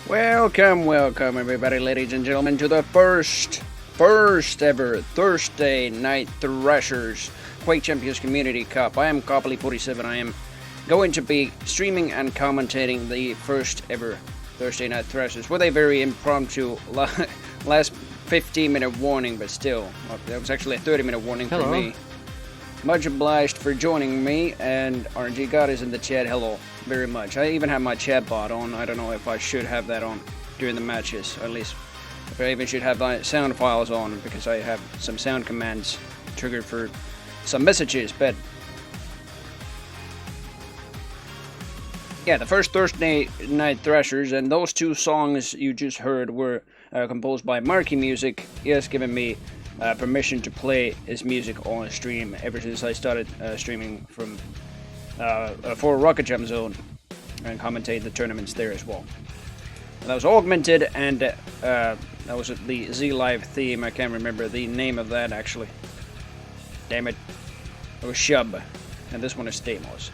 Welcome everybody, ladies and gentlemen, to the first ever Thursday night Thrashers Quake Champions Community Cup. I am Copley47. I am going to be streaming and commentating the first ever Thursday night Thrashers with a very impromptu last 15-minute warning, but still, that was actually a 30-minute warning for me. Much obliged for joining me, and RNG God is in the chat. Hello, very much. I even have my chat bot on. I don't know if I should have that on during the matches, or at least if I even should have my sound files on, because I have some sound commands triggered for some messages. But yeah, the first Thursday night Thrashers, and those two songs you just heard were composed by Marky Music. He has given me permission to play his music on stream ever since I started streaming from for Rocket Jump Zone and commentate the tournaments there as well. And that was augmented, and that was the Z Live theme. I can't remember the name of that actually. Damn it. It was Shub, and this one is Stamos.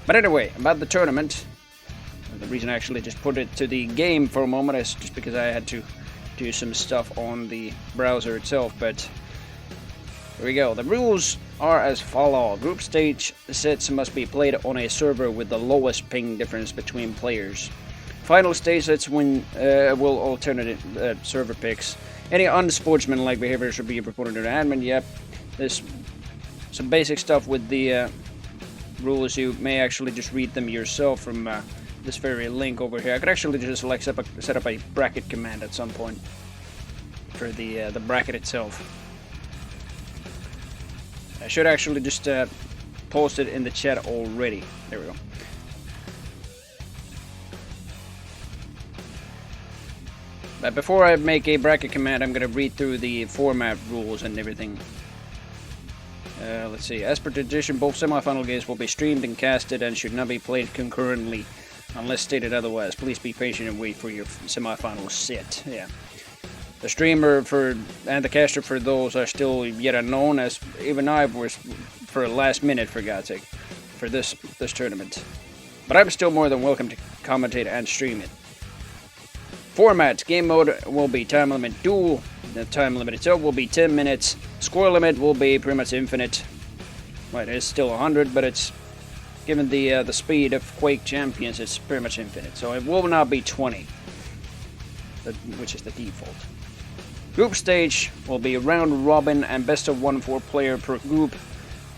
But anyway, about the tournament, the reason I actually just put it to the game for a moment is just because I had to do some stuff on the browser itself. But here we go. The rules are as follow. Group stage sets must be played on a server with the lowest ping difference between players. Final stage sets will alternate server picks. Any unsportsmanlike behavior should be reported to the admin. Yep, there's some basic stuff with the rules. You may actually just read them yourself from this very link over here. I could actually just like set up a bracket command at some point for the bracket itself. I should actually just post it in the chat already. There we go. But before I make a bracket command, I'm going to read through the format rules and everything. Let's see. As per tradition, both semi-final games will be streamed and casted and should not be played concurrently unless stated otherwise. Please be patient and wait for your semi-final set. Yeah. The streamer and the caster for those are still yet unknown, as even I was for last minute, for God's sake, for this tournament. But I'm still more than welcome to commentate and stream it. Format: game mode will be time limit duel. The time limit itself will be 10 minutes. Score limit will be pretty much infinite. Well, it is still 100, but it's given the speed of Quake Champions, it's pretty much infinite. So it will not be 20, which is the default. Group stage will be round robin and best of 1 4-player per group.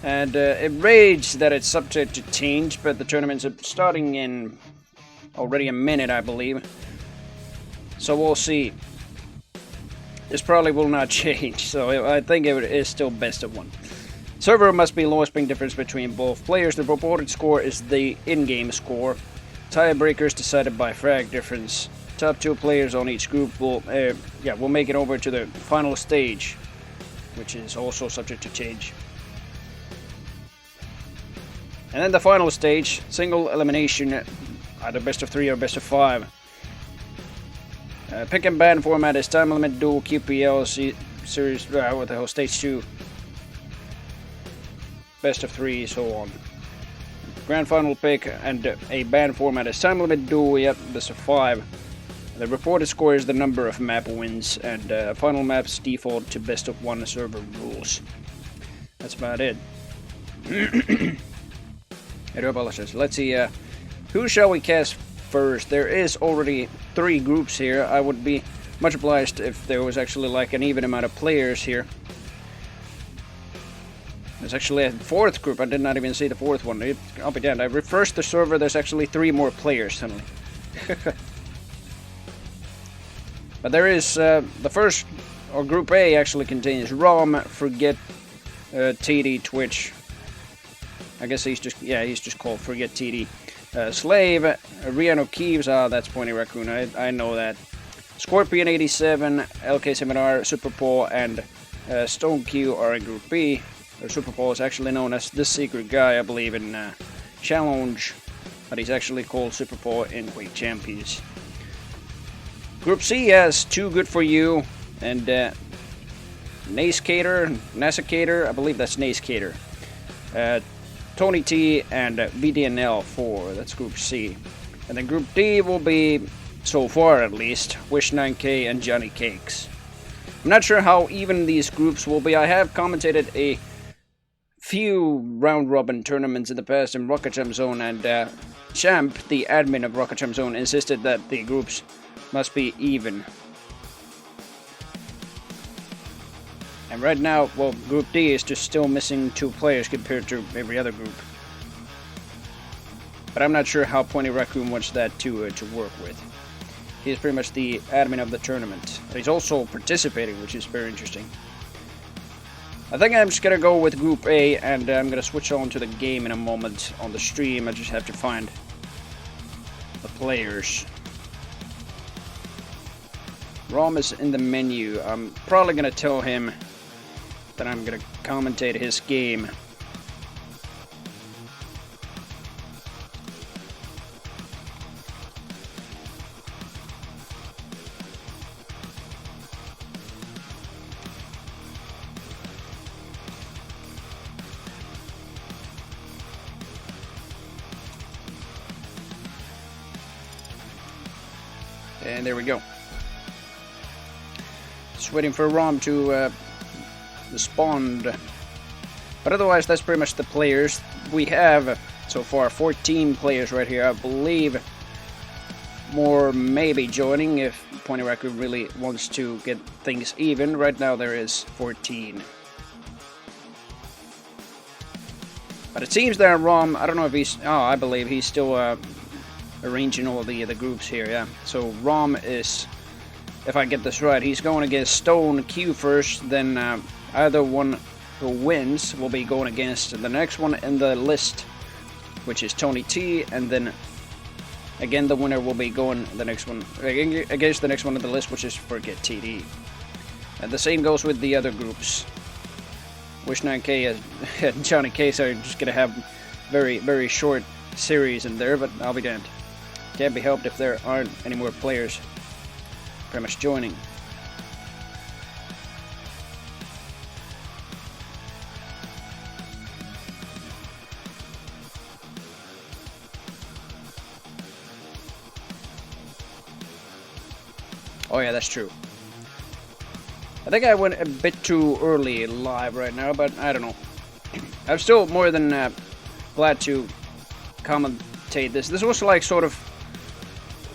And it reads that it's subject to change, but the tournament's starting in already a minute, I believe. So we'll see. This probably will not change, so I think it is still best of 1. Server must be lowest ping difference between both players. The reported score is the in-game score. Tiebreakers decided by frag difference. Top 2 players on each group will make it over to the final stage, which is also subject to change. And then the final stage, single elimination, either best of 3 or best of 5. Pick and ban format is time limit duel, QPL series, what the hell, stage 2, best of 3, so on. Grand final pick and a ban format is time limit duel, yep, best of 5. The reported score is the number of map wins, and final maps default to best of 1 server rules. That's about it. I do apologize. Let's see, who shall we cast first? There is already 3 groups here. I would be much obliged if there was actually like an even amount of players here. There's actually a 4th group. I did not even see the 4th one. I'll be damned. I refreshed the server. There's actually 3 more players suddenly. But there is the first, or Group A actually contains Rom, Forget, TD, Twitch. I guess he's just called Forget TD. Slave, Riano Keeves, that's Pointy Raccoon, I know that. Scorpion 87, LK7R, Super Paul, and Stone Q are in Group B. Super Paul is actually known as the secret guy, I believe, in Challenge, but he's actually called Super Paul in Quake Champions. Group C has 2 Good For You, and Nacecator, I believe that's Nacecator. Tony T and VDNL 4, that's Group C. And then Group D will be so far at least, Wish 9K and Johnny Cakes. I'm not sure how even these groups will be. I have commentated a few round-robin tournaments in the past in Rocket Jump Zone, and Champ, the admin of Rocket Jump Zone, insisted that the groups must be even. And right now, well, Group D is just still missing 2 players compared to every other group. But I'm not sure how Pointy Raccoon wants that to work with. He's pretty much the admin of the tournament. But he's also participating, which is very interesting. I think I'm just gonna go with Group A, and I'm gonna switch on to the game in a moment on the stream. I just have to find the players. Rom is in the menu. I'm probably gonna tell him that I'm gonna commentate his game. And there we go. Just waiting for Rom to respond. But otherwise, that's pretty much the players. We have, so far, 14 players right here. I believe more may be joining if Pointy Raccoon really wants to get things even. Right now, there is 14. But it seems that Rom, I don't know if he's... Oh, I believe he's still arranging all the groups here, yeah. So Rom is, if I get this right, he's going against Stone Q first, then either one who wins will be going against the next one in the list, which is Tony T, and then again the winner will be going the next one against the next one on the list, which is Forget TD. And the same goes with the other groups. Wish 9K and Johnny Case are just gonna have very, very short series in there, but I'll be damned. Can't be helped if there aren't any more players pretty much joining. Oh yeah, that's true. I think I went a bit too early live right now, but I don't know. I'm still more than glad to commentate this. This was like sort of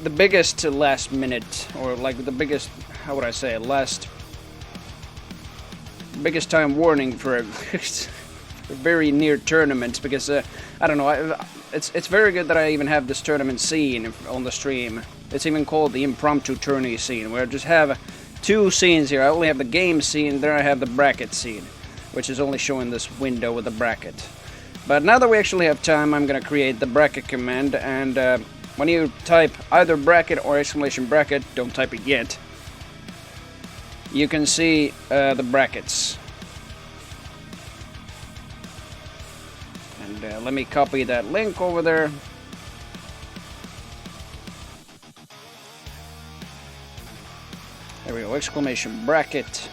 the biggest last minute, or like the biggest, how would I say, biggest time warning for a very near tournament, because I don't know, it's very good that I even have this tournament scene on the stream. It's even called the impromptu tourney scene, where I just have 2 scenes here. I only have the game scene, then I have the bracket scene, which is only showing this window with the bracket. But now that we actually have time, I'm gonna create the bracket command, and when you type either bracket or exclamation bracket, don't type it yet, you can see the brackets. And let me copy that link over there. There we go, exclamation bracket.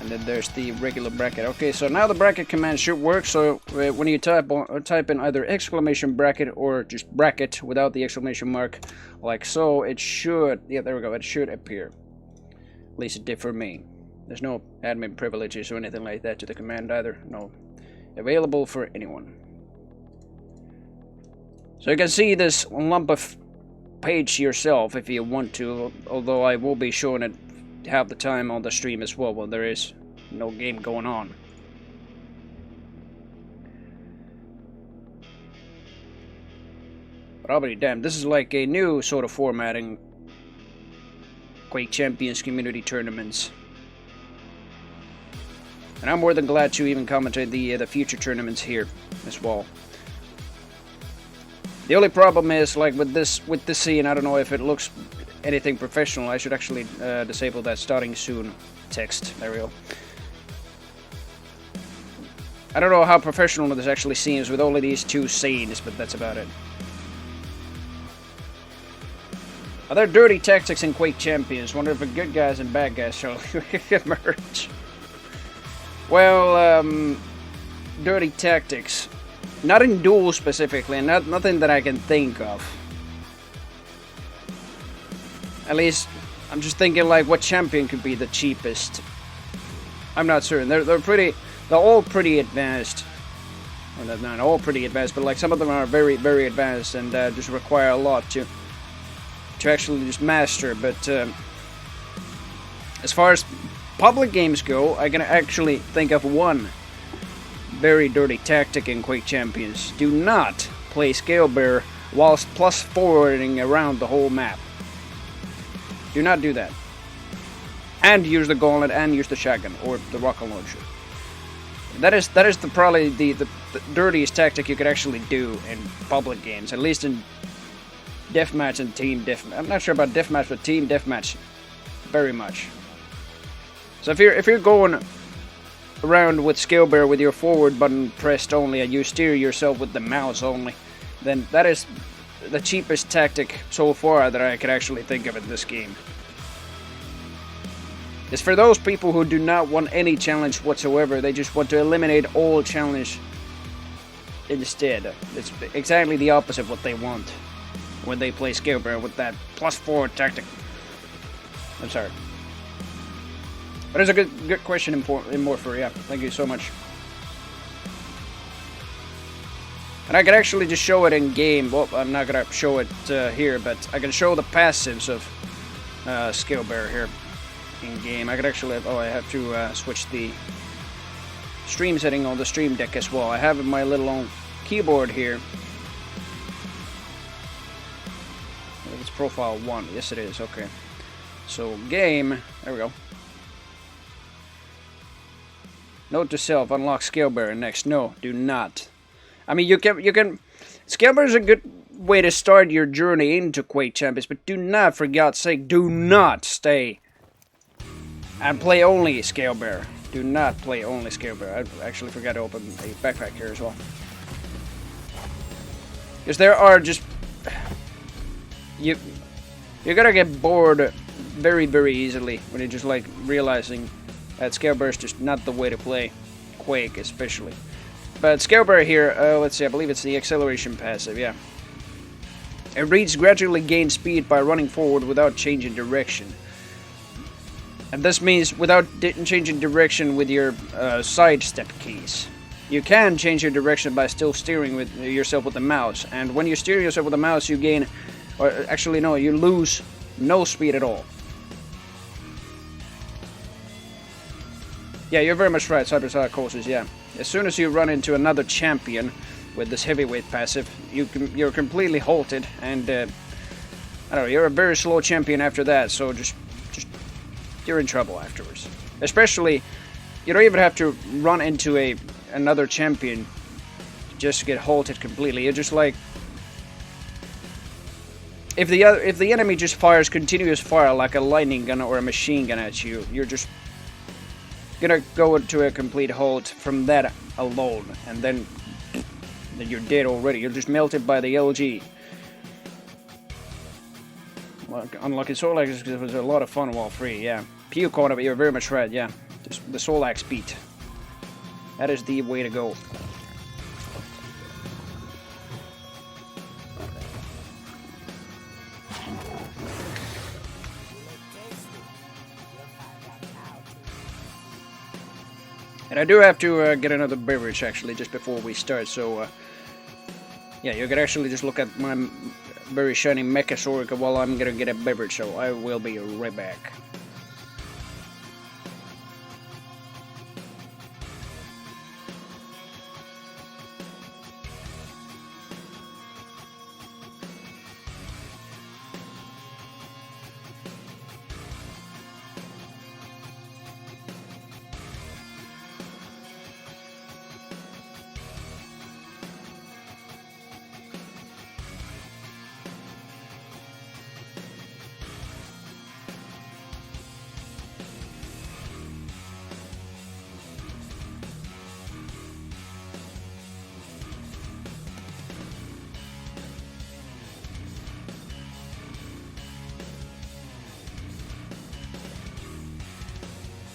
And then there's the regular bracket. Okay, so now the bracket command should work. So when you type in either exclamation bracket or just bracket without the exclamation mark, like so, it should, yeah, there we go, it should appear. At least it did for me. There's no admin privileges or anything like that to the command either. No. Available for anyone. So you can see this lump of page yourself if you want to, although I will be showing it half the time on the stream as well when there is no game going on. But I'll be damned, this is like a new sort of formatting Quake Champions community tournaments. And I'm more than glad to even commentate the future tournaments here as well. The only problem is, like with this scene, I don't know if it looks anything professional. I should actually disable that starting soon text. There we go. I don't know how professional this actually seems with only these 2 scenes, but that's about it. Are there dirty tactics in Quake Champions? Wonder if the good guys and bad guys shall emerge. Well, dirty tactics. Not in duels specifically, and nothing that I can think of. At least, I'm just thinking like what champion could be the cheapest. I'm not certain. They're all pretty advanced. Well, they're not all pretty advanced, but like some of them are very, very advanced and just require a lot to actually just master. But as far as public games go, I can actually think of one very dirty tactic in Quake Champions. Do not play Scale Bearer whilst plus forwarding around the whole map. Do not do that. And use the gauntlet and use the shotgun or the rocket launcher. That is probably the dirtiest tactic you could actually do in public games, at least in deathmatch and team deathmatch. I'm not sure about deathmatch, but team deathmatch, very much. So if you're going around with Scale Bearer with your forward button pressed only and you steer yourself with the mouse only, then that is the cheapest tactic so far that I could actually think of in this game. It's for those people who do not want any challenge whatsoever. They just want to eliminate all challenge instead. It's exactly the opposite of what they want when they play Scale Bearer with that plus forward tactic. I'm sorry. But it's a good question in Morpher, yeah. Thank you so much. And I can actually just show it in game. Well, I'm not gonna show it here, but I can show the passives of Scale Bearer here in game. I could actually I have to switch the stream setting on the stream deck as well. I have my little own keyboard here. It's profile 1. Yes, it is. Okay. So game. There we go. Note to self: unlock Scale Bearer next. No, do not. I mean, you can. Scale Bearer is a good way to start your journey into Quake Champions, but do not, for God's sake, do not stay and play only Scale Bearer. Do not play only Scale Bearer. I actually forgot to open a backpack here as well. Because there are just... You're gonna get bored very, very easily when you're just like realizing that Scale Bearer is just not the way to play Quake, especially. But Scale Bearer here, let's see, I believe it's the acceleration passive, yeah. It reads gradually gain speed by running forward without changing direction. And this means without changing direction with your sidestep keys. You can change your direction by still steering with yourself with the mouse. And when you steer yourself with the mouse, you gain, or actually no, you lose no speed at all. Yeah, you're very much right, side-by-side courses, yeah. As soon as you run into another champion with this heavyweight passive, you're completely halted, and I don't know, you're a very slow champion after that, so just you're in trouble afterwards. Especially, you don't even have to run into another champion just to get halted completely. You're just like, if the enemy just fires continuous fire like a lightning gun or a machine gun at you, you're just gonna go into a complete halt from that alone, and then you're dead already. You're just melted by the LG. Well, unlucky Soul Axe was a lot of fun while free, yeah. Pew corner, but you're very much right, yeah. Just the Soul Axe beat. That is the way to go. And I do have to get another beverage, actually, just before we start, so... yeah, you can actually just look at my very shiny Mechasaurica while I'm gonna get a beverage, so I will be right back.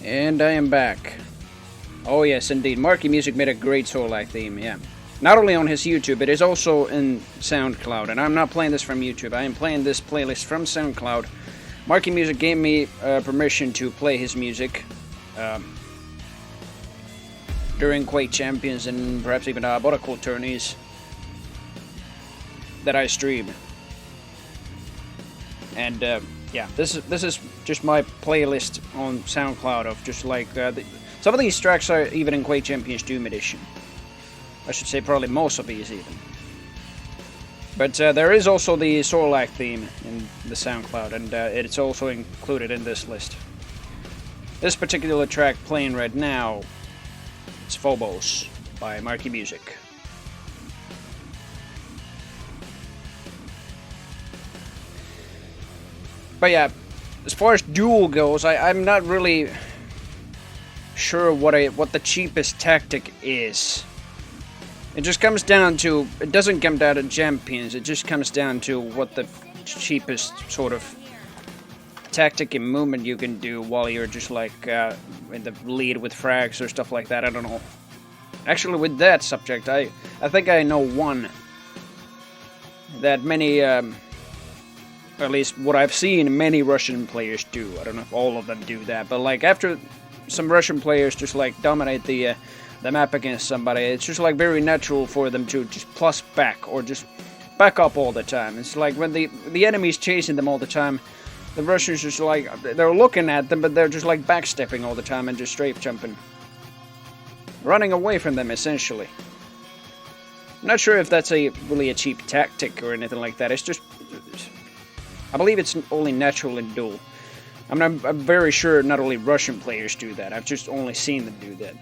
And I am back. Oh yes, indeed. Marky Music made a great Solak theme, yeah. Not only on his YouTube, it is also in SoundCloud. And I'm not playing this from YouTube. I am playing this playlist from SoundCloud. Marky Music gave me permission to play his music during Quake Champions and perhaps even Botacle tourneys that I stream. And yeah, this is just my playlist on SoundCloud of just like some of these tracks are even in Quake Champions Doom Edition. I should say probably most of these even. But there is also the Sorlac theme in the SoundCloud, and it's also included in this list. This particular track playing right now is Phobos by Marky Music. But yeah, as far as duel goes, I'm not really sure what the cheapest tactic is. It just comes down to, it doesn't come down to champions, it just comes down to what the cheapest sort of tactic and movement you can do while you're just like in the lead with frags or stuff like that, I don't know. Actually, with that subject, I think I know one that many, at least what I've seen many Russian players do. I don't know if all of them do that, but like after some Russian players just like dominate the map against somebody, it's just like very natural for them to just plus back or just back up all the time. It's like when the enemy's chasing them all the time, the Russians just like, they're looking at them, but they're just like backstepping all the time and just strafe jumping. Running away from them, essentially. I'm not sure if that's really a cheap tactic or anything like that. It's just, I believe it's only natural in duel. I'm very sure not only Russian players do that. I've just only seen them do that.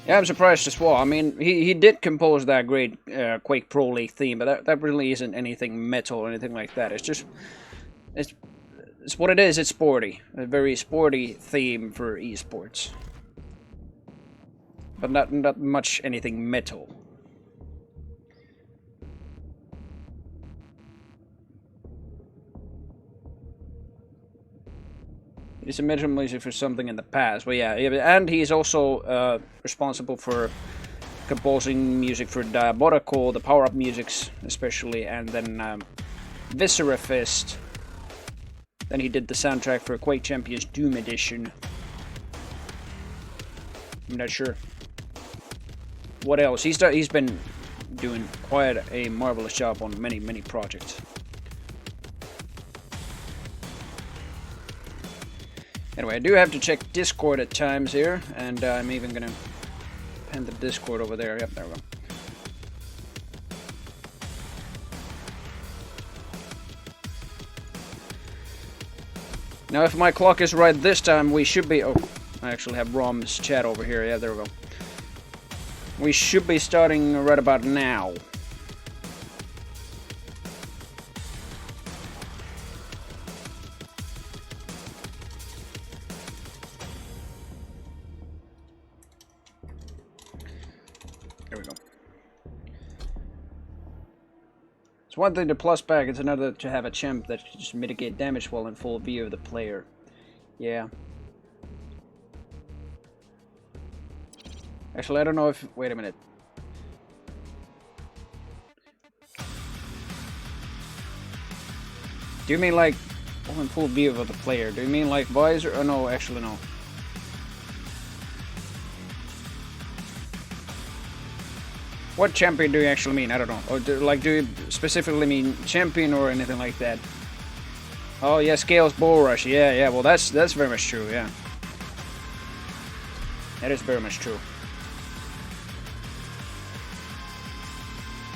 Yeah, I'm surprised as well. I mean, he did compose that great Quake Pro League theme, but that really isn't anything metal or anything like that. It's just, it's what it is. It's sporty, a very sporty theme for esports, but not much anything metal. He's a metal music for something in the past, but yeah, and he's also responsible for composing music for Diabolical, the power-up musics especially, and then Viscera Fist. Then he did the soundtrack for Quake Champions Doom Edition. I'm not sure what else. He's been doing quite a marvelous job on many projects. Anyway, I do have to check Discord at times here, and I'm even gonna pen the Discord over there. Yep, there we go. Now, if my clock is right this time, we should be... Oh, I actually have Rom's chat over here. Yeah, there we go. We should be starting right about now. There we go. It's one thing to plus back, it's another to have a champ that can just mitigate damage while in full view of the player. Yeah. Actually, I don't know if... Wait a minute. Do you mean like... Oh, in full view of the player. Do you mean like visor? Oh, no, actually, no. What champion do you actually mean? I don't know. Or do you specifically mean champion or anything like that? Oh yeah, Scales Bull Rush. Yeah. Well, that's very much true. Yeah, that is very much true.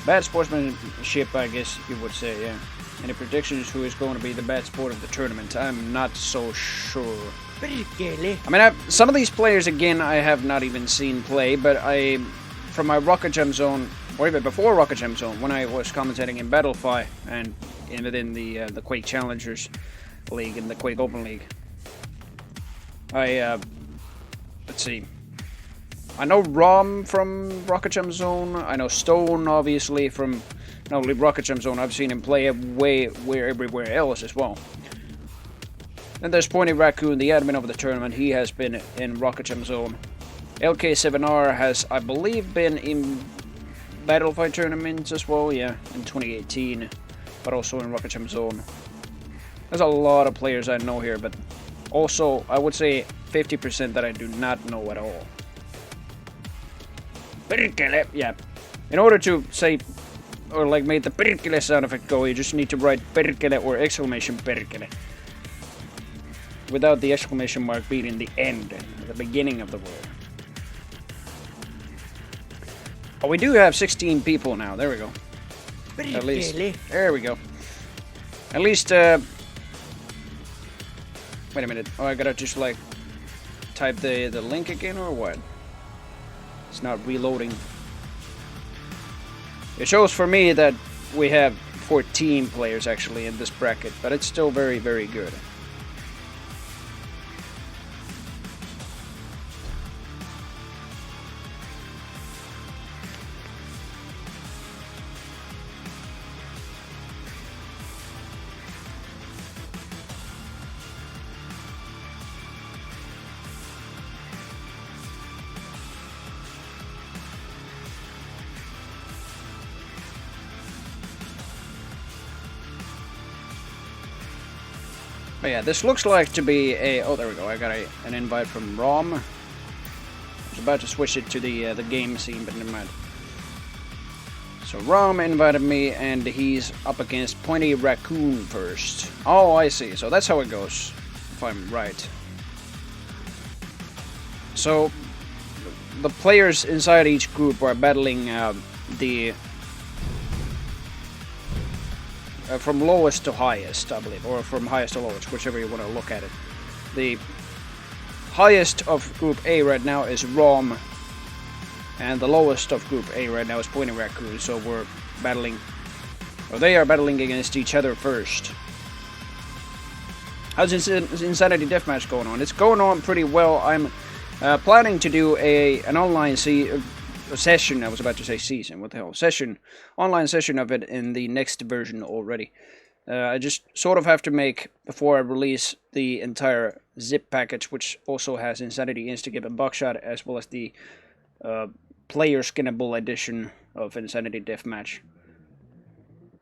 Bad sportsmanship, I guess you would say. Yeah. Any predictions who is going to be the bad sport of the tournament? I'm not so sure. I mean, some of these players again I have not even seen play, but from my Rocket Jump Zone, or even before Rocket Jump Zone, when I was commentating in Battlefy and within the Quake Challengers League and the Quake Open League, I let's see, I know Rom from Rocket Jump Zone. I know Stone, obviously, from not only Rocket Jump Zone. I've seen him play everywhere else as well. Then there's Pointy Raccoon, the admin of the tournament. He has been in Rocket Jump Zone. LK7R has, I believe, been in Battlefight tournaments as well, yeah, in 2018, but also in Rocket Jump Zone. There's a lot of players I know here, but also, I would say 50% that I do not know at all. Perkele, yeah. In order to say, or like make the perkele sound effect go, you just need to write perkele or exclamation perkele. Without the exclamation mark being in the end, at the beginning of the word. Oh, we do have 16 people now. There we go. At least. There we go. At least, wait a minute. Oh, I gotta just like type the link again or what? It's not reloading. It shows for me that we have 14 players actually in this bracket, but it's still very, very good. But yeah, this looks like to be a... Oh, there we go. I got an invite from Rom. I was about to switch it to the game scene, but never mind. So Rom invited me, and he's up against Pointy Raccoon first. Oh, I see. So that's how it goes, if I'm right. So the players inside each group are battling from lowest to highest, I believe, or from highest to lowest, whichever you want to look at it. The highest of Group A right now is Rom, and the lowest of Group A right now is Pointy Raccoon, so we're battling, or they are battling against each other first. How's Insanity Deathmatch going on? It's going on pretty well. I'm planning to do an online session, I was about to say season, what the hell, online session of it in the next version already. I just sort of have to make, before I release the entire zip package, which also has Insanity Instagip and Buckshot, as well as the player skinnable edition of Insanity Deathmatch.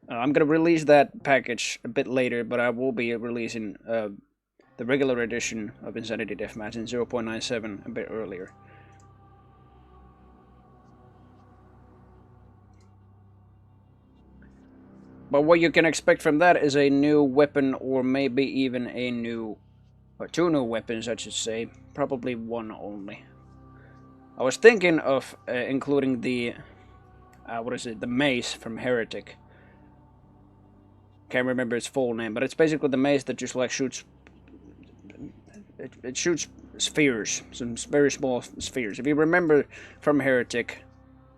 I'm going to release that package a bit later, but I will be releasing the regular edition of Insanity Deathmatch in 0.97 a bit earlier. But what you can expect from that is a new weapon, or maybe even a new, or two new weapons, I should say. Probably one only. I was thinking of including the, the mace from Heretic. Can't remember its full name, but it's basically the mace that just like shoots, it shoots spheres, some very small spheres. If you remember from Heretic,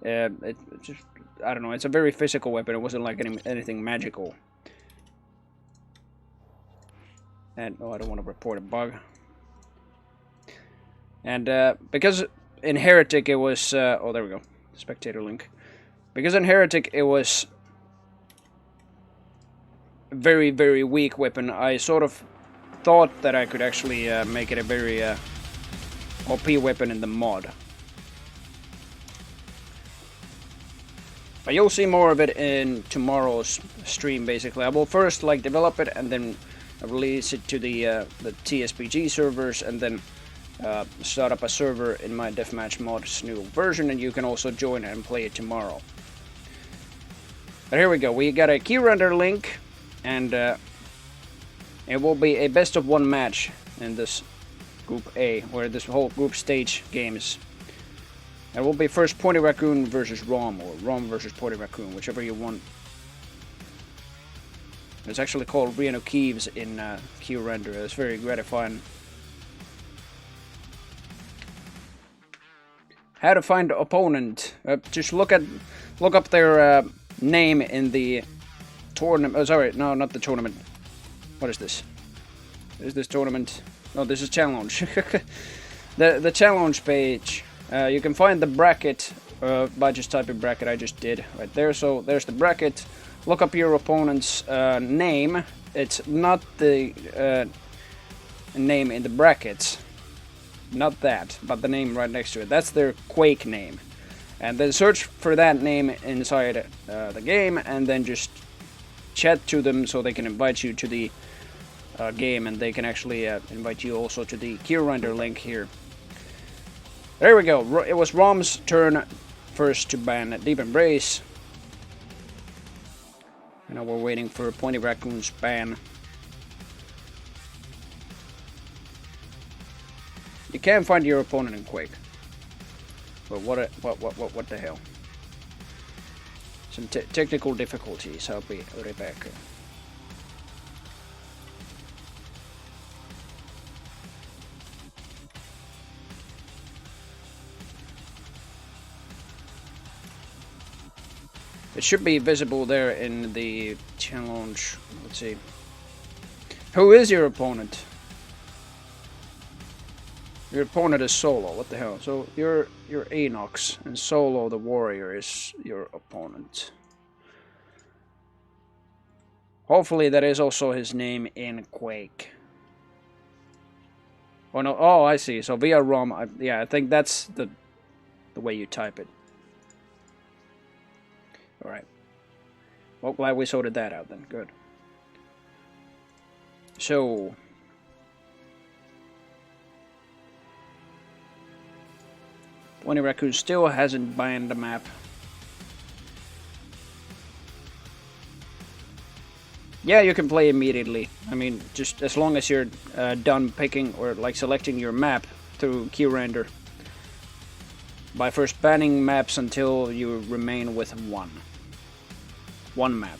it just, I don't know, it's a very physical weapon. It wasn't like anything magical. And, oh, I don't want to report a bug. And, because in Heretic it was, oh, there we go, spectator link. Because in Heretic it was a very, very weak weapon, I sort of thought that I could actually make it a very OP weapon in the mod. But you'll see more of it in tomorrow's stream, basically. I will first like develop it and then release it to the TSPG servers, and then start up a server in my Deathmatch mod's new version, and you can also join and play it tomorrow. But here we go. We got a key render link, and it will be a best of one match in this Group A, where this whole group stage games. It will be first Pointy Raccoon versus Rom, or Rom versus Pointy Raccoon, whichever you want. It's actually called Reno Keeves in QRender. It's very gratifying. How to find opponent? Just look up their name in the tournament. Oh, sorry, no, not the tournament. What is this? Is this tournament? No, this is challenge. the challenge page. You can find the bracket by just typing bracket. I just did right there. So there's the bracket. Look up your opponent's name. It's not the name in the brackets. Not that, but the name right next to it. That's their Quake name. And then search for that name inside the game, and then just chat to them so they can invite you to the game, and they can actually invite you also to the Keyrinder link here. There we go. It was Rom's turn first to ban Deep Embrace. And now we're waiting for Pointy Raccoon's ban. You can find your opponent in Quake. But what the hell? Some technical difficulties, I'll be right back. It should be visible there in the challenge. Let's see. Who is your opponent? Your opponent is Solo. What the hell? So you're Enox, and Solo the Warrior is your opponent. Hopefully that is also his name in Quake. Oh no! Oh, I see. So via ROM. Yeah, I think that's the way you type it. All right. Well, glad we sorted that out then. Good. So. Pointy Raccoon still hasn't banned the map. Yeah, you can play immediately. I mean, just as long as you're done picking or like selecting your map through Keyrinder. By first banning maps until you remain with one map.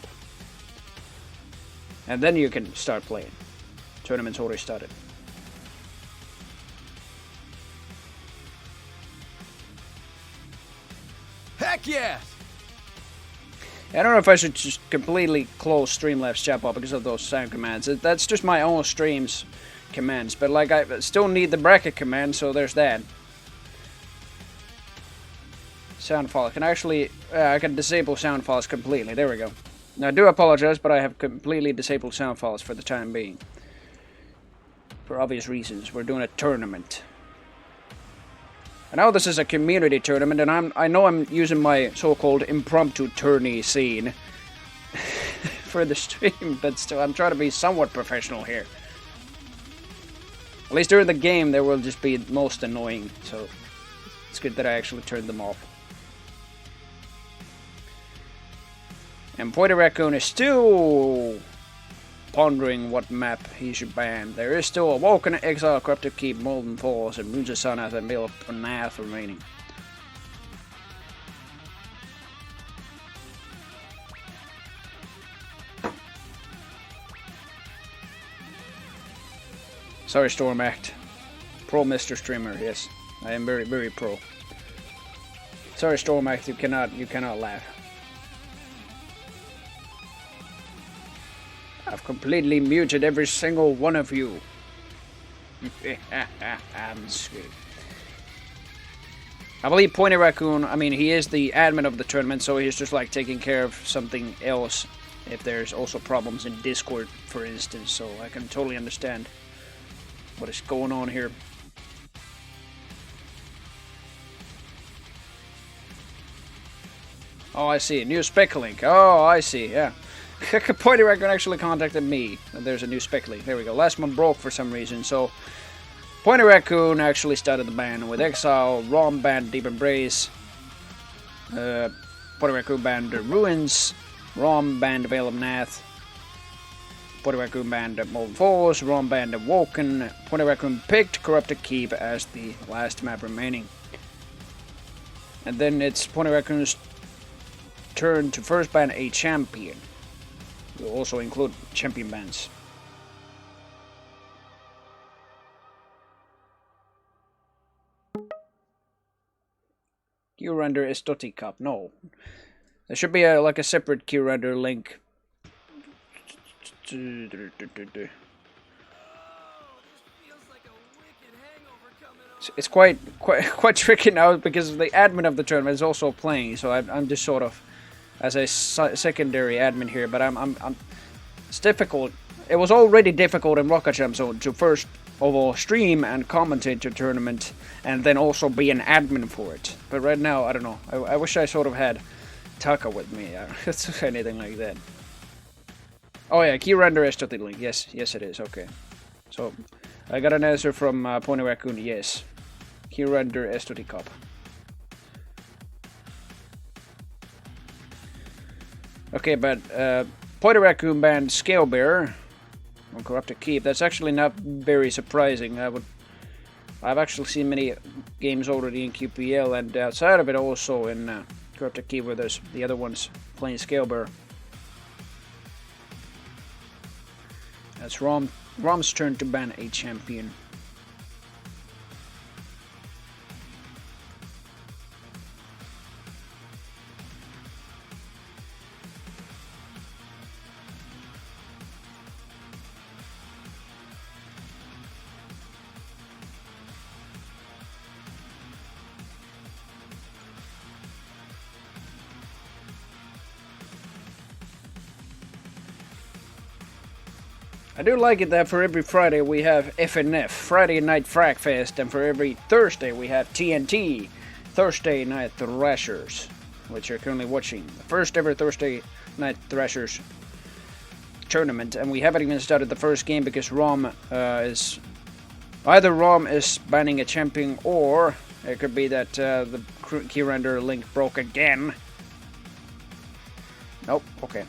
And then you can start playing. Tournament's already started. Heck yes! I don't know if I should just completely close Streamlabs chat bar because of those sound commands. That's just my own stream's commands, but like I still need the bracket command, so there's that. Sound files. I can disable sound files completely. There we go. Now I do apologize, but I have completely disabled sound files for the time being. For obvious reasons. We're doing a tournament. I know this is a community tournament, and I know I'm using my so-called impromptu tourney scene for the stream, but still, I'm trying to be somewhat professional here. At least during the game, they will just be most annoying, so it's good that I actually turned them off. And Pointy Raccoon is still pondering what map he should ban. There is still Awoken, Exile, Corrupted Keep, Molten Falls, and Moons of Sanath and Veil of Nath remaining. Sorry, Storm Act. Pro Mr. Streamer, yes. I am very, very pro. Sorry, Storm Act, you cannot laugh. I've completely muted every single one of you. I'm scared. I believe Pointy Raccoon, I mean, he is the admin of the tournament, so he's just like taking care of something else. If there's also problems in Discord, for instance, so I can totally understand what is going on here. Oh, I see. New spec link. Oh, I see. Yeah. Pointy Raccoon actually contacted me. There's a new spec link. There we go. Last one broke for some reason, so Pointy Raccoon actually started the ban with Exile, Rom banned Deep Embrace, Pointy Raccoon banned Ruins, Rom banned Veil of Nath, Pointy Raccoon banned Molten Falls, Rom banned Awoken, Pointy Raccoon picked Corrupted Keep as the last map remaining. And then it's Pointy Raccoon's turn to first ban a champion. We'll also include champion bans. Keyrinder is Dotty Cup. No. There should be like a separate Keyrinder link. it's quite tricky now because the admin of the tournament is also playing, so I'm just sort of as a secondary admin here. But it's difficult. It was already difficult in Rocket Jump Zone to first of all stream and commentate the tournament, and then also be an admin for it. But right now, I don't know. I wish I sort of had Taka with me, anything like that. Oh yeah, key render is to the link. Yes, it is. Okay, so I got an answer from Pony Raccoon. Yes, key render is to the cup. Okay, but Pony Raccoon banned Scale Bearer on Corrupted Keep. That's actually not very surprising. I've actually seen many games already in QPL and outside of it also in Corrupted Keep where there's the other ones playing Scale Bearer. It's Rom's turn to ban a champion. I do like it that for every Friday we have FNF, Friday Night Frag Fest, and for every Thursday we have TNT, Thursday Night Thrashers, which you're currently watching. The first ever Thursday Night Thrashers tournament, and we haven't even started the first game because Rom is... Either Rom is banning a champion, or it could be that the key render link broke again. Nope, okay.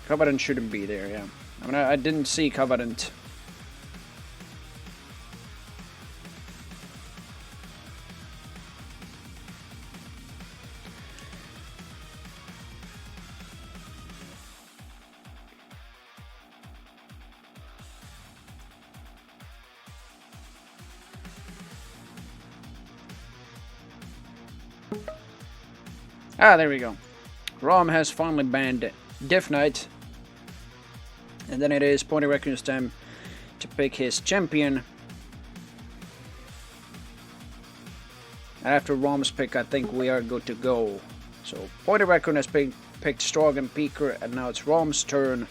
Covenant shouldn't be there, yeah. I mean, I didn't see Covenant. Ah, there we go. Rom has finally banned Death Knight. And then it is Pony Raccoon's time to pick his champion. After Rom's pick, I think we are good to go. So Pony Raccoon has picked Strog and Peaker, and now it's Rom's turn.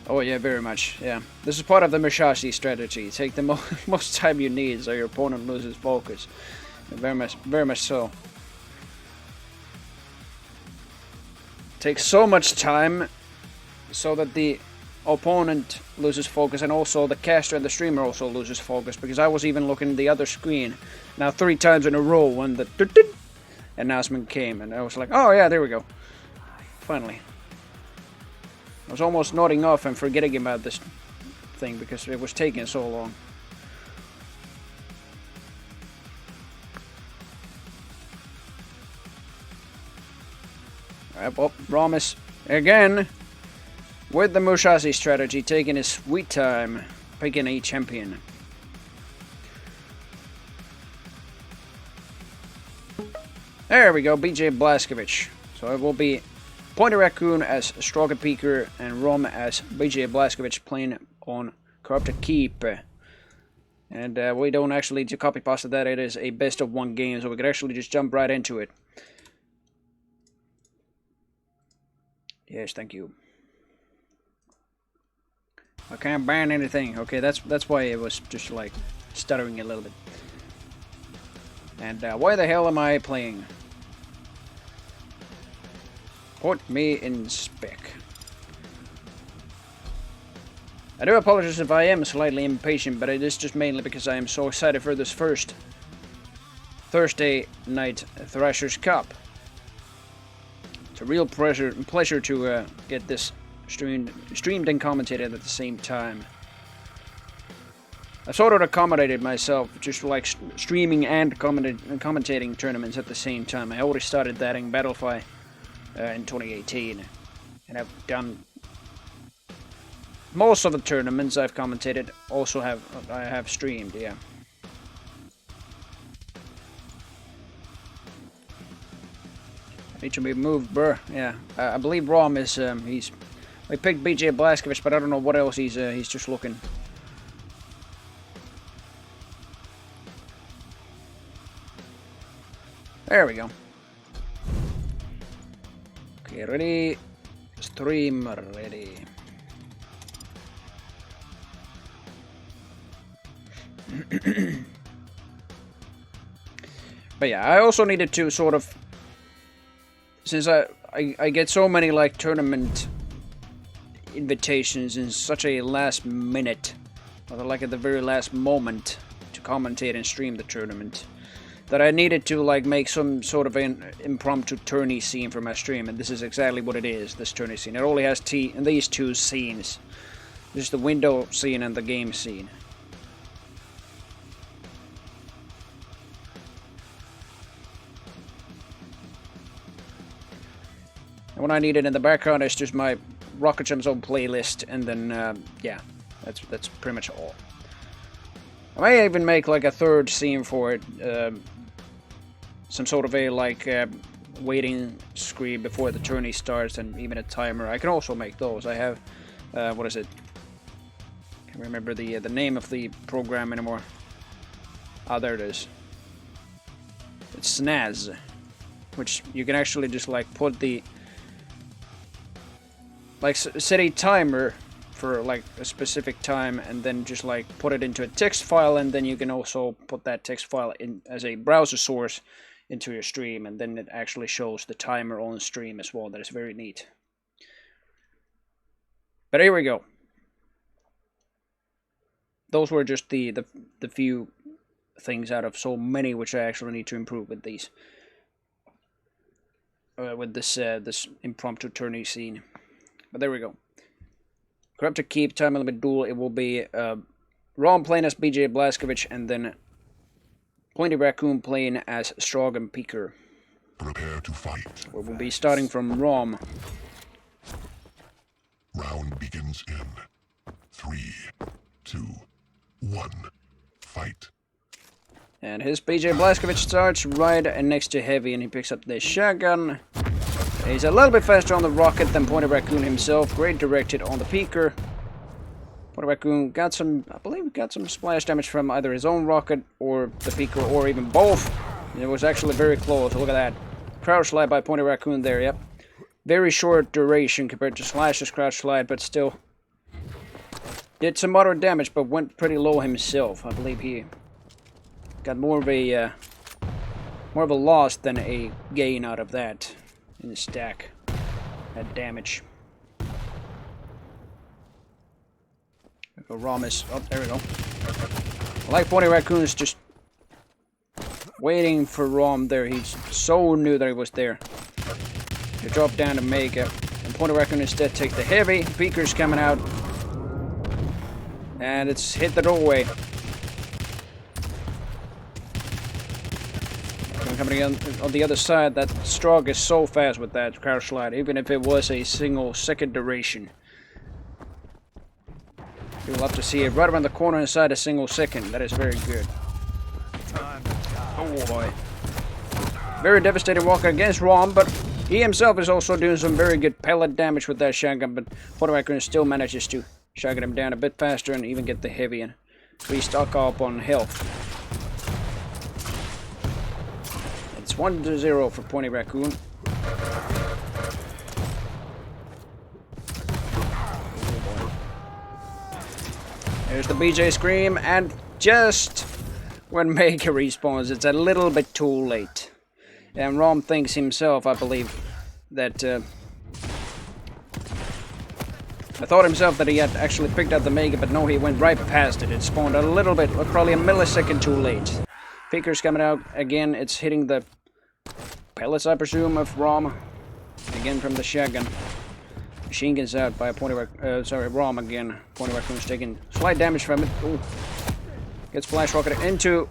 Oh yeah, very much. Yeah, this is part of the Musashi strategy. Take the most time you need, so your opponent loses focus. Very much so. Take so much time, so that the opponent loses focus, and also the caster and the streamer also loses focus. Because I was even looking at the other screen now 3 times in a row when the announcement came, and I was like, oh yeah, there we go. Finally. I was almost nodding off and forgetting about this thing because it was taking so long. Well, Ramis again with the Musashi strategy, taking his sweet time, picking a champion. There we go, BJ Blazkowicz. So it will be Pony Raccoon as Stroga Peaker and Rom as BJ Blazkowicz playing on Corrupted Keep. And we don't actually need to copy pasta that, it is a best of 1 game, so we could actually just jump right into it. Yes, thank you. I can't ban anything. Okay, that's why it was just like stuttering a little bit. And why the hell am I playing? Put me in spec. I do apologize if I am slightly impatient, but it is just mainly because I am so excited for this first Thursday Night Thrashers Cup. It's a real pleasure to get this streamed and commentated at the same time. I sort of accommodated myself, just like streaming and commentating tournaments at the same time. I already started that in Battlefy in 2018, and I've done most of the tournaments I've commentated also I have streamed, yeah. Need to be moved, bruh. Yeah, I believe Rom is he's. We picked BJ Blazkowicz, but I don't know what else he's just looking. There we go. Okay, ready. Stream ready. But yeah, I also needed to sort of, since I get so many like tournament invitations in such a last minute, or like at the very last moment, to commentate and stream the tournament, that I needed to like make some sort of an impromptu tourney scene for my stream, and this is exactly what it is, this tourney scene. It only has these two scenes. This is the window scene and the game scene. And what I needed in the background is just my Rocket Jump Zone playlist, and then yeah, that's pretty much all. I may even make like a third scene for it, some sort of a like waiting screen before the tourney starts, and even a timer. I can also make those. I have what is it? I can't remember the name of the program anymore. Ah, there it is. It's Snaz, which you can actually just like put the like set a timer for like a specific time, and then just like put it into a text file, and then you can also put that text file in as a browser source into your stream, and then it actually shows the timer on stream as well. That is very neat. But here we go. Those were just the few things out of so many which I actually need to improve with these. With this this impromptu tourney scene. But there we go. Corrupted Keep, time limit duel. It will be Ron playing as BJ Blazkowicz, and then Pointy Raccoon playing as Strog and Peeker. Prepare to fight. We will be starting from Rom. Round begins in 3, 2, 1. Fight. And his BJ Blazkowicz starts right next to Heavy, and he picks up the shotgun. He's a little bit faster on the rocket than Pointy Raccoon himself. Great directed on the Peeker. Pointy Raccoon got some, I believe, got some splash damage from either his own rocket or the Peeker, or even both. It was actually very close. Look at that. Crouch slide by Pointy Raccoon there, yep. Very short duration compared to Slash's crouch slide, but still did some moderate damage, but went pretty low himself. I believe he got more of a loss than a gain out of that in the stack. That damage. Rom is oh, there we go. I like Pointy Raccoon's just waiting for Rom there. He's so new that he was there. He dropped down to Mega, and Pointy Raccoon instead takes the Heavy. Peeker's coming out, and it's hit the doorway. Coming on the other side, that Strog is so fast with that crouch slide, even if it was a single second duration. You'll have to see it right around the corner inside a single second. That is very good. Oh boy. Very devastating walk against Rom, but he himself is also doing some very good pellet damage with that shotgun, but Pointy Raccoon still manages to shotgun him down a bit faster and even get the Heavy and restock up on health. It's 1-0 for Pointy Raccoon. There's the BJ Scream, and just when Mega respawns, it's a little bit too late. And Rom thinks himself, I believe, that I thought himself that he had actually picked up the Mega, but no, he went right past it. It spawned a little bit, probably a millisecond too late. Peeker's coming out again. It's hitting the pellets, I presume, of Rom. Again from the shotgun. Machine guns out by Rom again. Pointy Raccoon's taking slight damage from it. Ooh. Gets flash rocketed into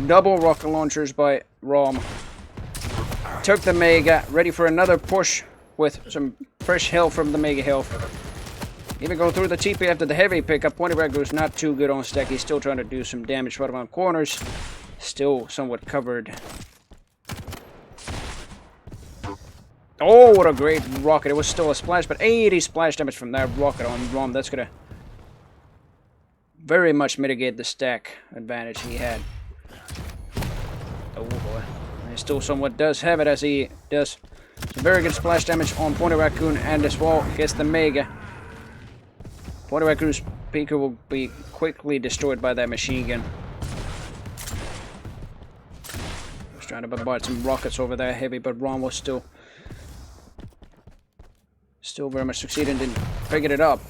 double rocket launchers by Rom. Took the Mega, ready for another push with some fresh health from the Mega health. Even go through the TP after the heavy pickup. Pointy Raccoon's not too good on stack. He's still trying to do some damage right around corners. Still somewhat covered. Oh, what a great rocket. It was still a splash, but 80 splash damage from that rocket on Rom. That's going to very much mitigate the stack advantage he had. Oh boy. He still somewhat does have it, as he does some very good splash damage on Pointy Raccoon, and as well gets the Mega. Pointy Raccoon's Pika will be quickly destroyed by that machine gun. Just trying to bombard some rockets over there heavy, but Rom was still very much succeeding in picking it up.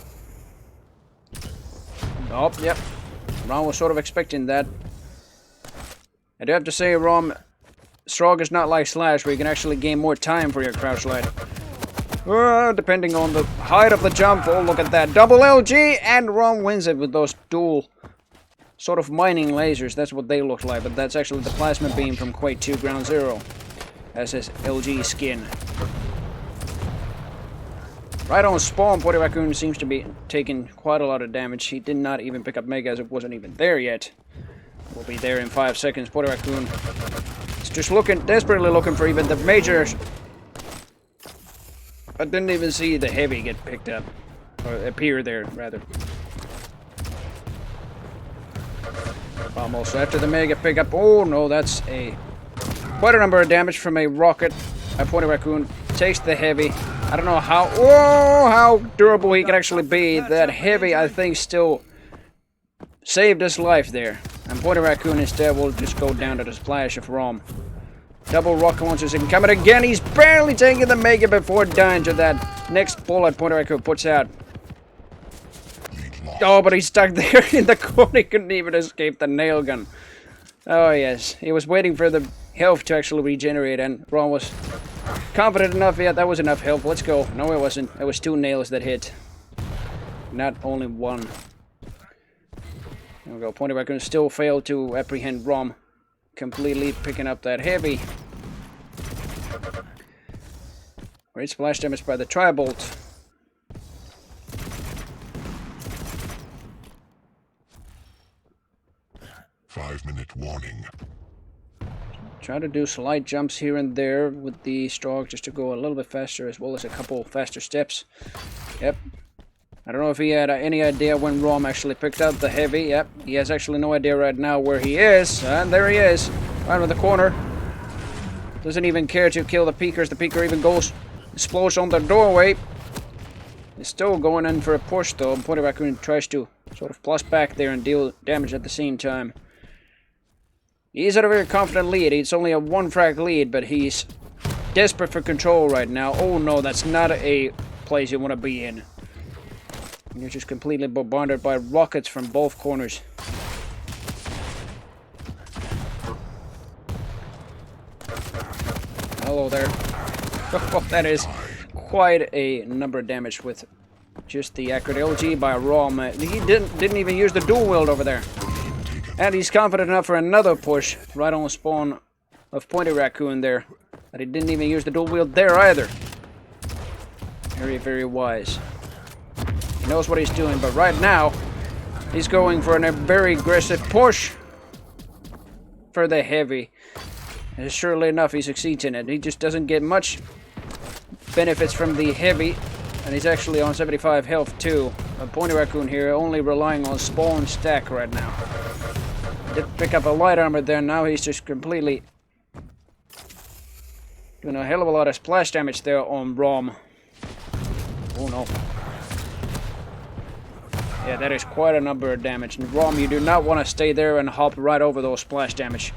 Oh, yep. Rom was sort of expecting that. I do have to say, Rom, Strog is not like Slash, where you can actually gain more time for your crouch slide. Depending on the height of the jump. Oh, look at that. Double LG, and Rom wins it with those dual sort of mining lasers. That's what they look like, but that's actually the plasma beam from Quake 2 Ground Zero. That's his LG skin. Right on spawn, Pointy Raccoon seems to be taking quite a lot of damage. He did not even pick up Mega, as it wasn't even there yet. Will be there in 5 seconds. Pointy Raccoon is just desperately looking for even the major. I didn't even see the heavy get picked up. Or appear there, rather. Almost after the Mega pickup. Oh no, that's quite a number of damage from a rocket. Pointy Raccoon takes the heavy. I don't know how durable he can actually be. That heavy, I think, still saved his life there. And Pointy Raccoon instead will just go down to the splash of Rom. Double rocket launchers incoming again. He's barely taking the Mega before dying to that next bullet Pointy Raccoon puts out. Oh, but he's stuck there in the corner. He couldn't even escape the nail gun. Oh, yes. He was waiting for the health to actually regenerate, and Ron was confident enough. Yeah, that was enough health. Let's go. No, it wasn't. It was 2 nails that hit. Not only 1. There we go. Pointy Raccoon still failed to apprehend Rom. Completely picking up that heavy. Great splash damage by the Tri-Bolt. Five-minute warning. Try to do slight jumps here and there with the Strog just to go a little bit faster, as well as a couple faster steps. Yep. I don't know if he had any idea when Rom actually picked up the heavy. Yep. He has actually no idea right now where he is. And there he is. Right in the corner. Doesn't even care to kill the peekers. The peeker even explodes on the doorway. He's still going in for a push though. And Pointy Raccoon tries to sort of plus back there and deal damage at the same time. He's at a very confident lead. It's only a 1 frag lead, but he's desperate for control right now. Oh no, that's not a place you want to be in. You're just completely bombarded by rockets from both corners. Hello there. Oh, that is quite a number of damage with just the accurate LG by Rom. He didn't even use the dual wield over there. And he's confident enough for another push right on the spawn of Pointy Raccoon there. But he didn't even use the dual wield there either. Very, very wise. He knows what he's doing, but right now he's going for a very aggressive push for the heavy. And surely enough, he succeeds in it. He just doesn't get much benefits from the heavy. And he's actually on 75 health too. But Pointy Raccoon here only relying on spawn stack right now. Did pick up a light armor there. Now he's just completely doing a hell of a lot of splash damage there on Rom. Oh no. Yeah, that is quite a number of damage. And Rom, you do not want to stay there and hop right over those splash damage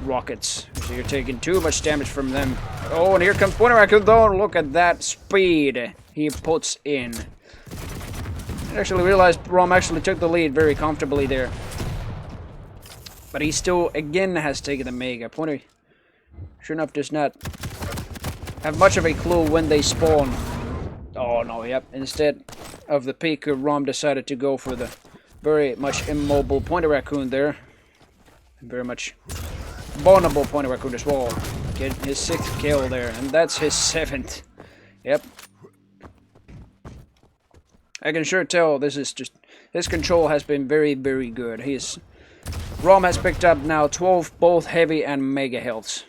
rockets. So you're taking too much damage from them. Oh, and here comes Pointy Raccoon though. Look at that speed he puts in. I actually realized Rom actually took the lead very comfortably there. But he still, again, has taken the Mega. Pointy, sure enough, does not have much of a clue when they spawn. Oh, no, yep. Instead of the Peeker, Rom decided to go for the very much immobile Pointy Raccoon there. And very much vulnerable Pointy Raccoon as well. Getting his 6th kill there, and that's his 7th. Yep. I can sure tell this is just... His control has been very, very good. Rom has picked up now 12 both heavy and mega healths.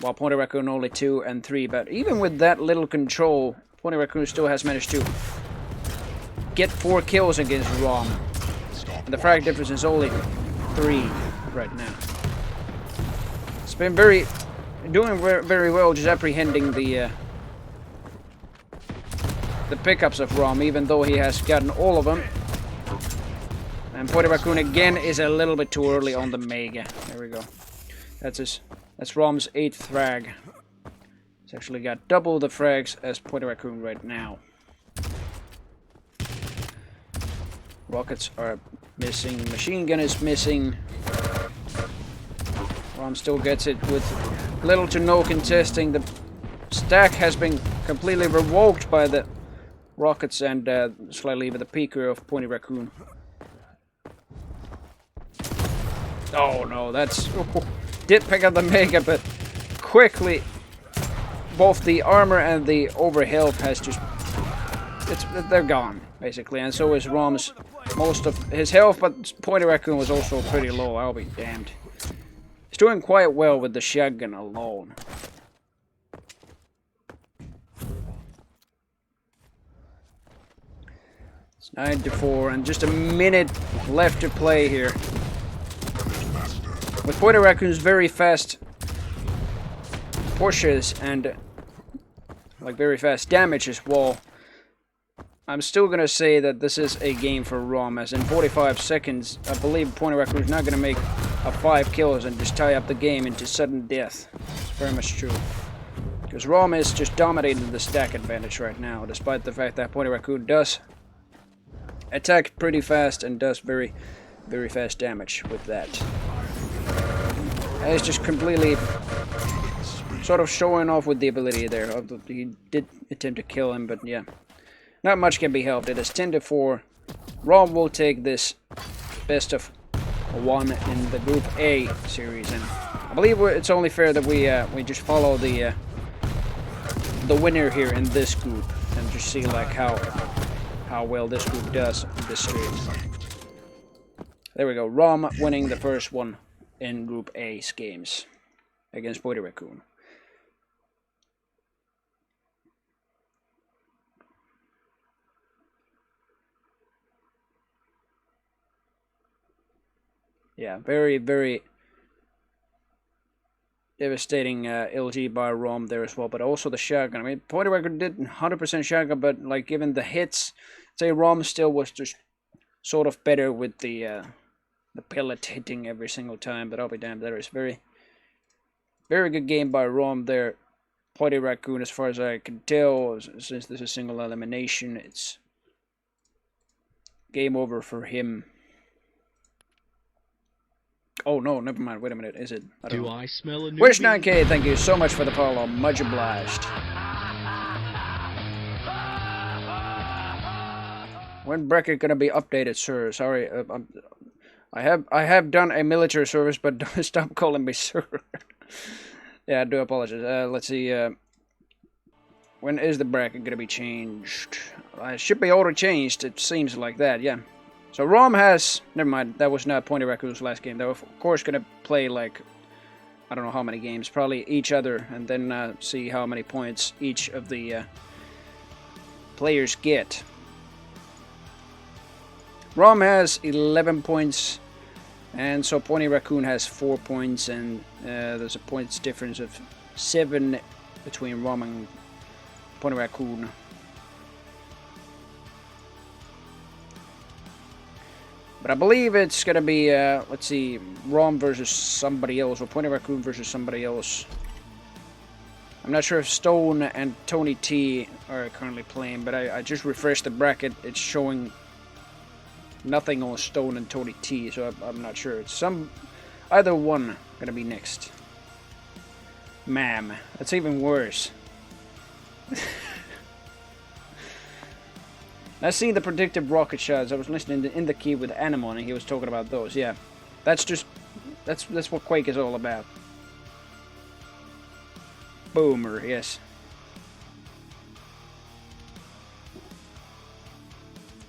While Pony Raccoon only 2 and 3. But even with that little control, Pony Raccoon still has managed to get 4 kills against Rom. And the frag difference is only 3 right now. It's been doing very well, just apprehending the pickups of Rom, even though he has gotten all of them. And Pony Raccoon again is a little bit too early on the Mega. There we go. That's Rom's 8th frag. He's actually got double the frags as Pony Raccoon right now. Rockets are missing. Machine gun is missing. Rom still gets it with little to no contesting. The stack has been completely revoked by the rockets and slightly with the peeker of Pony Raccoon. Oh no, that's... did pick up the Mega, but quickly both the armor and the overhealth has just... they're gone, basically. And so is Rom's most of his health, but Pony Raccoon was also pretty low, I'll be damned. He's doing quite well with the shotgun alone. It's 9-4, and just a minute left to play here. With Pony Raccoon's very fast pushes and like very fast damage as well, I'm still gonna say that this is a game for Rom, as in 45 seconds, I believe Pony Raccoon's not gonna make a 5 kills and just tie up the game into sudden death. It's very much true. Because Rom is just dominating the stack advantage right now, despite the fact that Pony Raccoon does attack pretty fast and does very, very fast damage with that. And it's just completely sort of showing off with the ability there. He did attempt to kill him, but yeah. Not much can be helped. It is 10-4. Rom will take this best of 1 in the Group A series, and I believe it's only fair that we just follow the winner here in this group and just see like how well this group does in this stream. There we go. Rom winning the first one in Group A's games against Pony Raccoon. Yeah, very, very devastating LG by Rom there as well, but also the shotgun. I mean, Pony Raccoon did 100% shotgun, but like given the hits, I'd say Rom still was just sort of better with the pellet hitting every single time. But I'll be damned, that is very, very good game by Rom there. Pony Raccoon, as far as I can tell, since this is single elimination, it's game over for him. Oh no, never mind. Wait a minute. Is it? I don't know. I smell a new Wish 9K, thank you so much for the follow. Much obliged. When bracket gonna be updated, sir? Sorry, I have done a military service, but don't stop calling me sir. Yeah, I do apologize. Let's see. When is the bracket gonna be changed? It should be auto changed. It seems like that. Yeah. So Rom has, never mind, that was not Pony Raccoon's last game. They were of course going to play like, I don't know how many games, probably each other, and then see how many points each of the players get. Rom has 11 points, and so Pony Raccoon has 4 points, and there's a points difference of 7 between Rom and Pony Raccoon. But I believe it's going to be, let's see, Rom versus somebody else, or Pony Raccoon versus somebody else. I'm not sure if Stone and Tony T are currently playing, but I just refreshed the bracket. It's showing nothing on Stone and Tony T, so I'm not sure. It's either one going to be next. Ma'am, that's even worse. I've seen the predictive rocket shots. I was listening to In the Key with Anemone, and he was talking about those. Yeah, that's what Quake is all about. Boomer, yes.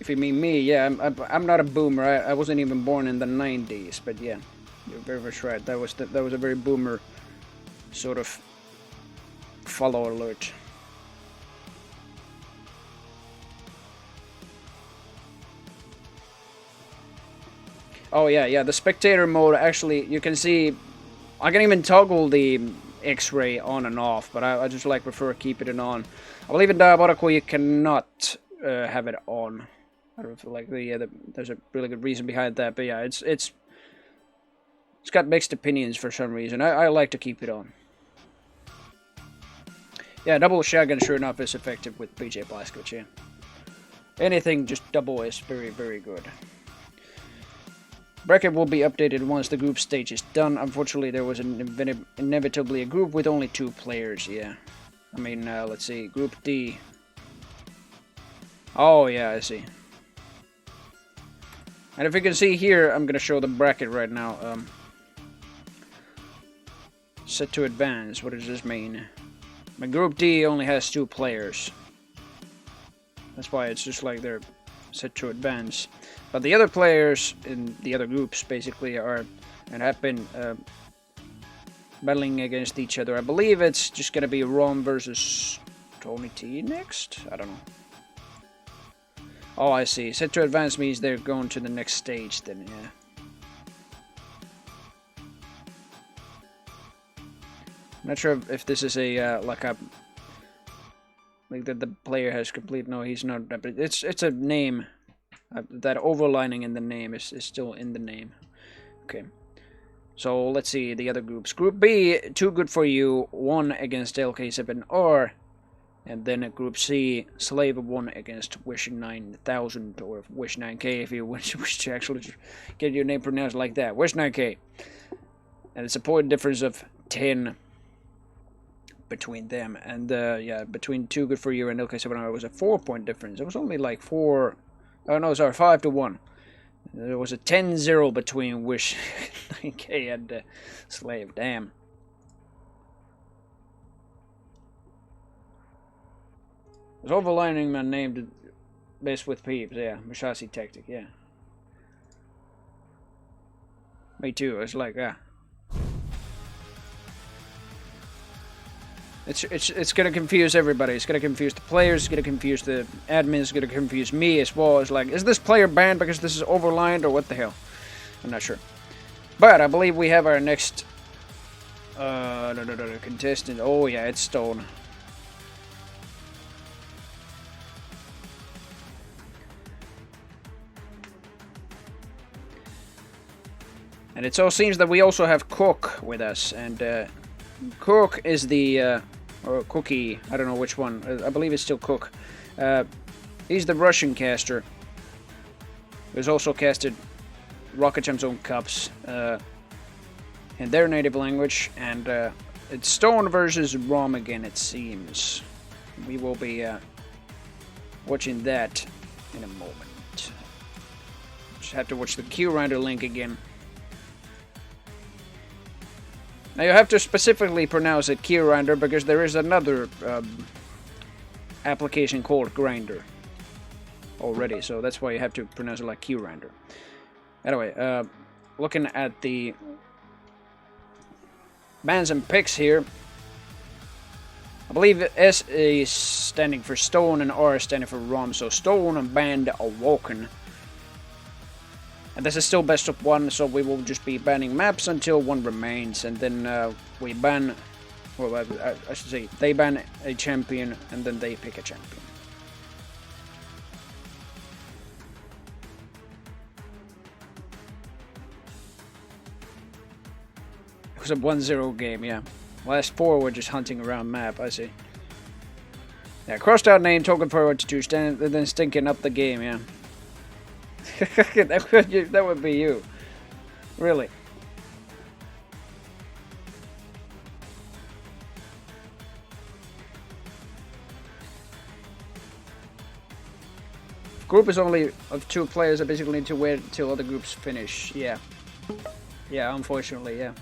if you mean me, yeah, I'm not a boomer. I wasn't even born in the 90s, but yeah, you're very much right. That was a very boomer sort of follow alert. Oh yeah, the spectator mode, actually, you can see, I can even toggle the X-ray on and off, but I just like prefer keeping it on. I believe in Diabolical you cannot have it on. I don't feel like there's a really good reason behind that, but yeah, it's got mixed opinions for some reason. I like to keep it on. Yeah, double shotgun sure enough is effective with BJ Blazkowicz, yeah. Anything just double is very, very good. Bracket will be updated once the group stage is done. Unfortunately, there was inevitably a group with only 2 players, yeah. I mean, let's see, Group D. Oh, yeah, I see. And if you can see here, I'm gonna show the bracket right now. Set to advance, what does this mean? My Group D only has 2 players. That's why it's just like they're set to advance. But the other players in the other groups basically are and have been battling against each other. I believe it's just gonna be Rom versus Tony T next? I don't know. Oh, I see. Set to advance means they're going to the next stage then, yeah. I'm not sure if this is a like that the player has complete. No, he's not. But it's a name. That overlining in the name is still in the name. Okay. So let's see the other groups. Group B, Too Good For You, 1 against LK7R. And then Group C, Slave 1 against Wish 9000, or Wish 9K if you wish to actually get your name pronounced like that. Wish 9K. And it's a point difference of 10 between them. And yeah, between Too Good For You and LK7R was a 4-point difference. It was only like 4... Oh no, sorry, 5-1. There was a 10-0 between Wish 9K and Slave. Damn. Was overlining man named Best with Peeps, yeah. Musashi Tactic, yeah. Me too, it's like, yeah. It's gonna confuse everybody. It's gonna confuse the players, it's gonna confuse the admins, it's gonna confuse me as well. It's like, is this player banned because this is overlined or what the hell? I'm not sure. But I believe we have our next contestant. Oh yeah, it's Stone. And it so seems that we also have Cook with us, and Cook is the or Cookie, I don't know which one. I believe it's still Cook. He's the Russian caster. Who's also casted Rocket Jump Zone Cups in their native language, and it's Stone versus Rom again, it seems. We will be watching that in a moment. Just have to watch the Q Rider link again. Now you have to specifically pronounce it Keyrinder because there is another application called Grinder already, so that's why you have to pronounce it like Keyrinder. Anyway, looking at the bans and picks here, I believe S is standing for Stone and R is standing for Rom, so Stone and Band Awoken. And this is still best of 1, so we will just be banning maps until 1 remains, and then we ban, well, I should say, they ban a champion, and then they pick a champion. It was a 1-0 game, yeah. Last 4 were just hunting around map, I see. Yeah, crossed out name, token forward to 2, and then stinking up the game, yeah. That would be you. Really. Group is only of 2 players. I basically need to wait till other groups finish. Yeah. Yeah, unfortunately, yeah.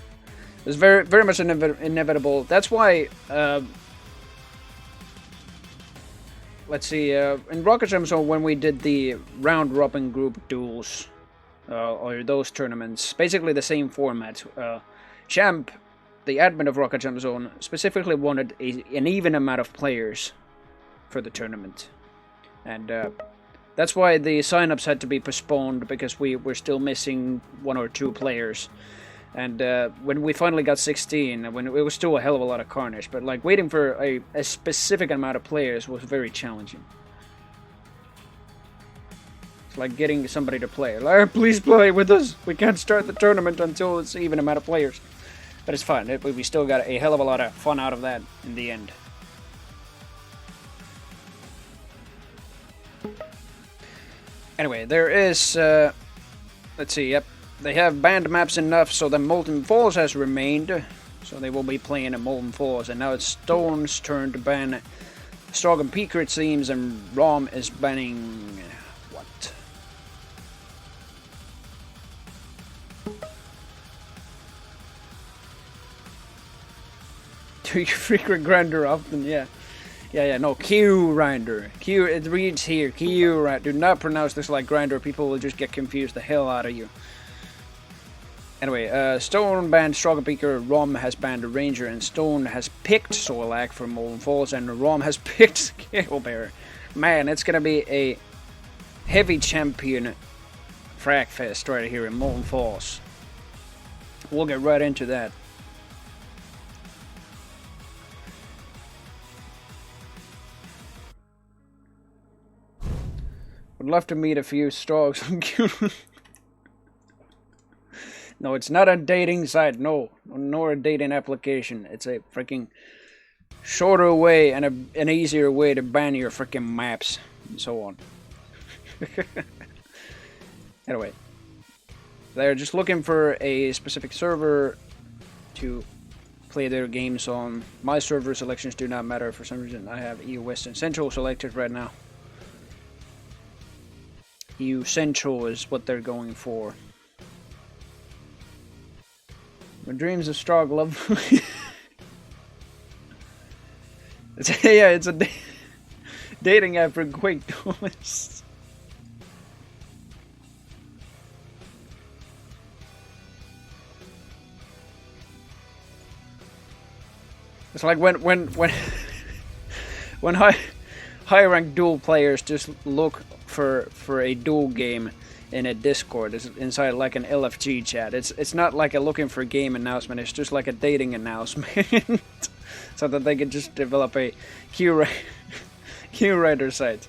It's very much inevitable. That's why let's see, in Rocket Jam Zone, when we did the round-robin group duels, or those tournaments, basically the same format, Champ, the admin of Rocket Jam Zone, specifically wanted an even amount of players for the tournament. And that's why the sign-ups had to be postponed, because we were still missing 1 or 2 players. And when we finally got 16, when it was still a hell of a lot of carnage, but like waiting for a specific amount of players was very challenging. It's like getting somebody to play. Like, please play with us. We can't start the tournament until it's even amount of players. But it's fine. We still got a hell of a lot of fun out of that in the end. Anyway, there is... let's see, yep. They have banned maps enough so that Molten Falls has remained. So they will be playing at Molten Falls. And now it's Stone's turn to ban Strog and Peaker, it seems. And Rom is banning... what? Do you frequent Grinder often? Yeah. No, Q-Rinder. Q, it reads here, Q-Rinder. Do not pronounce this like Grinder, people will just get confused the hell out of you. Anyway, Stone banned Stroggebeaker, Rom has banned Ranger, and Stone has picked Soilak for Molten Falls, and Rom has picked Scalebearer. Man, it's gonna be a heavy champion fragfest right here in Molten Falls. We'll get right into that. Would love to meet a few Strogs. No, it's not a dating site. No, nor a dating application. It's a freaking shorter way and an easier way to ban your freaking maps and so on. Anyway, they're just looking for a specific server to play their games on. My server selections do not matter for some reason. I have EU West and Central selected right now. EU Central is what they're going for. My dreams of Strog love. It's a dating app for Quake duelists. It's like when high ranked duel players just look for a duel game in a Discord. It's inside like an LFG chat. It's not like a looking for game announcement. It's just like a dating announcement, so that they can just develop a Q-Writer site.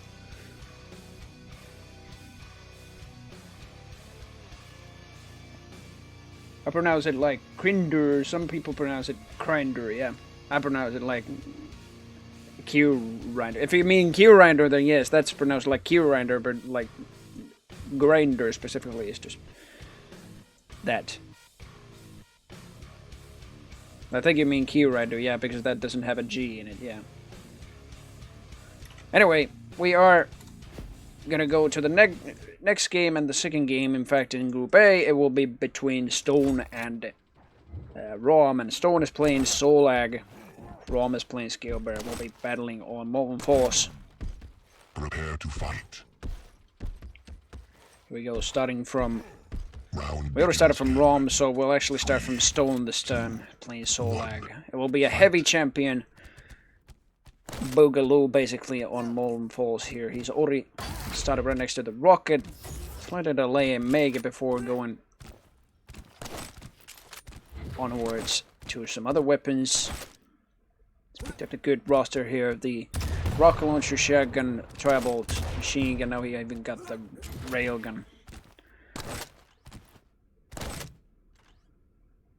I pronounce it like Crinder. Some people pronounce it Crinder. Yeah, I pronounce it like Q-Rinder. If you mean Q-Rinder, then yes, that's pronounced like Q-Rinder, but like Grinder specifically is just that. I think you mean Q-Rider, yeah, because that doesn't have a G in it, yeah. Anyway, we are gonna go to the next game and the second game. In fact, in Group A, it will be between Stone and Rom, and Stone is playing Solag. Rom is playing Scalebearer. We'll be battling on Molten Falls. Prepare to fight. Here we go, starting from... Round we already started from Rom, so we'll actually start from Stone this time, playing Solag. It will be a heavy champion Boogaloo, basically, on Molten Falls here. He's already started right next to the rocket. Slight delay in Mega before going onwards to some other weapons. Picked up a good roster here. The rocket launcher, shotgun, tri-bolt, machine gun. Now he even got the railgun.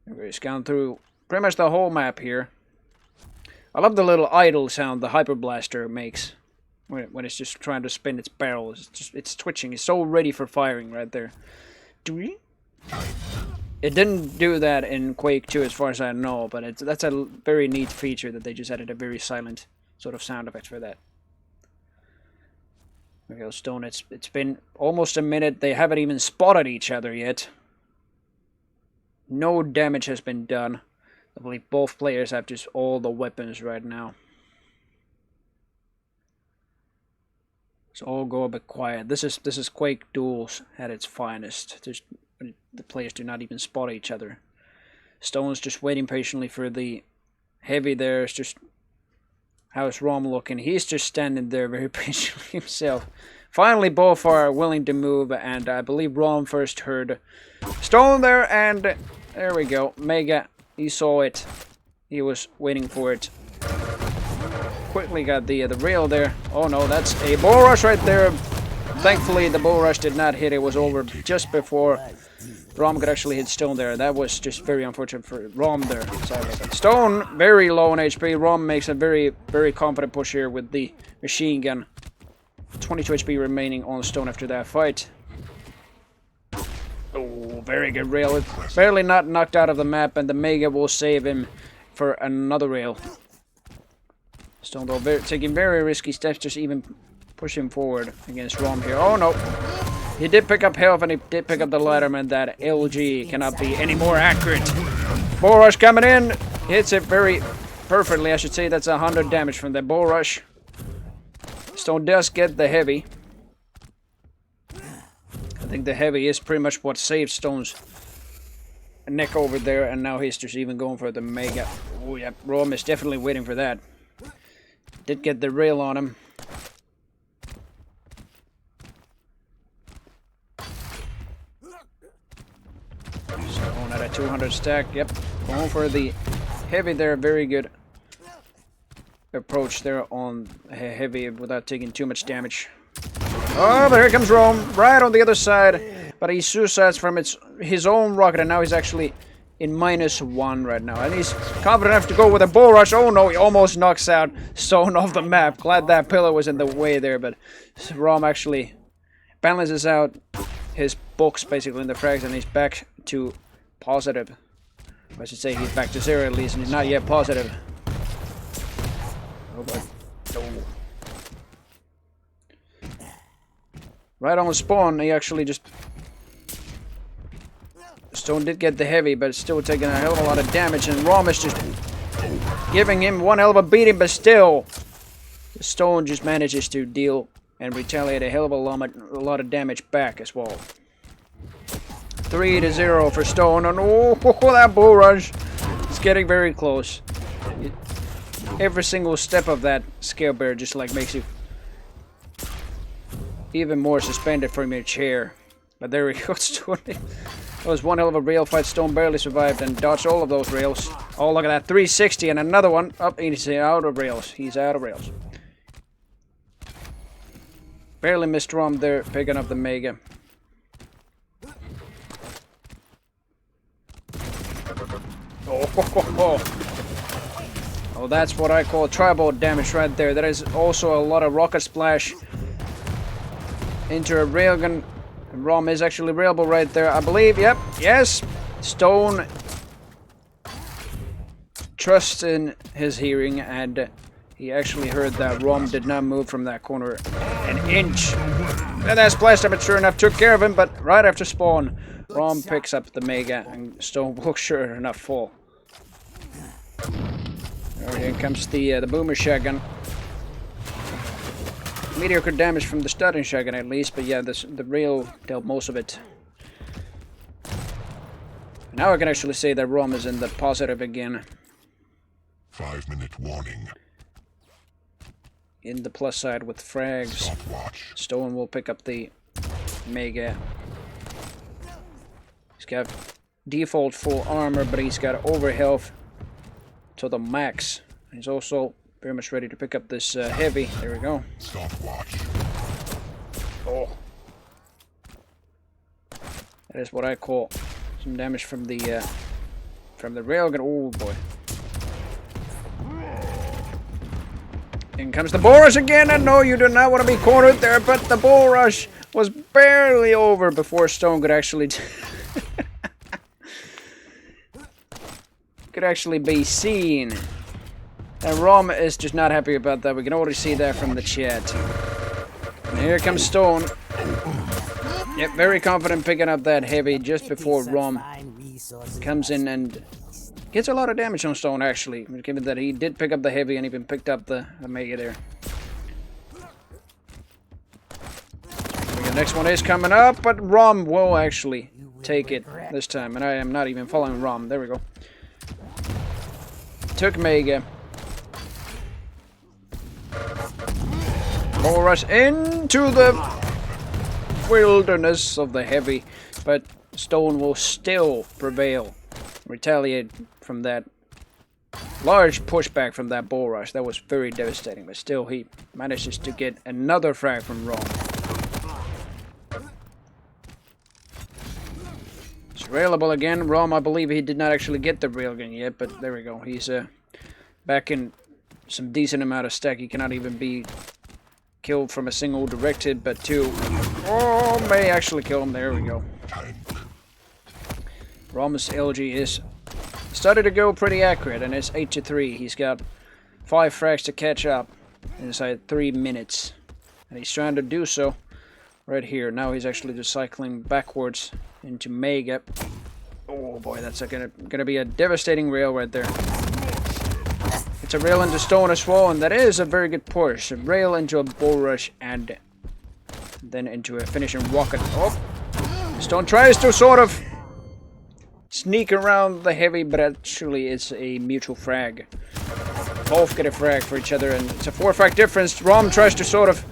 We're scanning through pretty much the whole map here. I love the little idle sound the Hyper Blaster makes when it's just trying to spin its barrel. It's twitching. It's so ready for firing right there. It didn't do that in Quake 2 as far as I know, but that's a very neat feature that they just added a very silent sort of sound effect for that. There we go, Stone. It's been almost a minute. They haven't even spotted each other yet. No damage has been done. I believe both players have just all the weapons right now. So all go a bit quiet. This is Quake duels at its finest. The players do not even spot each other. Stone's just waiting patiently for the heavy there. It's just, how's Rom looking? He's just standing there very patiently himself. Finally, both are willing to move, and I believe Rom first heard Stone there, and there we go. Mega, he saw it. He was waiting for it. Quickly got the rail there. Oh no, that's a bull rush right there. Thankfully, the bull rush did not hit. It was over just before Rom could actually hit Stone there. That was just very unfortunate for Rom there. Sorry about that. Stone, very low on HP. Rom makes a very, very confident push here with the machine gun. 22 HP remaining on Stone after that fight. Oh, very good rail. It's barely not knocked out of the map, and the Mega will save him for another rail. Stone though taking very risky steps, just even pushing forward against Rom here. Oh no! He did pick up health, and he did pick up the Letterman. That LG cannot be any more accurate. Bull rush coming in. Hits it very perfectly, I should say. That's 100 damage from the bull rush. Stone does get the heavy. I think the heavy is pretty much what saved Stone's neck over there, and now he's just even going for the Mega. Oh yeah, Rom is definitely waiting for that. Did get the rail on him. Stone at a 200 stack. Yep, going for the heavy there. Very good approach there on heavy without taking too much damage. Oh, but here comes Rom, right on the other side. But he suicides from his own rocket, and now he's actually in -1 right now. And he's confident enough to go with a bull rush. Oh no, he almost knocks out Stone off the map. Glad that pillar was in the way there, but Rom actually balances out his box basically in the frags, and he's back to positive. I should say he's back to 0 at least, and he's not yet positive. Oh boy. Oh. Right on spawn, he actually just... Stone did get the heavy, but still taking a hell of a lot of damage, and Rom is just giving him one hell of a beating, but still Stone just manages to deal and retaliate a hell of a lot of damage back as well. 3-0 for Stone, and oh, that bull rush is getting very close. Every single step of that scale bear just like makes you even more suspended from your chair. But there we go, Stone. That was one hell of a rail fight. Stone barely survived and dodged all of those rails. Oh, look at that. 360 and another one. Up, he's out of rails. He's out of rails. Barely missed Rom there, picking up the Mega. Oh, that's what I call tribal damage right there. That is also a lot of rocket splash into a railgun. Rom is actually railable right there, I believe. Yep, yes. Stone trusts in his hearing, and he actually heard that Rom did not move from that corner an inch. And that splash damage sure enough took care of him, but right after spawn, Rom picks up the Mega, and Stone will sure enough fall. Here comes the boomer shotgun. Mediocre damage from the starting shotgun at least, but yeah, the rail dealt most of it. Now I can actually say that Rom is in the positive again. 5-minute warning. In the plus side with frags. Stopwatch. Stone will pick up the Mega. He's got default full armor, but he's got over health to the max. He's also very much ready to pick up this heavy. There we go. Stopwatch. Oh. That is what I call some damage from the railgun. Oh boy. In comes the bull rush again, and no, you do not want to be cornered there, but the bull rush was barely over before Stone could actually be seen. And Rom is just not happy about that. We can already see that from the chat. And here comes Stone. Yep, very confident picking up that heavy just before Rom comes in and gets a lot of damage on Stone, actually. Given that he did pick up the heavy and even picked up the Mega there. next one is coming up, but Rom will actually take it this time. And I am not even following Rom. There we go. Took Mega. Bull rush into the wilderness of the heavy, but Stone will still prevail. Retaliate from that large pushback from that bull rush. That was very devastating, but still he manages to get another frag from Rom. It's railable again. Rom, I believe he did not actually get the railgun yet, but there we go. He's back in some decent amount of stack. He cannot even be killed from a single direct hit, but two. Oh, may actually kill him. There we go. Rom's LG is started to go pretty accurate, and it's 8-3. He's got 5 frags to catch up inside 3 minutes, and he's trying to do so right here. Now he's actually just cycling backwards into Mega. Oh boy, that's gonna be a devastating rail right there. It's a rail into Stone as well, and that is a very good push. A rail into a bull rush, and then into a finishing rocket. Oh, Stone tries to sort of sneak around the heavy, but actually it's a mutual frag. Both get a frag for each other, and it's a 4 frag difference. Rom tries to sort of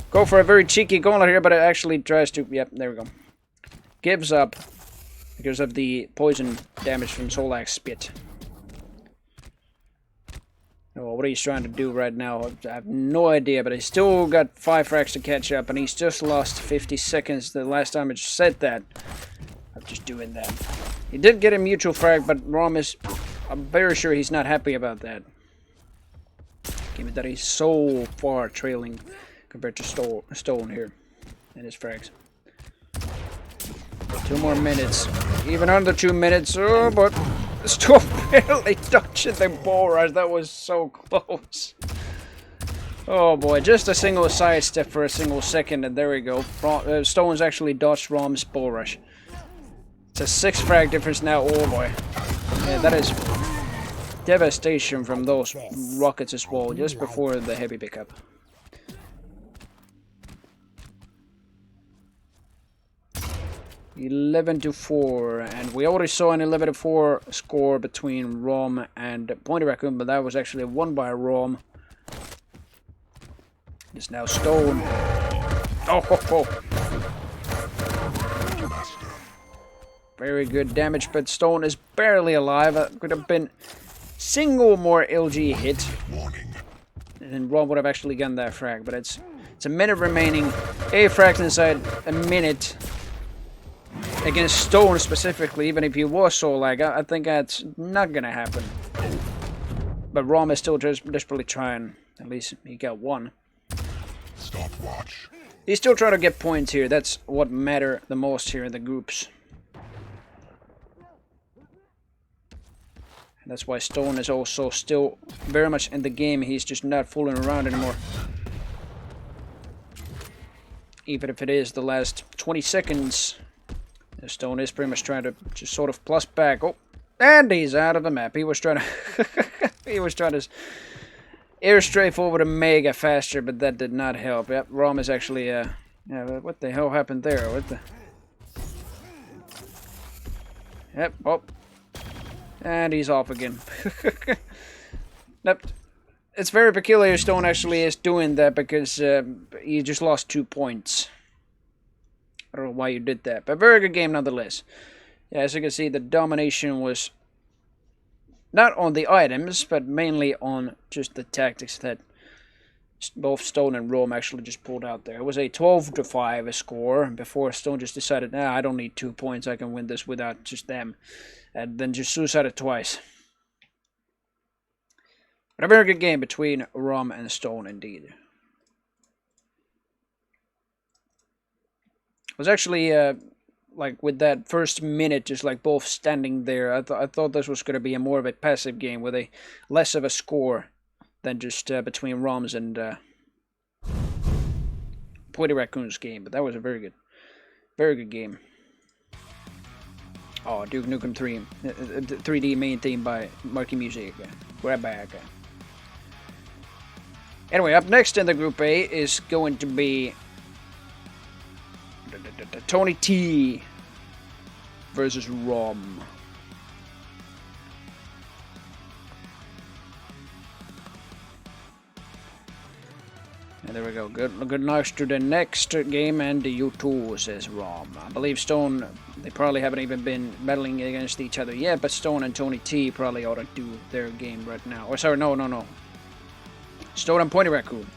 go for a very cheeky gauntlet here, but it actually tries to... Yep, there we go. Gives up because of the poison damage from Solak's spit. Oh, what he's trying to do right now, I have no idea, but he's still got 5 frags to catch up, and he's just lost 50 seconds the last time I just said that. I'm just doing that. He did get a mutual frag, but Rom is... I'm very sure he's not happy about that. Given that he's so far trailing compared to Stone here in his frags. 2 more minutes. Even under 2 minutes. Oh, but Stone barely dodging the bull rush. That was so close. Oh boy, just a single sidestep for a single second, and there we go. Stone's actually dodged Rom's bull rush. It's a 6 frag difference now. Oh boy. Yeah, that is devastation from those rockets as well, just before the heavy pickup. (11-4), and we already saw an 11-4 score between Rom and Pointy Raccoon, but that was actually won by Rom. It's now Stone. Oh, ho, ho. Very good damage, but Stone is barely alive. That could have been single more LG hit, and then Rom would have actually gotten that frag. But it's a minute remaining. 8 frags inside a minute against Stone specifically. Even if he was Solag, I think that's not gonna happen. But Rom is still just desperately trying. At least he got 1. Stopwatch. He's still trying to get points here. That's what matter the most here in the groups. And that's why Stone is also still very much in the game. He's just not fooling around anymore. Even if it is the last 20 seconds. Stone is pretty much trying to just sort of plus back. Oh, and he's out of the map. He was trying to... he was trying to airstrafe over to Mega faster, but that did not help. Yep, Rom is actually... yeah, what the hell happened there? What the... Yep, oh. And he's off again. Nope. It's very peculiar Stone actually is doing that, because he just lost 2 points. I don't know why you did that, but very good game nonetheless. Yeah, as you can see, the domination was not on the items, but mainly on just the tactics that both Stone and Rom actually just pulled out there. It was a 12-5 score before Stone just decided, nah, I don't need 2 points, I can win this without just them. And then just suicided twice. But a very good game between Rom and Stone indeed. It was actually, like, with that first minute, just like both standing there, I thought this was going to be a more of a passive game with a less of a score than just between Rom's and Pointy Raccoon's game. But that was a very good game. Oh, Duke Nukem 3D main theme by Marky Music. Grab back. Anyway, up next in the Group A is going to be Tony T versus Rom. And there we go. Good luck to the next game, and you too, says Rom. I believe Stone, they probably haven't even been battling against each other yet, but Stone and Tony T probably ought to do their game right now. Or sorry, no. Stone and Pointy Raccoon.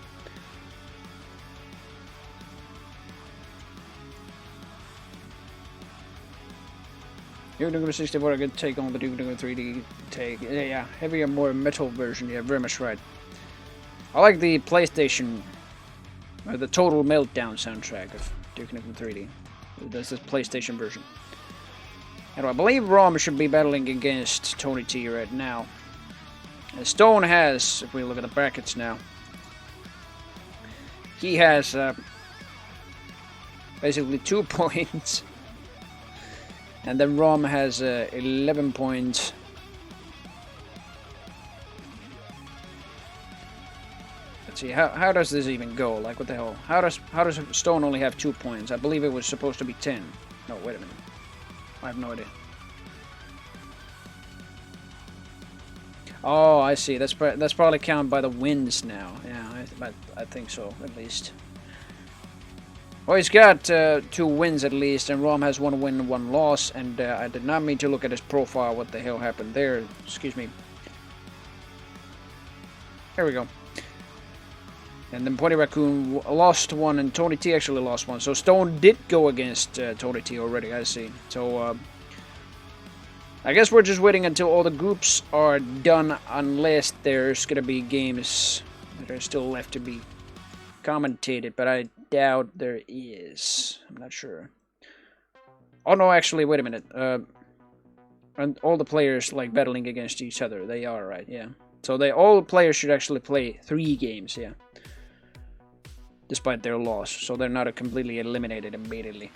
Duke Nukem 64, a good take on the Duke Nukem 3D take. Yeah, heavier, more metal version. Yeah, very much right. I like the PlayStation, or the Total Meltdown soundtrack of Duke Nukem 3D. That's the PlayStation version. And I believe Rom should be battling against Tony T right now. And Stone has, if we look at the brackets now, he has basically 2 points. And then Rom has 11 points. Let's see, how does this even go? Like, what the hell? How does Stone only have 2 points? I believe it was supposed to be 10. No, wait a minute. I have no idea. Oh, I see. That's probably counted by the wins now. Yeah, I think so, at least. Well, he's got 2 wins at least, and Rom has 1 win, 1 loss. And I did not mean to look at his profile. What the hell happened there? Excuse me. Here we go. And then Pointy Raccoon lost 1, and Tony T actually lost 1. So Stone did go against Tony T already, I see. So I guess we're just waiting until all the groups are done, unless there's going to be games that are still left to be commentated. But I doubt there is. I'm not sure. Oh no, actually, wait a minute. And all the players like battling against each other. They are, right? Yeah. So all players should actually play 3 games, yeah. Despite their loss, so they're not completely eliminated immediately.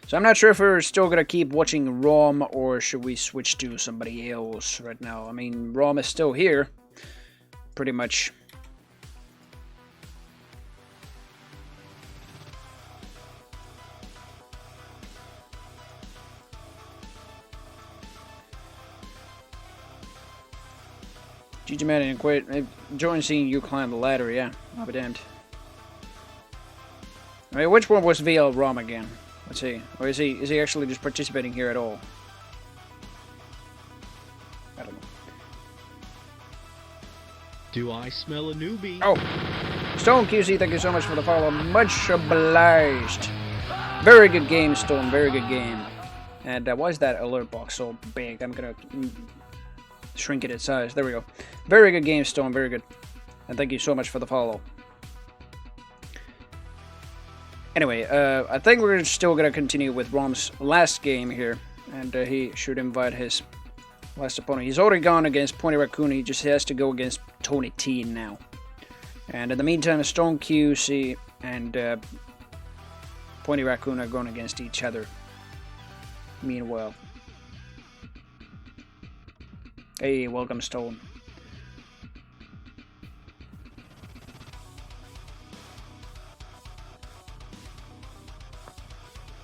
So I'm not sure if we're still gonna keep watching Rom, or should we switch to somebody else right now. I mean, Rom is still here, pretty much. GG man didn't quit. Enjoying seeing you climb the ladder, yeah. I'll be damned. I mean, which one was VL Rom again? Let's see. Or is he actually just participating here at all? I don't know. Do I smell a newbie? Oh! Stone QC, thank you so much for the follow. Much obliged. Very good game, Stone. Very good game. And why is that alert box so big? I'm gonna shrink it in size. There we go. Very good game, Stone. Very good. And thank you so much for the follow. Anyway, I think we're still going to continue with Rom's last game here. And he should invite his last opponent. He's already gone against Pointy Raccoon. He just has to go against Tony T now. And in the meantime, Stone QC and Pointy Raccoon are going against each other. Meanwhile. Hey, welcome, Stone.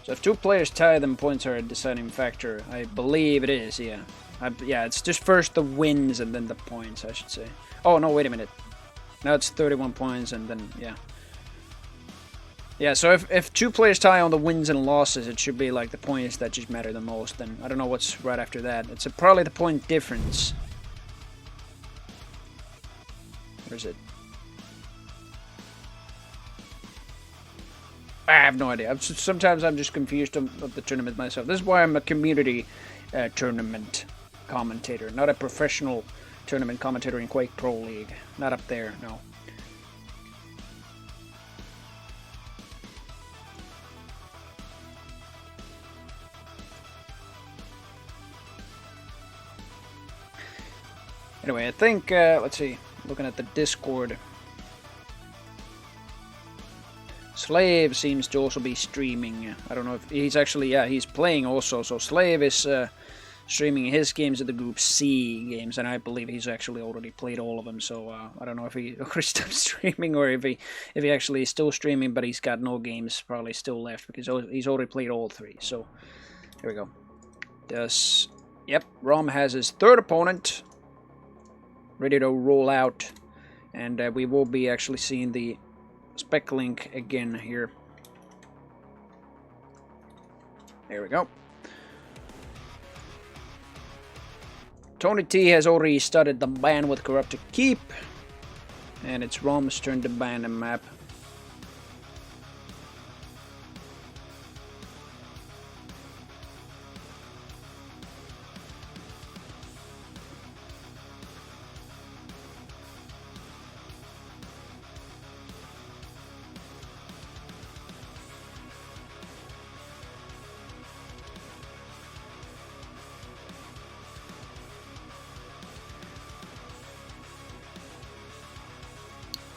So if 2 players tie, then points are a deciding factor. I believe it is, yeah. Yeah, it's just first the wins and then the points, I should say. Oh, no, wait a minute. Now it's 31 points and then, yeah. Yeah, so if 2 players tie on the wins and losses, it should be like the points that just matter the most. Then I don't know what's right after that. It's probably the point difference. Where is it? I have no idea. Sometimes I'm just confused of the tournament myself. This is why I'm a community tournament commentator, not a professional tournament commentator in Quake Pro League. Not up there, no. Anyway, I think, let's see, looking at the Discord. Slave seems to also be streaming. I don't know if he's actually, yeah, he's playing also. So Slave is streaming his games of the Group C games, and I believe he's actually already played all of them. So I don't know if he already stopped streaming or if he actually is still streaming, but he's got no games probably still left because he's already played all 3. So here we go. Yep, Rom has his 3rd opponent ready to roll out, and we will be actually seeing the spec link again here. There we go. Tony T has already started the ban with Corrupted Keep, and it's Rom's turn to ban a map.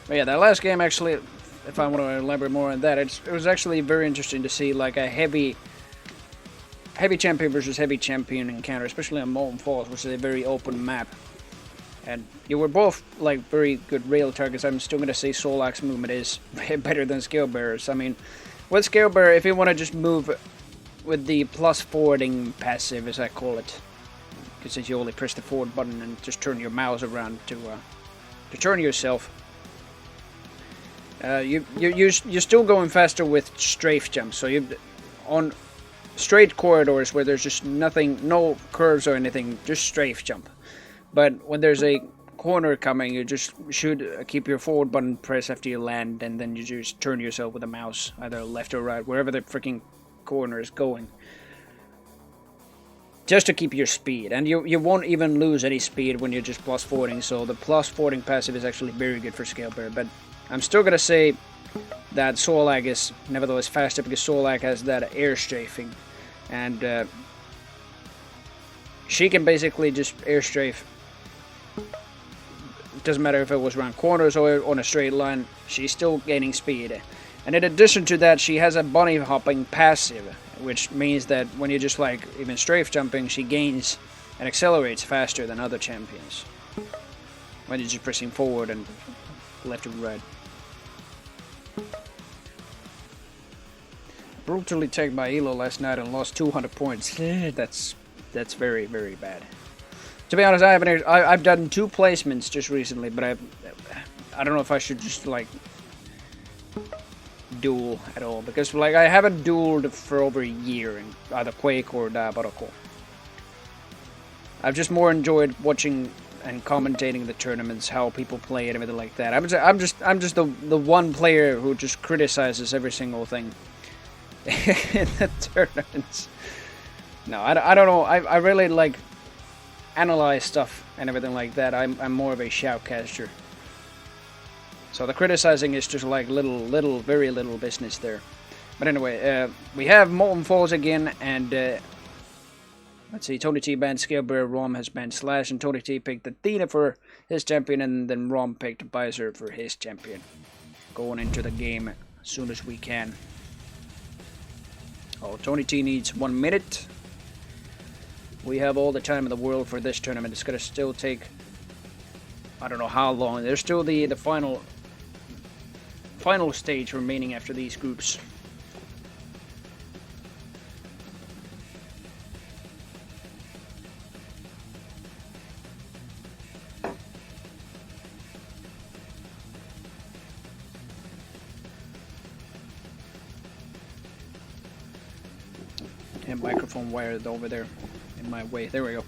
But yeah, that last game actually, if I want to elaborate more on that, it was actually very interesting to see like a heavy champion versus heavy champion encounter, especially on Molten Falls, which is a very open map. And you were both like very good rail targets. I'm still going to say Solak's movement is better than Scalebearer's. I mean, with Scalebearer, if you want to just move with the plus forwarding passive, as I call it, because you only press the forward button and just turn your mouse around to turn yourself. You're still going faster with strafe jumps, so you on straight corridors where there's just nothing, no curves or anything, just strafe jump. But when there's a corner coming, you just should keep your forward button pressed after you land, and then you just turn yourself with the mouse, either left or right, wherever the freaking corner is going. Just to keep your speed, and you won't even lose any speed when you're just plus forwarding, so the plus forwarding passive is actually very good for Scalebearer, but I'm still gonna say that Solak is nevertheless faster because Solak has that air strafing, and she can basically just air strafe. It doesn't matter if it was around corners or on a straight line, she's still gaining speed. And in addition to that, she has a bunny hopping passive, which means that when you're just like even strafe jumping, she gains and accelerates faster than other champions when you're just pressing forward and left and right. Brutally taken by Elo last night and lost 200 points. That's very, very bad. To be honest, I've done 2 placements just recently, but I don't know if I should just like duel at all, because like I haven't dueled for over a year in either Quake or Diabolical. I've just more enjoyed watching and commentating the tournaments, how people play and everything like that. I'm just the one player who just criticizes every single thing in the tournaments. No, I don't know. I really like analyze stuff and everything like that. I'm more of a shoutcaster. So the criticizing is just like very little business there. But anyway, we have Molten Falls again, and let's see, Tony T banned Scalebearer, Rom has banned Slash, and Tony T picked Athena for his champion, and then Rom picked Baiser for his champion. Going into the game as soon as we can. Oh, Tony T needs 1 minute. We have all the time in the world for this tournament. It's going to still take, I don't know how long. There's still the final stage remaining after these groups. And microphone wire over there in my way. There we go.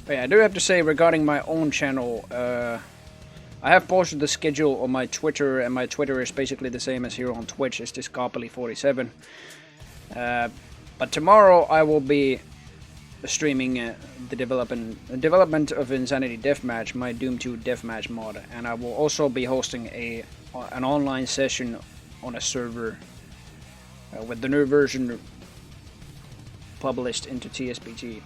But yeah, I do have to say regarding my own channel, I have posted the schedule on my Twitter, and my Twitter is basically the same as here on Twitch. It's just Carpely47. But tomorrow I will be streaming the development of Insanity Deathmatch, my Doom 2 Deathmatch mod, and I will also be hosting an online session on a server with the new version published into TSBG.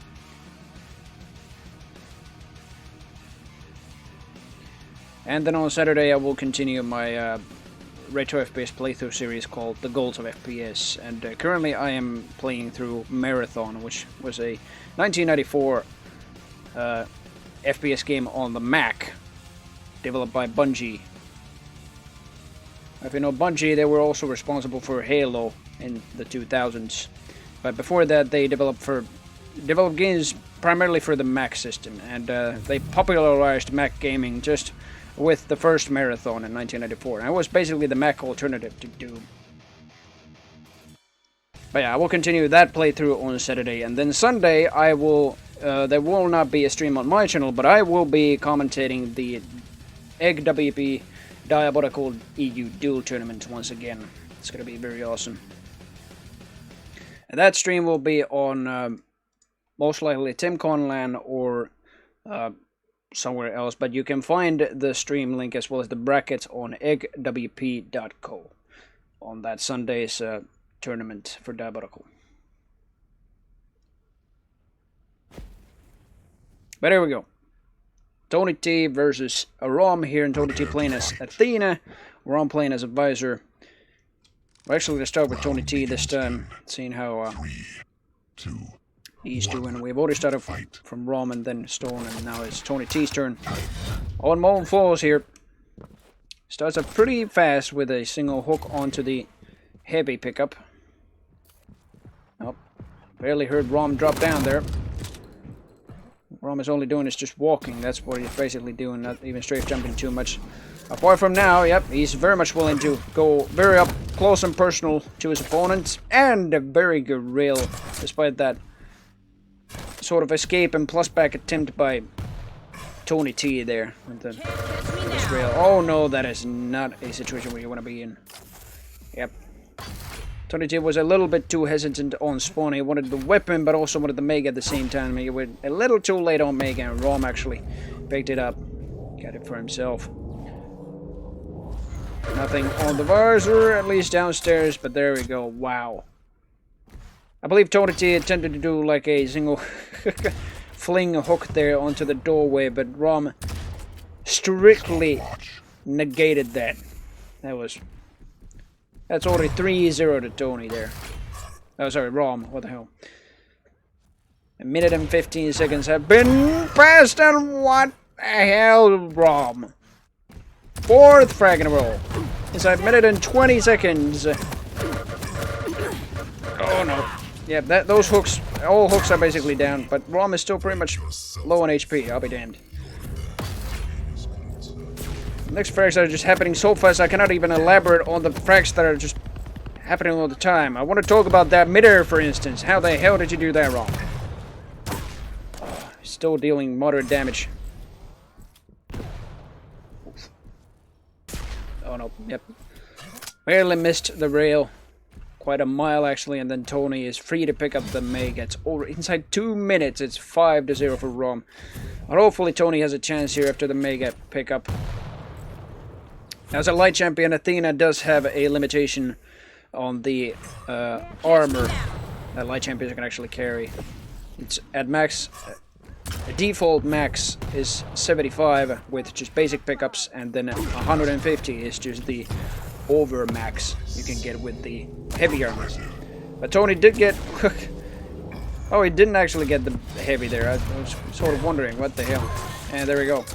And then on Saturday I will continue my retro FPS playthrough series called The Goals of FPS, and currently I am playing through Marathon, which was a 1994 FPS game on the Mac, developed by Bungie. If you know Bungie, they were also responsible for Halo in the 2000s, but before that they developed games primarily for the Mac system, and they popularized Mac gaming just with the first Marathon in 1994. And it was basically the Mac alternative to Doom. But yeah, I will continue that playthrough on Saturday, and then Sunday I will. There will not be a stream on my channel, but I will be commentating the Egg WP Diabolical EU Duel Tournament once again. It's gonna be very awesome. And that stream will be on most likely Tim Conlan or somewhere else, but you can find the stream link as well as the brackets on eggwp.co on that Sunday's tournament for Diabolical. But here we go. Tony T versus Rom here, and Tony T playing as Athena, Rom playing as Advisor. We're actually going to start with Tony T this time, seeing how he's doing. We've already started from Rom and then Stone, and now it's Tony T's turn. On Molten Falls here. Starts up pretty fast with a single hook onto the heavy pickup. Oh, barely heard Rom drop down there. Rom is only doing is just walking. That's what he's basically doing, not even strafe jumping too much. Apart from now, yep, he's very much willing to go very up close and personal to his opponent, and a very good rail, despite that sort of escape and plus back attempt by Tony T there with this rail. Oh no, that is not a situation where you want to be in. Yep. Tony T was a little bit too hesitant on spawn. He wanted the weapon, but also wanted the Mega at the same time. He went a little too late on Mega, and Rom actually picked it up. Got it for himself. Nothing on the visor, at least downstairs, but there we go. Wow. I believe Tony T attempted to do like a single fling hook there onto the doorway, but Rom strictly negated that. That's already 3-0 to Tony there. Oh, sorry, Rom. What the hell? A minute and 15 seconds have been passed, and what the hell, Rom? Fourth frag in a row. Inside a minute and 20 seconds. Oh no. Yeah, those hooks, all hooks are basically down, but Rom is still pretty much low on HP. I'll be damned. Next frags are just happening so fast I cannot even elaborate on the frags that are just happening all the time. I want to talk about that midair, for instance. How the hell did you do that wrong? Oh, still dealing moderate damage. Oh no, yep. Barely missed the rail. Quite a mile actually, and then Tony is free to pick up the Mega. It's over inside 2 minutes. It's 5-0 for Rom. But hopefully Tony has a chance here after the Mega pickup. As a light champion, Athena does have a limitation on the armor that light champions can actually carry. It's at max, default max is 75 with just basic pickups, and then 150 is just the over max you can get with the heavy armor. But Tony did get... oh, he didn't actually get the heavy there. I was sort of wondering what the hell. And there we go.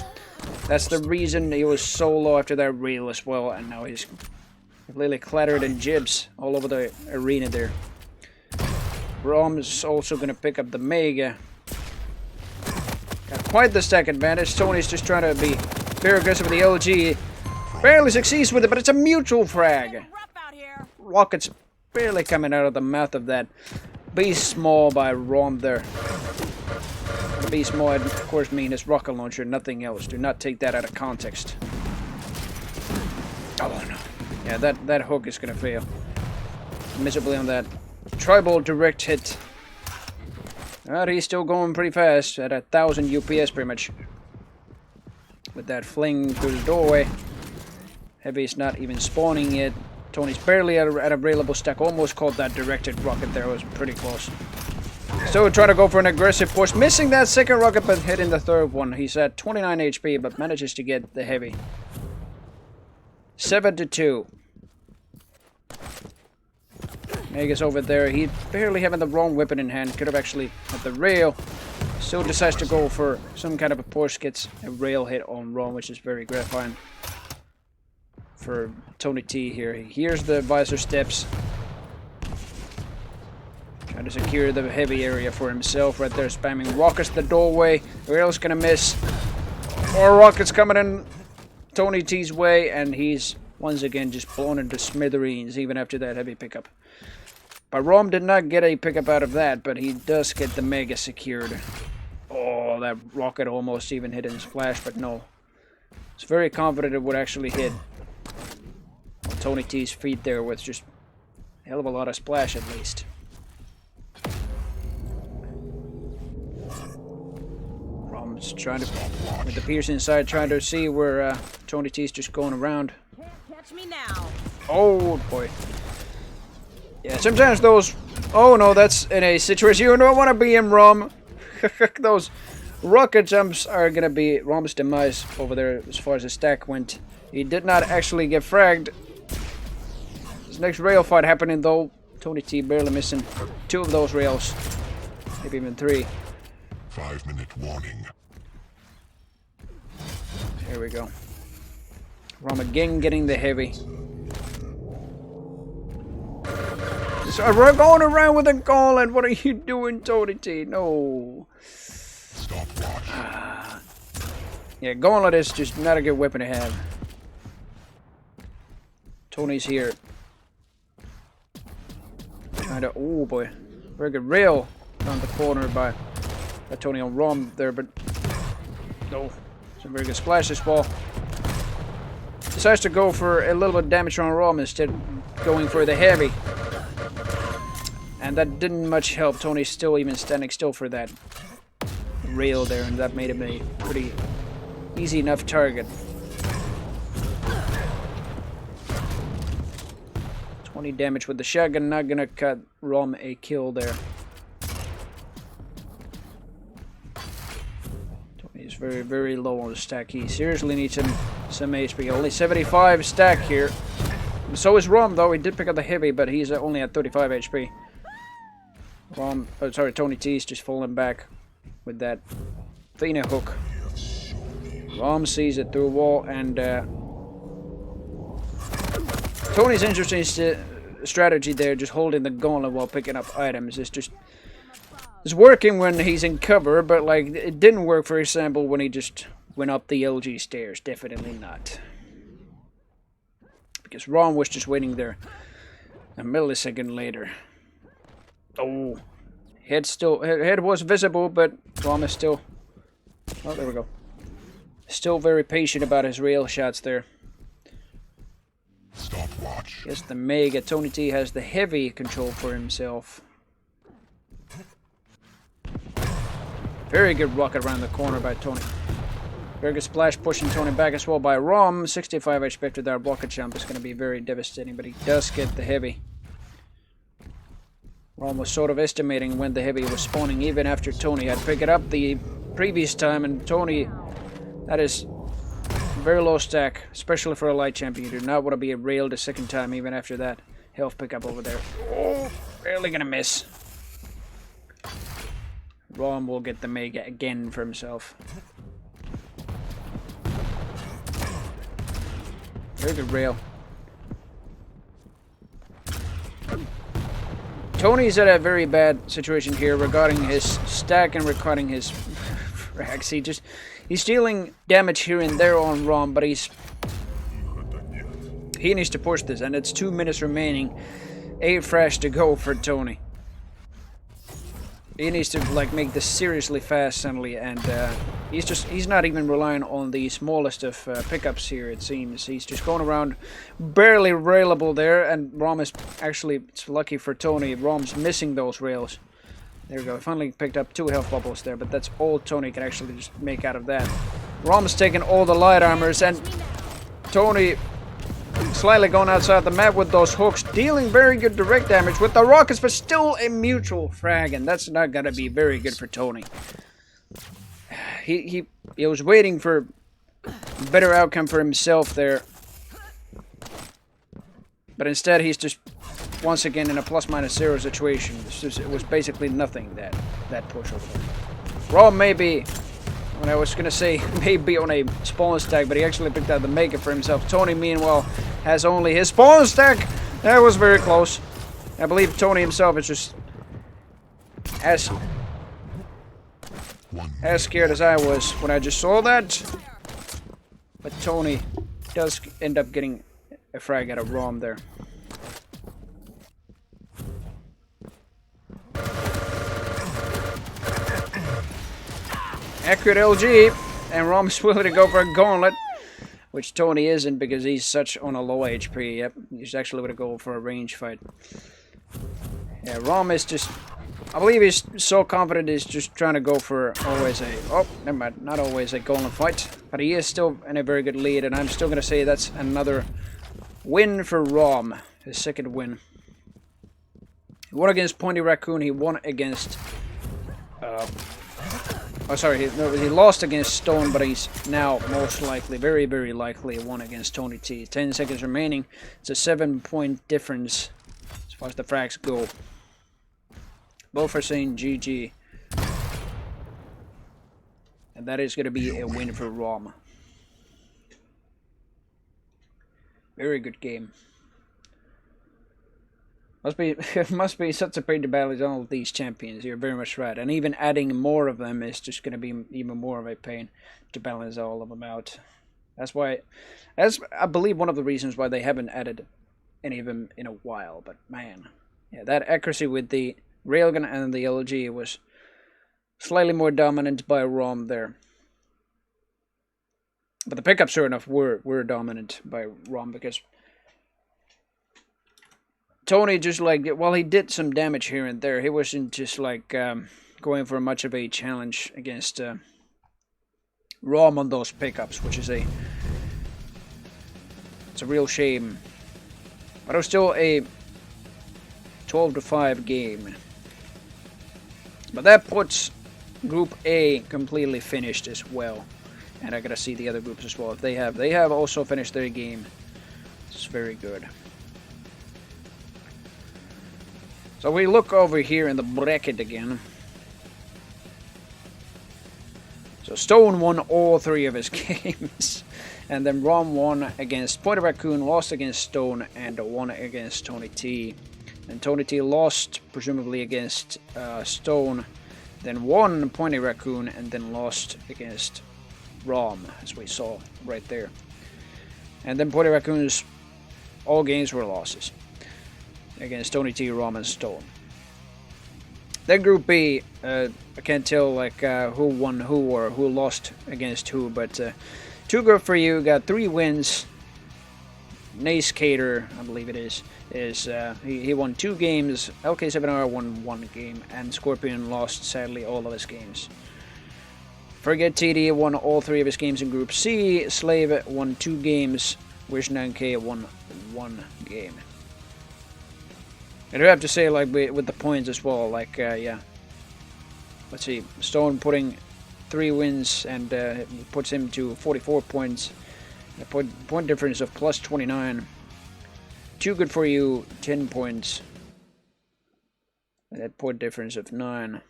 That's the reason he was so low after that reel as well, and now he's completely clattered in jibs all over the arena there. Rom's also going to pick up the Mega. Got quite the stack advantage. Tony's just trying to be very aggressive with the LG. Barely succeeds with it, but it's a mutual frag. Rockets barely coming out of the mouth of that Beast Small by Rom there. Beast Mode, of course, mean it's rocket launcher, nothing else. Do not take that out of context. Oh no. Yeah, that hook is gonna fail miserably on that tribal direct hit. But he's still going pretty fast at 1,000 UPS pretty much. With that fling through the doorway. Heavy's not even spawning yet. Tony's barely at a available stack. Almost caught that directed rocket there. It was pretty close. Still trying to go for an aggressive push. Missing that second rocket, but hitting the third one. He's at 29 HP, but manages to get the heavy. 7-2. Mega's over there. He barely having the wrong weapon in hand. Could have actually had the rail. Still decides to go for some kind of a push. Gets a rail hit on Rom, which is very gratifying for Tony T here. He hears the visor steps. Trying to secure the heavy area for himself. Right there, spamming rockets the doorway. The rail's gonna miss. More rockets coming in Tony T's way, and he's once again just blown into smithereens even after that heavy pickup. But Rom did not get a pickup out of that, but he does get the Mega secured. Oh, that rocket almost even hit in Splash, but no. It's very confident it would actually hit Tony T's feet there with just a hell of a lot of splash at least. Rom's trying to, with the Pierce inside, trying to see where Tony T's just going around. Can't catch me now. Oh boy. Yeah, sometimes those... Oh no, that's in a situation you don't want to be in, Rom. Those rocket jumps are going to be Rom's demise over there as far as the stack went. He did not actually get fragged. This next rail fight happening though. Tony T barely missing 2 of those rails. Maybe even 3. 5-minute warning. Here we go. Rom again getting the heavy. So we're going around with a gauntlet. What are you doing, Tony T? No. Stopwatch. Yeah, gauntlet is just not a good weapon to have. Tony's here. Trying to... Oh boy. Very good rail around the corner by Tony on Rom there, but... No. Some very good splash this ball. Decides to go for a little bit of damage on Rom instead of going for the heavy. And that didn't much help. Tony's still even standing still for that rail there, and that made him a pretty easy enough target. 20 damage with the shotgun, not gonna cut Rom a kill there. Tony's very, very low on the stack. He seriously needs some HP. Only 75 stack here. So is Rom though. He did pick up the heavy, but he's only at 35 HP. Tony T's just falling back with that Athena hook. Rom sees it through a wall, and Tony's interesting strategy there, just holding the gauntlet while picking up items. It's working when he's in cover, but like it didn't work, for example, when he just went up the LG stairs. Definitely not, because Rom was just waiting there a millisecond later. Oh, head was visible, but Rom is still... Oh, there we go. Still very patient about his rail shots there. Stopwatch. Yes, the Mega. Tony T has the heavy control for himself. Very good rocket around the corner by Tony. Very good splash pushing Tony back as well by Rom. 65 HP after that rocket jump is going to be very devastating, but he does get the heavy. Rom was sort of estimating when the heavy was spawning, even after Tony had picked it up the previous time, and Tony, that is very low stack, especially for a light champion. You do not want to be railed a second time, even after that health pickup over there. Oh, barely gonna miss. Rom will get the Mega again for himself. Very good rail. Tony's at a very bad situation here regarding his stack and regarding his frags. He's dealing damage here and there on Rom, but he needs to push this, and it's 2 minutes remaining. 8 thrash to go for Tony. He needs to like make this seriously fast suddenly, and he's not even relying on the smallest of pickups here. It seems he's just going around barely railable there, and Rom is actually, it's lucky for Tony, Rom's missing those rails. There we go. Finally picked up 2 health bubbles there, but that's all Tony can actually just make out of that. Rom's taking all the light armors, and Tony slightly going outside the map with those hooks, dealing very good direct damage with the rockets, but still a mutual frag, and that's not gonna be very good for Tony. He was waiting for a better outcome for himself there, but instead he's just once again in a +-0 situation. It was basically nothing, that push over there. Rom maybe, when I was gonna say maybe on a spawn stack, but he actually picked out the maker for himself. Tony, meanwhile, has only his spawn stack. That was very close. I believe Tony himself is just as scared as I was when I just saw that. But Tony does end up getting a frag out of Rom there. Accurate LG, and Rom is willing to go for a gauntlet, which Tony isn't because he's such on a low HP. Yep, he's actually going to go for a range fight. Yeah, Rom is just, I believe he's so confident he's just trying to go for always a, oh, never mind, not always a gauntlet fight, but he is still in a very good lead, and I'm still going to say that's another win for Rom, his second win. He won against Pointy Raccoon, he won against, oh, sorry, he lost against Stone, but he's now most likely, very, very likely, won against Tony T. 10 seconds remaining. It's a 7-point difference as far as the frags go. Both are saying GG. And that is going to be a win for Rom. Very good game. It must be such a pain to balance all of these champions. You're very much right. And even adding more of them is just going to be even more of a pain to balance all of them out. That's I believe one of the reasons why they haven't added any of them in a while. But man, yeah, that accuracy with the Railgun and the LG was slightly more dominant by Rom there. But the pickups, sure enough, were dominant by Rom because Tony just like, while he did some damage here and there, he wasn't just like going for much of a challenge against Rom on those pickups, which is it's a real shame. But it was still a 12-5 game. But that puts Group A completely finished as well. And I gotta see the other groups as well. If they have also finished their game. It's very good. So we look over here in the bracket again. So Stone won all 3 of his games. And then Rom won against Pointy Raccoon, lost against Stone, and won against Tony T. And Tony T lost, presumably against Stone, then won Pointy Raccoon, and then lost against Rom, as we saw right there. And then Pointy Raccoon's all games were losses against Tony T, Rom, and Stone. Then Group B, I can't tell like who won who or who lost against who, but too good for you. Got 3 wins. Nacecator, I believe it is he won 2 games. LK7R won 1 game, and Scorpion lost sadly all of his games. Forget TD won all 3 of his games in Group C. Slave won 2 games. Wish 9K won 1 game. I do have to say, like, with the points as well, like, yeah. Let's see, Stone putting 3 wins, and puts him to 44 points. A point difference of plus 29. Too good for you, 10 points. And that point difference of 9.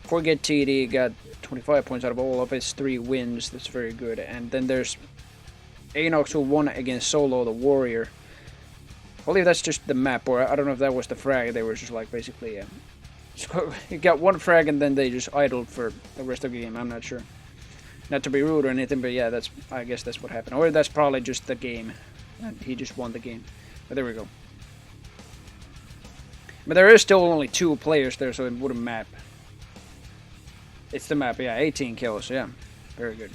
Forget TD got 25 points out of all of his 3 wins. That's very good. And then there's Anox, who won against Solo the Warrior. I believe that's just the map, or I don't know if that was the frag. They were just like basically, you got 1 frag and then they just idled for the rest of the game. I'm not sure. Not to be rude or anything, but yeah, I guess that's what happened. Or that's probably just the game, and he just won the game. But there we go. But there is still only 2 players there, so it wouldn't map. It's the map, yeah, 18 kills, yeah. Very good.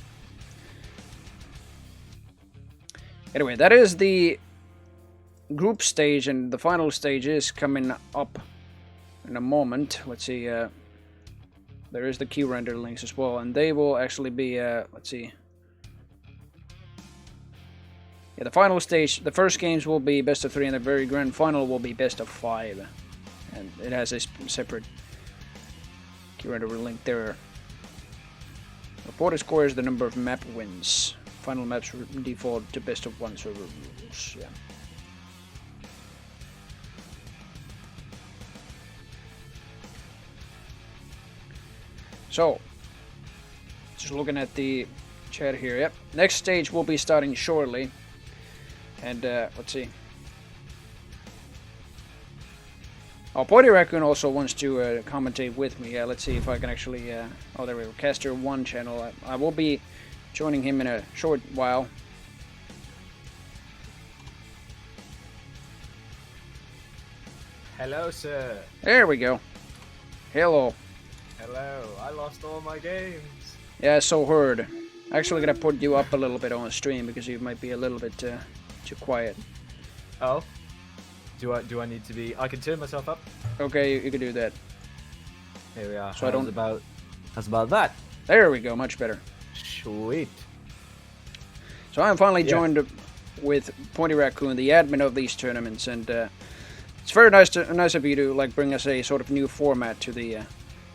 Anyway, that is the group stage, and the final stage is coming up in a moment. Let's see, there is the key render links as well, and they will actually be, let's see. Yeah, the final stage, the first games will be best of 3, and the very grand final will be best of 5. And it has a separate key render link there. Reported score is the number of map wins. Final maps default to best of 1 server rules, yeah. So, just looking at the chat here. Yep. Next stage will be starting shortly. And let's see. Oh, Pointy Raccoon also wants to commentate with me. Let's see if I can actually... oh, there we go. Caster 1 channel. I will be joining him in a short while. Hello, sir. There we go. Hello. Hello. I lost all my games. Yeah, so heard. Actually gonna put you up a little bit on stream because you might be a little bit too quiet. Oh. Do I need to be? I can turn myself up. Okay, you can do that. Here we are. So I don't. How's about that? There we go. Much better. Sweet. So I'm finally joined with Pointy Raccoon, the admin of these tournaments, and it's very nice of you to like bring us a sort of new format to the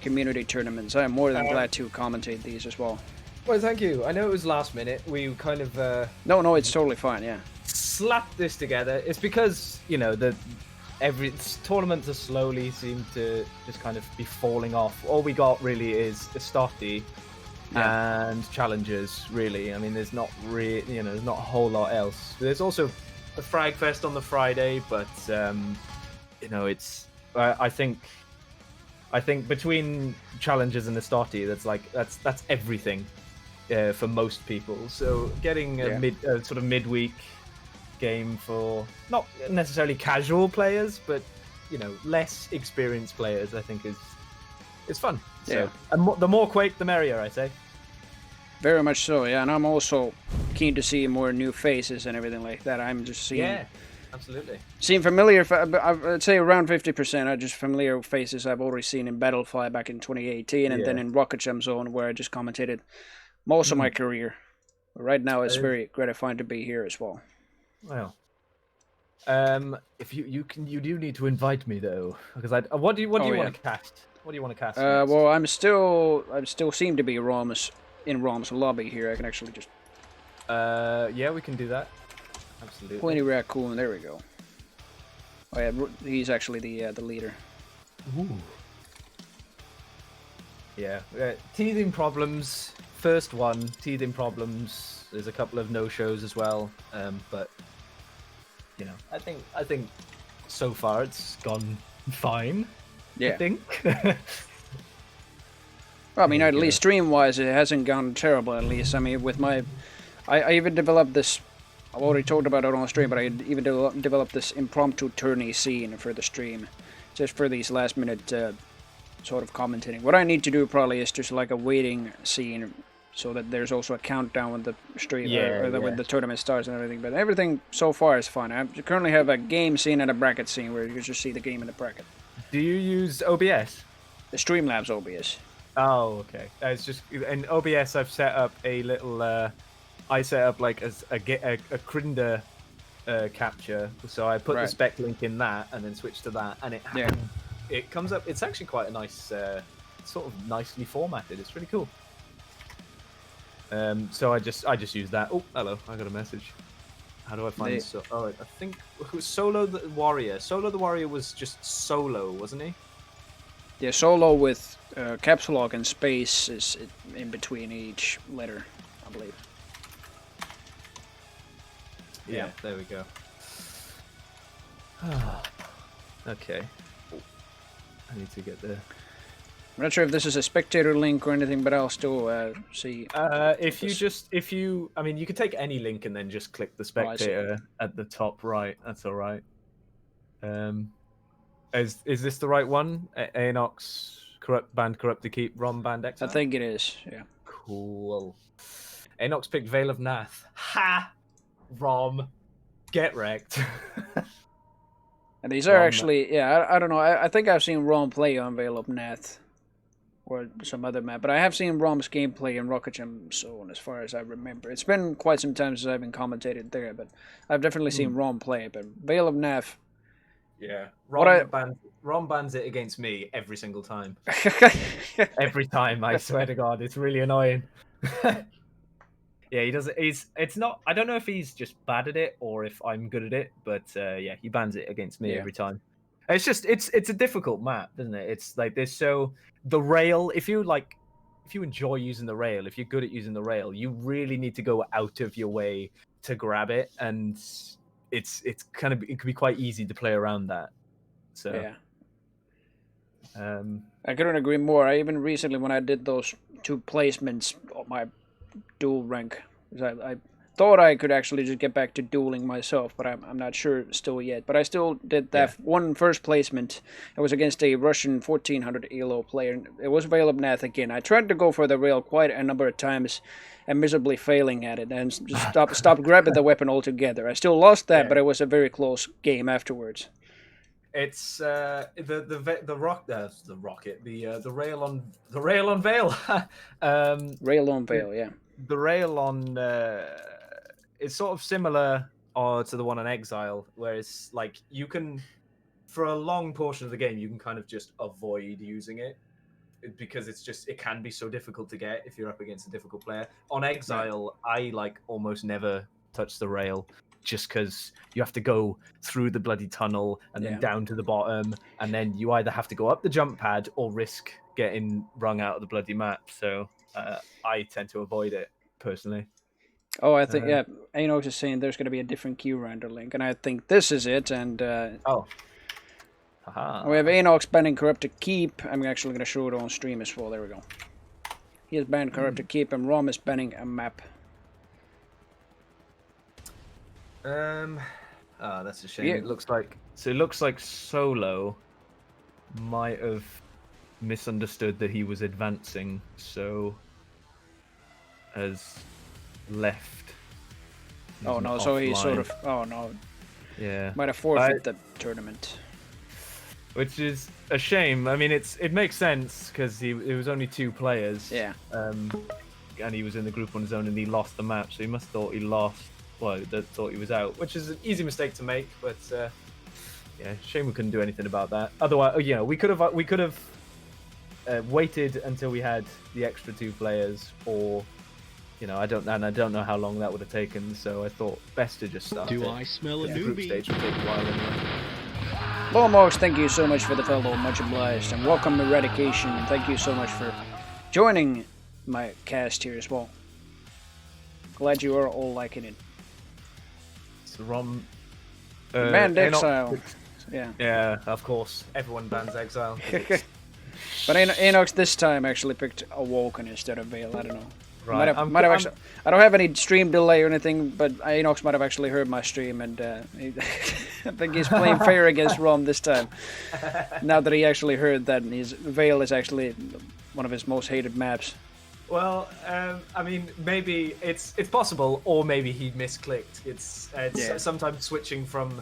community tournaments. I am more than glad to commentate these as well. Well, thank you. I know it was last minute. We kind of No, it's totally fine. Yeah. Slapped this together. It's because tournaments are slowly seem to just kind of be falling off. All we got really is the Stotty and challenges. Really, I mean, there's not there's not a whole lot else. There's also the Frag Fest on the Friday, but it's I think between challenges and the Stotty, that's everything for most people. So getting a sort of midweek game for not necessarily casual players, but less experienced players, I think is fun. So, and the more Quake, the merrier, I say. Very much so, yeah. And I'm also keen to see more new faces and everything like that. I'm just seeing. Yeah, absolutely. Seeing familiar, I'd say around 50% are just familiar faces I've already seen in Battlefly back in 2018, and then in Rocket Jump Zone, where I just commentated most of my career. But right now, it's very gratifying to be here as well. Well, if you do need to invite me though, because what do you want to cast? What do you want to cast? Well, I'm still seem to be in Rom's lobby here. I can actually just. Yeah, we can do that. Absolutely. Pointy Raccoon. There we go. Oh yeah, he's actually the leader. Ooh. Yeah, teething problems. First one, teething problems. There's a couple of no-shows as well, but I think so far it's gone fine. Yeah. I think. Well, I mean, at least stream-wise, it hasn't gone terrible. At least, I mean, with my, I even developed this. I've already talked about it on stream, but I even developed this impromptu tourney scene for the stream, just for these last-minute sort of commentating. What I need to do probably is just like a waiting scene, so that there's also a countdown when the stream when the tournament starts and everything. But everything so far is fine. I currently have a game scene and a bracket scene where you just see the game in the bracket. Do you use OBS? The Streamlabs OBS. Oh, okay. It's just in OBS. I've set up a little. I set up like a Crinder capture, so I put the spec link in that and then switch to that, and it comes up. It's actually quite a nice, sort of nicely formatted. It's really cool. So I just use that. Oh, hello! I got a message. How do I find this? Oh, I think it was Solo the Warrior. Solo the Warrior was just solo, wasn't he? Yeah, solo with caps lock and space is in between each letter, I believe. Yeah, there we go. Okay. I need to get there. I'm not sure if this is a spectator link or anything, but I'll still see. I mean, you could take any link and then just click the spectator at the top right. That's all right. Is this the right one? Aenox banned corrupt to keep ROM banned X. I think it is. Yeah. Cool. Aenox picked Veil of Nath. Ha! ROM, get wrecked. And these are actually, I don't know. I think I've seen ROM play on Veil of Nath or some other map, but I have seen ROM's gameplay in Rocket Jump Zone as far as I remember. It's been quite some time since I've been commentated there, but I've definitely seen ROM play. But Veil of Nath. Yeah, ROM bans it against me every single time. Every time, I swear to God, it's really annoying. Yeah, he does it. It's not. I don't know if he's just bad at it or if I'm good at it, but yeah, he bans it against me every time. It's just it's a difficult map, isn't it? It's like there's the rail. If you like if you enjoy using the rail, if you're good at using the rail, you really need to go out of your way to grab it, and it's kind of, it can be quite easy to play around that. So Yeah. um, I couldn't agree more. I even recently, when I did those 2 placements of my dual rank, 'cause I thought I could actually just get back to dueling myself, but I'm not sure still yet. But I still did that one first placement. It was against a Russian 1400 ELO player. It was Veil of Nath again. I tried to go for the rail quite a number of times and miserably failing at it, and just stopped grabbing the weapon altogether. I still lost that, but it was a very close game afterwards. it's the rail on Veil. Rail on Veil, yeah. The rail on is sort of similar to the one on Exile, where it's like you can, for a long portion of the game, you can kind of just avoid using it because it can be so difficult to get if you're up against a difficult player. On Exile, I like almost never touch the rail, just because you have to go through the bloody tunnel and then down to the bottom, and then you either have to go up the jump pad or risk getting wrung out of the bloody map. So I tend to avoid it personally. Oh, I think Anox is saying there's going to be a different queue render link, and I think this is it. And we have Anox banning Corrupted Keep. I'm actually going to show it on stream as well. There we go. He has banned Corrupted Keep, and Rom is banning a map. That's a shame. Yeah. It looks like Solo might have misunderstood that he was advancing, so has left. Oh no, so he sort of might have forfeited the tournament. Which is a shame. I mean, it makes sense because it was only 2 players. Yeah. And he was in the group on his own, and he lost the map, so he must have thought he lost. Well, that thought he was out, which is an easy mistake to make. But shame we couldn't do anything about that. Otherwise, we could have waited until we had the extra 2 players, or I don't know how long that would have taken. So I thought best to just start. Do I smell a newbie? Group stage would take a while anyway. Lomox, thank you so much for the follow, much obliged, and welcome Eradication, and thank you so much for joining my cast here as well. Glad you are all liking it. So Rom, banned Exile. Yeah, of course. Everyone bans Exile. But Anox this time actually picked Awoken instead of Veil. I don't know. Right. I don't have any stream delay or anything, but Anox might have actually heard my stream, and I think he's playing fair against Rom this time. Now that he actually heard that his Veil is actually one of his most hated maps. Well, I mean, maybe it's possible, or maybe he misclicked. It's sometimes switching from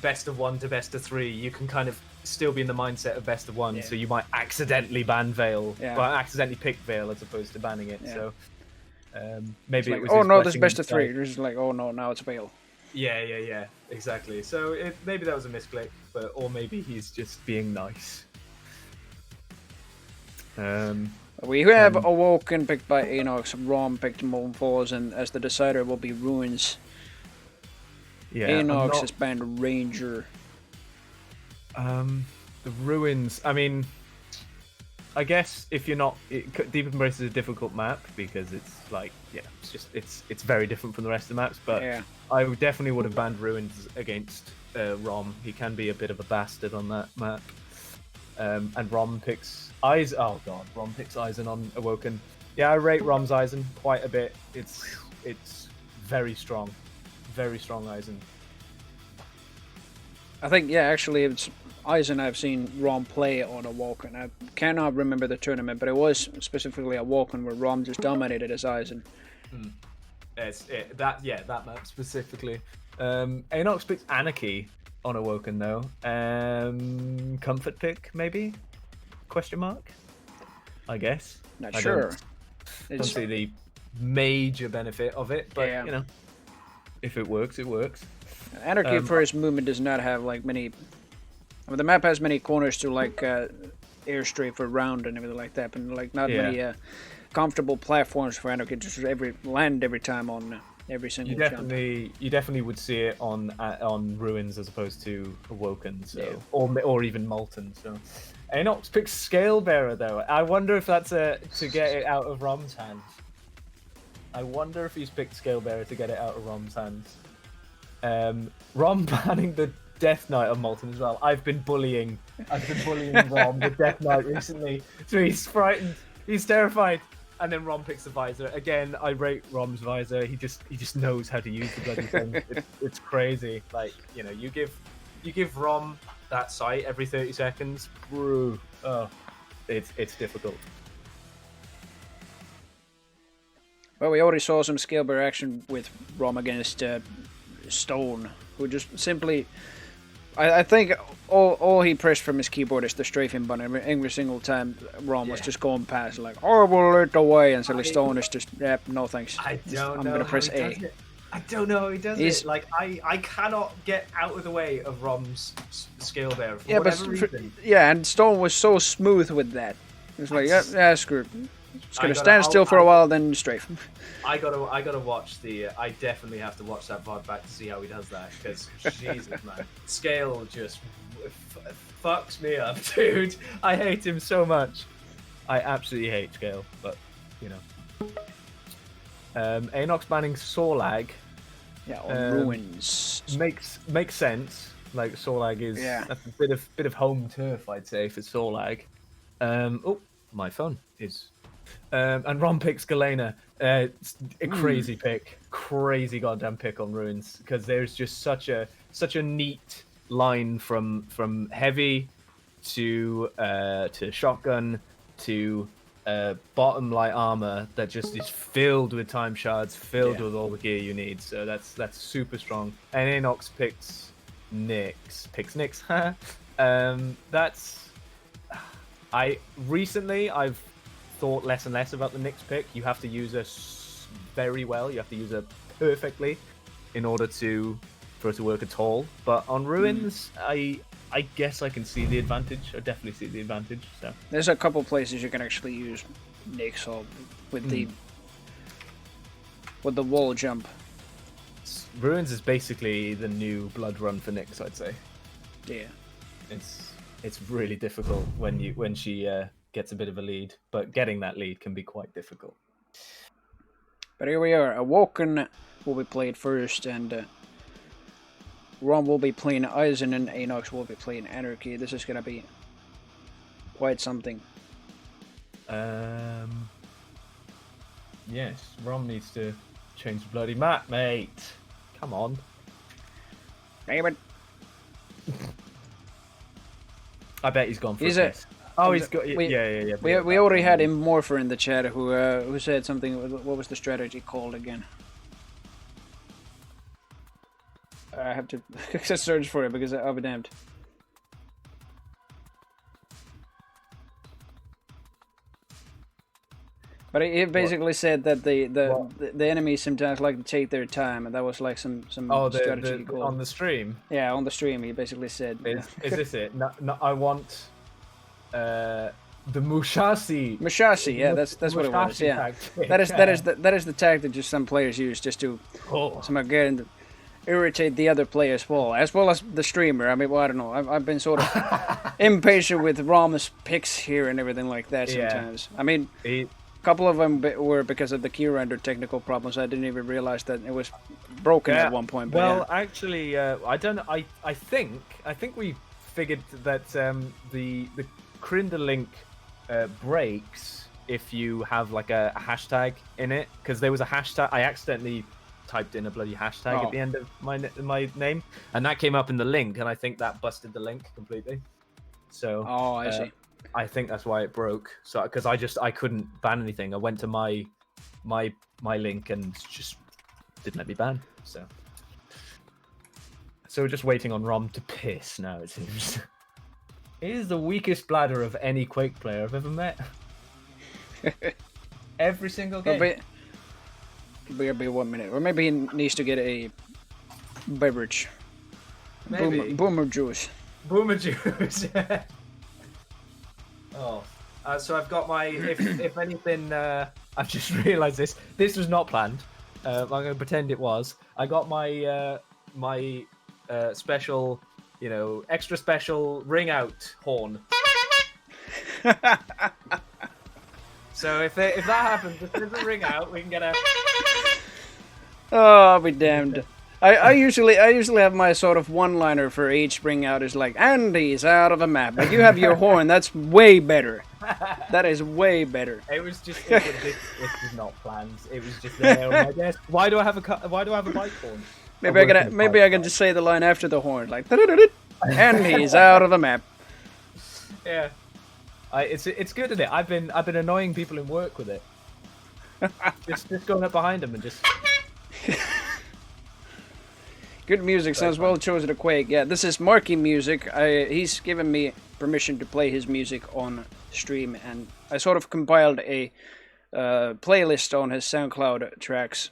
best of 1 to best of 3, you can kind of still be in the mindset of best of 1, so you might accidentally ban Veil, or accidentally pick Veil as opposed to banning it. So maybe it was. Oh no, this is best of 3. You're just like, oh no, now it's Veil. Yeah, exactly. So maybe that was a misclick, or maybe he's just being nice. We have Awoken picked by Anox, Rom picked Moonfalls, and as the decider will be Ruins. Yeah, Anox has banned Ranger. The Ruins, I mean, I guess if you're not... Deep Embrace is a difficult map because it's like, it's very different from the rest of the maps, but I definitely would have banned Ruins against Rom. He can be a bit of a bastard on that map. And Rom picks Eisen. Oh god, Rom picks Eisen on Awoken. Yeah, I rate Rom's Eisen quite a bit. It's very strong Eisen. I think actually it's Eisen I've seen Rom play on Awoken. I cannot remember the tournament, but it was specifically Awoken where Rom just dominated as Eisen. That map specifically. Anox picks Anarchy on Awoken though. Comfort pick maybe? Question mark? I guess. Not sure. Don't see the major benefit of it, but if it works, it works. Anarchy first movement does not have like many. I mean, the map has many corners to like airstrip around and everything like that, but like not many comfortable platforms for Anarchy. Just land every time on every single You definitely would see it on Ruins as opposed to Awoken, so Yeah. or even Molten. So Anox picks Scale Bearer though. I wonder if that's to get it out of Rom's hands. I wonder if he's picked Scale Bearer to get it out of Rom's hands. Rom banning the Death Knight of Molten as well. I've been bullying Rom the Death Knight recently, so he's frightened. He's terrified. And then Rom picks the visor. Again, I rate Rom's visor. He just knows how to use the bloody thing. It's crazy. Like, you know, you give Rom that sight every 30 seconds, bro. Oh, it's difficult. Well, we already saw some scale bearer action with Rom against Stone, who just simply. I think all he pressed from his keyboard is the strafing button every single time Rom was just going past, like, oh, we'll let away, and suddenly Stone is just, yep, no thanks. I'm gonna press A. I don't know how he does it. Like, I cannot get out of the way of Rom's scale there for whatever reason. Yeah, and Stone was so smooth with that. It's like, yeah, screw it. It's gonna stand still for a while, then strafe. I gotta watch the. I definitely have to watch that VOD back to see how he does that, because Jesus, man, Scale just fucks me up, dude. I hate him so much. I absolutely hate Scale, but you know. Anox banning Sorlag. Yeah, on Ruins makes sense. Like Sorlag is that's a bit of home turf, I'd say, for Sorlag. Oh, my phone is. And Ron picks Galena. It's a crazy pick, crazy goddamn pick on Ruins, because there's just such a neat line from heavy to shotgun to bottom light armor that just is filled with time shards, filled with all the gear you need. So that's super strong. And Anox picks Nyx. I've thought less and less about the Nyx pick. You have to use her very well. You have to use her perfectly in order for it to work at all. But on Ruins, I guess I can see the advantage. I definitely see the advantage. So there's a couple places you can actually use Nyx with the wall jump. Ruins is basically the new blood run for Nyx, I'd say. Yeah, it's really difficult when she gets a bit of a lead, but getting that lead can be quite difficult. But here we are. Awoken will be played first, and Ron will be playing Eisen, and Anox will be playing Anarchy. This is going to be quite something. Yes, Ron needs to change the bloody map, mate. Come on. Damn it. I bet he's gone for this. Oh, he's got. Yeah. We already had Immorpher in the chat who said something. What was the strategy called again? I have to search for it because I'll be damned. But he basically said that the enemies sometimes like to take their time, and that was like some strategy called. On the stream. Yeah, on the stream, he basically said. Is this it? No, I want. The Musashi. Yeah, that's what it was. Yeah, that is the tactic that some players use just to somehow get into, irritate the other player as well as the streamer. I mean, well, I don't know. I've been sort of impatient with Rama's picks here and everything like that sometimes. I mean, a couple of them were because of the key render technical problems. I didn't even realize that it was broken at one point. But actually, I don't know. I think we figured that the Crinder link breaks if you have like a hashtag in it, because there was a hashtag. I accidentally typed in a bloody hashtag at the end of my name, and that came up in the link, and I think that busted the link completely. So I see. I think that's why it broke. So because I couldn't ban anything. I went to my link and just didn't let me ban. So we're just waiting on Rom to piss now, it seems. He is the weakest bladder of any Quake player I've ever met. Every single game. It'll be 1 minute, or maybe he needs to get a beverage. Maybe. Boomer juice. Boomer juice. So I've got my. If anything, I've just realised this. This was not planned. I'm going to pretend it was. I got my special, extra special ring out horn. So if that happens, if there's a ring out, we can get a. Oh, I'll be damned. I usually have my sort of one-liner for each bring out is like, and he's out of a map. But you have your horn. That's way better. That is way better. It was not planned. It was just there on my desk. Why do I have a bike horn? Maybe I can just say the line after the horn, like, and he's out of the map. Yeah, it's good, isn't it? I've been annoying people in work with it. just going up behind them and just. Good music, sounds well chosen to Quake. Yeah, this is Marky Music. He's given me permission to play his music on stream, and I sort of compiled a playlist on his SoundCloud tracks.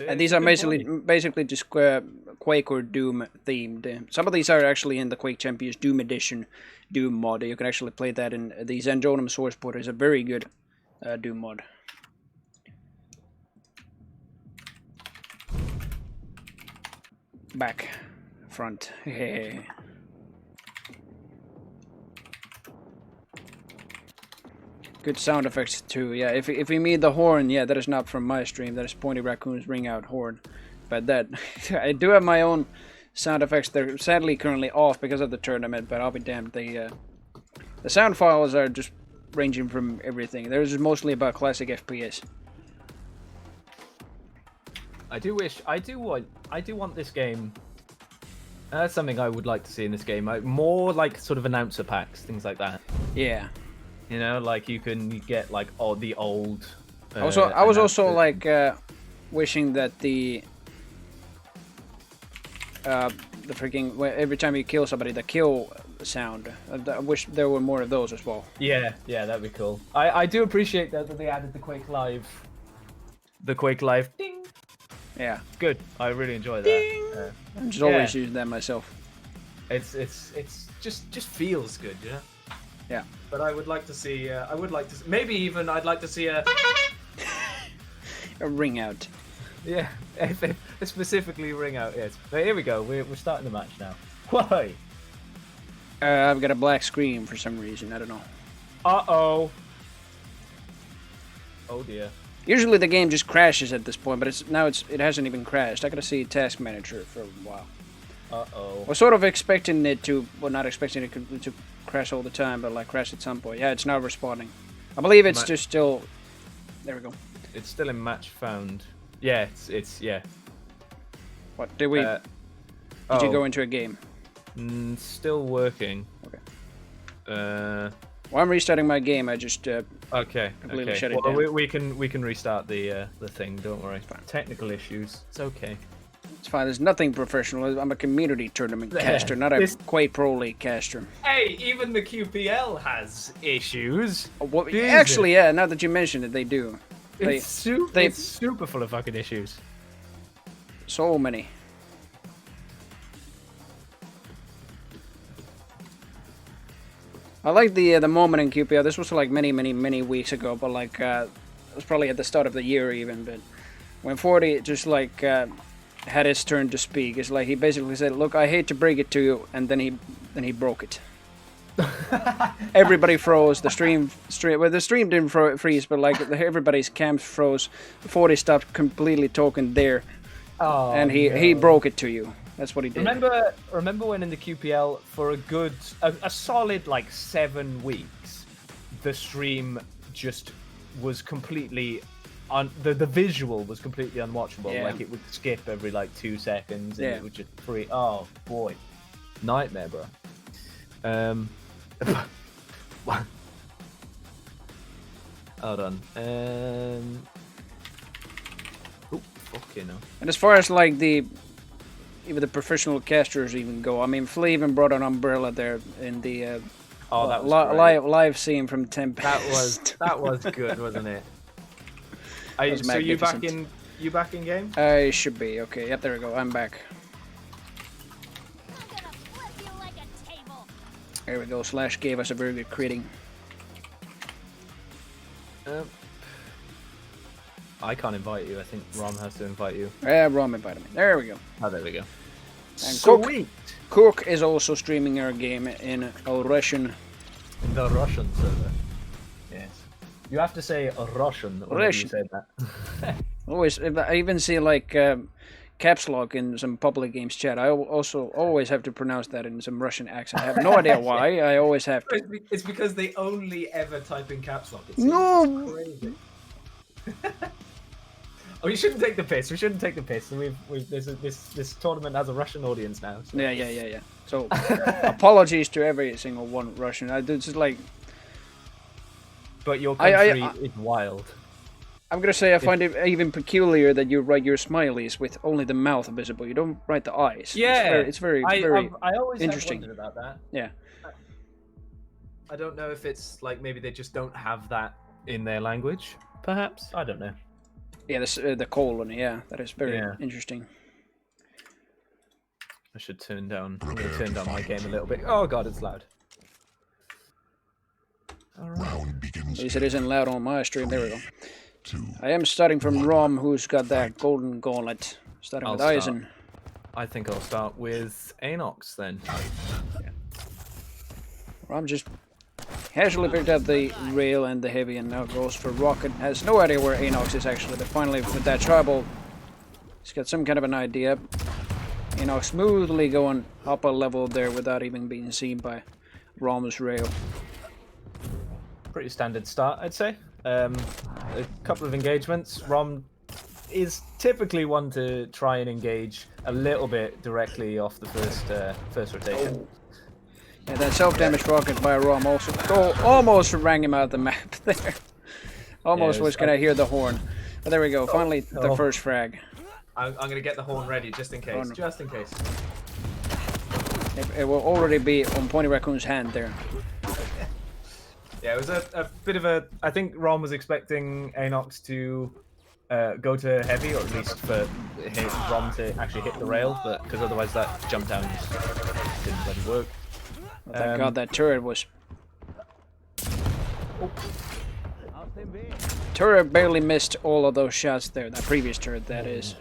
And these are basically just Quake or Doom themed. Some of these are actually in the Quake Champions Doom Edition Doom mod. You can actually play that in the Zenjonum source port. Is a very good Doom mod. Back, front. Hey. Good sound effects too. Yeah, if we mean the horn, yeah, that is not from my stream. That is Pointy Raccoon's ring out horn. But that I do have my own sound effects. They're sadly currently off because of the tournament. But I'll be damned. The sound files are just ranging from everything. They're just mostly about classic FPS. I do want this game. That's something I would like to see in this game. More like sort of announcer packs, things like that. Yeah. Like you get like the old. I was also like wishing that the freaking every time you kill somebody, the kill sound. I wish there were more of those as well. Yeah, that'd be cool. I do appreciate that they added the Quake Live. The Quake Live ding. Yeah, good. I really enjoy that. I'm just always using that myself. It's just feels good, yeah. Yeah. But I would like to see. Maybe even I'd like to see a ring out. Yeah, specifically ring out. Yes. But here we go. We're starting the match now. Why? I've got a black screen for some reason. I don't know. Oh dear. Usually the game just crashes at this point, but it hasn't even crashed. I gotta see Task Manager for a while. I was sort of expecting it to, well, not expecting it to crash all the time, but like crash at some point. Yeah, it's now responding. I believe it's just still. There we go. It's still in match found. Yeah, it's yeah. What did we? Did you go into a game? Still working. Okay. Well, I'm restarting my game. I just completely shut it down. We can restart the thing. Don't worry. Technical issues. It's okay. It's fine. There's nothing professional. I'm a community tournament caster, not a Quake Pro League caster. Hey, even the QPL has issues. Well, actually, yeah. Now that you mention it, they do. It's super full of fucking issues. So many. I like the moment in QPR. This was like many weeks ago, but like it was probably at the start of the year even. But when 40 just like had his turn to speak, it's like he basically said, "Look, I hate to break it to you," and then he broke it. Everybody froze. The stream. Well, the stream didn't freeze, but like everybody's cams froze. 40 stopped completely talking there, and he broke it to you. That's what he did. Remember when in the QPL for a solid like 7 weeks, the stream just was completely the visual was completely unwatchable. Yeah. Like it would skip every like 2 seconds and it would just freeze. Oh boy, nightmare, bro. Hold on. Oh, fucking hell. And as far as like even the professional casters even go, I mean, Flea even brought an umbrella there in the that was live scene from Tempest. That was good, wasn't it? So you back in game? I should be. Okay, yep, there we go. I'm back. There we go. Slash gave us a very good critting. I can't invite you. I think Rom has to invite you. Yeah, Rom invited me. There we go. Oh, there we go. And Sweet. Cook is also streaming our game in a Russian. The Russian server. Yes. You have to say Russian whenever you say that. Always, I even see like caps lock in some public games chat. I also always have to pronounce that in some Russian accent. I have no idea why. I always have to. It's because they only ever type in caps lock. No. Crazy. Oh, you shouldn't take the piss. We shouldn't take the piss. This tournament has a Russian audience now. So. Yeah. So apologies to every single one Russian. I do just like. But your country is wild. I'm gonna say I find it even peculiar that you write your smileys with only the mouth visible. You don't write the eyes. Yeah, it's very I always interesting. have wondered about that. Yeah. I don't know if it's like maybe they just don't have that in their language. Perhaps I don't know. Yeah, the colon. Yeah, that is very interesting. I should turn down. I'm gonna turn down my game a little bit. Oh god, it's loud. Round begins. At least it isn't loud on my stream. There we go. 2. I am starting from Rom, who's got that golden gauntlet. Starting with Eisen. I think I'll start with Anox then. Yeah. Rom just casually picked up the rail and the heavy and now goes for rocket. Has no idea where Anox is actually, but finally with that tribal, he's got some kind of an idea. Anox smoothly going up a level there without even being seen by Rom's rail. Pretty standard start, I'd say. A couple of engagements. Rom is typically one to try and engage a little bit directly off the first rotation. Yeah, that self-damage rocket by Rom also almost rang him out the map there. Almost was gonna hear the horn. But there we go, finally the first frag. I'm gonna get the horn ready just in case. Just in case. It will already be on Pony Raccoon's hand there. Yeah, it was a bit of a... I think Rom was expecting Anox to go to heavy, or at least for Rom to actually hit the rail, but because otherwise that jump down just didn't let it work. Thank God that turret was... Turret barely missed all of those shots there, that previous turret that is.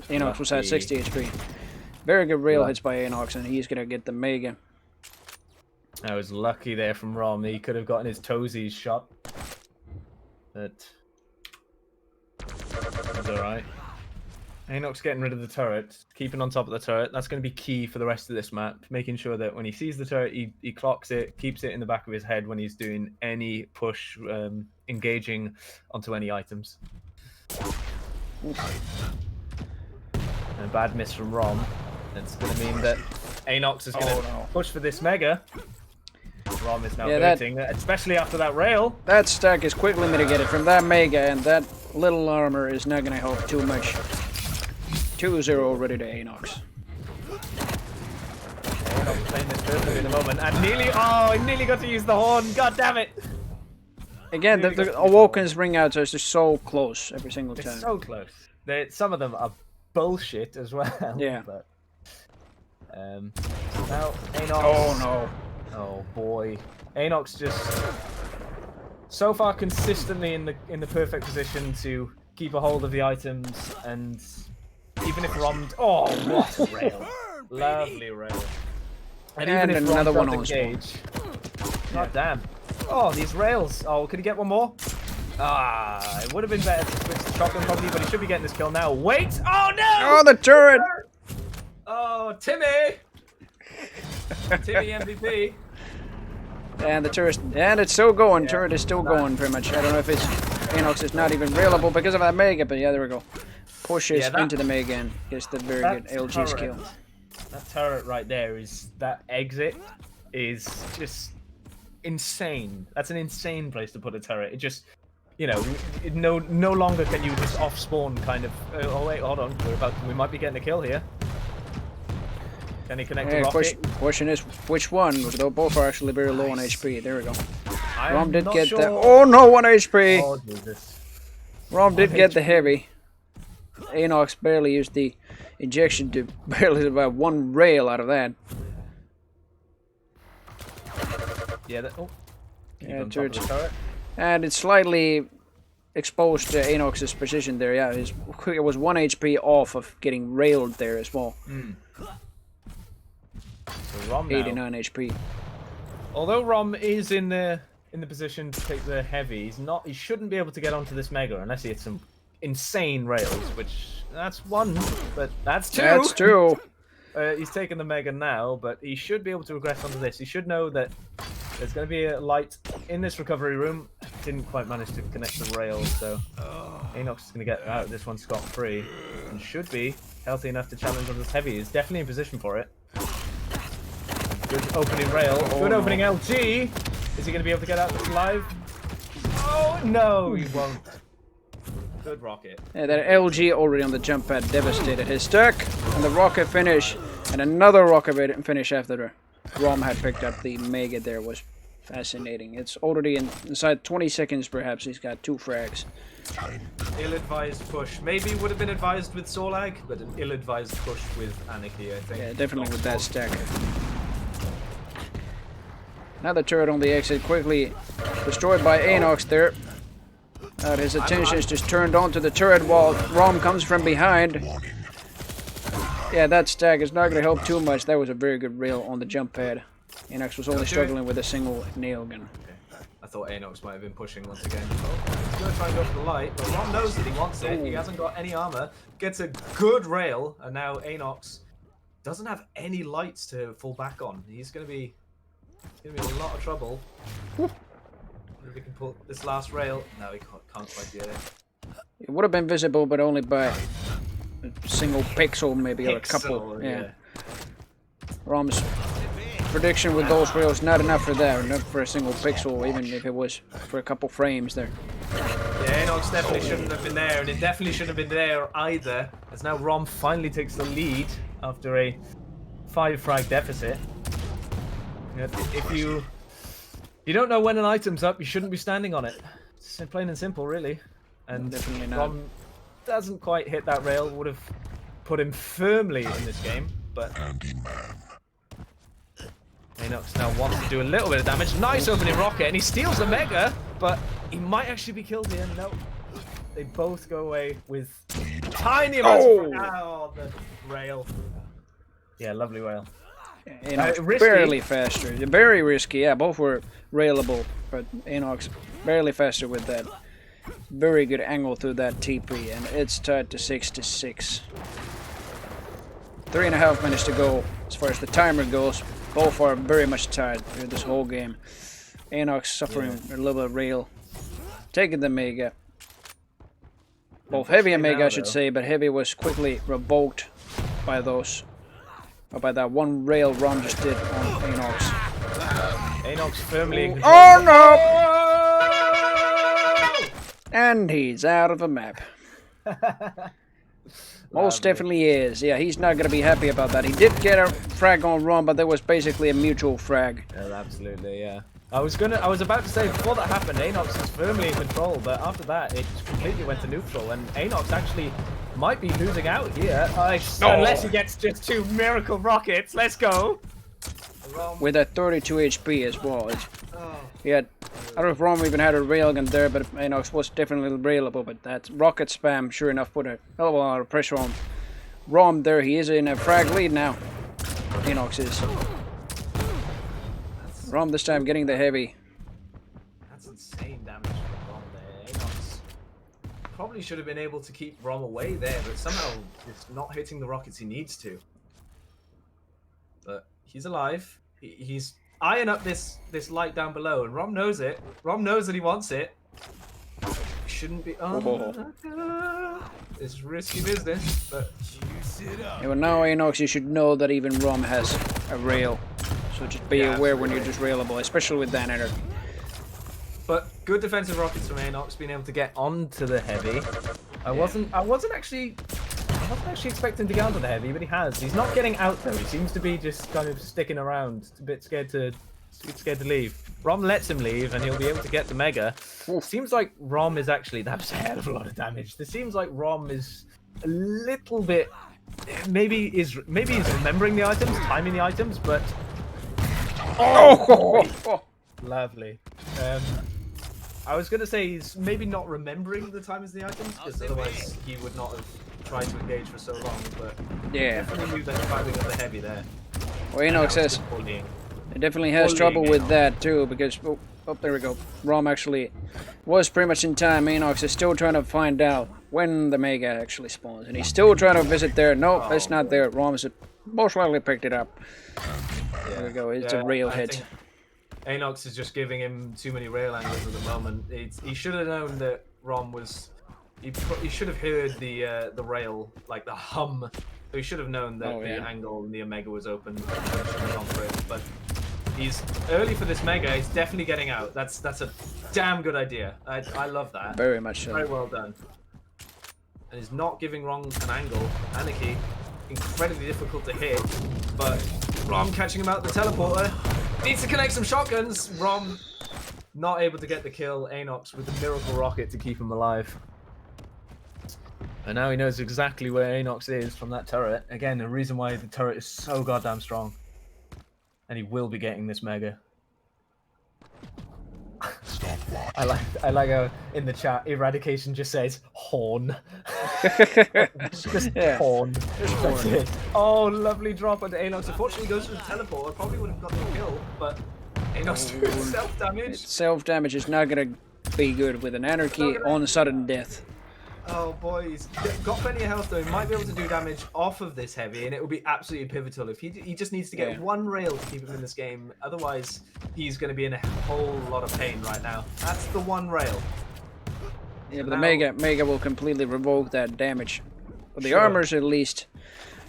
Anox was at 60 HP. Very good rail hits by Anox, and he's gonna get the Mega. I was lucky there from Rom. He could have gotten his toesies shot. But that's alright. Anox getting rid of the turret, keeping on top of the turret. That's going to be key for the rest of this map. Making sure that when he sees the turret, he clocks it, keeps it in the back of his head when he's doing any push, engaging onto any items. And a bad miss from Rom. It's going to mean that Anox is going to push for this Mega. Rom is now hurting, especially after that rail. That stack is quickly mitigated from that Mega, and that little armor is not going to help too much. 2-0 already to Anox. Anox playing this perfectly in a moment, and nearly got to use the horn. God damn it! Again, the Awoken's ring outs are just so close every single time. It's so close. Some of them are bullshit as well. Yeah. But, now Anox. Oh no. Oh boy, Anox just so far consistently in the perfect position to keep a hold of the items, and even if Rom, what a rail, lovely rail, and even if another Rom one on engage, god damn, these rails, could he get one more? It would have been better to switch to shotgun probably, but he should be getting this kill now. Wait, oh no! Oh, the turret! Oh, Timmy! Timmy MVP. And the turret, and it's still going. Turret is still going pretty much. I don't know if it's Anox is not even railable because of that Mega, but yeah, there we go. Pushes into the Mega and gets the very good LG skill. That turret right there that exit is just insane. That's an insane place to put a turret. It just, no longer can you just off spawn kind of. Oh wait, hold on, we might be getting a kill here. Can he connect the rocket? Question is, which one? Though both are actually very low on HP. There we go. Rom did get sure. the... Oh no, 1 HP! Oh, Jesus. Rom did get the heavy. Anox barely used the injection to barely about one rail out of that. Yeah, turret. And it's slightly exposed Enox's position there. Yeah, it was 1 HP off of getting railed there as well. So Rom now, 89 HP. although Rom is in the position to take the heavy, he shouldn't be able to get onto this Mega unless he hits some insane rails, which that's one, but that's two. That's two. He's taking the Mega now, but he should be able to regress onto this. He should know that there's going to be a light in this recovery room. Didn't quite manage to connect the rails, so Enox is going to get out of this one scot-free and should be healthy enough to challenge on this heavy. He's definitely in position for it. Good opening rail. Good opening LG. Is he going to be able to get out this alive? Oh, no, he won't. Good rocket. Yeah, that LG already on the jump pad devastated his stack, and the rocket finish, and another rocket finish after the Rom had picked up the Mega there was fascinating. It's already inside 20 seconds perhaps, he's got 2 frags. Ill-advised push. Maybe would have been advised with Solag, but an ill-advised push with Anarchy, I think. Yeah, definitely with that stack. Another turret on the exit, quickly destroyed by Enox there. His attention is just turned onto the turret while Rom comes from behind. Yeah, that stack is not going to help too much. That was a very good rail on the jump pad. Enox was only struggling with a single nail gun. Okay. I thought Enox might have been pushing once again. Oh, he's going to try and go for the light, but Rom knows that he wants it. He hasn't got any armor. Gets a good rail, and now Enox doesn't have any lights to fall back on. He's going to be in a lot of trouble. If we can pull this last rail. No, he can't quite get it. It would have been visible, but only by a single pixel, maybe, or a couple. Yeah. Rom's prediction with those rails, not enough for that, not for a single pixel, even if it was for a couple frames there. Yeah, Enox definitely shouldn't have been there, and it definitely shouldn't have been there either, as now Rom finally takes the lead after a 5 frag deficit. If you don't know when an item's up, you shouldn't be standing on it. It's plain and simple, really. And definitely not. Rom doesn't quite hit that rail, would have put him firmly in this game, but Enox now wants to do a little bit of damage. Nice opening rocket, and he steals the Mega, but he might actually be killed here. No, they both go away with tiny amounts of the rail. Yeah, lovely rail. Enox barely faster. Very risky, yeah, both were railable, but Enox barely faster with that. Very good angle through that TP, and it's tied to 6-6. 3.5 minutes to go as far as the timer goes. Both are very much tied through this whole game. Enox suffering a little bit of rail. Taking the Mega. Both Heavy and Mega, I should say, but Heavy was quickly revoked by those. Or by that one rail Rom just did on Enox. Enox firmly in control. Oh no! And he's out of the map. Most definitely is. Yeah, he's not going to be happy about that. He did get a frag on Rom, but there was basically a mutual frag. Yeah, absolutely, yeah. I was about to say, before that happened, Enox was firmly in control, but after that, it completely went to neutral, and Enox actually might be losing out here, unless he gets just 2 miracle rockets. Let's go! With a 32 HP as well. He had, I don't know if Rom even had a railgun there, but Enox was definitely railable, but that rocket spam, sure enough, put a hell of a lot of pressure on Rom there. He is in a frag lead now. Enox is. Rom this time getting the heavy. That's insane damage from Rom there. Enox probably should have been able to keep Rom away there, but somehow it's not hitting the rockets he needs to. But he's alive. He's eyeing up this light down below, and Rom knows it. Rom knows that he wants it. Shouldn't be. It's risky business, but. Yeah, well, now Enox, you should know that even Rom has a rail. So just be aware when you're just railable, especially with that enter. But good defensive rockets from Enox, being able to get onto the heavy. I wasn't actually expecting to get onto the heavy, but he has. He's not getting out though. He seems to be just kind of sticking around, a bit scared to leave. Rom lets him leave, and he'll be able to get the Mega. Seems like Rom is actually, that was a hell of a lot of damage. This seems like Rom is a little bit, maybe he's remembering the items, timing the items, but. Oh, lovely. I was going to say he's maybe not remembering the time as the items, because otherwise he would not have tried to engage for so long, but Yeah. definitely knew that timing of the heavy there. Well, Enoch says Bullying. it definitely has trouble with that too, because oh, there we go. Rom actually was pretty much in time. Enoch is still trying to find out when the Mega actually spawns, and he's still trying to visit there. Nope, it's not there. Rom's most likely picked it up. There we go. It's a rail hit. Anox is just giving him too many rail angles at the moment. He should have known that Rom was. He should have heard the rail, like the hum. So he should have known that the angle and the Omega was open. But he's early for this Mega. He's definitely getting out. That's a damn good idea. I love that. Very much so. Very well done. And he's not giving Rom an angle. Anarchy, incredibly difficult to hit, but Rom catching him out the teleporter. Needs to connect some shotguns. Rom not able to get the kill. Anox with the miracle rocket to keep him alive. And now he knows exactly where Anox is from that turret. Again, the reason why the turret is so goddamn strong. And he will be getting this Mega. I like how in the chat Eradication just says horn. just horn. That's it. Oh, lovely drop onto Anox. Unfortunately goes for the teleport. I probably would have got the kill, but Anox doing self-damage. Self-damage is not gonna be good with an Anarchy on sudden death. Oh boy, he's got plenty of health though. He might be able to do damage off of this heavy, and it will be absolutely pivotal. If he just needs to get one rail to keep him in this game. Otherwise, he's going to be in a whole lot of pain right now. That's the one rail. Yeah, but the Mega will completely revoke that damage. But the armor's at least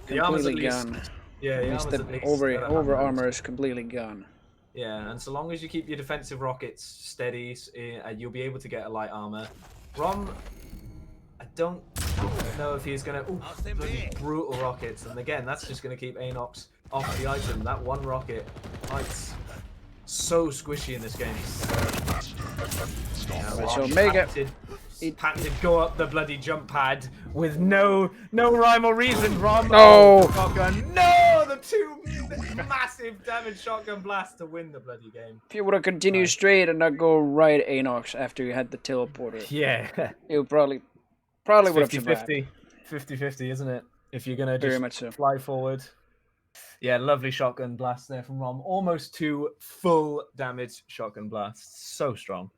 completely gone. Yeah, the over armor is completely gone. Yeah, and so long as you keep your defensive rockets steady, you'll be able to get a light armor. Rom, I don't know if he's going to... brutal rockets. And again, that's just going to keep Anox off the item. That one rocket, it's so squishy in this game. So Mega... Patented go up the bloody jump pad with no rhyme or reason, Rom. No! Shotgun. No! The two massive damage shotgun blasts to win the bloody game. If you would have continued straight and not go right Anox after you had the teleporter. Yeah. You probably would have survived. 50-50, isn't it? If you're going to Very much so. fly forward. Yeah, lovely shotgun blast there from Rom. Almost 2 full damage shotgun blasts. So strong.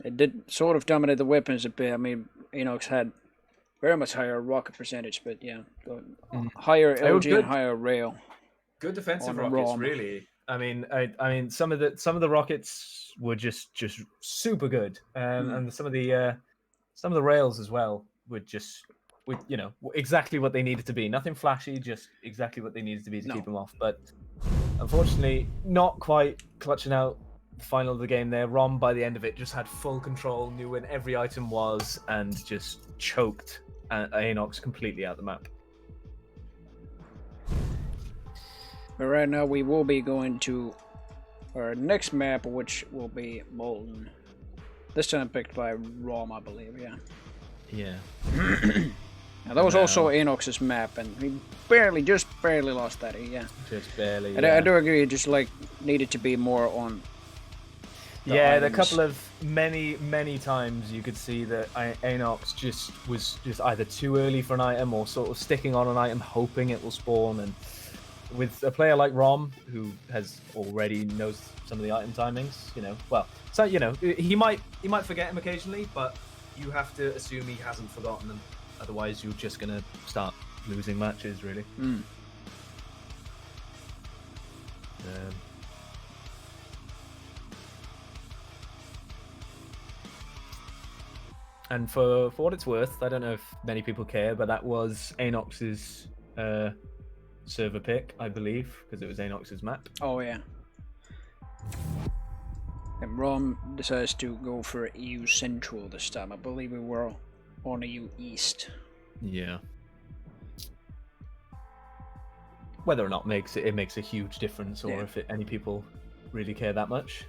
It did sort of dominate the weapons a bit. I mean, Anox had very much higher rocket percentage, but yeah, higher LG and higher rail. Good defensive rockets, really. I mean, some of the rockets were just super good, and some of the rails as well were exactly what they needed to be. Nothing flashy, just exactly what they needed to be to keep them off. But unfortunately, not quite clutching out the final of the game there. Rom, by the end of it, just had full control, knew when every item was, and just choked Anox completely out the map. But right now we will be going to our next map, which will be Molten. This time picked by Rom, I believe, yeah. Yeah. Now, that was also Anox's map, and he just barely lost that, yeah. Just barely, I do agree, it just, needed to be more on the a couple of many times you could see that Anox was either too early for an item or sort of sticking on an item, hoping it will spawn. And with a player like Rom, who has already knows some of the item timings, he might forget him occasionally, but you have to assume he hasn't forgotten them. Otherwise, you're just gonna start losing matches, really. And for what it's worth, I don't know if many people care, but that was Anox's server pick, I believe, because it was Anox's map. Oh, yeah. And Rom decides to go for EU Central this time. I believe we were on EU East. Yeah. Whether or not it makes a huge difference, or if any people really care that much.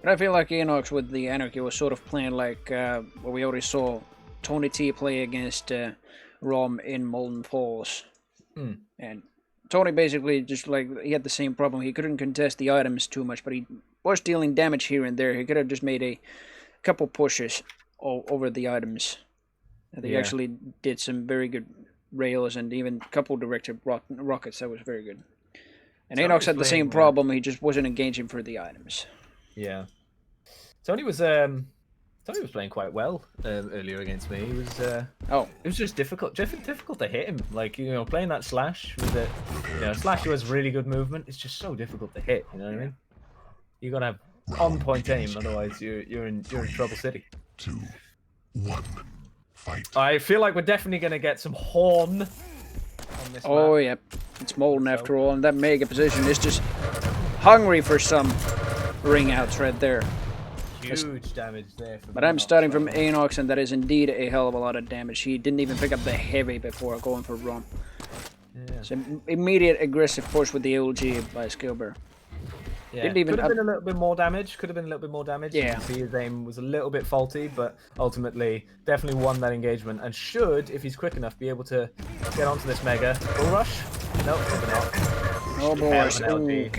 But I feel like Anox with the Anarchy was sort of playing like what we already saw Tony T play against Rom in Molten Falls. And Tony basically just he had the same problem. He couldn't contest the items too much, but he was dealing damage here and there. He could have just made a couple pushes over the items. They actually did some very good rails and even a couple directed rockets. That was very good. And Anox had the same problem. He just wasn't engaging for the items. Yeah. Tony was playing quite well earlier against me. He was it was just difficult to hit him. Like, you know, playing that slash with it, you know, slash was really good movement. It's just so difficult to hit. You know what I mean? You gotta have on point aim, otherwise you're in trouble city. 2, 1, fight. I feel like we're definitely gonna get some horn on this Oh map. yeah, it's Molten after all, and that mega position is just hungry for some ring outs right there. Huge damage there. But I'm starting from Anox, and that is indeed a hell of a lot of damage. He didn't even pick up the heavy before going for Rom. Yeah. So immediate aggressive push with the LG by Skillbear. Yeah. Didn't even Could have been a little bit more damage. Yeah. You can see his aim was a little bit faulty, but ultimately definitely won that engagement and should, if he's quick enough, be able to get onto this mega. Bull rush? Nope, maybe not. Oh boys, LG.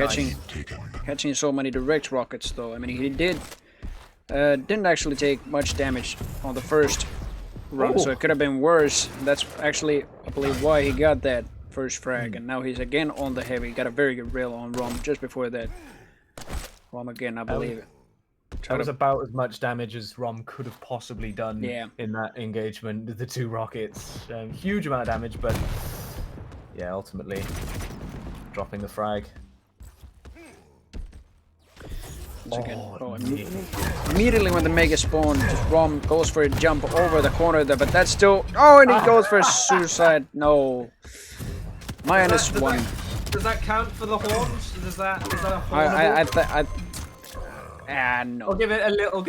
catching so many direct rockets though. I mean, he didn't actually take much damage on the first run, so it could have been worse. That's actually, I believe, why he got that first frag, and now he's again on the heavy. Got a very good rail on Rom just before that. Rom again, I believe. That was about as much damage as Rom could have possibly done in that engagement. The 2 rockets, huge amount of damage, but yeah, ultimately dropping the frag. Immediately when the mega spawned, Rom goes for a jump over the corner there, but that's still... Oh, and he goes for a suicide. No. -1. Does that count for the horns? Is that a horn? No. I'll give it a little.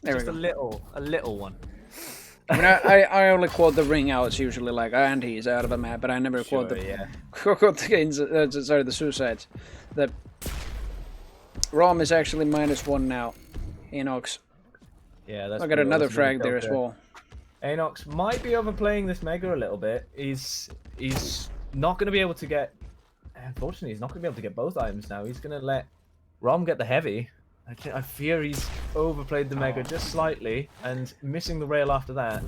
There just we go. a little one. I mean, I only quote the ring outs usually, like, and he's out of the map, but I never quote the suicides. The Rom is actually -1 now. Anox. Yeah, that's. I got another frag there as well. Anox might be overplaying this mega a little bit. He's not going to be able to get. Unfortunately, he's not going to be able to get both items now. He's going to let Rom get the heavy. I fear he's overplayed the mega just slightly and missing the rail after that.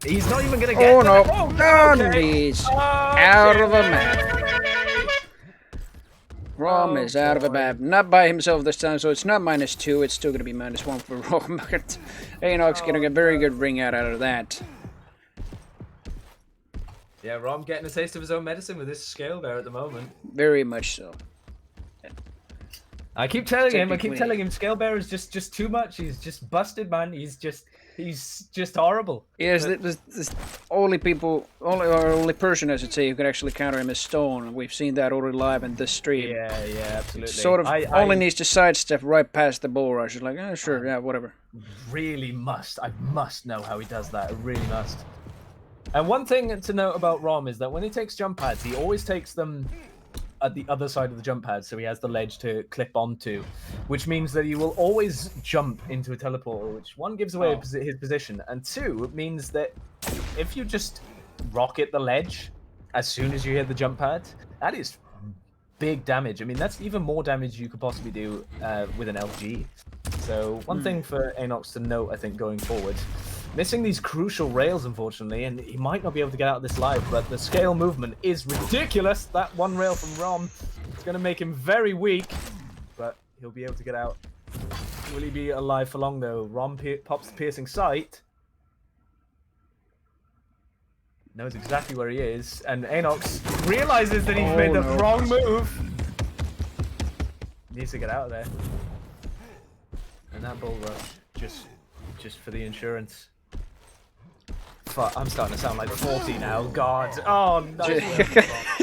He's not even going to get. Oh no! Okay. He's out of the map. Rom is out of the map, not by himself this time, so it's not -2, it's still going to be -1 for Rom. Anox getting a very good ring out of that. Yeah, Rom getting a taste of his own medicine with this scale bear at the moment. Very much so. I keep telling him, Scale Bear is just too much. He's just busted, man. He's just horrible. Yes, the only person, I should say, who can actually counter him is Stone. We've seen that already live in this stream. Yeah, absolutely. Sort of only needs to sidestep right past the bull rush. It's like, sure, yeah, whatever. I must know how he does that. I really must. And one thing to note about Rom is that when he takes jump pads, he always takes them at the other side of the jump pad, so he has the ledge to clip onto, which means that he will always jump into a teleporter, which one gives away his position, and two, it means that if you just rocket the ledge as soon as you hit the jump pad, that is big damage. I mean, that's even more damage you could possibly do with an LG. So one thing for Anox to note, I think, going forward, missing these crucial rails, unfortunately, and he might not be able to get out of this live, but the scale movement is ridiculous. That one rail from Rom is going to make him very weak, but he'll be able to get out. Will he be alive for long, though? Rom pops the piercing sight. Knows exactly where he is, and Anox realizes that he's made the wrong move. Needs to get out of there. And that bull rush, just for the insurance. Fuck, I'm starting to sound like 40 now. God. Oh, no.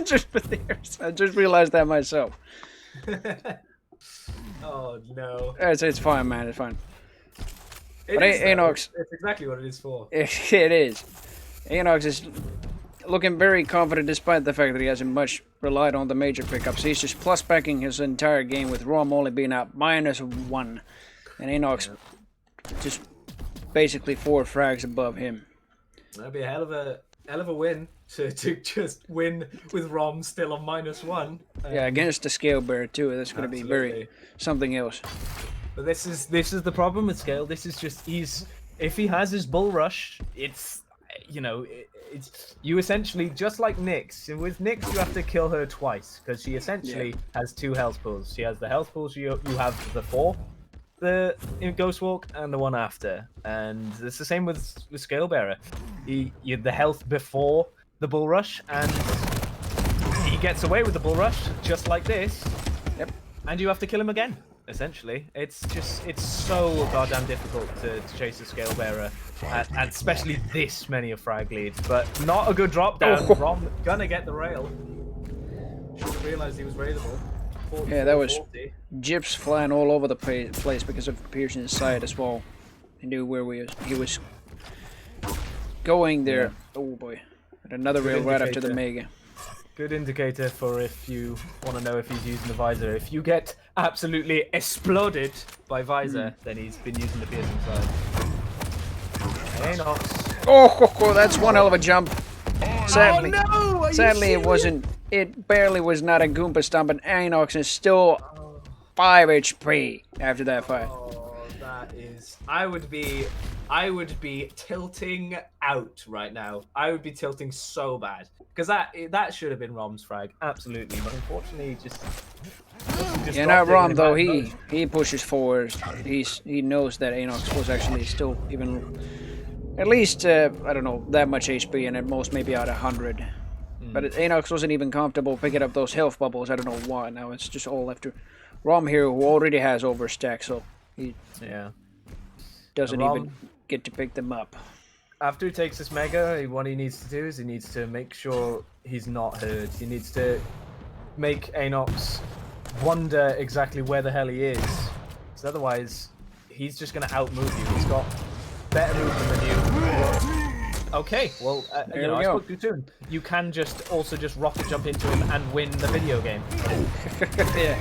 Just for the I just realized that myself. Oh, no. It's fine, man. It's fine. But Anox... It's exactly what it is for. It is. Anox is looking very confident despite the fact that he hasn't much relied on the major pickups. He's just plus backing his entire game with Rom only being out -1. And Anox just basically 4 frags above him. That'd be a hell of a win to just win with Rom still on -1. Yeah, against the scale bear too. That's going to be very Absolutely. something else. But this is the problem with Scale. This is just if he has his bull rush, it's it's you essentially just like Nyx. And with Nyx, you have to kill her twice because she essentially has 2 health pools. She has the health pools you have before the Ghost Walk and the one after, and it's the same with Scale Bearer. You have the health before the bull rush, and he gets away with the bull rush just like this. Yep. And you have to kill him again. Essentially, it's so goddamn difficult to chase a Scale Bearer, at especially this many a frag lead. But not a good drop down. Rom gonna get the rail. Should have realized he was railable. Yeah, that was gyps flying all over the place because of Pearson's side as well. He knew where he was going there. Yeah. Oh boy, and another rail right after the Mega. Good indicator for if you want to know if he's using the visor. If you get absolutely exploded by visor, then he's been using the piercing side. Anox. Oh, that's one hell of a jump. Sadly, oh, no! Sadly it wasn't. It barely was not a Goomba stomp, but Anox is still 5 HP after that fight. Oh, that is. I would be tilting out right now. I would be tilting so bad because that should have been Rom's frag, absolutely. But unfortunately, just yeah, not Rom though. He pushes forward. He knows that Anox was actually still even at least I don't know that much HP, and at most maybe out 100. But Anox wasn't even comfortable picking up those health bubbles. I don't know why. Now it's just all after Rom here, who already has overstack, so he doesn't even get to pick them up. After he takes this Mega, what he needs to do is he needs to make sure he's not heard. He needs to make Anox wonder exactly where the hell he is. Because otherwise, he's just going to outmove you. He's got better movement than you. Okay, well, I spoke too soon. You can just rocket jump into him and win the video game. Yeah.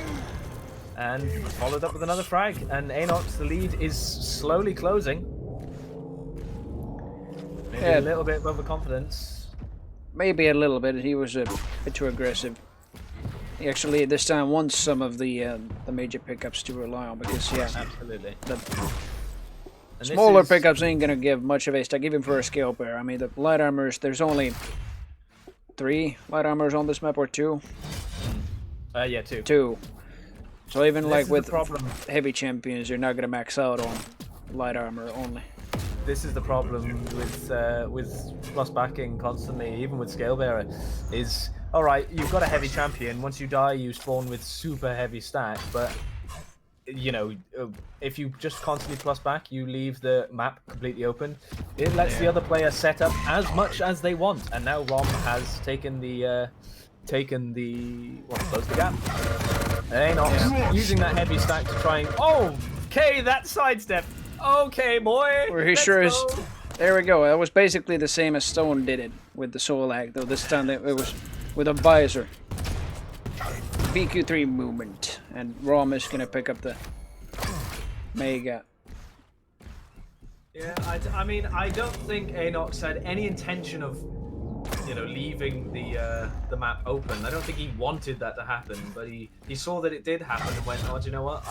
And followed up with another frag. And Anox, the lead is slowly closing. Maybe a little bit above the confidence. Maybe a little bit. He was a bit too aggressive. He actually this time wants some of the major pickups to rely on because absolutely. The smaller pickups ain't gonna give much of a stack even for a scale bear. I mean the light armors. There's only 3 light armors on this map, or 2. Yeah, 2. 2. So even like with heavy champions, you're not gonna max out on light armor only. This is the problem with plus backing constantly, even with Scale Bearer, is alright, you've got a heavy champion, once you die you spawn with super heavy stack, but you know, if you just constantly plus back, you leave the map completely open. It lets the other player set up as much as they want, and now Rom has taken the close the gap. And Anox using that heavy stack to try and okay, that sidestep. Okay, boy. Where he sure is. There we go. That was basically the same as Stone did it with the Soul Hack, though this time it was with a visor. BQ3 movement, and Rom is gonna pick up the Mega. Yeah, I mean, I don't think Anox had any intention of, leaving the map open. I don't think he wanted that to happen, but he saw that it did happen and went, oh, do you know what?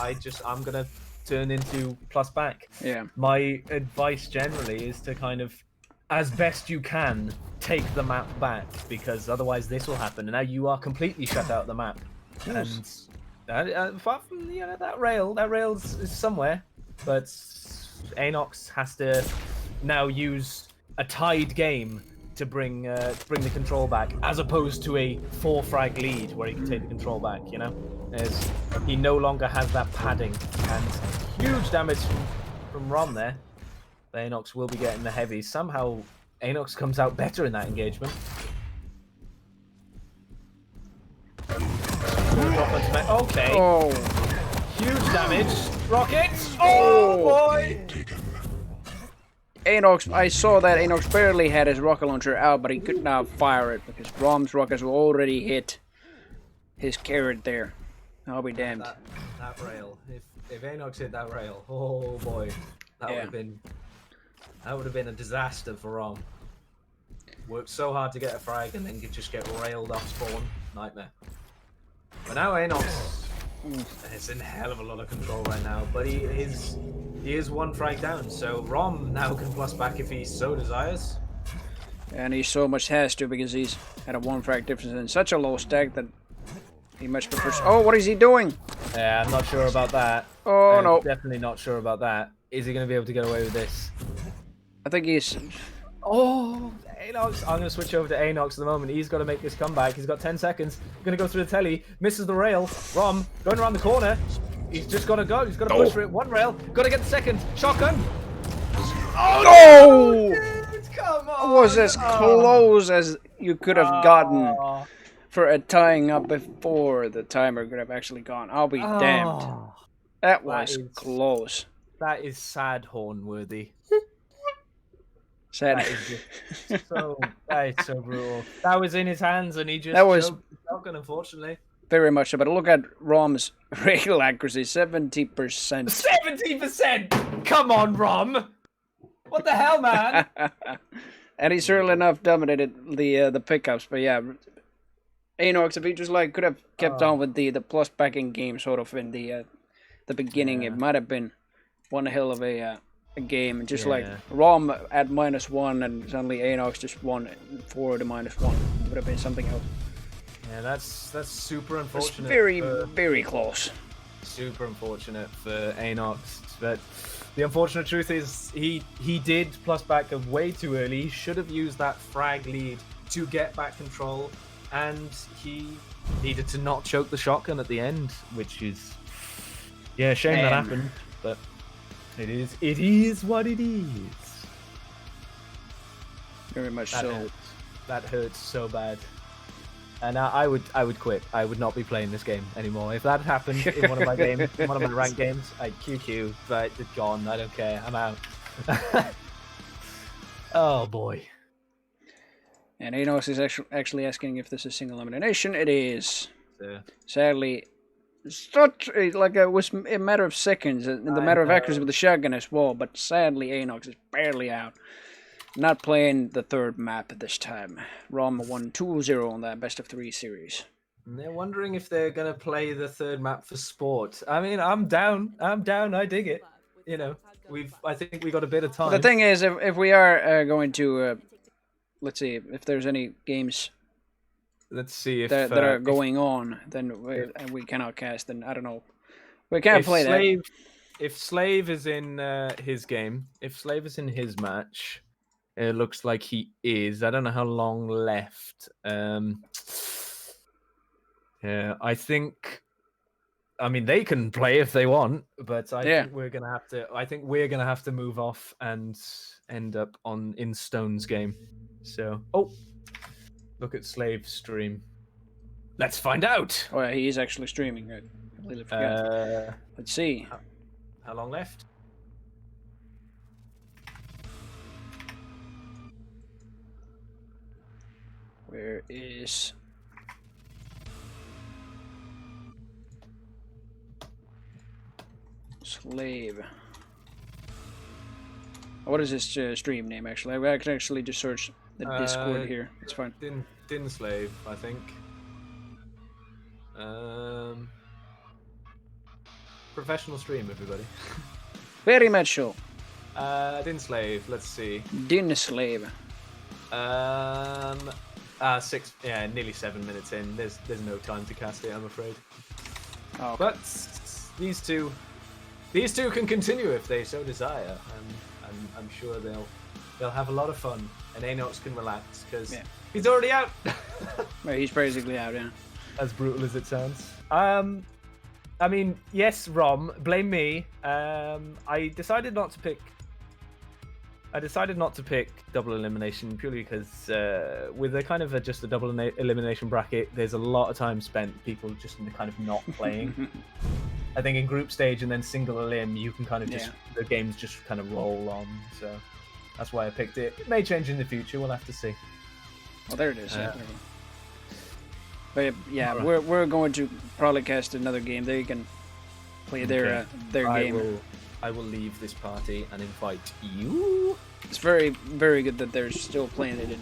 I'm gonna turn into plus back. Yeah. My advice generally is to kind of, as best you can, take the map back, because otherwise this will happen, and now you are completely shut out of the map. Yes. And apart from that rail is somewhere, but Anox has to now use a tied game to bring the control back, as opposed to a 4 frag lead where he can take the control back. As he no longer has that padding, and huge damage from Rom there. Anox will be getting the heavy. Somehow Anox comes out better in that engagement. Okay. Oh. Huge damage. Rocket. Oh boy. Anox, I saw that Anox barely had his rocket launcher out, but he could not fire it because Rom's rockets were already hit his carrot there. I'll be damned. That rail. If Anox hit that rail, oh boy, that would have been a disaster for Rom. Worked so hard to get a frag and then just get railed off spawn. Nightmare. But now Anox is in a hell of a lot of control right now. But he is one frag down, so Rom now can plus back if he so desires. And he so much has to because he's at a 1 frag difference in such a low stack that he much prefers. Oh, what is he doing? Yeah, I'm not sure about that. Oh, no. Definitely not sure about that. Is he going to be able to get away with this? I think he's... Oh, Anox. I'm going to switch over to Anox at the moment. He's got to make this comeback. He's got 10 seconds. Going to go through the telly. Misses the rail. Rom going around the corner. He's just got to go. He's got to push for it. 1 rail. Got to get the second. Shotgun. Oh, no! Dude, come on. Was as close as you could have gotten for a tying up before the timer could have actually gone. I'll be damned. That was close. That is sad horn worthy. Sad. That is just that is so brutal. That was in his hands and he just That was choked the shotgun, unfortunately. very much so. But look at Rom's rail accuracy, 70%. 70%! Come on, Rom! What the hell, man? And he certainly enough dominated the pickups. But yeah, Anox, if he just like could have kept on with the plus backing game sort of in the beginning, it might have been one hell of a game. Just like Rom at -1 and suddenly Anox just won 4 to -1. It would have been something else. Yeah, that's super unfortunate. It's very close. Super unfortunate for Anox, but the unfortunate truth is he did plus back way too early. He should have used that frag lead to get back control, and he needed to not choke the shotgun at the end, which is shame that happened, but it is what it is. Very much so. That hurts so bad. And I would quit. I would not be playing this game anymore. If that happened in one of my games, in one of my ranked games, I'd QQ, but it's gone. I don't care. I'm out. Oh boy. And Anox is actually asking if this is single elimination. It is. Yeah. Sadly, it's not like it was a matter of seconds in the matter of accuracy with the shotgun as well. But sadly, Anox is barely out. Not playing the third map this time. Rom won 2-0 on that best of 3 series. And they're wondering if they're gonna play the third map for sport. I mean, I'm down. I dig it. You know, I think we got a bit of time. But the thing is, if we are going to, let's see if there's any games. Let's see if that are going on, then we cannot cast. Then I don't know. We can't play that. If Slave is in his game, if Slave is in his match. It looks like he is. I don't know how long left. Yeah, I think. I mean, they can play if they want, but I think we're gonna have to. I think we're gonna have to move off and end up in Stone's game. So, look at Slave's stream. Let's find out. Oh yeah, he is actually streaming. I completely forgot. Let's see. How long left? Where is Slave? What is his stream name actually? I can actually just search the Discord here. It's fine. Din Slave, I think. Professional stream, everybody. Very much so. Din Slave, let's see. Din Slave. Nearly 7 minutes in. There's no time to cast it, I'm afraid. Oh, okay. But these two can continue if they so desire, and I'm sure they'll have a lot of fun. And Anox can relax because he's already out. Well, he's basically out, yeah. As brutal as it sounds. I mean, yes, Rom, blame me. I decided not to pick double elimination purely because with a kind of just a double elimination bracket, there's a lot of time spent people just kind of not playing. I think in group stage and then single elim, you can kind of just the games just kind of roll on. So that's why I picked it. It may change in the future. We'll have to see. Well, there it is. But yeah, we're going to probably cast another game. They can play their game. I will leave this party and invite you. It's very, very good that they're still playing it in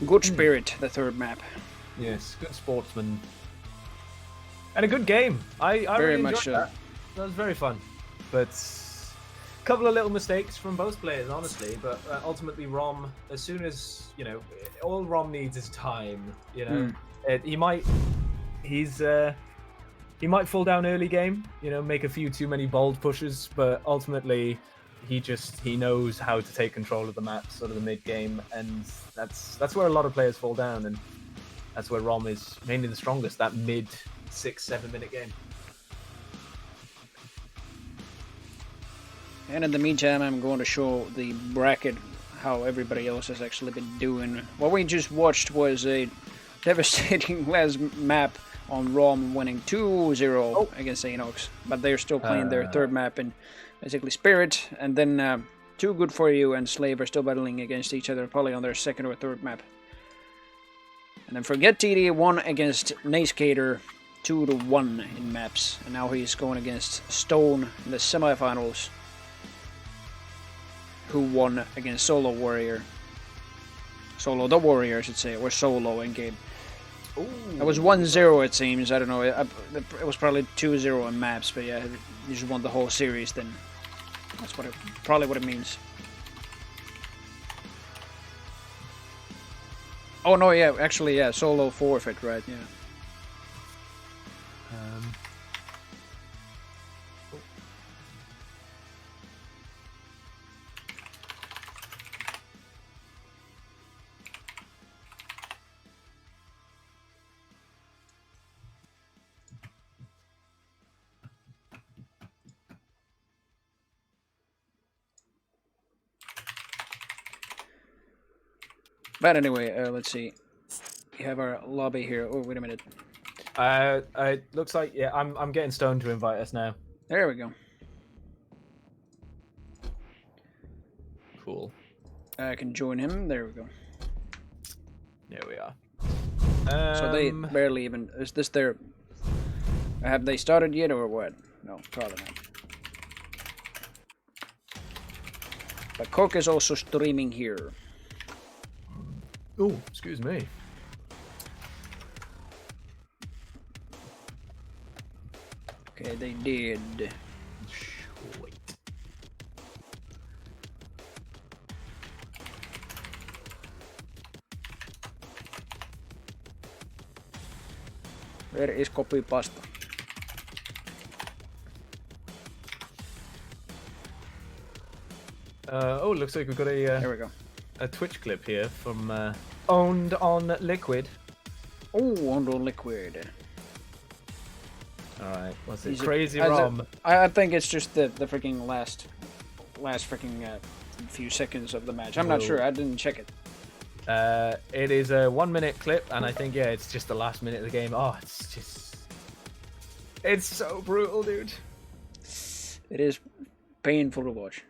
good spirit, the third map. Yes, good sportsman. And a good game. I Very really much enjoyed so. that. That was very fun. But a couple of little mistakes from both players, honestly. But ultimately, Rom, as soon as, all Rom needs is time. He might fall down early game, make a few too many bold pushes, but ultimately he knows how to take control of the map, sort of the mid game, and that's where a lot of players fall down, and that's where Rom is mainly the strongest, that mid 6-7 minute game. And in the meantime, I'm going to show the bracket, how everybody else has actually been doing. What we just watched was a devastating last map on Rom, winning 2-0 against Enox, but they're still playing their third map in basically Spirit, and then Too Good For You and Slave are still battling against each other, probably on their second or third map. And then Forget TD won against Nacecater 2-1 in maps, and now he's going against Stone in the semifinals, who won against Solo Warrior. Solo the Warrior, I should say, or Solo in game. Ooh. It was 1-0, it seems. I don't know. It was probably 2-0 in maps, but yeah, you just won the whole series. Then that's probably what it means. Oh no, yeah, actually, yeah, Solo forfeit, right? Yeah. But anyway, let's see. We have our lobby here. Oh, wait a minute. It looks like, yeah, I'm getting Stone to invite us now. There we go. Cool. I can join him. There we go. There we are. So they barely even... Is this their... Have they started yet or what? No, probably not. But Cork is also streaming here. Oh, excuse me. Okay, they did. Wait. Where is copy pasta? Looks like we've got There we go. a Twitch clip here from Owned on Liquid. Oh, Owned on Liquid. Alright, what's it? Crazy Rom. I think it's just the freaking last freaking few seconds of the match. I'm not sure. I didn't check it. It is a 1 minute clip, and I think, yeah, it's just the last minute of the game. Oh, it's so brutal, dude. It is painful to watch.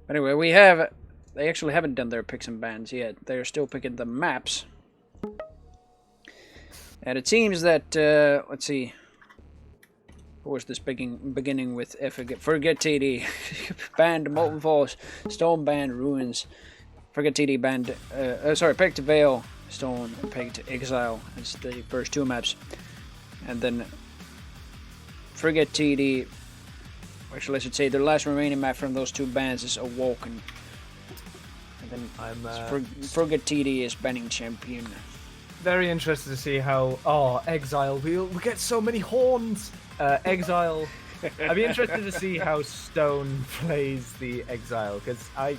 Anyway, they actually haven't done their picks and bans yet. They're still picking the maps. And it seems that, let's see. Of course, this beginning with Forget TD, banned Molten Falls, Stone banned Ruins, Forget TD banned, picked Veil, Stone picked Exile. It's the first two maps. And then Forget TD, actually I should say the last remaining map from those two bans is Awoken. And then Forget TD is banning Champion. Very interested to see how, Exile, we'll get so many horns. Exile, I'd be interested to see how Stone plays the Exile, because I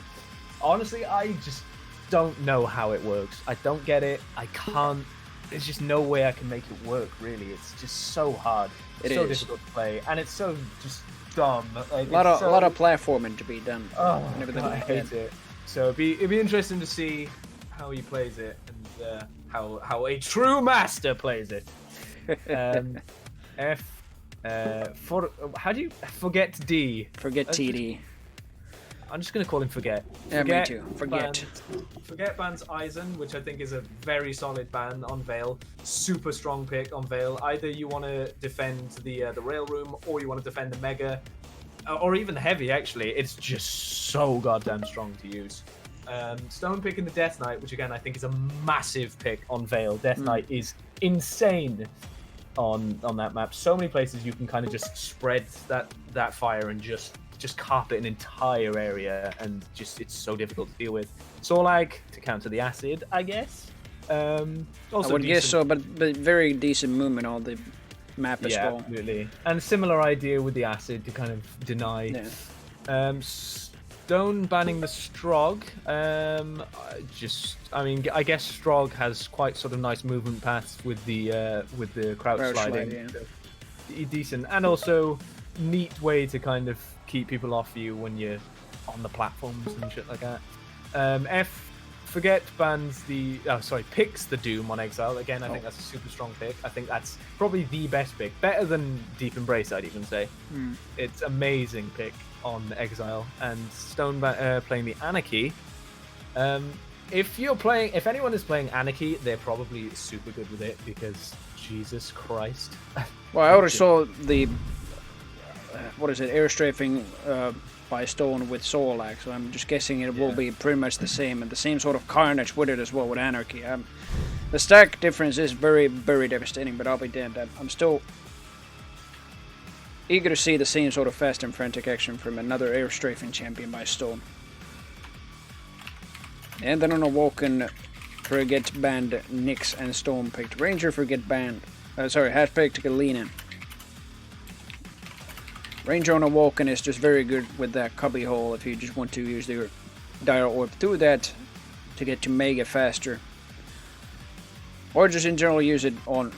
just don't know how it works. I don't get it. I can't. There's just no way I can make it work, really. It's just so hard. It's so difficult to play, and it's so just dumb. Like, a lot of platforming to be done. Oh, God, I hate it. So it'd be interesting to see how he plays it, and how a true master plays it. How do you forget D? Forget TD. I'm just gonna call him Forget. Yeah, me too. Forget. Forget bans Eisen, which I think is a very solid ban on Veil. Super strong pick on Veil. Either you want to defend the Rail Room, or you want to defend the Mega, or even the Heavy. Actually, it's just so goddamn strong to use. Stone picking the Death Knight, which again I think is a massive pick on Veil. Death Knight is insane. on that map. So many places you can kind of just spread that fire and just carpet an entire area, and just it's so difficult to deal with. Solag to counter the acid, I guess. Also I would guess so, but very decent movement on the map as well. Absolutely. And similar idea with the acid to kind of deny. Yeah. Stone banning the Strog. I mean, I guess Strog has quite sort of nice movement paths with the crouch sliding. Decent, and also neat way to kind of keep people off you when you're on the platforms and shit like that. Forget bans picks the Doom on Exile. Again, I think that's a super strong pick. I think that's probably the best pick. Better than Deep Embrace, I'd even say. It's amazing pick on Exile. And Stone playing the Anarchy. If anyone is playing Anarchy, they're probably super good with it, because Jesus Christ. Well, I already saw the air strafing by Stone with Solag, so I'm just guessing it will be pretty much the same, and the same sort of carnage with it as well with Anarchy. The stack difference is very, very devastating, but I'll be damned. I'm still eager to see the same sort of fast and frantic action from another air strafing champion by Stone. And then on Awoken, Forget banned Nyx and Stone picked Ranger. Forget banned, has picked Galena. Ranger on Awoken is just very good with that cubby hole if you just want to use your Dire Orb through that to get to Mega faster. Or just in general use it on,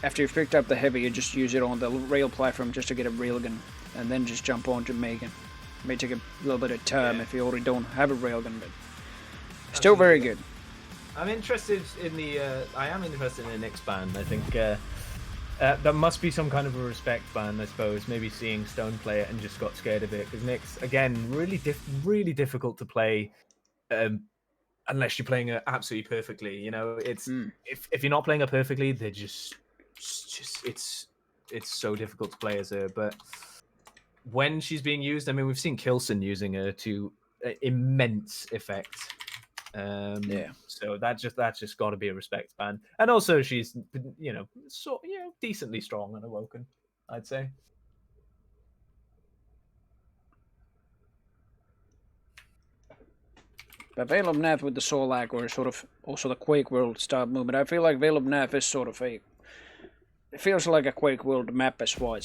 after you've picked up the heavy, you just use it on the rail platform just to get a railgun, and then just jump on to Mega. It may take a little bit of time if you already don't have a railgun, but still very good. I'm interested in the Nyx ban. I think there must be some kind of a respect ban, I suppose. Maybe seeing Stone play it and just got scared of it, because Nyx, again, really difficult to play unless you're playing it absolutely perfectly. You know, it's if you're not playing it perfectly, they're just it's so difficult to play as her. But when she's being used, I mean, we've seen Kilson using her to immense effect. So that's just got to be a respect ban, and also she's decently strong and Awoken, I'd say. But Veil of Nath with the Solag, or sort of also the Quake World style movement, I feel like Veil of Nath is sort of it feels like a Quake World map as well.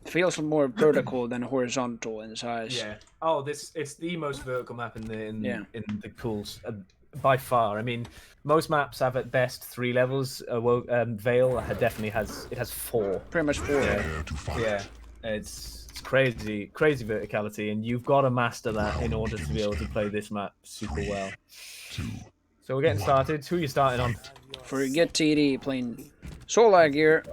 Feels more vertical than horizontal in size. Yeah. Oh, it's the most vertical map in the cools by far. I mean, most maps have at best 3 levels. Veil definitely has 4. Pretty much 4. Yeah. It's crazy verticality, and you've got to master that in order to be able to play this map super well. So we're getting started. Who are you starting on? Forget TD playing Solag here.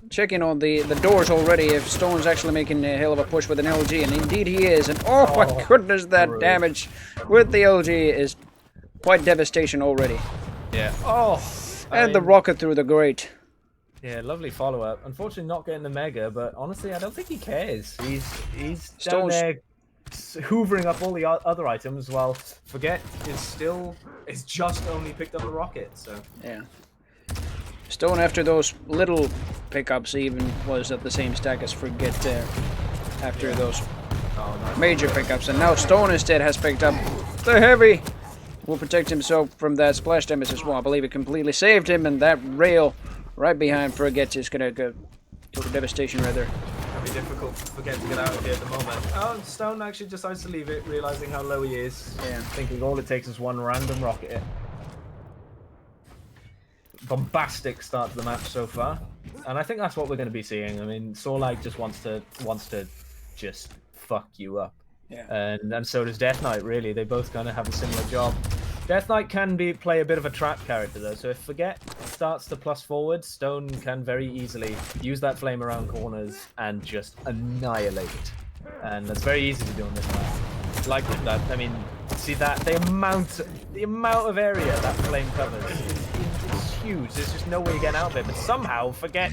Checking on the doors already if Stone's actually making a hell of a push with an LG, and indeed he is. And oh my goodness, that damage with the LG is quite devastation already. Yeah. And the rocket through the grate. Yeah, lovely follow-up. Unfortunately not getting the Mega, but honestly, I don't think he cares. He's down there hoovering up all the other items, while Forget is just only picked up the rocket, so... Yeah. Stone, after those little pickups, even was at the same stack as Forget after those major pickups. And now Stone instead has picked up the heavy. Will protect himself from that splash damage as well. I believe it completely saved him, and that rail right behind Forget is going to go to devastation right there. It'll be difficult for Forget to get out of here at the moment. Oh, Stone actually decides to leave it, realizing how low he is. Yeah. Thinking all it takes is one random rocket. Bombastic start to the match so far, and I think that's what we're going to be seeing. I mean, Solag just wants to just fuck you up, and so does Death Knight. Really, they both kind of have a similar job. Death Knight can play a bit of a trap character though, so if Forget starts to plus forward, Stone can very easily use that flame around corners and just annihilate it, and that's very easy to do on this map. Like that, I mean, see that the amount of area that flame covers. It's huge. There's just no way you're getting out of it. But somehow Forget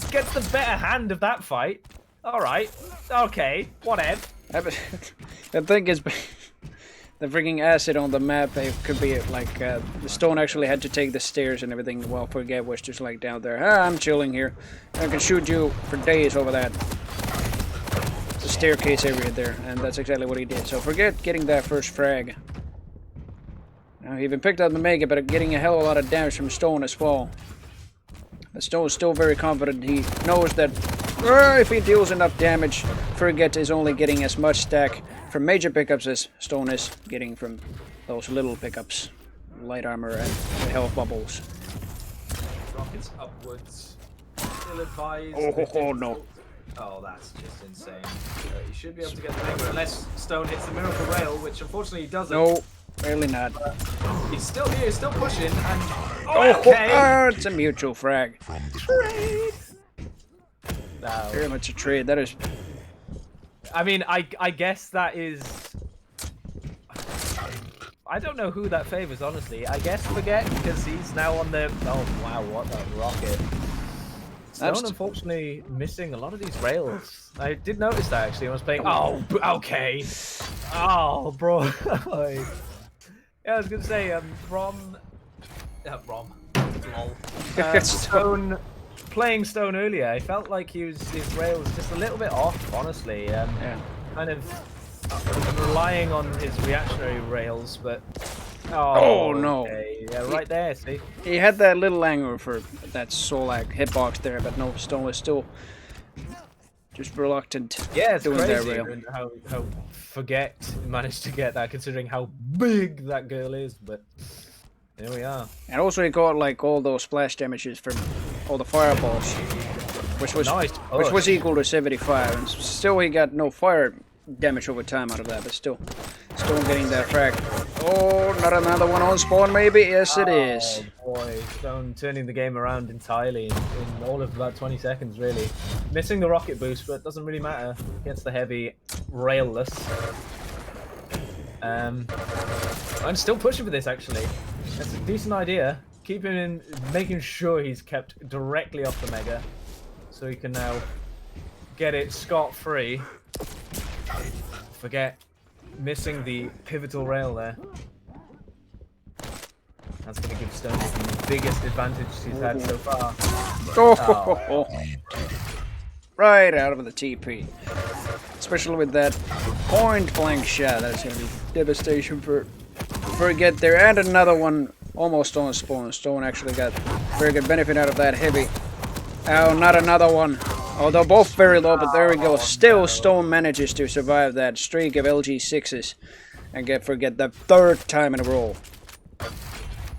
gets the better hand of that fight. All right, okay, whatever. I think it's the freaking acid on the map. It could be like the Stone actually had to take the stairs and everything while Forget was just like down there. Ah, I'm chilling here. I can shoot you for days over that. It's a staircase area there, and that's exactly what he did. So Forget getting that first frag. Now he even picked up the Mega, but getting a hell of a lot of damage from Stone as well. But Stone is still very confident. He knows that if he deals enough damage, Forget is only getting as much stack from major pickups as Stone is getting from those little pickups. Light armor and the health bubbles. Rockets upwards. Still advised. Oh no. Oh, that's just insane. You should be able to get the Mega unless Stone hits the Miracle Rail, which unfortunately he doesn't. No, really not. He's still here, he's still pushing, and... It's a mutual frag. Trade! No. Very much a trade. That is... I mean, I guess that is... I don't know who that favors, honestly. I guess Forget, because he's now on the... Oh, wow, what a rocket. Stone, unfortunately, missing a lot of these rails. I did notice that, actually. I was playing... Oh, okay. Oh, bro. Yeah, I was going to say, Lol. Stone... Playing Stone earlier, I felt like his rails just a little bit off, honestly. Yeah. Kind of relying on his reactionary rails, but... Oh no. Okay. Yeah, right there, see? He had that little angle for that Solak hitbox there, but no, Stone was still just reluctant. Yeah, it's doing crazy that rail. how Forget managed to get that, considering how big that girl is, but there we are. And also he got like all those splash damages from all the fireballs, which was equal to 75, and still he got no fire damage over time out of that, but still getting that frag. Oh, not another one on spawn maybe? Yes it is. Oh boy, Stone turning the game around entirely in all of about 20 seconds really. Missing the rocket boost, but it doesn't really matter. Gets the heavy railless. I'm still pushing for this actually. That's a decent idea. Keep him in, making sure he's kept directly off the Mega, so he can now get it scot-free. Forget missing the pivotal rail there. That's going to give Stone the biggest advantage he's had so far. Oh. Right out of the TP. Especially with that point-blank shot. That's going to be devastation for Forget there. And another one almost on spawn. Stone actually got very good benefit out of that heavy. Oh, not another one. Although both very low, but there we go. Still, Stone manages to survive that streak of LG6s and Forget the third time in a row. It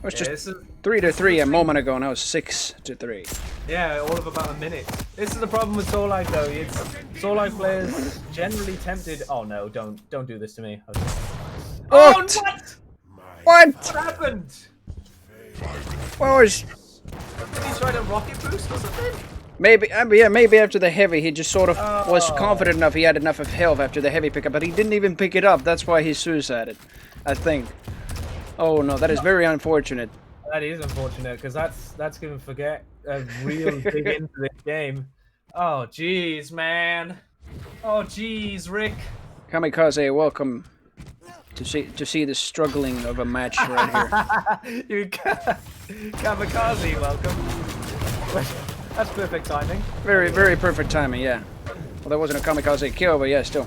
was just 3-3 a moment ago, now it's 6-3. Yeah, all of about a minute. This is the problem with Solak though. Solak players generally tempted. Oh no, don't do this to me. Okay. Oh, what? What happened? What was... Did he try to rocket boost or something? Maybe, yeah, maybe after the heavy, he just sort of was confident enough he had enough of health after the heavy pickup, but he didn't even pick it up. That's why he suicided, I think. Oh no, that is very unfortunate. That is unfortunate, because that's going to Forget a real dig into this game. Oh jeez, man. Oh jeez, Rick. Kamikaze, welcome to see the struggling of a match right here. Kamikaze, welcome. That's perfect timing. Very, very perfect timing, yeah. Well, that wasn't a kamikaze kill, but yeah, still.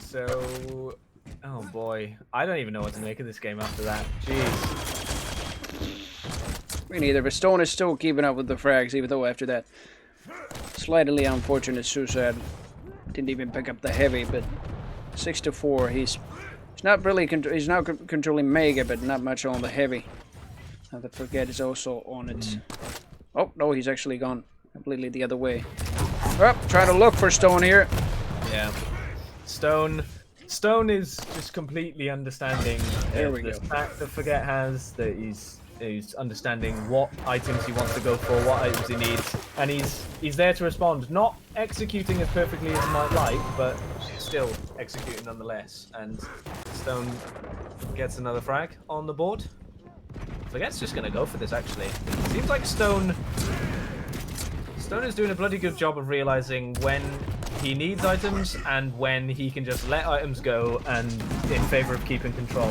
So... Oh boy. I don't even know what to make of this game after that. Jeez. Me neither, but Stone is still keeping up with the frags, even though after that slightly unfortunate suicide didn't even pick up the heavy, but 6-4, he's not really, he's now controlling Mega, but not much on the heavy. Now the Forget is also on it. Oh, no, he's actually gone completely the other way. Oh, trying to look for Stone here. Yeah. Stone is just completely understanding the fact that Forget has, that he's understanding what items he wants to go for, what items he needs, and he's there to respond. Not executing as perfectly as he might like, but still executing nonetheless. And Stone gets another frag on the board. Forget's just gonna go for this actually. Seems like Stone is doing a bloody good job of realizing when he needs items and when he can just let items go and in favor of keeping control.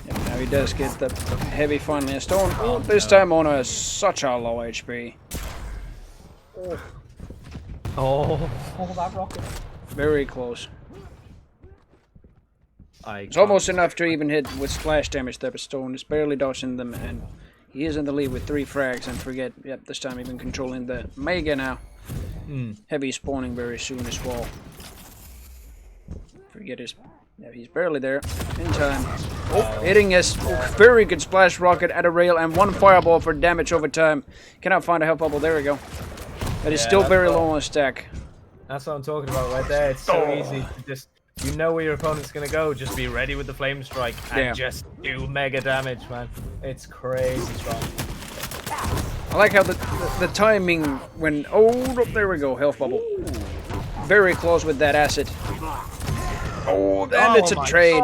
Yeah, now he does get the heavy finally a stone. Oh, This time on a such a low HP. Oh, that rocket. Very close. It's It's almost enough to even hit with splash damage there, but Stone is barely dodging them, and he is in the lead with 3 frags, and forget, yep, this time even controlling the Mega now. Heavy spawning very soon as well. Forget his... Yeah, he's barely there. In time. Oh, hitting his very good splash rocket at a rail, and 1 fireball for damage over time. Cannot find a health bubble, there we go. But it's still very low on stack. That's what I'm talking about right there. It's so easy to just... You know where your opponent's gonna go, just be ready with the flame strike and just do mega damage, man. It's crazy strong. I like how the timing when... Oh, there we go, health bubble. Very close with that acid. Oh, and it's a trade.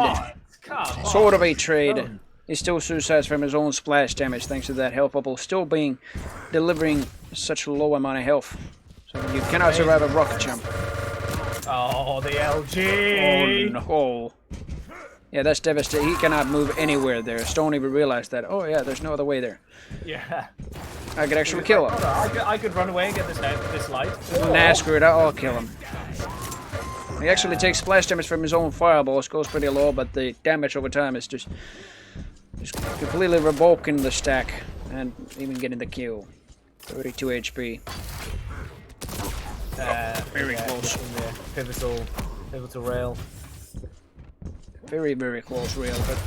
Sort of a trade. He still suicides from his own splash damage thanks to that health bubble still being... delivering such a low amount of health. So you cannot survive a rocket jump. Oh, the LG! Oh, no. Yeah, that's devastating. He cannot move anywhere there. Stone even realized that. Oh, yeah, there's no other way there. Yeah. I could actually kill him. I could run away and get this light. Nah, screw it. I'll kill him. He actually takes splash damage from his own fireballs. Goes pretty low, but the damage over time is just completely revoking the stack. And even getting the kill. 32 HP. Very close. Pivotal rail. Very, very close rail, but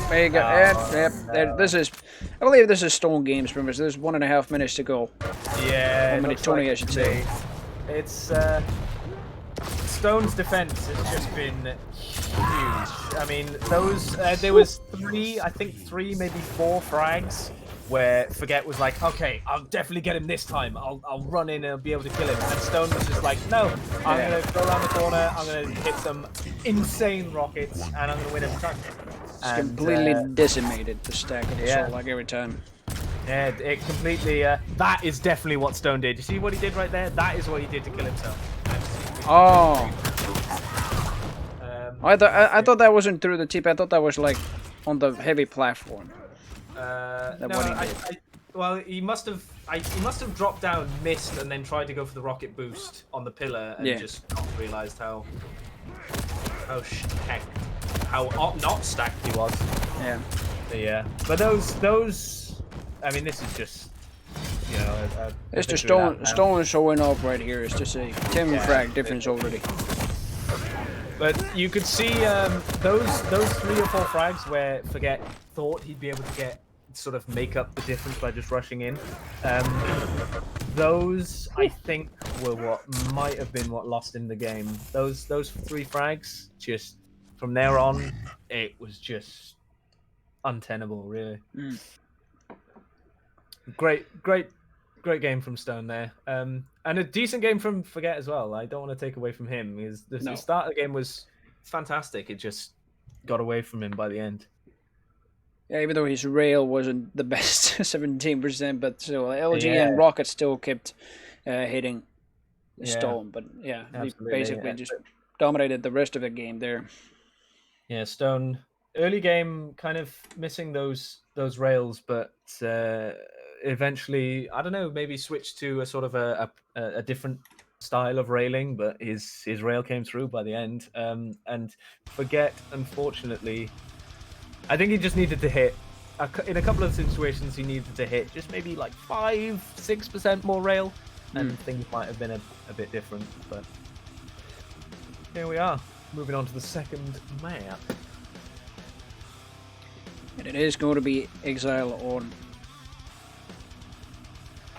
there you go. This is, I believe this is Stone Games, remember, so there's 1.5 minutes to go. Yeah, 1 minute 20, I should say. It's Stone's defense has just been huge. I mean, those there was 3, maybe 4 frags where Forget was like, okay, I'll definitely get him this time. I'll run in and I'll be able to kill him. And Stone was just like, no, I'm going to go around the corner, I'm going to hit some insane rockets, and I'm going to win every time. It's completely decimated the stack of the soul, like every time. Yeah, it completely, that is definitely what Stone did. You see what he did right there? That is what he did to kill himself. Oh. I thought that wasn't through the tip, I thought that was like on the heavy platform. Well, he must have dropped down, missed, and then tried to go for the rocket boost on the pillar, and just not realised how not stacked he was. Yeah. Yeah. But those, I mean, this is just, you know, it's just Stone showing off right here. It's just a 10 frag difference already. But you could see those 3 or 4 frags where Forget thought he'd be able to make up the difference by just rushing in. Those I think were what might have been what lost in the game. Those 3 frags, just from there on, it was just untenable, really. Great game from Stone there. And a decent game from Forget as well. I don't want to take away from him. The start of the game was fantastic. It just got away from him by the end. Yeah, even though his rail wasn't the best, 17%, but still, LG and Rocket still kept hitting the Stone. But yeah, he basically just dominated the rest of the game there. Yeah, Stone, early game kind of missing those rails, but eventually, I don't know, maybe switched to a sort of a different style of railing, but his rail came through by the end. And Forget, unfortunately, I think he just needed to hit. In a couple of situations, he needed to hit just maybe like 5-6% more rail, and things might have been a bit different. But here we are, moving on to the second map. And it is going to be Exile on.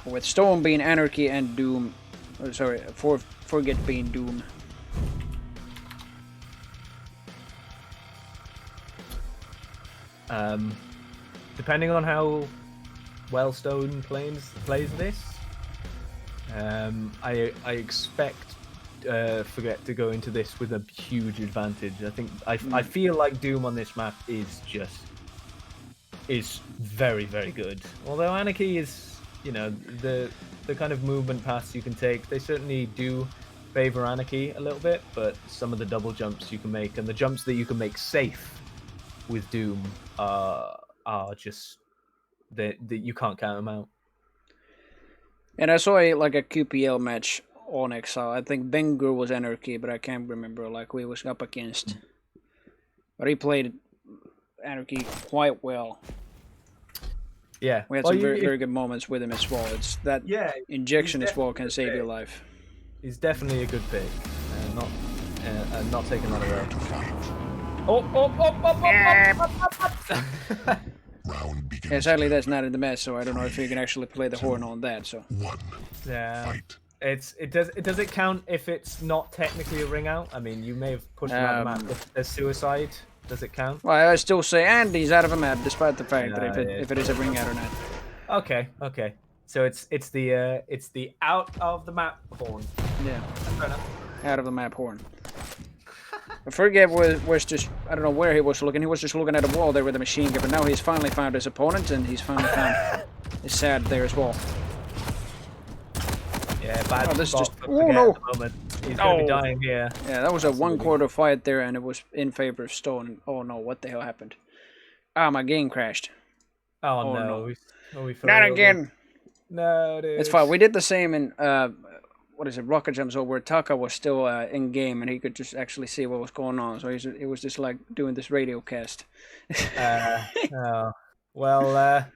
With Stone being Anarchy and Doom. Sorry, Forget being Doom. Depending on how well Stone plays this, I expect Forget to go into this with a huge advantage. I feel like Doom on this map is very, very good. Although Anarchy is you know, the kind of movement paths you can take, they certainly do favor Anarchy a little bit, but some of the double jumps you can make and the jumps that you can make safe with Doom are just that you can't count them out. And I saw a QPL match on Exile. I think Bengur was Anarchy, but I can't remember like who he was up against. But he played Anarchy quite well. Yeah, we had some very good moments with him as well. It's that injection as well can save your life. He's definitely a good pick, not taking that away. Oh! Round begins. Yeah, sadly that's not in the match, so I don't know if you can actually play the horn on that. So yeah, fight. Does it count if it's not technically a ring out? I mean, you may have pushed him out of the map. If there's suicide, does it count? Well, I still say Andy's out of a map, despite the fact that if it is a ring out or not. Okay. So it's the out of the map horn. Yeah. Fair enough. Out of the map horn. I forget was just, I don't know where he was looking. He was just looking at a wall there with a machine gun, but now he's finally found his opponent, and he's finally found his sad there as well. Yeah, bad this spot just, oh no! He's gonna be dying here. Yeah, that was a 1/4 fight there, and it was in favor of Stone. Oh no, what the hell happened? Ah, my game crashed. Oh no. Not again! No, dude. It's fine. We did the same in, what is it, Rocket Jump, where Taka was still in game, and he could just actually see what was going on. So it was just like doing this radio cast. Well,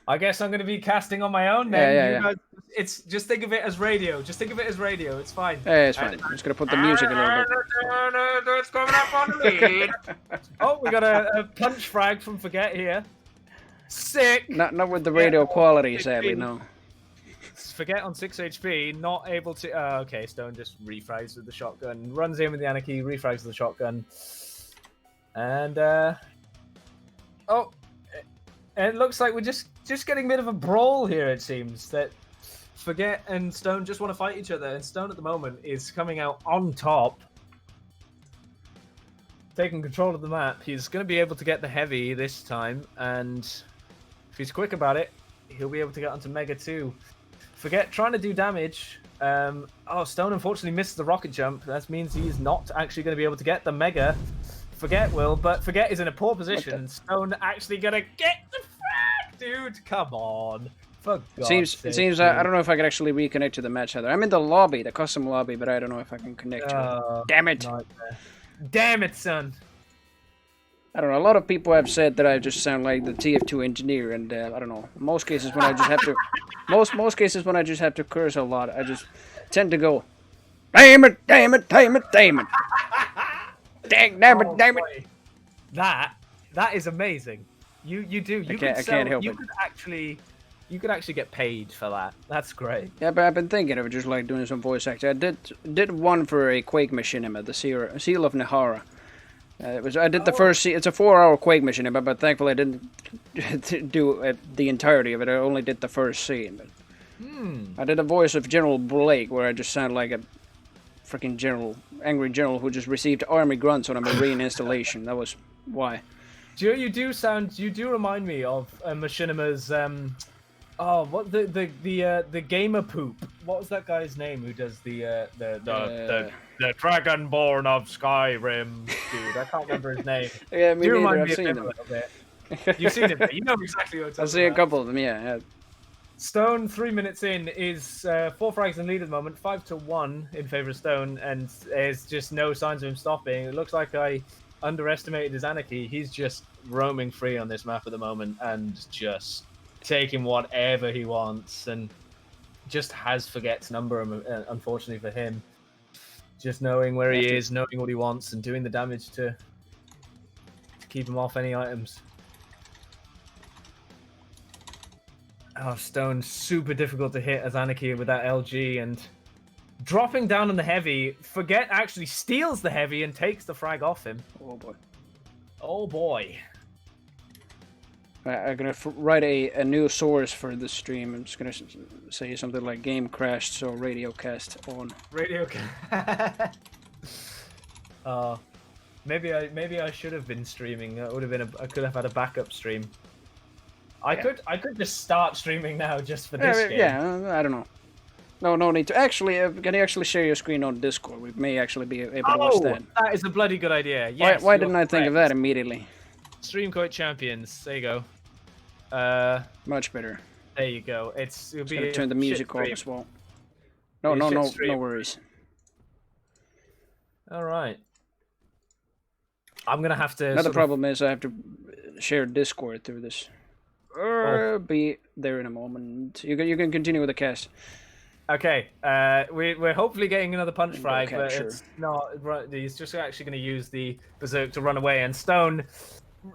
I guess I'm going to be casting on my own then. Yeah. It's just think of it as radio. Just think of it as radio. It's fine. Yeah, it's fine. I'm just going to put the music a little bit. It's coming up on the lead. Oh, we got a punch frag from Forget here. Sick. Not with the radio quality, sadly, no. Forget on 6 HP, not able to... okay, Stone just refrags with the shotgun. Runs in with the Anarchy, refrags with the shotgun. And, oh, and it looks like we're just getting a bit of a brawl here, it seems. That Forget and Stone just want to fight each other. And Stone at the moment is coming out on top. Taking control of the map. He's going to be able to get the heavy this time. And if he's quick about it, he'll be able to get onto Mega 2. Forget trying to do damage. Stone unfortunately missed the rocket jump. That means he's not actually going to be able to get the Mega. Forget will, but Forget is in a poor position. Stone actually going to get the frag, dude. Come on. For God's sake, it seems I don't know if I can actually reconnect to the match either. I'm in the lobby, the custom lobby, but I don't know if I can connect to it. Damn it. Nightmare. Damn it, son. I don't know. A lot of people have said that I just sound like the TF2 engineer, and I don't know. Most cases when I just have to, most cases when I just have to curse a lot, I just tend to go, damn it, damn it, damn it, damn it, damn it, damn it. That is amazing. You do. I can't help it. You could actually get paid for that. That's great. Yeah, but I've been thinking of just like doing some voice acting. I did one for a Quake machinima, the Seal of Nahara. I did the first scene. It's a 4-hour Quake mission, but thankfully I didn't do the entirety of it. I only did the first scene. But I did a voice of General Blake, where I just sound like a freaking angry general who just received army grunts on a marine installation. That was why. You do remind me of Machinima's the gamer poop. What was that guy's name who does the Dragonborn of Skyrim dude? I can't remember his name. Yeah, me neither. I've seen him a little bit. You've seen him, but you know exactly what I'm talking about. I've seen a couple of them, yeah. Stone, 3 minutes in, is 4 frags in lead at the moment, 5-1 in favor of Stone, and there's just no signs of him stopping. It looks like I underestimated his Anarchy. He's just roaming free on this map at the moment and just taking whatever he wants, and just has Forget's number, unfortunately for him. Just knowing where he is, knowing what he wants, and doing the damage to keep him off any items. Oh, Stone, super difficult to hit as Anarchy with that LG, and dropping down on the heavy. Forget actually steals the heavy and takes the frag off him. Oh boy. Oh boy. I'm gonna write a new source for this stream. I'm just gonna say something like "game crashed," so radio cast on. Radio cast. Maybe I should have been streaming. That would have been I could have had a backup stream. I could just start streaming now just for this game. Yeah, I don't know. No need to. Actually, can you actually share your screen on Discord? We may actually be able to watch that. That is a bloody good idea. Yes. Why didn't I think of that immediately? Stream Quote Champions. There you go. Much better. There you go. It'll be gonna turn the music off as well. No worries. All right. I'm gonna have to. Another problem is I have to share Discord through this. Be there in a moment. You can continue with the cast. Okay. We're hopefully getting another punch frag, but sure. it's not. He's just actually going to use the berserk to run away, and Stone.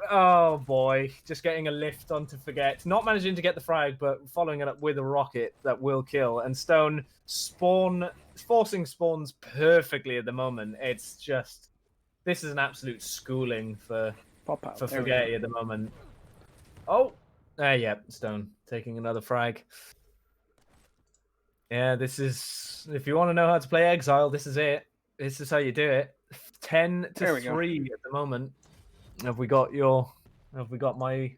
Oh boy, just getting a lift onto Forget. Not managing to get the frag, but following it up with a rocket that will kill. And Stone forcing spawns perfectly at the moment. It's just. This is an absolute schooling for Forget at the moment. Oh, yeah, Stone taking another frag. Yeah, this is. If you want to know how to play Exile, this is it. This is how you do it. 10-3 at the moment. Have we got my?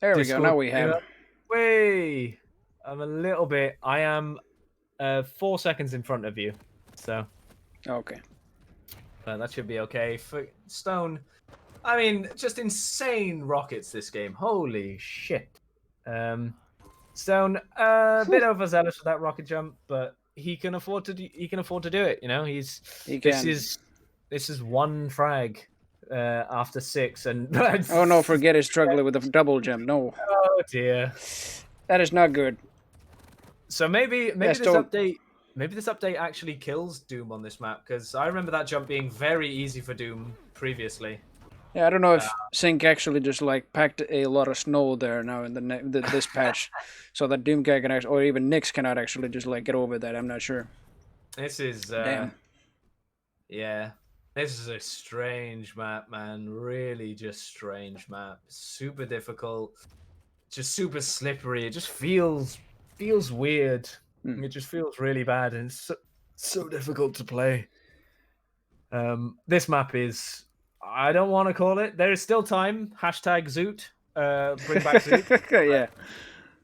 There we Discord go. Now we have. Way. I'm a little bit. I am 4 seconds in front of you. So. Okay. That should be okay. For Stone, I mean, just insane rockets this game. Holy shit. Stone, a bit overzealous for that rocket jump, but he can afford to do it. You know, this is one frag after 6, and oh no, Forget is struggling with a double jump. No. Oh dear. That is not good. So maybe this update. Maybe this update actually kills Doom on this map, because I remember that jump being very easy for Doom previously. Yeah, I don't know if Sync actually just like packed a lot of snow there now in this patch, so that Doom guy can actually, or even Nyx cannot actually just like get over that. I'm not sure. This is damn. Yeah, this is a strange map, man. Really, just strange map. Super difficult, just super slippery. It just feels weird. It just feels really bad, and it's so difficult to play. This map is. I don't want to call it. There is still time. #Zoot. Bring back Zoot. Yeah.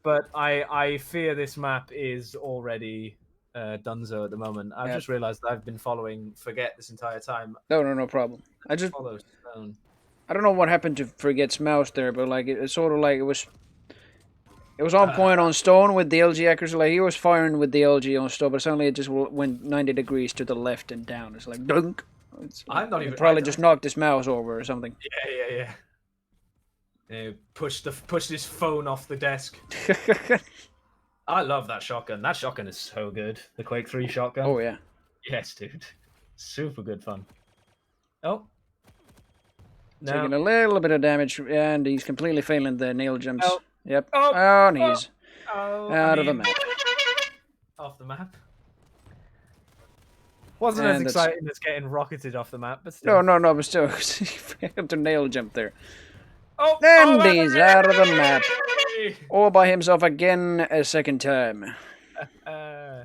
But I fear this map is already donezo at the moment. I've just realized that I've been following Forget this entire time. No problem. I just follow Stone. I don't know what happened to Forget's mouse there, but like it's sort of like it was on point on Stone with the LG accuracy. Like he was firing with the LG on Stone, but suddenly it just went 90 degrees to the left and down. It's like dunk. I'm not even. Probably just knocked his mouse over or something. Yeah. Pushed his phone off the desk. I love that shotgun. That shotgun is so good. The Quake 3 shotgun. Oh yeah. Yes, dude. Super good fun. Oh. Taking a little bit of damage, and he's completely failing the nail jumps. Oh. Yep. Oh, and he's out of the map. Off the map. Wasn't as exciting as getting rocketed off the map, but still. No, but still, he failed to nail jump there. Oh, and he's out of the map. All by himself again a second time. I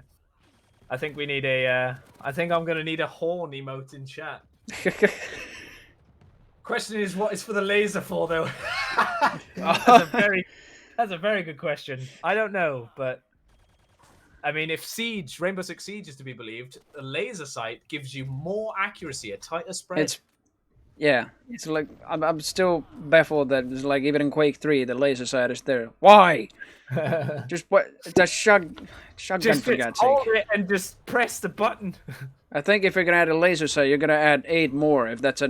think we need a. I think I'm gonna need a horn emote in chat. Question is, what is for the laser for though? That's a very good question. I don't know, but I mean, if Rainbow Six Siege is to be believed, a laser sight gives you more accuracy, a tighter spread. It's like I'm still baffled that it's like even in Quake 3 the laser sight is there. Why? Just what? That shotgun for God's sake. Hold it and just press the button. I think if you're gonna add a laser sight, you're gonna add 8 more. If that's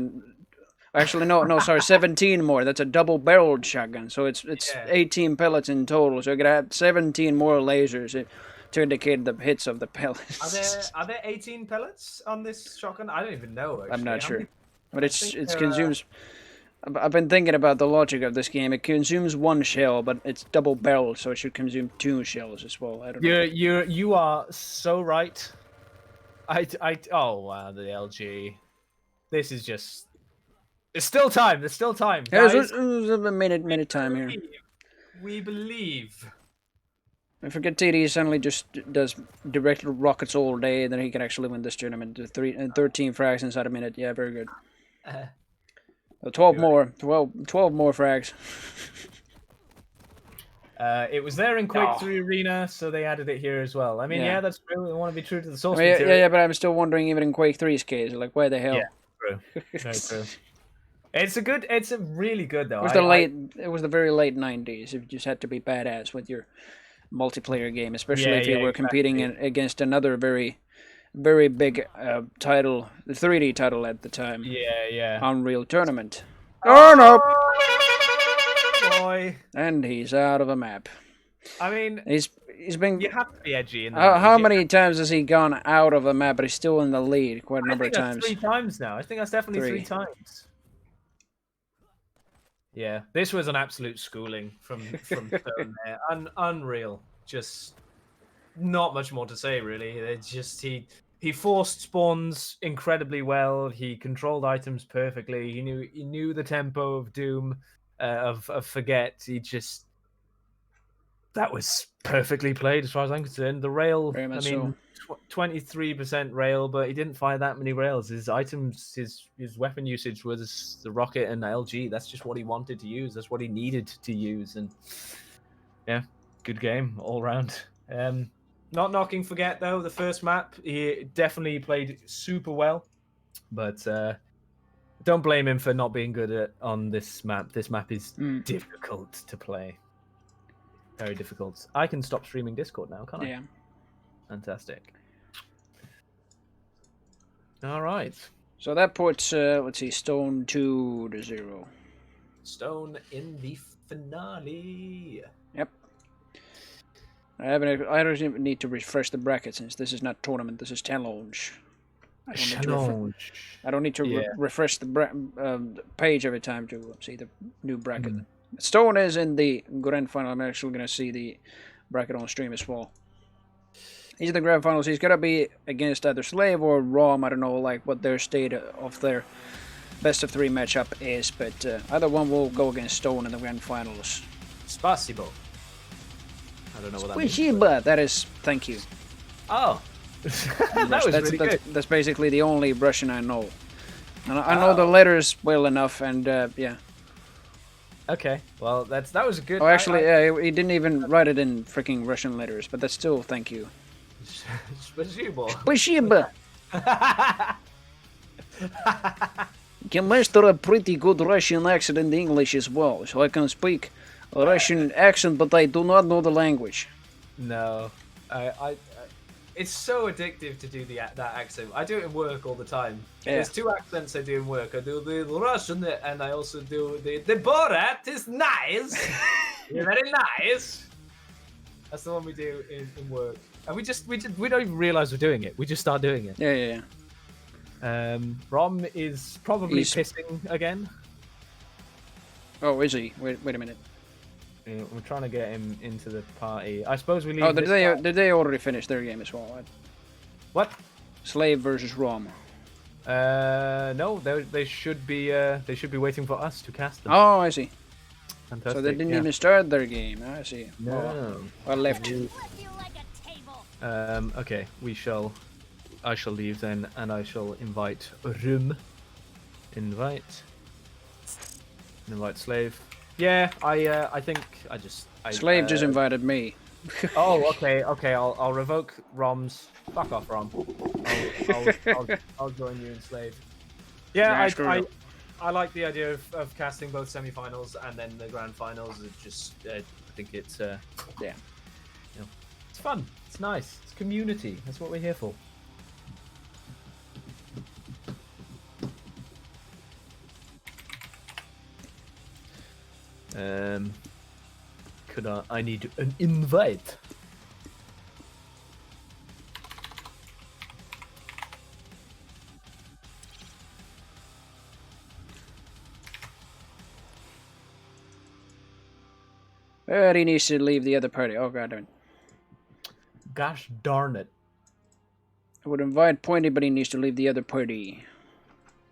actually no, sorry, 17 more. That's a double-barreled shotgun, so it's 18 pellets in total. So you're gonna add 17 more lasers to indicate the hits of the pellets. Are there 18 pellets on this shotgun? I don't even know. Actually. I'm not sure, but it consumes. I've been thinking about the logic of this game. It consumes 1 shell, but it's double-barreled, so it should consume 2 shells as well. I don't know. You are so right. Oh wow, the LG. This is just. There's still time. There's still time. Guys. There's a minute time here. We believe. I forget TD suddenly just does direct rockets all day, then he can actually win this tournament. 13 frags inside a minute. Yeah, very good. 12 more frags. It was there in Quake 3 Arena, so they added it here as well. I mean, yeah, that's true. They want to be true to the source material. Yeah, but I'm still wondering, even in Quake 3's case, like, where the hell? Yeah, true. Very true. It's a really good though. It was the very late 90s. You just had to be badass with your multiplayer game, especially if you were competing against another very, very big title, the 3D title at the time. Yeah. Unreal Tournament. Oh no! Boy. And he's out of a map. I mean, he's been. You have to be edgy in that. How many times has he gone out of a map, but he's still in the lead quite a number of times? 3 times now. I think that's definitely 3 times. Yeah, this was an absolute schooling from Stone there. Unreal. Just not much more to say, really. It's just he forced spawns incredibly well. He controlled items perfectly. He knew the tempo of Doom, of Forget. That was perfectly played as far as I'm concerned. The rail, 23% rail, but he didn't fire that many rails. His items, his weapon usage was the rocket and LG. That's just what he wanted to use. That's what he needed to use. And yeah, good game all round. Not knocking Forget though. The first map, he definitely played super well, but don't blame him for not being good on this map. This map is difficult to play. Very difficult. I can stop streaming Discord now, can't I? Yeah. Fantastic. All right. So that puts, let's see, Stone 2-0. Stone in the finale. Yep. I don't even need to refresh the bracket since this is not tournament. This is challenge. I don't need to refresh the page every time to see the new bracket. Stone is in the grand final. I'm actually going to see the bracket on stream as well. He's in the grand finals. He's going to be against either Slave or Rom. I don't know like what their state of their best of 3 matchup is, but either one will go against Stone in the grand finals. Spasibo. I don't know what that means. Spasibo. That is thank you. Oh. That's basically the only Russian I know. And I know the letters well enough, and yeah. Okay, well that was a good. Oh, actually, he didn't even write it in freaking Russian letters, but that's still thank you. Spasibo. Spasibo. Can master a pretty good Russian accent in English as well, so I can speak a Russian accent, but I do not know the language. No, it's so addictive to do that accent. I do it in work all the time. Yeah. There's 2 accents I do in work. I do the Russian and I also do the Borat is nice. You're very nice. That's the one we do in work. And we don't even realize we're doing it. We just start doing it. Yeah. Rom is probably pissing again. Oh, is he? Wait a minute. We're trying to get him into the party. I suppose we leave. Oh, did they already finish their game as well? Right? What? Slave versus Rom. No, they should be waiting for us to cast them. Oh, I see. Fantastic. So they didn't even start their game. I see. No. I left. Okay, I shall leave then, and I shall invite Rum. Invite Slave. Yeah, I think Slave just invited me. Oh, okay. I'll revoke Rom's. Fuck off, Rom. I'll join you in Slave. Yeah, I like the idea of casting both semi-finals and then the grand finals. It just I think it's it's fun. It's nice. It's community. That's what we're here for. I need an invite. But he needs to leave the other party. Oh god damn it. Gosh darn it. I would invite Pointy, but he needs to leave the other party.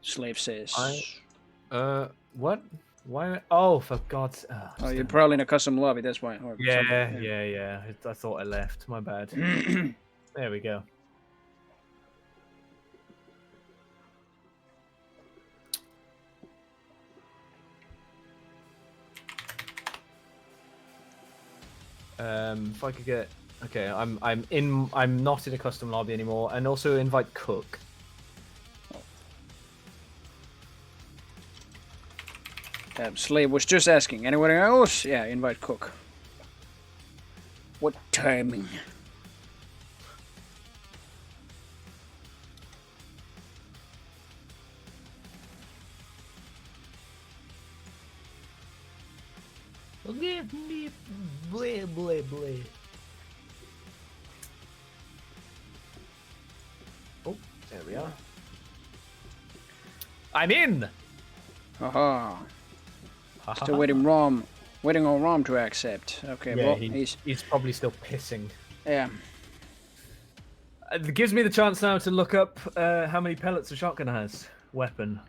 Slave says. What? Why? Oh, for God's... Oh, you're probably in a custom lobby, that's why. Or yeah. I thought I left. My bad. There we go. If I could get okay, I'm not in a custom lobby anymore, and also invite Cook. Slave was just asking. Anyone else? Yeah, invite Cook. What timing? Give me bleh bleh bleh. Oh, there we are. I'm in. Haha. Still waiting on Rom to accept. Okay, Yeah, well, he's probably still pissing. Yeah. It gives me the chance now to look up how many pellets a shotgun has. Weapon.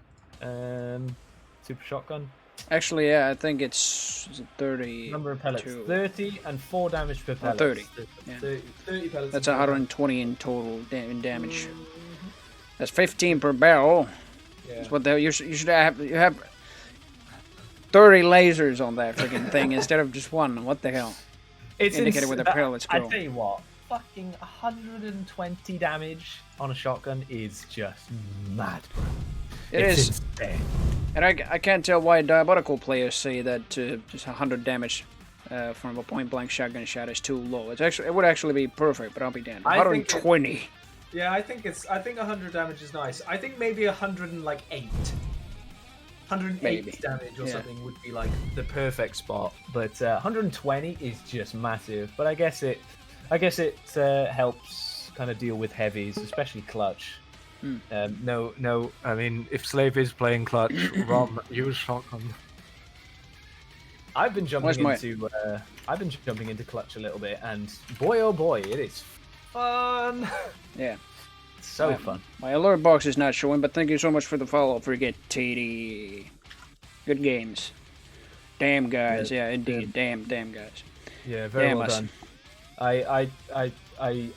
Super shotgun. Actually, yeah, I think it's 30. Number of pellets. 30 and 4 damage per pellet. 30. Yeah. 30 pellets. That's 120 in total in damage. That's 15 per barrel. Yeah. That's what you should have 30 lasers on that freaking thing instead of just one. What the hell? It's indicated with the pellets go. I tell you what, fucking 120 damage on a shotgun is just mad, bro. It's insane. And I can't tell why diabolical players say that just 100 damage from a point-blank shotgun shot is too low. It would actually be perfect, but I'll be damned. 120. Yeah, I think 100 damage is nice. I think maybe 108. 108 maybe. Damage or something would be like the perfect spot, but 120 is just massive. But I guess it helps kind of deal with heavies, especially clutch. No. I mean, if Slave is playing clutch, Rom, use shotgun. I've been jumping into clutch a little bit, and boy, oh boy, it is fun. Yeah. So fun. My alert box is not showing, but thank you so much for the follow. Forget TD. Good games. Damn guys, yeah, indeed. Damn guys. Yeah, very well done. I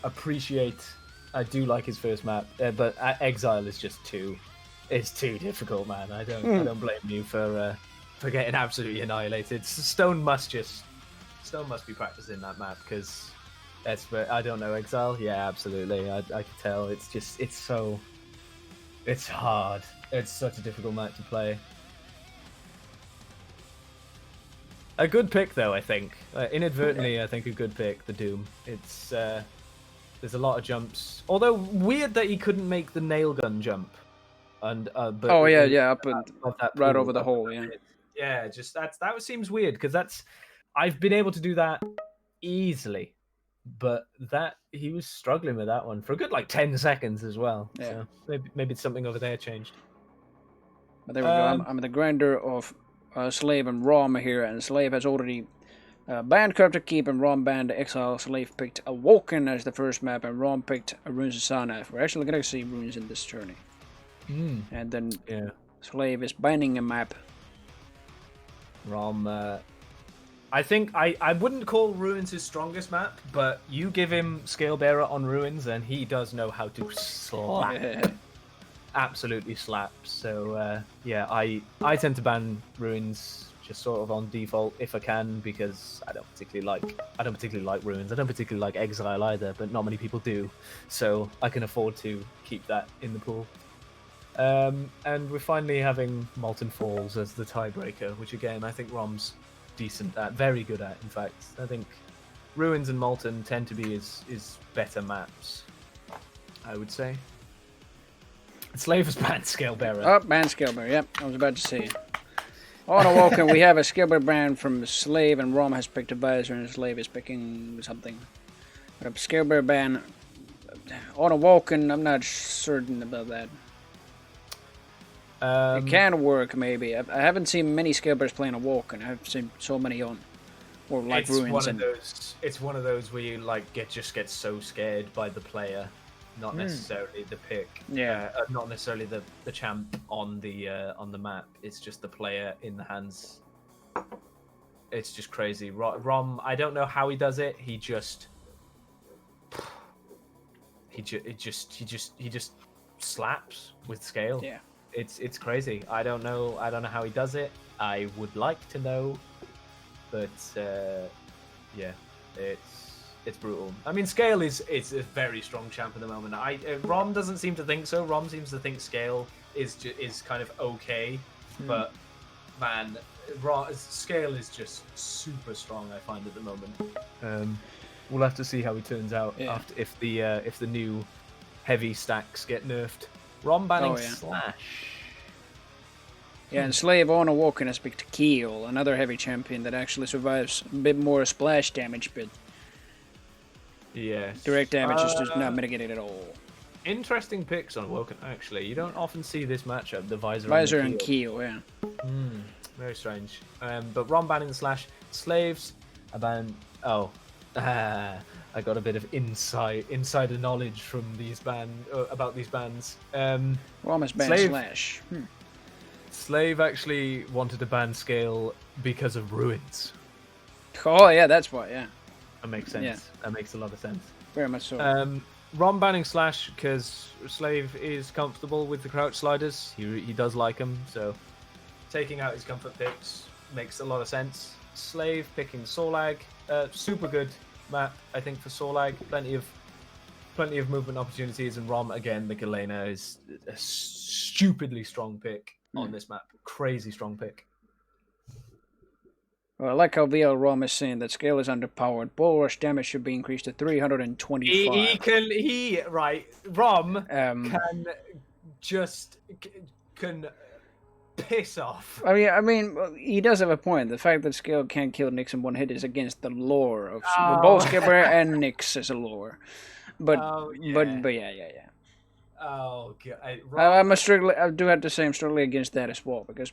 appreciate. I do like his first map, but Exile is just too. It's too difficult, man. I don't blame you for getting absolutely annihilated. Stone must be practicing that map because. I don't know, Exile. Yeah, absolutely. I can tell. It's hard. It's such a difficult map to play. A good pick, though. I think inadvertently, I think a good pick. The Doom. It's there's a lot of jumps. Although weird that he couldn't make the nail gun jump. And but up and right over the hole. Yeah. Yeah, just that seems weird because I've been able to do that easily. But that he was struggling with that one for a good 10 seconds as well. Yeah. So maybe something over there changed. But there we go. I'm the grinder of Slave and Rom here, and Slave has already banned Corruptor Keep, and Rom banned Exile. Slave picked Awoken as the first map, and Rom picked Runes of Sana. We're actually going to see runes in this journey. And then Slave is banning a map. Rom. I think I wouldn't call Ruins his strongest map, but you give him Scale Bearer on Ruins and he does know how to slap. Absolutely slap. So I tend to ban Ruins just sort of on default if I can, because I don't particularly like Ruins. I don't particularly like Exile either, but not many people do. So I can afford to keep that in the pool. And we're finally having Molten Falls as the tiebreaker, which again I think Rom's decent at, very good at. In fact, I think Ruins and Molten tend to be his better maps, I would say. Slave has banned Scale Bearer. Oh, banned Scale Bearer. Yep, I was about to say. On Awoken, we have a Scale Bearer ban from Slave, and Rom has picked Advisor, and Slave is picking something. But a Scale Bearer ban on Awoken, I'm not certain about that. It can work, maybe. I haven't seen many Scale Bearers playing Awoken. I've seen so many on, or like Ruins. It's one of those where you just get so scared by the player, not necessarily the pick. Yeah, not necessarily the champ on the map. It's just the player in the hands. It's just crazy. Rom, I don't know how he does it. He just slaps with Scale. Yeah. It's crazy. I don't know how he does it. I would like to know, but yeah, It's brutal. I mean, Scale is a very strong champ at the moment. Rom doesn't seem to think so. Rom seems to think Scale is kind of okay, but man, Scale is just super strong. I find at the moment. We'll have to see how he turns out after if the new heavy stacks get nerfed. Rom banning Slash. Yeah, and Slave on a walking us to Keel, another heavy champion that actually survives a bit more splash damage, but direct damage is just not mitigated at all. Interesting picks on Woken, actually. You don't often see this matchup, the Visor and Keel, yeah. Very strange. But Rom banning Slash. Slaves, I ban... Oh. I got a bit of insider knowledge from these about these bans. Rom is banned Slash. Slave actually wanted to ban Scale because of Ruins. Oh, yeah, that's why, yeah. That makes sense. Yeah. That makes a lot of sense. Very much so. Rom banning Slash because Slave is comfortable with the crouch sliders. He does like them, so taking out his comfort picks makes a lot of sense. Slave picking Sorlag. Super good map, I think, for Sorlag. Plenty of movement opportunities, and Rom, again, the Galena is a stupidly strong pick on this map. Crazy strong pick. Well, I like how VL Rom is saying that Scale is underpowered. Bull rush damage should be increased to 325. Rom can piss off. I mean, he does have a point. The fact that Scale can't kill Nyx in one hit is against the lore of both Skipper and Nyx as a lore. But yeah. Oh god! I do have to say I'm strongly against that as well, because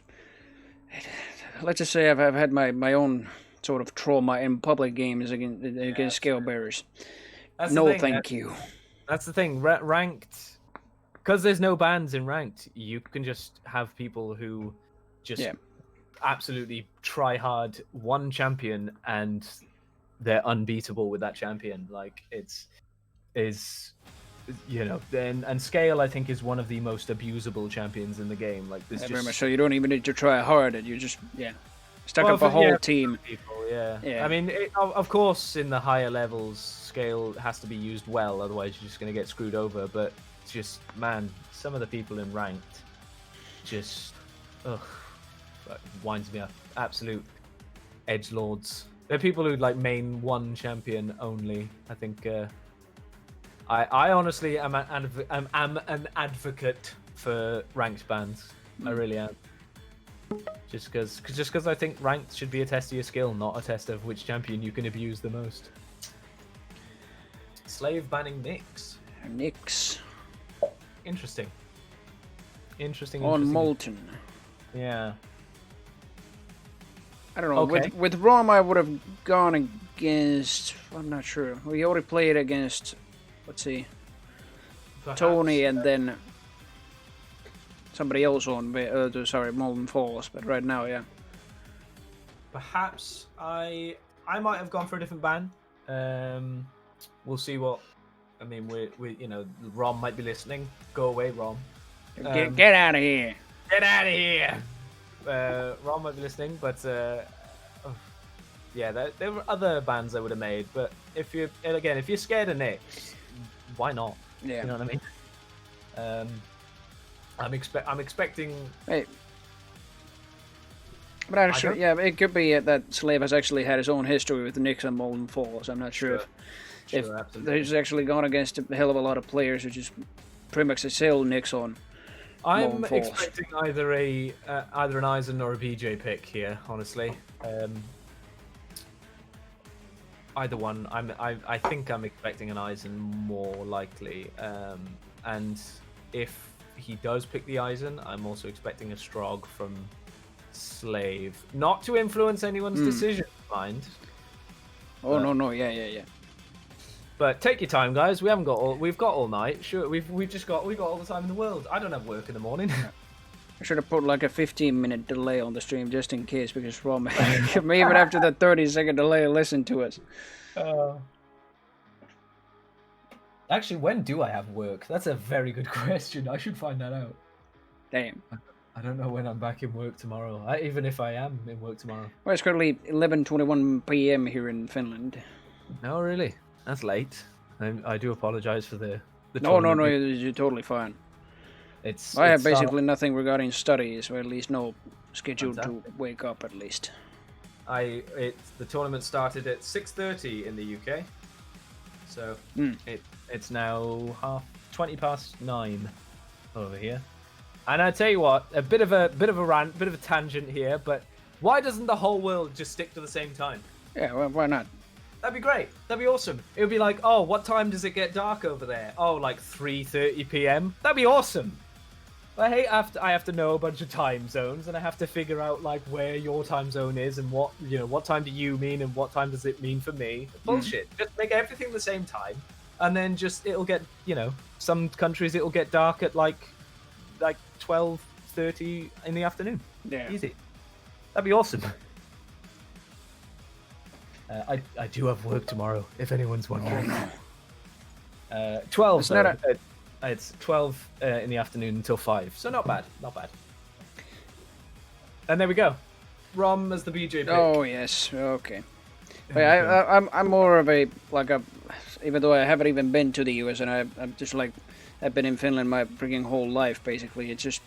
let's just say I've had my own sort of trauma in public games against Scale bearers. Thank you. That's the thing. Ranked, because there's no bans in ranked, you can just have people who just absolutely try hard one champion and they're unbeatable with that champion. Like and Scale, I think, is one of the most abusable champions in the game. Like this, very much so. You don't even need to try hard, and you just stuck up a whole team. People, I mean, of course, in the higher levels, Scale has to be used well, otherwise you're just going to get screwed over. But just some of the people in ranked just winds me up. Absolute edgelords. They're people who like main one champion only. I think. I honestly am an advocate for ranked bans. I really am. Just because I think ranked should be a test of your skill, not a test of which champion you can abuse the most. Slave banning Nyx. Interesting. On Molten. Yeah. I don't know. Okay. With Rom, I would have gone against. I'm not sure. We already played against. Let's see. Perhaps, Tony and then somebody else on Molten Falls, but right now, yeah. Perhaps I might have gone for a different ban. We'll see what. I mean, we Rom might be listening. Go away, Rom. Get out of here. Get out of here. Rom might be listening, but there were other bans I would have made. But if you're scared of Nyx, why not? Yeah. You know what I mean? I'm expecting. Hey. But actually, it could be that Slave has actually had his own history with Nyx and Molten Falls. I'm not sure if he's actually gone against a hell of a lot of players who just pretty much sail Nyx on. I'm expecting either an Eisen or a BJ pick here, honestly. Either one. I think I'm expecting an Eisen more likely. And if he does pick the Eisen, I'm also expecting a Strog from Slave. Not to influence anyone's decision, mind. No, yeah. But take your time, guys. We've got all night. Sure, we've got all the time in the world. I don't have work in the morning. I should have put like a 15-minute delay on the stream just in case, because Rom even after the 30-second delay, listen to us. Actually, when do I have work? That's a very good question. I should find that out. Damn. I don't know when I'm back in work tomorrow. Even if I am in work tomorrow. Well, it's currently 11:21 p.m. here in Finland. No, really. That's late. I do apologize for the No, tournament. you're totally fine. It's I have it's start- basically nothing regarding studies, or at least no schedule to Fantastic. wake up at least. the tournament started at 6:30 in the UK, so it's now 9:20 over here. And I tell you what, a bit of a rant, bit of a tangent here, but why doesn't the whole world just stick to the same time? Yeah, well, why not? That'd be great. That'd be awesome. It would be like, oh, what time does it get dark over there? Oh, like 3:30 p.m. That'd be awesome. I have to know a bunch of time zones, and I have to figure out like where your time zone is and what time do you mean and what time does it mean for me. Bullshit. Just make everything the same time, and then just it'll get some countries it'll get dark at like 12:30 in the afternoon. Yeah. Easy. That'd be awesome. I do have work tomorrow, if anyone's wondering. 12. It's not It's 12 in the afternoon until 5, so not bad, not bad. And there we go. Rom as the BJ pick. Oh yes, okay. But I'm more of a even though I haven't even been to the US, and I'm just like I've been in Finland my freaking whole life basically. It's just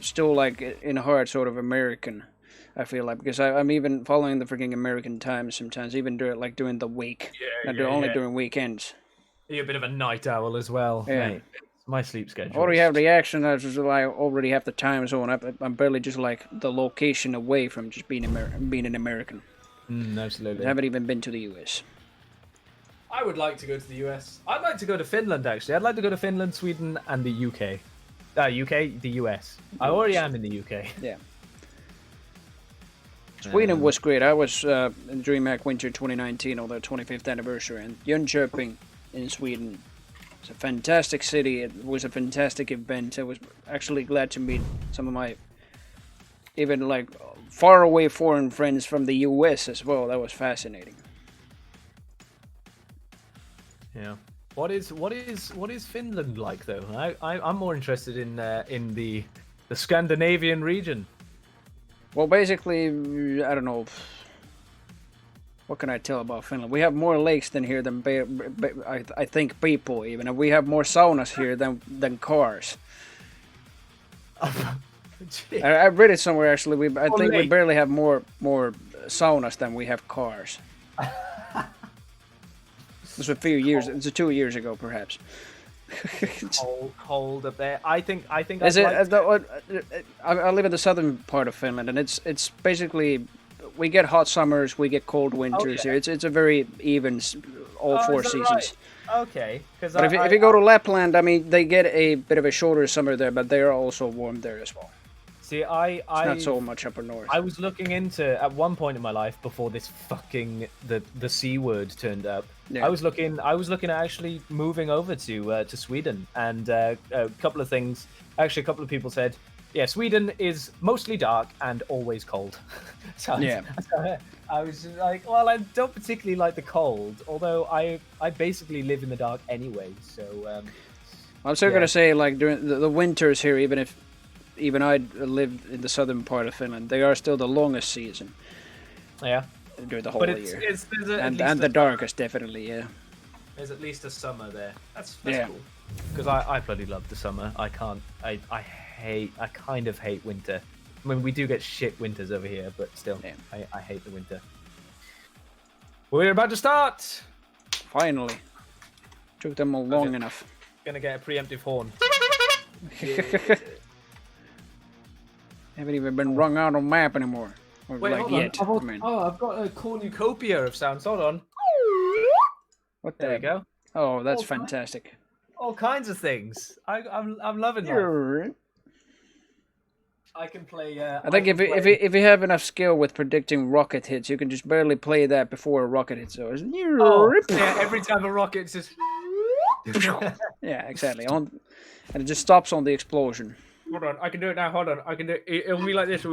still like in heart sort of American. I feel like because I'm even following the freaking American Times sometimes, even during the week, only during weekends. You're a bit of a night owl as well. Yeah. Mate. My sleep schedule. Already have the action. I already have the time zone. I'm barely just like the location away from just being an American. Absolutely. I haven't even been to the US. I would like to go to the US. I'd like to go to Finland, actually. I'd like to go to Finland, Sweden, and the UK. The US. I already am in the UK. Yeah. Sweden was great. I was in DreamHack Winter 2019 on their 25th anniversary, and Jönköping in Sweden. It's a fantastic city. It was a fantastic event. I was actually glad to meet some of my even like far away foreign friends from the US as well. That was fascinating. Yeah. What is Finland like though? I'm more interested in the Scandinavian region. Well, basically, I don't know. What can I tell about Finland? We have more lakes than here than I think people even, and we have more saunas here than cars. I read it somewhere actually. I think we barely have more saunas than we have cars. This was a few years. It's 2 years ago, perhaps. Cold up there. I think. Is it? I live in the southern part of Finland, and it's basically we get hot summers, we get cold winters here. It's a very even all 4 seasons. Right? Okay. But if you go to Lapland, I mean, they get a bit of a shorter summer there, but they are also warm there as well. See, it's not so much upper north. I was looking into at one point in my life before this fucking the C word turned up. Yeah. I was looking at actually moving over to Sweden, and a couple of things. Actually, a couple of people said, "Yeah, Sweden is mostly dark and always cold." So I was just like, "Well, I don't particularly like the cold, although I basically live in the dark anyway." So I'm still gonna say like during the winters here, even I live in the southern part of Finland, they are still the longest season. Yeah. During the whole year. And the darkest, definitely, yeah. There's at least a summer there. That's cool. Because I bloody love the summer. I kind of hate winter. I mean, we do get shit winters over here, but still, I hate the winter. We're about to start! Finally. Took them long enough. Gonna get a preemptive horn. Haven't even been rung out on map anymore. Wait, hold on. I've got a cornucopia of sounds. Hold on. There we go. Oh, that's fantastic. All kinds of things. I'm loving that. I can play. I think if you have enough skill with predicting rocket hits, you can just barely play that before a rocket hits. So every time a rocket just. Yeah, exactly. And it just stops on the explosion. Hold on, I can do it now. Hold on, I can do it. It'll be like this.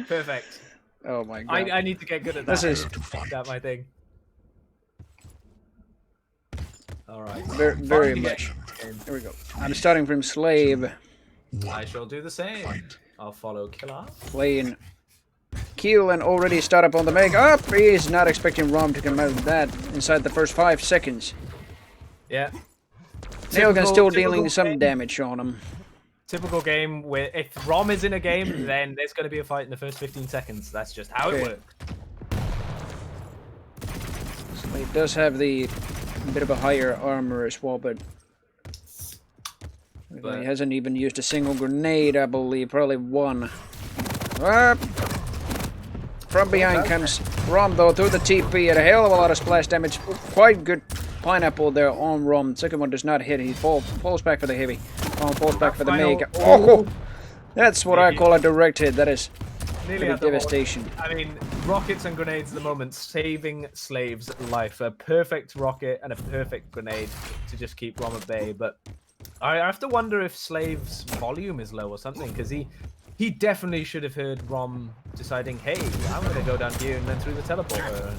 Perfect. Oh my god. I need to get good at that. This is my thing. Alright. Very much. Here we go. I'm starting from slave. I shall do the same. I'll follow killer. Playing kill and already start up on the Meg. Up! He is not expecting Rom to come out of that inside the first 5 seconds. Yeah. Nailgun's still dealing typical some game. damage on him. Typical game where if Rom is in a game, then there's going to be a fight in the first 15 seconds. That's just how it works. So he does have the bit of a higher armor as well, but he hasn't even used a single grenade, I believe. Probably one. From behind comes Rom, though, through the TP at a hell of a lot of splash damage. Quite good pineapple there on Rom. Second one does not hit. He falls back for the heavy. Falls back for the mega. Oh! That's what I call a direct hit. That is devastation. I mean, rockets and grenades at the moment saving Slave's life. A perfect rocket and a perfect grenade to just keep Rom at bay. But I have to wonder if Slave's volume is low or something, because he definitely should have heard Rom deciding, hey, I'm going to go down here and then through the teleporter.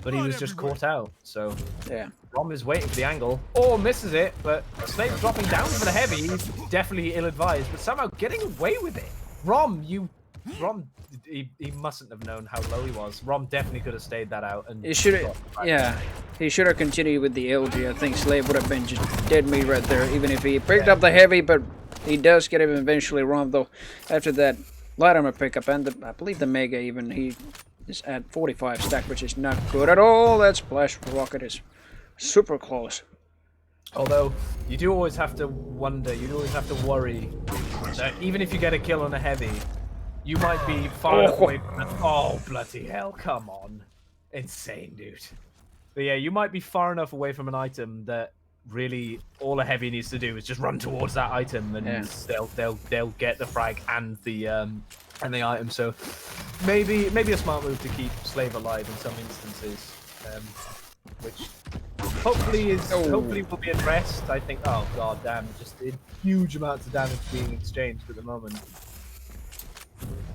But he was just caught out. So yeah, Rom is waiting for the angle. Oh, misses it, but Slave dropping down for the heavy. He's definitely ill-advised, but somehow getting away with it. Rom, he mustn't have known how low he was. Rom definitely could have stayed that out. And he should have, yeah, he should have continued with the LG. I think Slave would have been just dead meat right there, even if he picked up the heavy, but he does get him eventually. Rom, though, after that light armor pickup, and I believe the Mega even, he is at 45 stack, which is not good at all. That splash rocket is super close. Although, you do always have to wonder, you do always have to worry that even if you get a kill on a heavy, you might be far enough away from it. Oh, bloody hell, come on. Insane, dude. But yeah, you might be far enough away from an item that really all a heavy needs to do is just run towards that item, and they'll get the frag and the item. So maybe a smart move to keep Slave alive in some instances, which hopefully will be addressed. I think. Oh god damn! Just huge amounts of damage being exchanged at the moment.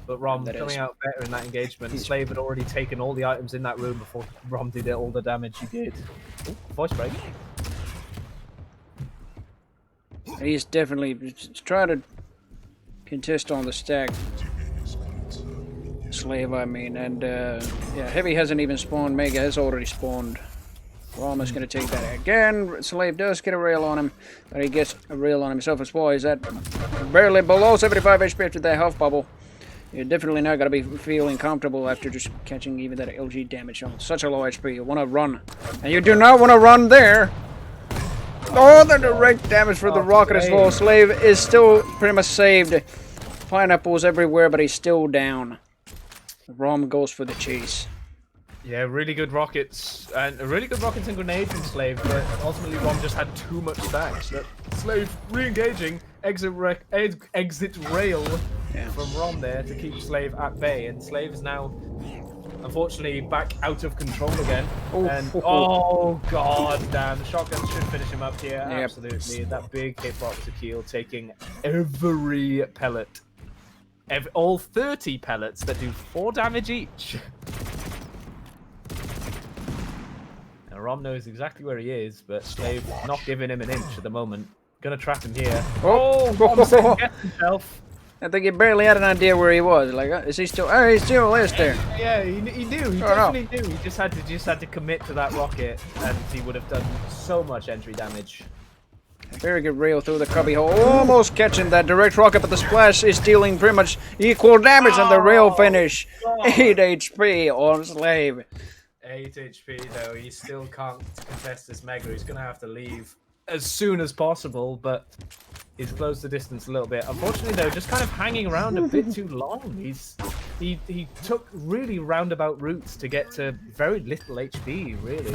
But Rom coming out better in that engagement. Slave had already taken all the items in that room before Rom did all the damage he did. Ooh, voice break. He's definitely trying to contest on the stack. Slave, I mean, and yeah, Heavy hasn't even spawned. Mega has already spawned. Rom is going to take that again. Slave does get a rail on him, but he gets a rail on himself as well. He's at barely below 75 HP after that health bubble. You're definitely not going to be feeling comfortable after just catching even that LG damage on such a low HP. You want to run, and you do not want to run there. Oh, the direct damage for the rocket as well. Slave is still pretty much saved. Pineapples everywhere, but he's still down. Rom goes for the chase. Yeah, really good rockets and grenades from Slave, but ultimately Rom just had too much stacks. But Slave re-engaging, exit rail from Rom there to keep Slave at bay, and Slave is now unfortunately back out of control again. Oh god damn, the shotgun should finish him up here. Yep. Absolutely. That big hitbox to kill, taking every pellet. All 30 pellets that do 4 damage each. Now Rom knows exactly where he is, but Slave not giving him an inch at the moment. Gonna trap him here. Oh, Rom gets himself. I think he barely had an idea where he was. Like, is he still? Oh, he still is there. Yeah, he knew. He definitely knew. He just had to commit to that rocket, and he would have done so much entry damage. Very good rail through the cubby hole, almost catching that direct rocket, but the splash is dealing pretty much equal damage, and the rail finish. God. 8 HP on Slave. 8 HP though. He still can't contest this Mega. He's gonna have to leave as soon as possible, but he's closed the distance a little bit. Unfortunately, though, just kind of hanging around a bit too long. He took really roundabout routes to get to very little HP, really.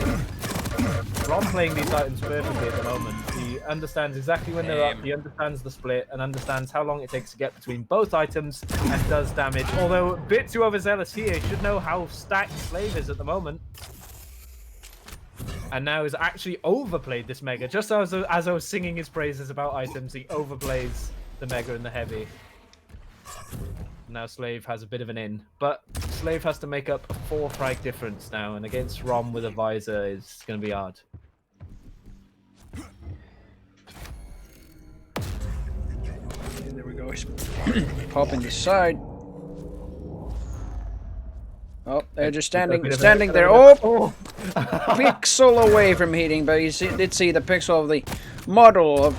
Rom playing these items perfectly at the moment. He understands exactly when they're up, he understands the split, and understands how long it takes to get between both items, and does damage. Although a bit too overzealous here, he should know how stacked Slave is at the moment. And now has actually overplayed this Mega. Just as I was singing his praises about items, he overplays the Mega and the Heavy. Now Slave has a bit of an in, but Slave has to make up a 4 frag difference now, and against Rom with a visor is going to be hard. And there we go. He's popping the side. They're just standing there. Oh, pixel away from hitting, but you did see the pixel of the model of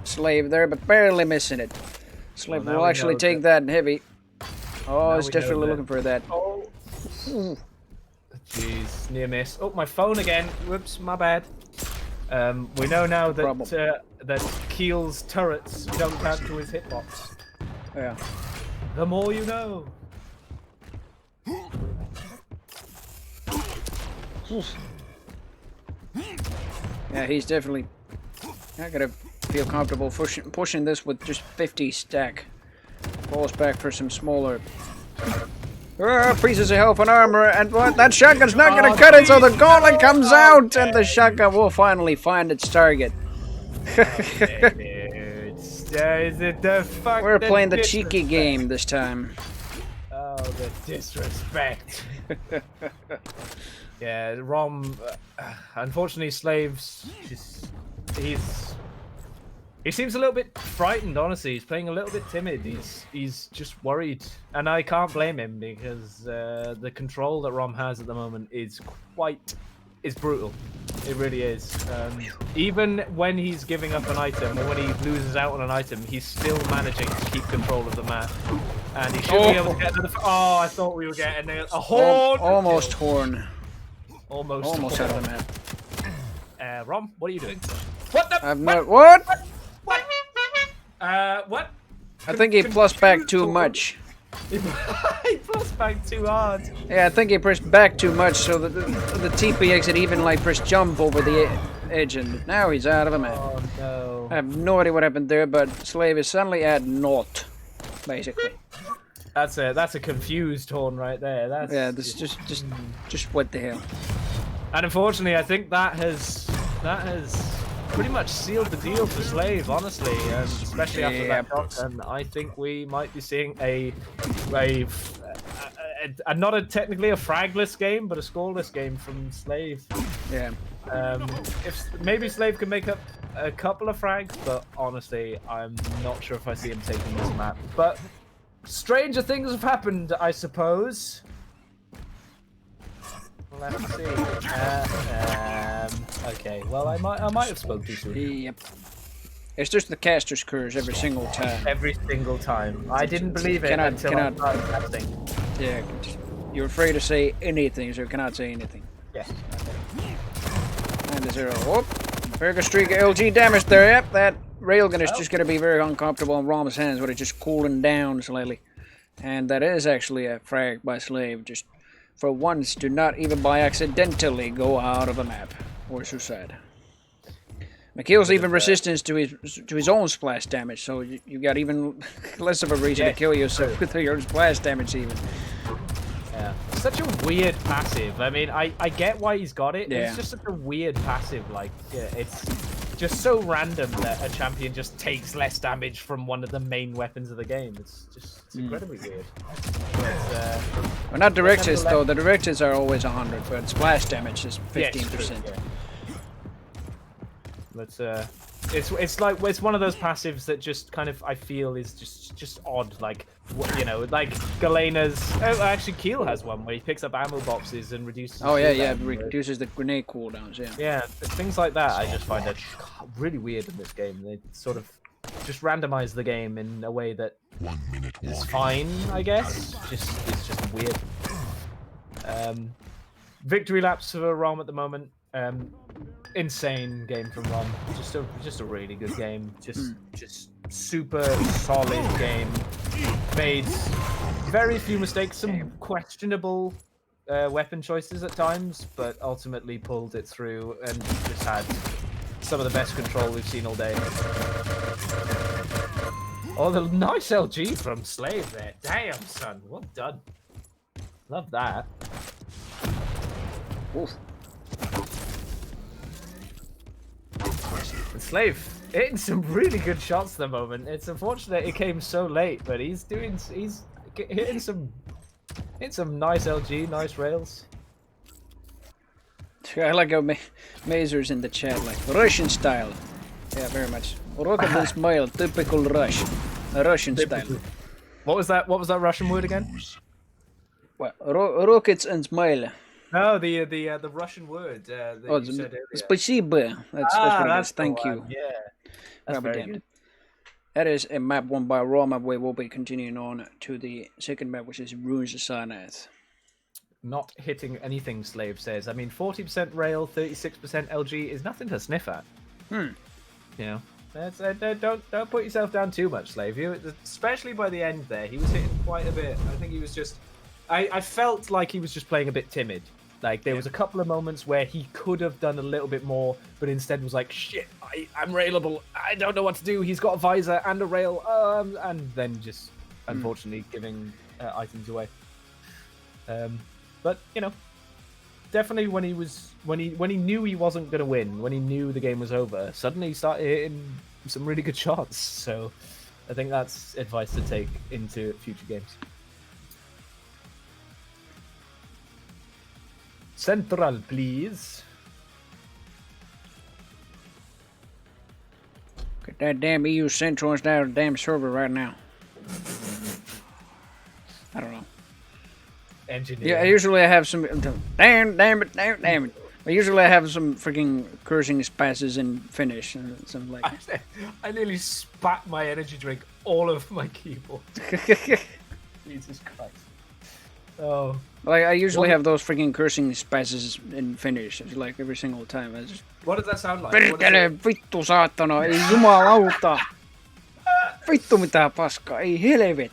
Slave there, but barely missing it. Slave will actually take that heavy. Oh, he's desperately looking for that. Oh. Jeez, near miss. Oh, my phone again. Whoops, my bad. We know now that that Keel's turrets don't count to his hitbox. Yeah. The more you know. Yeah, he's definitely not gonna feel comfortable pushing this with just 50 stack. Falls back for some smaller pieces of health and armor, and what? That shotgun's not gonna cut it, so the gauntlet comes out, and the shotgun will finally find its target. We're playing the cheeky game this time. Oh, the disrespect. Yeah, Rom. Unfortunately, Slaves. He seems a little bit frightened. Honestly, he's playing a little bit timid. He's just worried, and I can't blame him because the control that Rom has at the moment is brutal. It really is. Even when he's giving up an item or when he loses out on an item, he's still managing to keep control of the map. And he should be able to get another. Oh, I thought we were getting a horn. Almost horn. Almost out of the map. Rom, what are you doing? What the? I've not. What? What? What? I think he plus back too much. He plus back too hard. Yeah, I think he pressed back too much, so that the TP exit even like pressed jump over the edge, and now he's out of the map. Oh no! I have no idea what happened there, but Slave is suddenly at naught, basically. That's a confused horn right there. That's this just what the hell. And unfortunately, I think that has pretty much sealed the deal for Slave, honestly, and especially after that shotgun. I think we might be seeing a not technically a fragless game, but a scoreless game from Slave. Yeah. If maybe Slave can make up a couple of frags, but honestly, I'm not sure if I see him taking this map. But stranger things have happened, I suppose. Let's see. Okay. Well, I might have spoken too soon. Yep. It's just the caster's curse every single time. Every single time. I didn't believe it until I started casting. Yeah. You're afraid to say anything, so you cannot say anything. Yeah. And the 0. Whoop. Very good streak of LG damage there. Yep. That railgun is just going to be very uncomfortable in Rom's hands, but it's just cooling down slightly. And that is actually a frag by Slave. Just for once, do not even by accidentally go out of a map or suicide. McKeel's even resistance to his own splash damage, so you got even less of a reason to kill yourself with your own splash damage even. Yeah, such a weird passive. I mean, I get why he's got it. Yeah. It's just such a weird passive. Like, it's just so random that a champion just takes less damage from one of the main weapons of the game. It's incredibly weird. Well, not direct hits though. The direct hits are always 100, but splash damage is 15%. Yeah. But it's one of those passives that just kind of I feel is just odd. Like like Galena's. Oh, actually, Keel has one where he picks up ammo boxes and reduces. Oh yeah, reduces the grenade cooldowns. Yeah. Yeah, things like that. I just find it really weird in this game. They sort of just randomize the game in a way that 1 minute is fine, I guess. It's just weird. Victory laps for Rom at the moment. Insane game from Rom. Just a really good game. Just super solid game. Made very few mistakes, some questionable weapon choices at times, but ultimately pulled it through and just had some of the best control we've seen all day. Oh, the nice LG from Slave there. Damn, son. Well done. Love that. Oof. Slave hitting some really good shots at the moment. It's unfortunate it came so late, but he's hitting some nice LG, nice rails. I like how Mazer's in the chat, like Russian style. Yeah, very much. Rocket smile, typical Rush. A Russian style. What was that? What was that Russian word again? What? Rockets and smile. No, the Russian word that Oh, you said earlier. Spasibo. That's what it is. the Thank one. you. Yeah, that's I'll be very damned. good. That is a map won by Roma. We will be continuing on to the second map, which is Ruins of Sarnath. Not hitting anything, Slave says. I mean, 40% rail, 36% LG is nothing to sniff at. You know, don't put yourself down too much, Slave. Especially by the end there, he was hitting quite a bit. I think he was just. I felt like he was just playing a bit timid. Like there was a couple of moments where he could have done a little bit more, but instead was like, "Shit, I'm railable. I don't know what to do. He's got a visor and a rail," and then just unfortunately giving items away. But you know, definitely when he knew he wasn't going to win, when he knew the game was over, suddenly he started hitting some really good shots. So I think that's advice to take into future games. Central, please. Get that damn EU Central is down the damn server right now. I don't know. Engineer. Yeah, usually I have some. Damn it. Usually I have some freaking cursing spasses in Finnish and something like. I nearly spat my energy drink all over my keyboard. Jesus Christ. Oh. Like I usually have those freaking cursing spasses in Finnish. It's like every single time. I just. What does that sound like? Perkele, vittu saatana, ei jumalauta. Vittu mitä paskaa, ei helvet.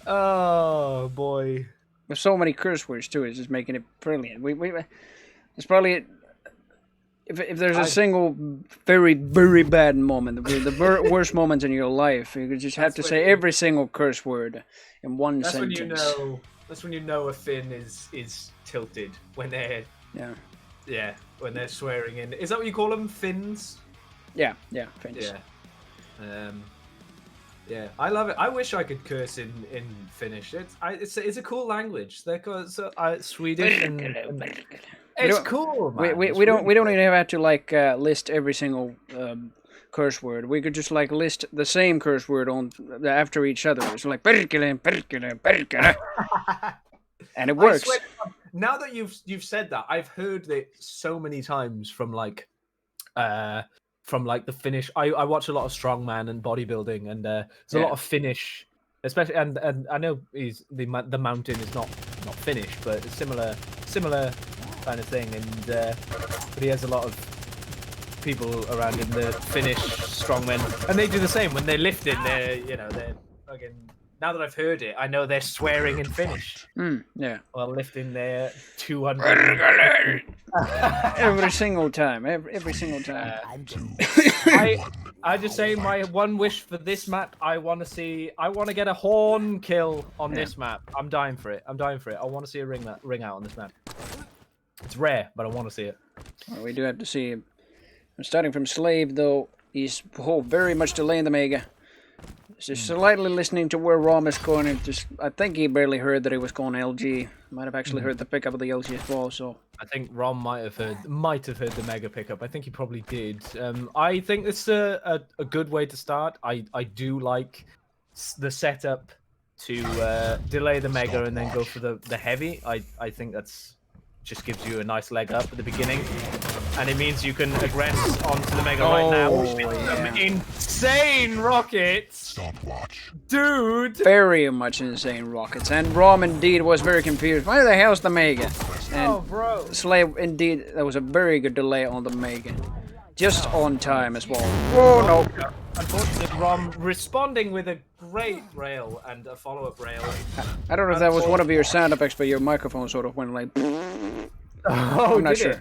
Oh boy. With so many curse words too, it's just making it brilliant. It's probably if there's a single very bad moment, the worst moment in your life, you could just have to say every single curse word in one sentence. That's when you know a Finn is tilted when they're when they're swearing in. Is that what you call them, Finns? Yeah, Finns. Yeah. Yeah, I love it. I wish I could curse in Finnish. It's a cool language. They're Swedish and it's cool, man. We don't even have to like list every single curse word. We could just like list the same curse word on after each other. It's like perkele, and it works. Now that you've said that, I've heard it so many times from like the Finnish. I watch a lot of strongman and bodybuilding, and there's a lot of Finnish, especially and I know the mountain is not Finnish, but it's similar kind of thing, and but he has a lot of people around in the Finnish strongmen, and they do the same when they're lifting. They're fucking. Now that I've heard it, I know they're swearing in Finnish. Yeah. While lifting their 200. Every single time. Every single time. I just say my one wish for this map. I want to get a horn kill on this map. I'm dying for it. I want to see a ring out on this map. It's rare, but I want to see it. Well, we do have to see him. I'm starting from Slave, though. He's very much delaying the Mega. Just slightly listening to where Rom is going, and I think he barely heard that he was going LG. Might have actually heard the pickup of the LG as well. So I think Rom might have heard the Mega pickup. I think he probably did. I think it's a good way to start. I do like the setup to delay the Mega and then go for the heavy. I think that's just gives you a nice leg up at the beginning, and it means you can aggress onto the Mega right now. Some insane rockets. Stopwatch. Dude. Very much insane rockets, and Rom indeed was very confused. Why the hell's the Mega? And bro. Slave indeed, there was a very good delay on the Mega, just on time as well. Oh no! Unfortunately, Rom responding with a great rail and a follow-up rail. I don't know if that was one of your sound effects, but your microphone sort of went like. Oh, I'm not sure.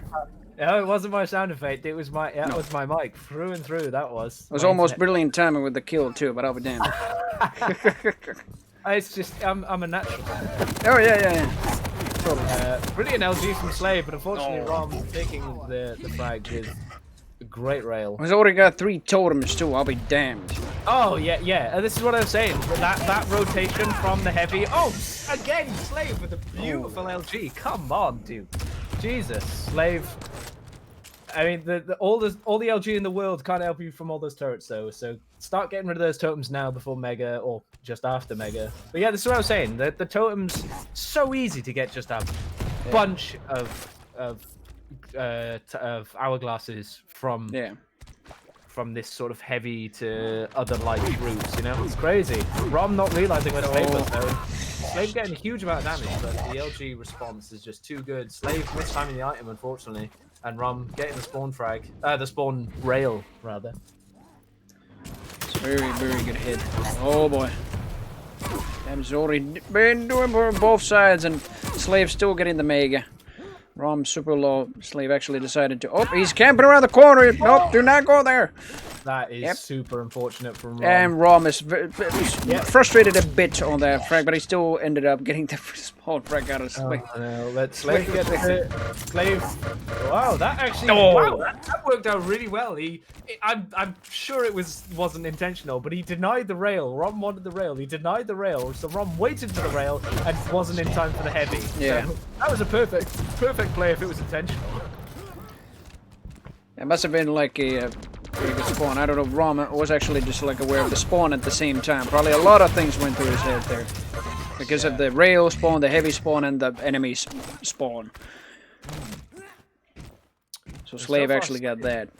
No, it wasn't my sound effect. It was my was my mic through and through. That was. It was almost brilliant timing with the kill too, but I'll be damned. It's just I'm a natural. Oh yeah. Totally. Brilliant LG from Slave, but unfortunately Rom taking the frag with a great rail. He's already got 3 totems too. I'll be damned. Oh yeah. This is what I was saying. That rotation from the heavy. Oh, again Slave with a beautiful LG. Come on, dude. Jesus, Slave. I mean, all the LG in the world can't help you from all those turrets, though. So start getting rid of those totems now before Mega, or just after Mega. But yeah, this is what I was saying. The totems so easy to get just a bunch of hourglasses from this sort of heavy to other light routes. You know, it's crazy. Rom not realizing where Slave was though. Slave getting a huge amount of damage, but the LG response is just too good. Slave mistiming the item, unfortunately. And Rom getting the spawn frag. The spawn rail, rather. It's a very, very good hit. Oh boy. Damage already been doing for both sides, and Slave still getting the Mega. Rom super low. Slave actually decided to... Oh, he's camping around the corner. Nope, do not go there. That is super unfortunate from Rom. And Rom is frustrated a bit on that frag, but he still ended up getting the spawn frag out of Slave. Oh, no. Let Slave get the Slave. Wow, that actually wow, that worked out really well. I'm sure it wasn't intentional, but he denied the rail. Rom wanted the rail. He denied the rail, so Rom waited for the rail and wasn't in time for the heavy. Yeah, so that was a perfect play if it was intentional. It must have been like a pretty good spawn. I don't know if Rom was actually just like aware of the spawn at the same time. Probably a lot of things went through his head there. Because of the rail spawn, the heavy spawn, and the enemy spawn. So Slave actually got that.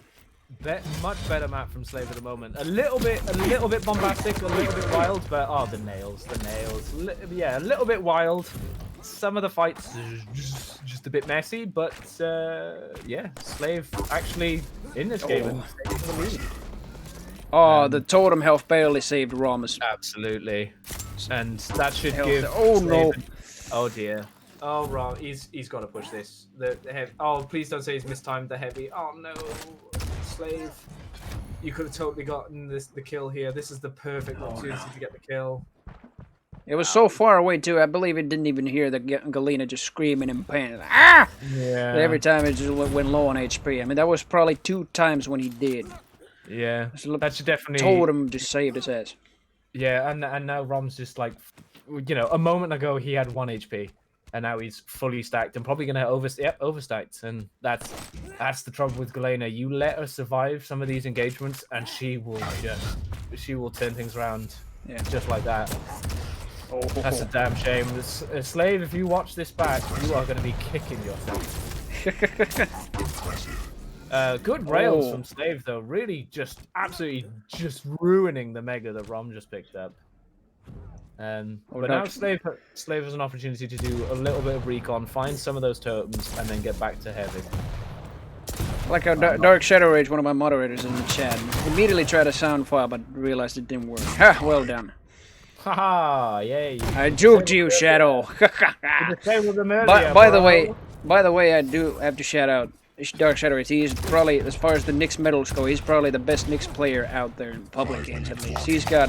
Much better map from Slave at the moment. A little bit bombastic, a little bit wild, but the nails. Yeah, a little bit wild. Some of the fights just a bit messy, but yeah, Slave actually in this game and taking the lead. Oh, the totem health barely saved Rom. Absolutely, and that should give. Oh no! Oh dear. Oh, Rom, he's got to push this. The heavy. Oh, please don't say he's mistimed the heavy. Oh no, Slave. You could have totally gotten the kill here. This is the perfect opportunity to get the kill. It was so far away too. I believe it didn't even hear the Galena just screaming in pain. Ah! Yeah. But every time it just went low on HP. I mean, that was probably 2 times when he did. Yeah. That should definitely. Totem just saved his ass. Yeah, and now Rom's just like, you know, a moment ago he had 1 HP, and now he's fully stacked and probably gonna overstacked. And that's the trouble with Galena. You let her survive some of these engagements, and she will turn things around. Yeah. Just like that. Oh, that's a damn shame. Slave, if you watch this back, you are going to be kicking yourself. Good rails from Slave, though. Really absolutely ruining the Mega that Rom just picked up. But now Slave has an opportunity to do a little bit of recon, find some of those totems, and then get back to heavy. Like a Dark Shadow Rage, one of my moderators in the chat, immediately tried a sound file, but realized it didn't work. Ha! Well done. Haha! Yay! I juked you, Shadow. By the way, I do have to shout out Dark Shadow Rage. He's probably, as far as the Nyx medals go, he's probably the best Nyx player out there in public games at least. He's got,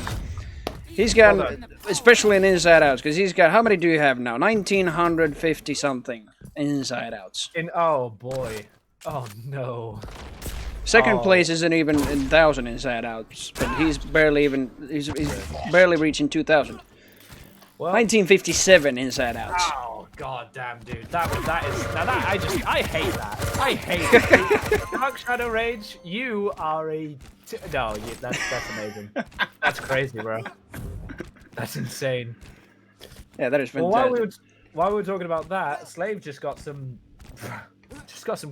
especially in Inside Outs, because he's got, how many do you have now? 1950 something Inside Outs. Oh boy. Oh no. Second place isn't even in 1,000 Inside Outs, but he's barely reaching 2,000. Well, 1957 Inside Outs. Oh god damn, dude, I hate that. I hate it. Dark Shadow Rage, you are that's amazing. That's crazy, bro. That's insane. Yeah, that is fantastic. Well, while we were talking about that, Slave just got some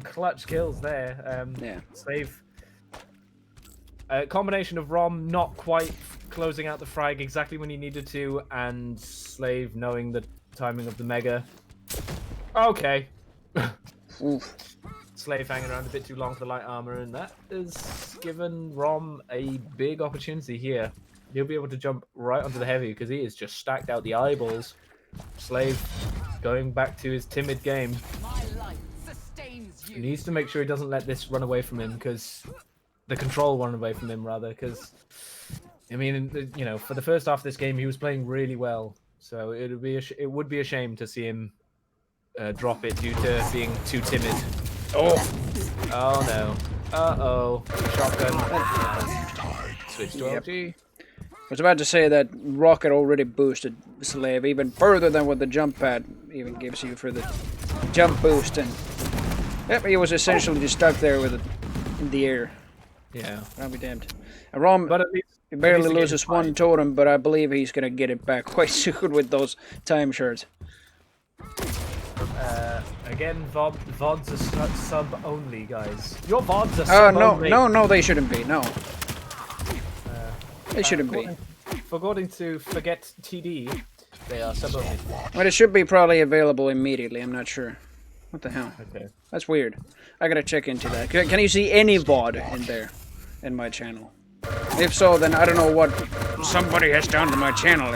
clutch kills there. Yeah. Slave. A combination of Rom not quite closing out the frag exactly when he needed to, and Slave knowing the timing of the Mega. Okay. Slave hanging around a bit too long for the light armor, and that has given Rom a big opportunity here. He'll be able to jump right onto the heavy because he is just stacked out the eyeballs. Slave going back to his timid game. He needs to make sure he doesn't let this run away from him, because the control run away from him rather. Because I mean, you know, for the first half of this game, he was playing really well. So it would be a shame to see him drop it due to being too timid. Oh no. Uh-oh. Shotgun. Switch to LG. I was about to say that Rocket already boosted Slave even further than what the jump pad even gives you for the jump boost, and Yep, he was essentially just stuck there with it in the air. Yeah. I'll be damned. And Rom But at least he barely he loses one totem, but I believe he's gonna get it back quite soon with those time shards. Again, VODs are sub only, guys. Your VODs are Oh sub no, only. no, they shouldn't be. No, they shouldn't be. According to Forget TD, they are sub only. But it should be probably available immediately. I'm not sure. What the hell? Okay. That's weird. I gotta check into that. Can you see any VOD in there, in my channel? If so, then I don't know what somebody has done to my channel.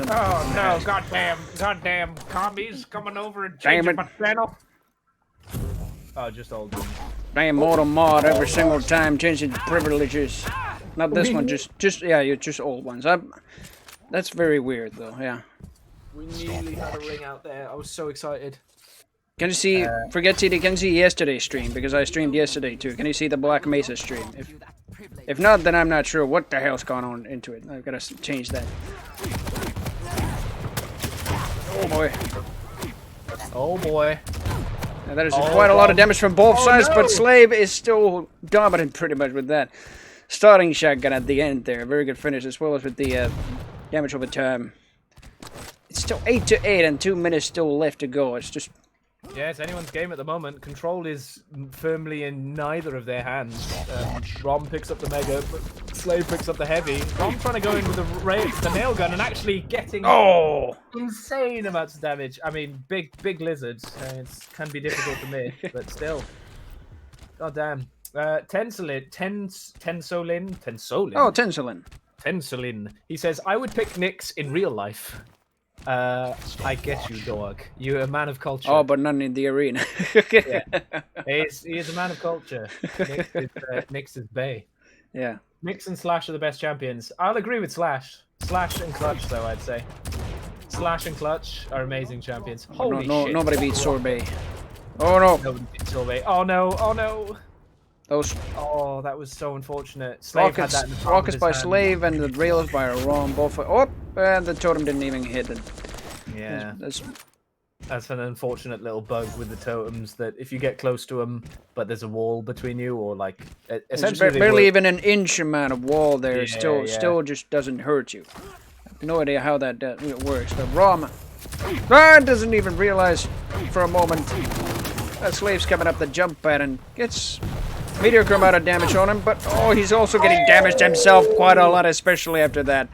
Oh no! Goddamn commies coming over and changing my channel. Oh, just old ones. Damn mortal mod every single time changing privileges. Not this one, just yeah, you're just old ones. That's very weird though. Yeah. We nearly had a ring out there. I was so excited. Can you see? Forget TD. Can you see yesterday's stream because I streamed yesterday too? Can you see the Black Mesa stream? If not, then I'm not sure what the hell's gone on into it. I've got to change that. Oh boy. Oh boy. Now, that is quite a lot of damage from both sides, no. but Slave is still dominant pretty much with that starting shotgun at the end there. Very good finish as well as with the damage over time. It's still 8-8 and 2 minutes still left to go. It's just... Yeah, it's anyone's game at the moment. Control is firmly in neither of their hands. Rom picks up the Mega, but Slave picks up the Heavy. Rom trying to go in with the nail gun and actually getting insane amounts of damage. I mean, big lizards. It can be difficult to miss, but still. God damn. Tensolin. Oh, Tensolin. Tensolin. He says, I would pick Nyx in real life. I get you, dog. You're a man of culture. Oh, but not in the arena. Yeah. He is a man of culture. Nyx is Bay. Yeah. Nyx and Slash are the best champions. I'll agree with Slash. Slash and Clutch, though, I'd say. Slash and Clutch are amazing champions. Holy shit. Nobody beats Sorbet. Oh no. Nobody beats Sorbet. Oh no, oh no. Those Oh, that was so unfortunate. Slave had that in the palm of rockets his by hand. Slave and the rails by Rom both. Oh, and the totem didn't even hit it. Yeah. That's That's an unfortunate little bug with the totems that if you get close to them, but there's a wall between you, or like essentially there's barely even an inch amount of wall there. Yeah, still just doesn't hurt you. I have no idea how that works. But Rom doesn't even realize for a moment that Slave's coming up the jump pad and gets mediocre amount of damage on him. But oh, he's also getting damaged himself quite a lot, especially after that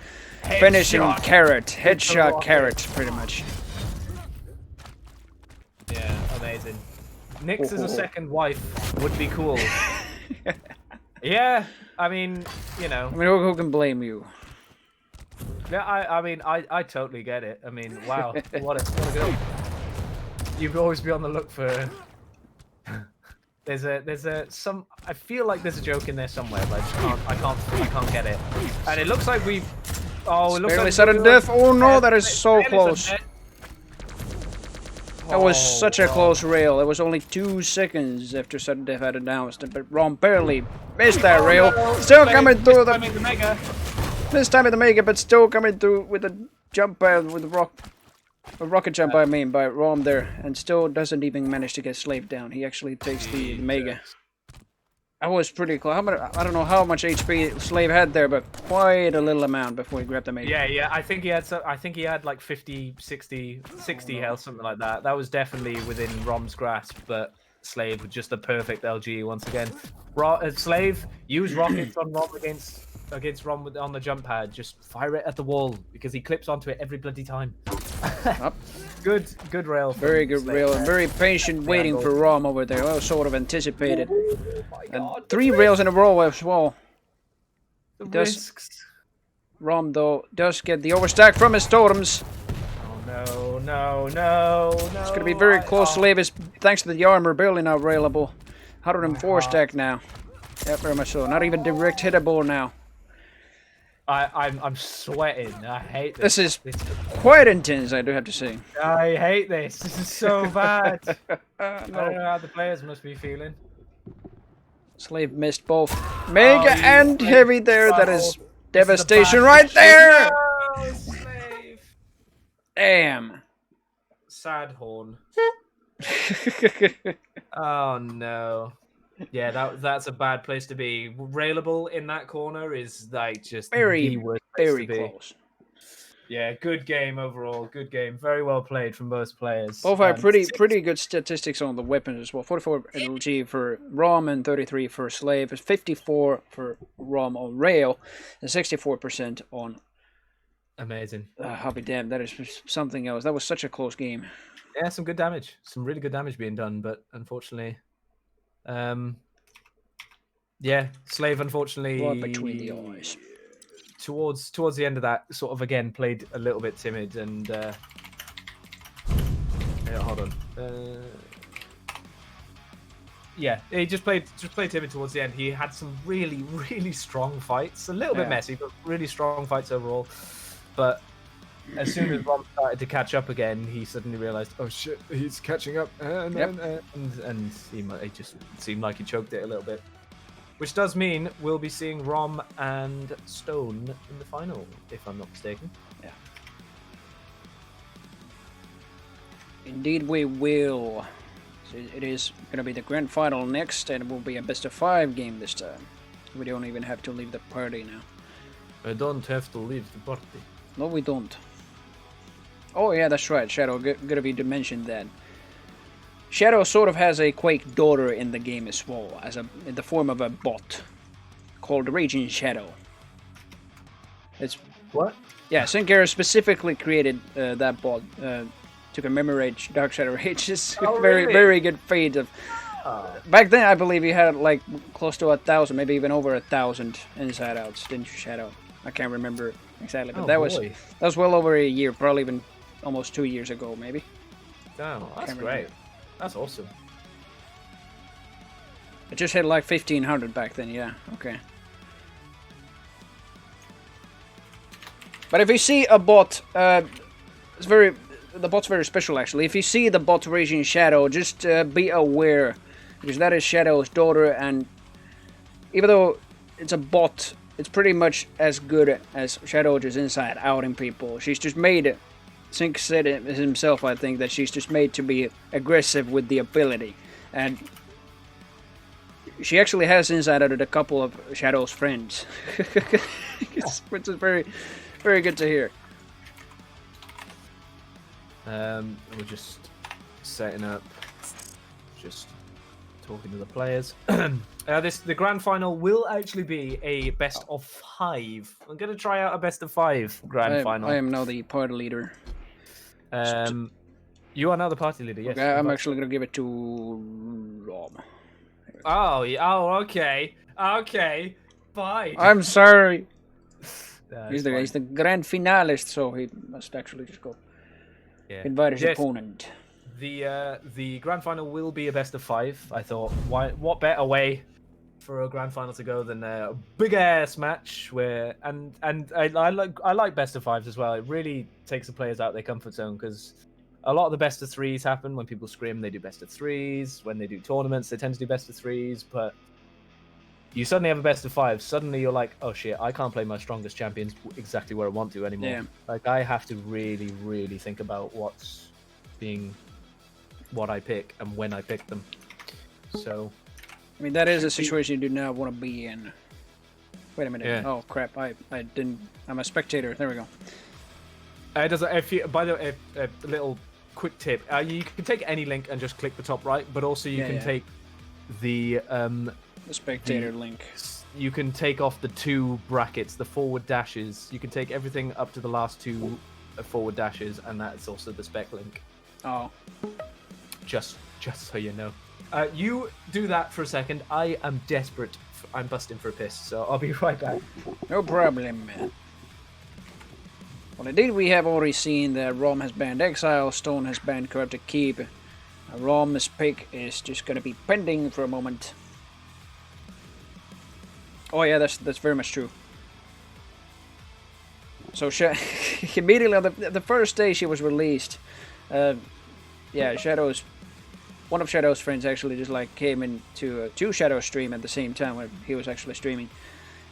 finishing headshot carrot, pretty much. Yeah, amazing. Nyx as a second wife would be cool. Yeah, I mean, you know. I mean, who can blame you? Yeah, I mean, I totally get it. I mean, wow, what a girl. You'd always be on the look for. There's some. I feel like there's a joke in there somewhere, but I can't get it. And it looks like we've. Oh, it looks barely like sudden death. Oh no, that is so close. That was such a close rail. It was only 2 seconds after sudden death had announced it, but Ron barely missed that rail. No. Still coming through the Mega. This time in the Mega, but still coming through with a jump with the rocket jump. I mean, by Rom there, and still doesn't even manage to get Slave down. He actually takes the Mega. I was pretty close. I don't know how much HP Slave had there, but quite a little amount before he grabbed the Mega. Yeah. I think he had like 50, 60 health, something like that. That was definitely within Rom's grasp, but Slave with just the perfect LG once again. Slave, use rockets on Rom against Rom on the jump pad. Just fire it at the wall because he clips onto it every bloody time. Good rail. Very good Slave rail, and there. very patient waiting for Rom over there. Well, sort of anticipated. And God, 3 rails in a row as well. The Does- risks. Rom, though, does get the overstack from his totems. Oh no. It's going to be very close. Slave is, thanks to the armor, barely now railable. 104 stack now. Yeah, very much so. Not even direct hittable now. I'm sweating. I hate this. This is quite intense, I do have to say. I hate this. This is so bad. I don't know how the players must be feeling. Slave missed both Mega and Slave. Heavy there. That is This devastation is the right there. No, Slave. Damn. Sad horn. Oh no. Yeah, that's a bad place to be. Railable in that corner is like just the worst place very to be. close. Yeah, good game overall. Good game. Very well played from both players. Both have pretty good statistics on the weapons as well. 44 LG for ROM and 33 for Slave. 54 for ROM on Rail and 64% on. Amazing. I'll be damned. That is something else. That was such a close game. Yeah, some good damage. Some really good damage being done, but unfortunately, yeah, Slave unfortunately Blood between the eyes. Towards the end of that, sort of again played a little bit timid and yeah, hold on. Yeah, he just played timid towards the end. He had some really strong fights, a little bit messy, but really strong fights overall. But as soon as Rom started to catch up again, he suddenly realized, oh shit, he's catching up, and he just seemed like he choked it a little bit. Which does mean we'll be seeing Rom and Stone in the final, if I'm not mistaken. Yeah. Indeed we will. So it is going to be the grand final next, and it will be a best-of-5 game this time. We don't even have to leave the party now. I don't have to leave the party. No, we don't. Oh yeah, that's right, Shadow. Gonna be to mention that. Shadow sort of has a Quake daughter in the game as well, in the form of a bot called Raging Shadow. It's what? Yeah, Sinclair specifically created that bot to commemorate Dark Shadow Rage's very good feat of. Back then, I believe you had like close to 1,000, maybe even over 1,000 inside outs, didn't you, Shadow? I can't remember exactly, but that was well over a year, probably even almost 2 years ago, maybe. Damn, that's great. That's awesome. It just had like 1,500 back then, yeah, okay. But if you see a bot, the bot's very special actually. If you see the bot Raging Shadow, just be aware, because that is Shadow's daughter, and even though it's a bot, it's pretty much as good as Shadow just inside outing people. She's just made, Sink said it himself, I think, that she's just made to be aggressive with the ability. And she actually has inside outed a couple of Shadow's friends. Which is very, very good to hear. We're just setting up, just talking to the players. The grand final will actually be a best of 5. I'm going to try out a best of 5 grand final. I am now the party leader. You are now the party leader, yes. Okay, I'm actually going to give it to Rob. Oh, okay. Okay, fine. I'm sorry. He's the grand finalist, so he must actually just go invite his opponent. The grand final will be a best of 5. I thought, what better way for a grand final to go than a big ass match where and I like best of 5s as well. It really takes the players out of their comfort zone, because a lot of the best of 3s happen when people scrim. They do best of 3s. When they do tournaments, they tend to do best of 3s. But you suddenly have a best of 5. Suddenly you're like, oh shit, I can't play my strongest champions exactly where I want to anymore. Yeah. Like, I have to really think about what I pick and when I pick them. So, I mean, that is a situation you do not want to be in. Wait a minute. Yeah. Oh crap! I didn't. I'm a spectator. There we go. By the way, a little quick tip: you can take any link and just click the top right, but also you can take the spectator link. You can take off the 2 brackets, the forward dashes. You can take everything up to the last 2 forward dashes, and that's also the spec link. Oh. Just so you know. You do that for a second. I am desperate. I'm busting for a piss, so I'll be right back. No problem, man. Well, indeed, we have already seen that Rom has banned Exile, Stone has banned Corrupted Keep. Rom's pick is just going to be pending for a moment. Oh yeah, that's very much true. So immediately on the first day she was released, one of Shadow's friends actually just like came into to Shadow's stream at the same time when he was actually streaming,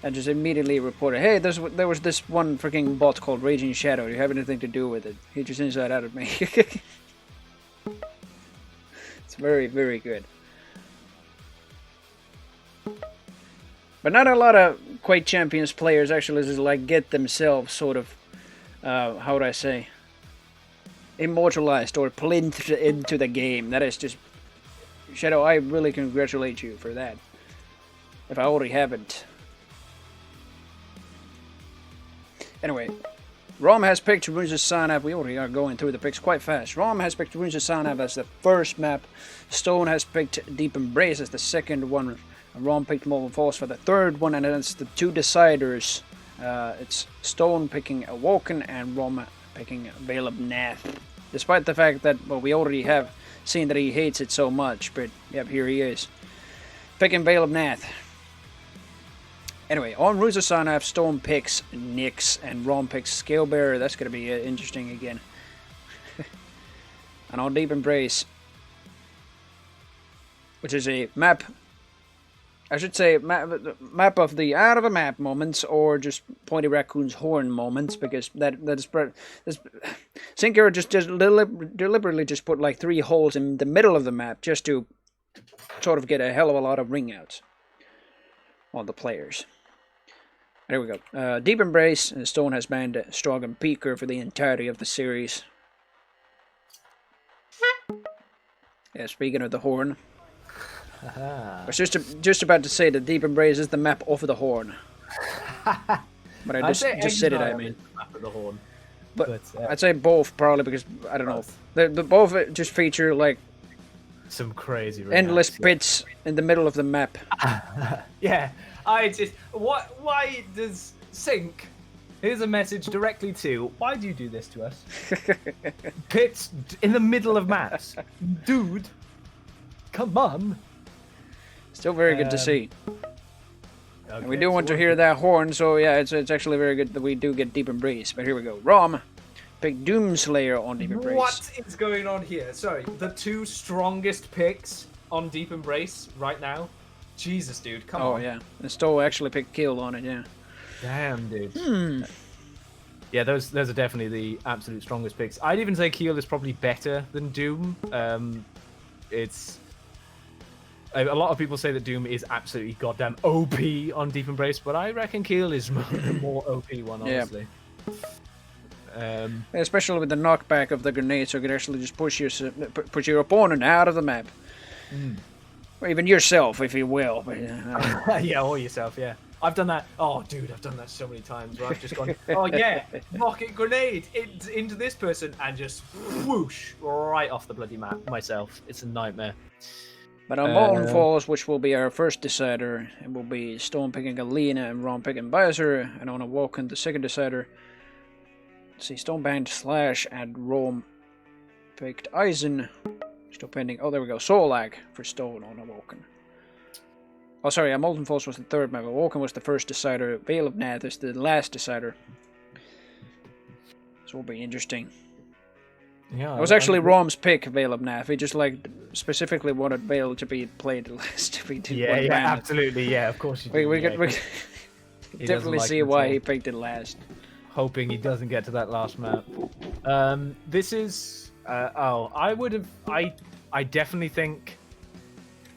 and just immediately reported, hey, there was this one freaking bot called Raging Shadow. Do you have anything to do with it? He just inside out at me. It's very, very good. But not a lot of Quake Champions players actually just like get themselves sort of, how would I say, immortalized or plinth into the game. That is just, Shadow, I really congratulate you for that. If I already haven't. Anyway, Rom has picked Runes of Sanav. We already are going through the picks quite fast. Rom has picked Runes of Sanav as the first map. Stone has picked Deep Embrace as the second one. Rom picked Molten Falls for the third one, and then it's the two deciders. It's Stone picking Awoken and Rom picking Veil of Nath. Despite the fact that, well, we already have seen that he hates it so much, but yep, here he is. Picking Veil of Nath. Anyway, on Runes of Sanav, Stone picks Nyx and Rom picks Scalebearer. That's going to be interesting again. And on Deep Embrace, which is a map, I should say, map of the out of a map moments, or just Pointy Raccoon's horn moments, because that is Sinker just deliberately just put like 3 holes in the middle of the map just to sort of get a hell of a lot of ring outs on the players. There we go. Deep Embrace, and Stone has banned Strog and Peaker for the entirety of the series. Yeah, speaking of the horn. I was just about to say that Deep Embrace is the map of the horn. But I just said it, I mean. Map of the horn. But I'd say both, probably, because, I don't know. The both just feature, like, some crazy endless pits in the middle of the map. Yeah, why does Sync, here's a message directly to, why do you do this to us? Pits in the middle of maps. Dude, come on. Still very good to see. Okay, and we do want to hear that horn, so yeah, it's actually very good that we do get Deep Embrace. But here we go. Rom picked Doomslayer on Deep Embrace. What is going on here? Sorry, the 2 strongest picks on Deep Embrace right now? Jesus, dude, come on. Oh, yeah. And Stowe actually picked Kill on it, yeah. Damn, dude. Yeah, those are definitely the absolute strongest picks. I'd even say Keel is probably better than Doom. It's... A lot of people say that Doom is absolutely goddamn OP on Deep Embrace, but I reckon Keel is the more OP one, honestly. Yeah. Especially with the knockback of the grenade, so you can actually just push your opponent out of the map. Or even yourself, if you will. But, yeah, or yourself, yeah. I've done that. Oh, dude, I've done that so many times where I've just gone, oh, yeah, rocket grenade into this person, and just whoosh right off the bloody map myself. It's a nightmare. But on Molten Falls, which will be our first decider, it will be Stone picking Alina and Ron picking Bowser, and on Awoken, the second decider. Let's see, Stone banned Slash and Rome picked Eisen. Still pending. Oh, there we go. Solag for Stone on Awoken. Oh, sorry, Molten Falls was the third map. Awoken was the first decider. Veil of Nath is the last decider. So it'll be interesting. Yeah, it was actually Rom's pick, Veil of Nath. He just like specifically wanted Veil to be played last. Absolutely, yeah, of course you do. We definitely see why he picked it last. Hoping he doesn't get to that last map. This is... I definitely think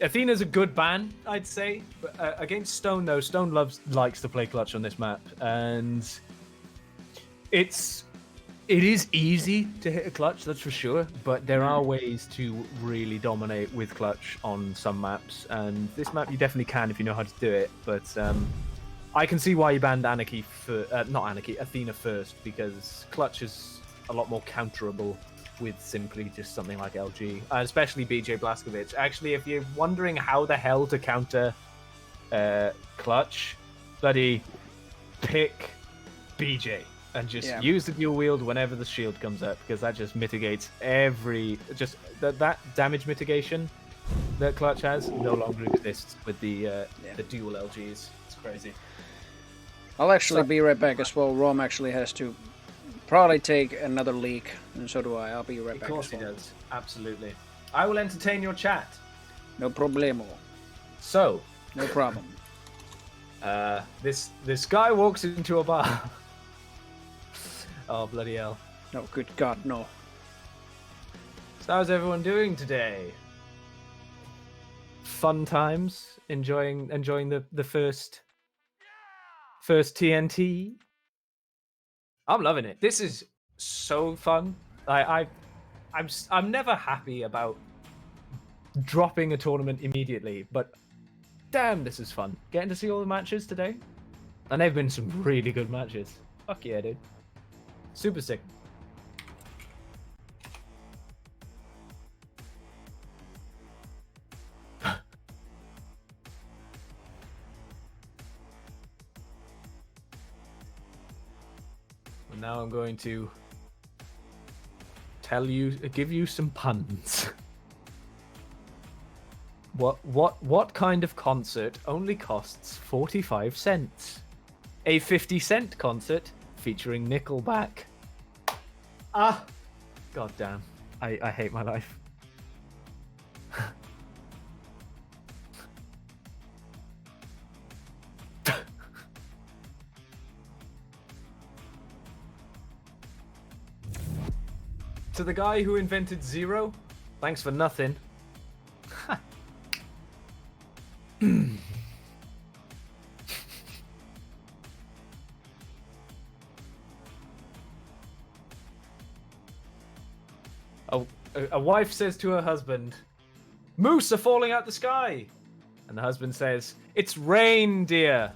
Athena's a good ban, I'd say. But against Stone, though, Stone likes to play clutch on this map, and it is easy to hit a clutch, that's for sure. But there are ways to really dominate with clutch on some maps, and this map you definitely can if you know how to do it. But I can see why you banned Athena first, because clutch is a lot more counterable with simply just something like LG, especially BJ Blazkowicz. Actually, if you're wondering how the hell to counter clutch, bloody pick BJ and just use the dual wield whenever the shield comes up, because that just mitigates that damage mitigation that clutch has no longer exists with the dual LGs. It's crazy. I'll actually be right back as well. Rom actually has to probably take another leak, and so do I. I'll be right back. Of course he does. Absolutely. I will entertain your chat. No problemo. So. No problem. This guy walks into a bar. Oh, bloody hell. No, good God, no. So how's everyone doing today? fun times. Enjoying the first TNT. I'm loving it. This is so fun. I'm never happy about dropping a tournament immediately, but damn, this is fun. Getting to see all the matches today, and they've been some really good matches. Fuck yeah, dude. Super sick. And now I'm going to give you some puns. What kind of concert only costs 45 cents? A 50-cent concert featuring Nickelback. Ah, god damn. I hate my life. To the guy who invented zero, thanks for nothing. A wife says to her husband, "Moose are falling out the sky," and the husband says, "It's reindeer."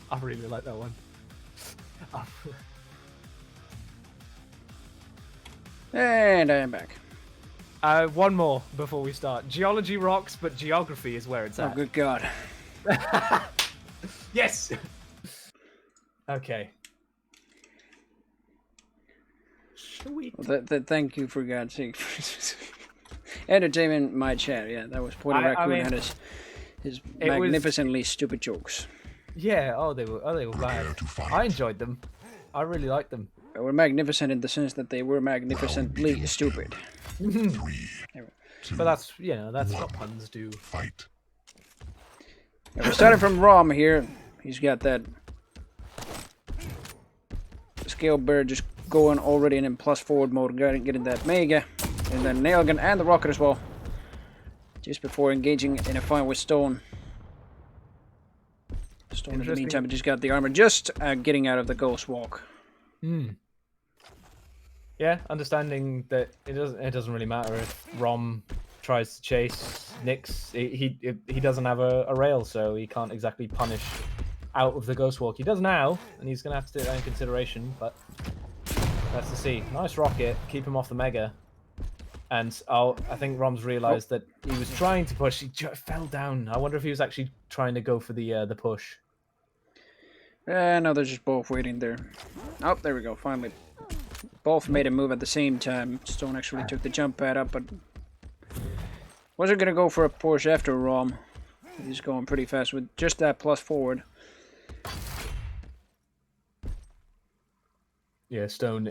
I really like that one. And I am back. One more before we start. Geology rocks, but geography is where it's at. Oh, good God. Yes! Okay. Sweet. Well, thank you, for God's sake. Entertainment, my chat. Yeah, that was Puerto Raccoon had his magnificently stupid jokes. Yeah, they were bad. I enjoyed them. I really liked them. They were magnificent in the sense that they were magnificently stupid. 3, 2, But that's what puns do. fight. Yeah, we're starting from Rom here. He's got that scale bird just going already in plus forward mode, getting that mega, and then nail gun and the rocket as well. Just before engaging in a fight with Stone. Stone in the meantime just got the armor, just getting out of the ghost walk. Yeah, understanding that it doesn't really matter if Rom tries to chase Nyx. He doesn't have a rail, so he can't exactly punish out of the ghost walk. He does now, and he's gonna have to take that in consideration. But that's to see. Nice rocket, keep him off the mega. And I think Rom's realized that he was trying to push. He fell down. I wonder if he was actually trying to go for the push. No, they're just both waiting there. Oh, there we go. Finally, both made a move at the same time. Stone actually took the jump pad up, but wasn't gonna go for a push after Rom. He's going pretty fast with just that plus forward. Yeah, Stone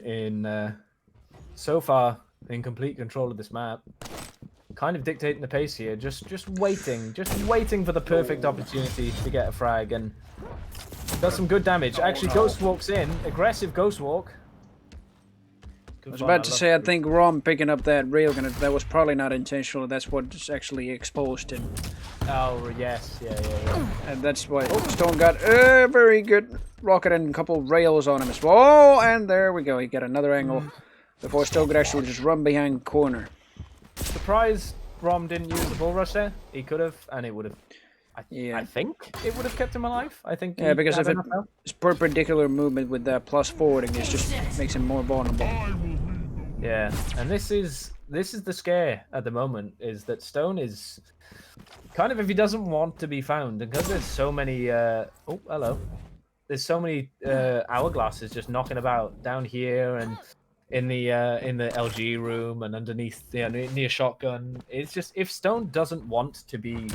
so far in complete control of this map. Kind of dictating the pace here, just waiting for the perfect opportunity to get a frag, and does some good damage. Actually, Ghost Walks in, aggressive Ghost Walk. I was about to say, I think Rom picking up that railgun, that was probably not intentional. That's what actually exposed him. Oh, yes. Yeah. And that's why Stone got a very good rocket and a couple rails on him as well. Oh, and there we go. He got another angle before Stone could actually just run behind corner. Surprised Rom didn't use the bull rush there. He could have, and it would have. I think it would have kept him alive. I think. Yeah, because if it's perpendicular movement with that plus forwarding, it just makes him more vulnerable. Yeah, and this is the scare at the moment, is that Stone is kind of, if he doesn't want to be found, and because there's so many oh hello, there's so many hourglasses just knocking about down here and in the LG room and underneath near shotgun. It's just, if Stone doesn't want to be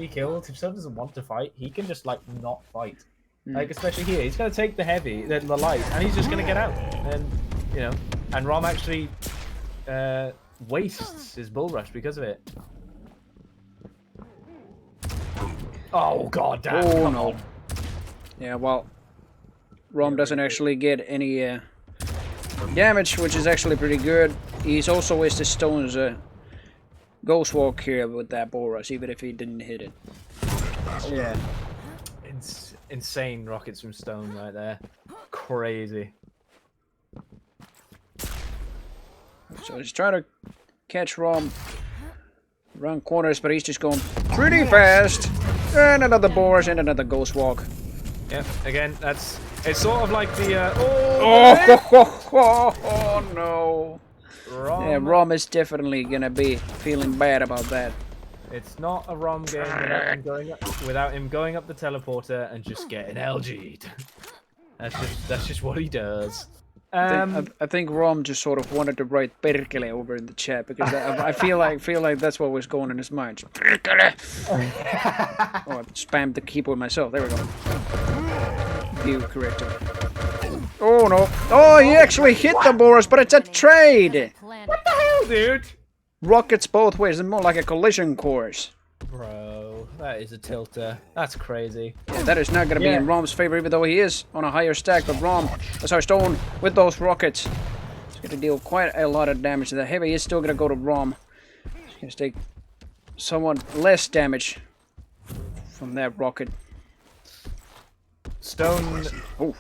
killed, if Stone doesn't want to fight, he can just like not fight. Like, especially here, he's gonna take the light, and he's just gonna get out. And and Rom actually wastes his bull rush because of it. Oh god damn! Oh no! Yeah, well, Rom doesn't actually get any damage, which is actually pretty good. He's also wasted Stone's Ghost Walk here with that bull rush, even if he didn't hit it. Yeah. Insane rockets from Stone right there. Crazy. So he's trying to catch Rom around corners, but he's just going pretty fast. And another bull rush and another Ghost Walk. Yeah, again, it's sort of like the oh no. Rom. Yeah, Rom is definitely gonna be feeling bad about that. It's not a Rom game without him going up the teleporter and just getting LG'd. That's just what he does. I think Rom just sort of wanted to write Perkele over in the chat because I feel like that's what was going in his mind. Perkele. Oh, I spammed the keyboard myself. There we go. You corrected. Oh no! Oh, he actually hit the Boros, but it's a trade. What the hell, dude? Rockets both ways, and more like a collision course. Bro, that is a tilter. That's crazy. Yeah, that is not going to be in Rom's favor, even though he is on a higher stack. But Rom, sorry, Stone, with those rockets, is going to deal quite a lot of damage. The heavy is still going to go to Rom. He's going to take somewhat less damage from that rocket. Stone. Oh.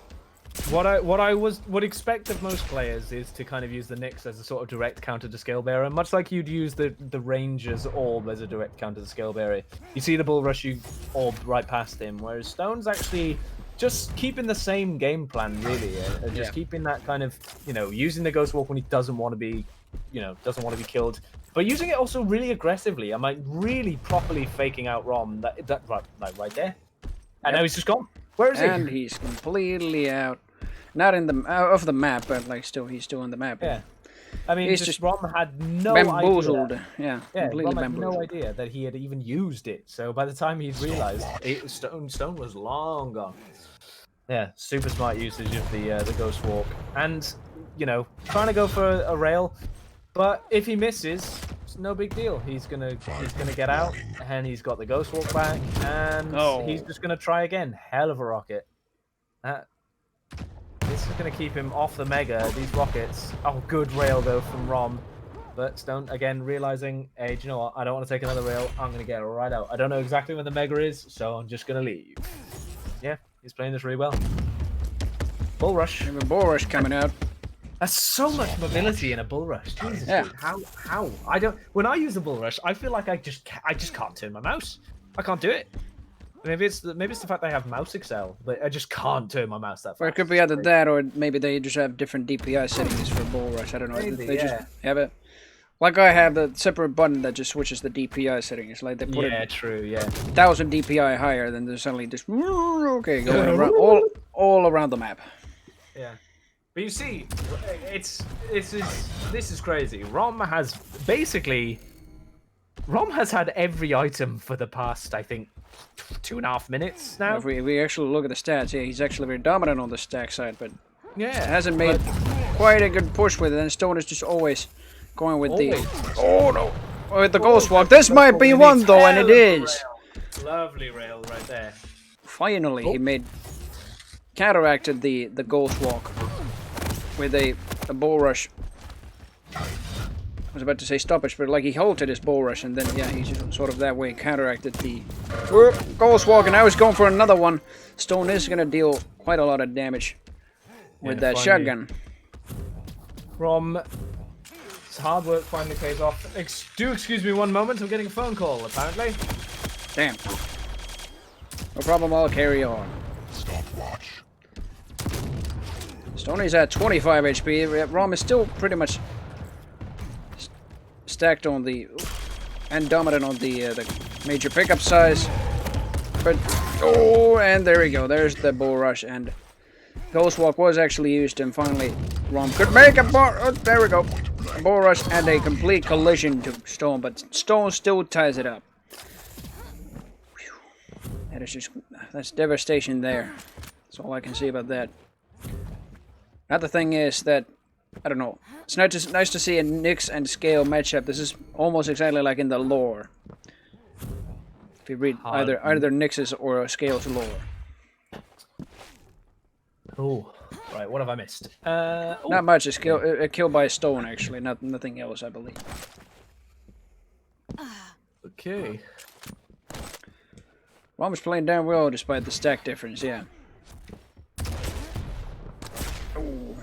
What I would expect of most players is to kind of use the Nyx as a sort of direct counter to Scale Bearer, much like you'd use the Ranger's Orb as a direct counter to Scale Bearer. You see the Bull Rush, you orb right past him, whereas Stone's actually just keeping the same game plan, really, and just keeping that kind of, using the Ghost Walk when he doesn't want to be, doesn't want to be killed, but using it also really aggressively. I'm like really properly faking out Rom that right there, and now he's just gone. Where is he? And he's completely out. Not in the off the map, but like he's still on the map. Yeah, I mean, he's just Rom had no bamboozled. idea. Yeah, Completely Rom had bamboozled. no idea that he had even used it. So by the time he'd realized, Stone was long gone. Yeah, super smart usage of the Ghost Walk, and trying to go for a rail, but if he misses, it's no big deal. He's gonna get out, and he's got the Ghost Walk back, and he's just gonna try again. Hell of a rocket. This is going to keep him off the Mega, these rockets. Oh, good rail, though, from Rom. But Stone, again, realizing, hey, do you know what? I don't want to take another rail. I'm going to get right out. I don't know exactly where the Mega is, so I'm just going to leave. Yeah, he's playing this really well. Bull Rush. We have a Bull Rush coming out. That's so much mobility in a Bull Rush. Jesus, dude. How? I don't... When I use a Bull Rush, I feel like I just can't turn my mouse. I can't do it. Maybe it's the fact they have mouse excel, but I just can't turn my mouse that fast. Or it could be either that, or maybe they just have different DPI settings for Bull Rush. I don't know. Maybe, they just have it. Like I have the separate button that just switches the DPI settings. Like they put it true, yeah. 1000 DPI higher, then there's suddenly just going around all around the map. Yeah, but you see, this is crazy. Rom has had every item for the past, I think, 2.5 minutes now. If we actually look at the stats, yeah, he's actually very dominant on the stack side, but yeah, hasn't made quite a good push with it. And Stone is just always going with the with the Ghost Walk. This might be one though, and it is. Lovely rail right there. Finally, he counteracted the Ghost Walk with a Bull Rush. I was about to say stoppage, but like he halted his Bull Rush, and then he just sort of that way counteracted the Ghost Walk, and now he's going for another one. Stone is going to deal quite a lot of damage with that shotgun. Rom, his hard work finally pays off. Excuse me one moment, I'm getting a phone call, apparently. Damn. No problem, I'll carry on. Stopwatch. Stoney's at 25 HP. Rom is still pretty much stacked on the and dominant on the major pickup size, but and there we go. There's the Bull Rush, and Ghost Walk was actually used, and finally Rom could make a there we go, a Bull Rush and a complete collision to Stone, but Stone still ties it up. That is that's devastation there. That's all I can say about that. Another thing is that I don't know. It's nice to see a Nyx and Scale matchup. This is almost exactly like in the lore. If you read either Nyx's or Scale's lore. Oh, right. What have I missed? Not much. It's killed by a stone, actually. Nothing else, I believe. Okay. Rom was playing damn well despite the stack difference, yeah. Ooh.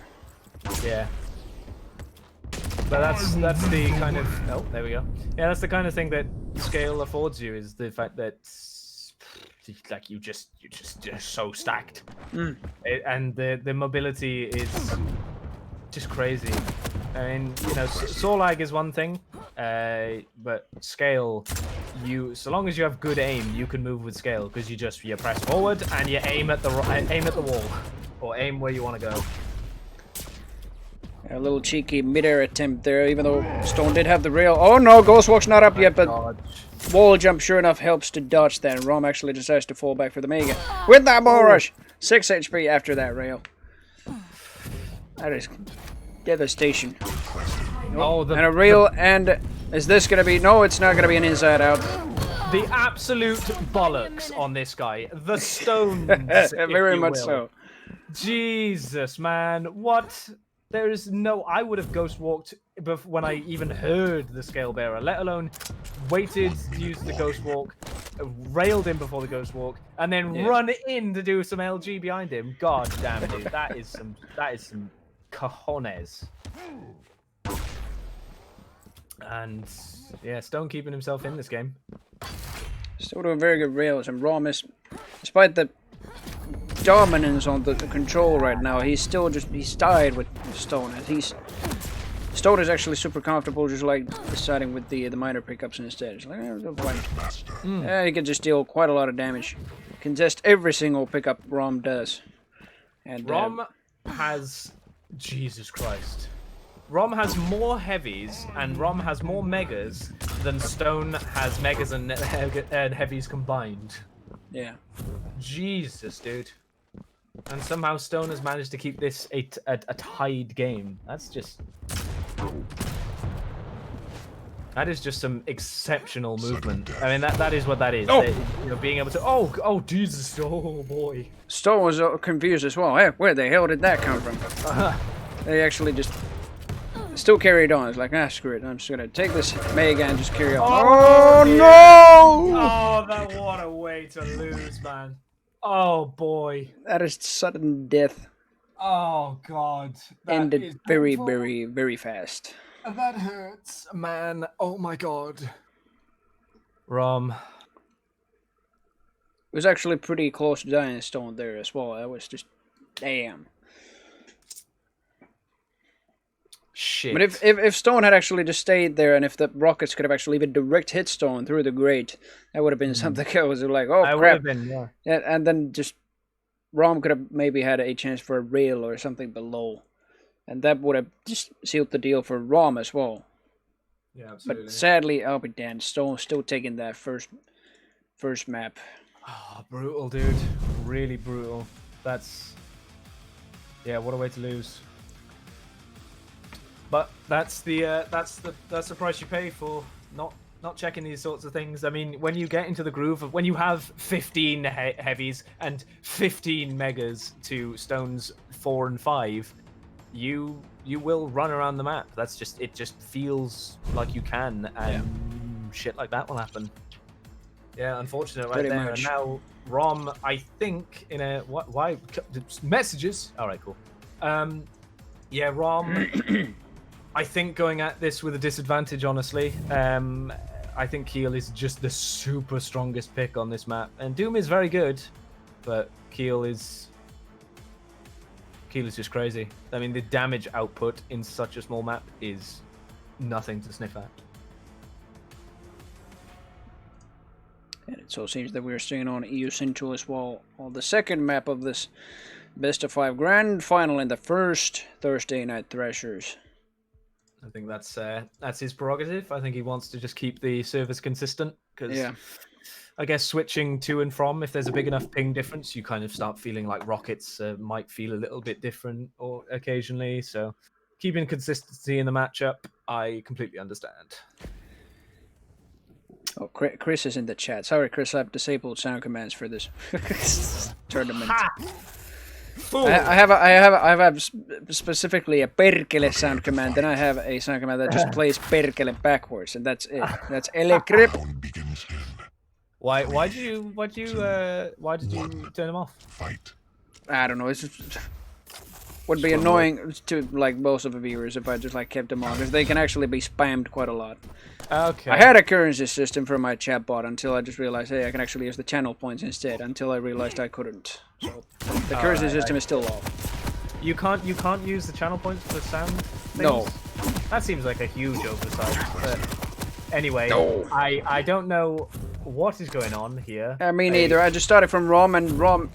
Yeah. But that's the kind of there we go. Yeah, that's the kind of thing that scale affords you, is the fact that like you're just so stacked, and the mobility is just crazy. I mean, you know, saw lag is one thing, but scale, so long as you have good aim, you can move with scale, because you press forward and you aim at the wall, or aim where you want to go. A little cheeky mid-air attempt there, even though Stone did have the rail. Oh no, Ghost Walk's not up yet, but wall jump sure enough helps to dodge that. And Rom actually decides to fall back for the Mega. With that ball rush! 6 HP after that rail. That is devastation. Oh, and a rail, and is this going to be... No, it's not going to be an inside out. The absolute bollocks on this guy. The stones, very much so. Jesus, man. What? There is no... I would have ghost walked when I even heard the scale bearer, let alone waited to use the ghost walk, railed him before the ghost walk, and then run in to do some LG behind him. God damn it, dude. That is some cojones. And yeah, Stone keeping himself in this game. Still doing very good rails, and Rom is, despite the dominance on the control right now, he's tied with Stone. Stone is actually super comfortable, just like deciding with the minor pickups instead. It's like, he can just deal quite a lot of damage. Contest every single pickup Rom does. And Rom has, Jesus Christ. Rom has more heavies and Rom has more megas than Stone has megas and heavies combined. Yeah. Jesus, dude. And somehow Stone has managed to keep this a tied game. That's just... That is just some exceptional movement. I mean, that is what that is. Oh. You know, being able to... Oh, Jesus. Oh, boy. Stone was confused as well. Hey, where the hell did that come from? They actually just... Still carried on. It's like, screw it. I'm just gonna take this Mega and just carry on. Oh no! Oh, what a way to lose, man. Oh boy. That is sudden death. Oh god. That ended very, very, very fast. That hurts, man. Oh my god. Rom. It was actually pretty close to dying Stone there as well. That was just damn. Shit. But if Stone had actually just stayed there, and if the rockets could have actually even direct hit Stone through the grate, that would have been something else. Like, oh crap. Would have been, yeah. And then just Rom could have maybe had a chance for a rail or something below, and that would have just sealed the deal for Rom as well. Yeah, absolutely. But sadly, I'll be damned. Stone still taking that first map. Oh, brutal, dude. Really brutal. That's... Yeah, what a way to lose. But that's the price you pay for not checking these sorts of things. I mean, when you get into the groove of when you have 15 heavies and 15 megas to Stone's 4 and 5, you will run around the map. That's just, it just feels like you can, and shit like that will happen. Yeah, unfortunate right Pretty there. much. And now Rom, I think in a why messages. All right, cool. Yeah, Rom. I think going at this with a disadvantage, honestly. I think Keel is just the super strongest pick on this map. And Doom is very good, but Keel is just crazy. I mean, the damage output in such a small map is nothing to sniff at. And it so seems that we're staying on EU Central as well on the second map of this best of 5 grand final in the first Thursday night Thrashers. I think that's his prerogative. I think he wants to just keep the service consistent, because I guess switching to and from, if there's a big enough ping difference, you kind of start feeling like rockets might feel a little bit different or occasionally. So keeping consistency in the matchup, I completely understand. Oh, Chris is in the chat. Sorry, Chris, I've disabled sound commands for this tournament. I have specifically a perkele sound command, then I have a sound command that just plays perkele backwards, and that's it. That's ele grip. Round begins in. Why did you turn them off? Fight. I don't know. It's just, would be annoying to like most of the viewers if I just like kept them on, because they can actually be spammed quite a lot. Okay. I had a currency system for my chatbot until I just realized, hey, I can actually use the channel points instead. Until I realized I couldn't. So the currency system is still off. You can't use the channel points for sound things? No. That seems like a huge oversight. But anyway, No. I don't know what is going on here. Me neither. I just started from ROM, and ROM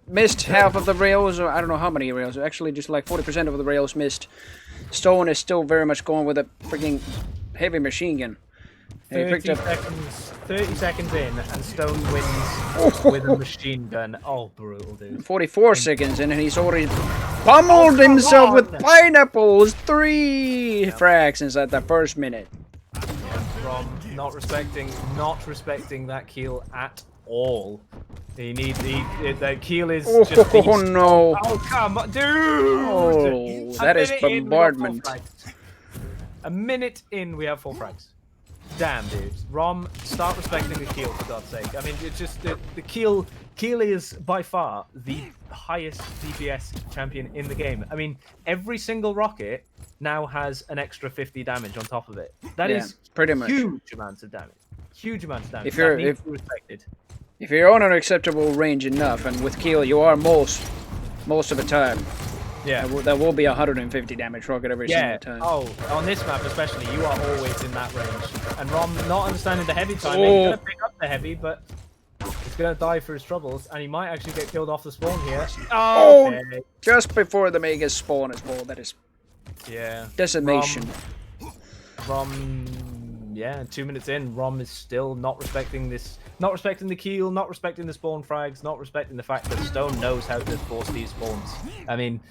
missed half of the rails, or I don't know how many rails. Actually, just like 40% of the rails missed. Stone is still very much going with a freaking heavy machine gun. 30 seconds in, and Stone wins with a machine gun. Oh, brutal, dude. 44 seconds in, and he's already pummeled himself with pineapples. 3 frags inside the first minute. Rom not respecting that keel at all. The keel is just beast. Oh no! Oh come on, dude! Oh, that is bombardment. A minute in, we have 4 frags. Damn, dude. Rom, start respecting the keel, for God's sake. I mean, it's just the keel. Keel is by far the highest DPS champion in the game. I mean, every single rocket now has an extra 50 damage on top of it. That is pretty much huge amounts of damage. Huge amounts of damage. If you're respected. If you're on an acceptable range enough, and with Keel you are most of the time, yeah, that will be 150 damage rocket every single time. Oh, on this map especially, you are always in that range. And Rom not understanding the heavy timing, he's gonna pick up the heavy, but he's gonna die for his troubles, and he might actually get killed off the spawn here. Oh, okay. Just before the Megas spawn as well. That is decimation. Rom, yeah, 2 minutes in, Rom is still not respecting this. Not respecting the keel, not respecting the spawn frags, not respecting the fact that Stone knows how to force these spawns. I mean,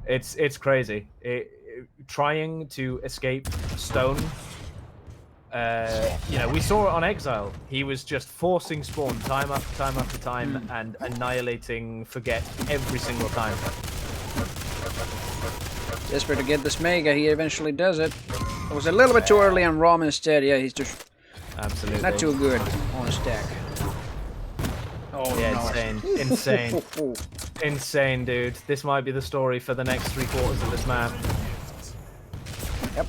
it's crazy. Trying to escape Stone, you know, we saw it on Exile. He was just forcing spawn time after time after time and annihilating Forget every single time. Desperate to get this Mega, he eventually does it. It was a little bit too early on Rom instead. Yeah, he's just... Absolutely. Not too good on a stack. Oh, yeah, no. insane. Insane, dude. This might be the story for the next 3/4 of this map. Yep.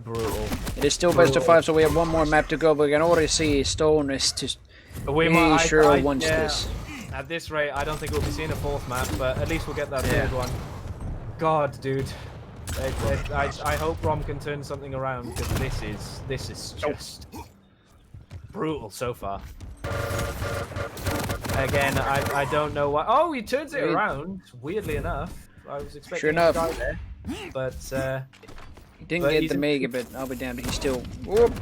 Brutal. It is still best of 5, so we have one more map to go, but we can already see Stone is just... I sure wants this. At this rate, I don't think we'll be seeing a 4th map, but at least we'll get that 3rd one. God, dude. I hope Rom can turn something around, because this is just brutal so far. Again, I don't know why. Oh, he turns it around. Weirdly enough, I was expecting him to die there, but he didn't get the Mega, but I'll be damned. He's still. Whoop.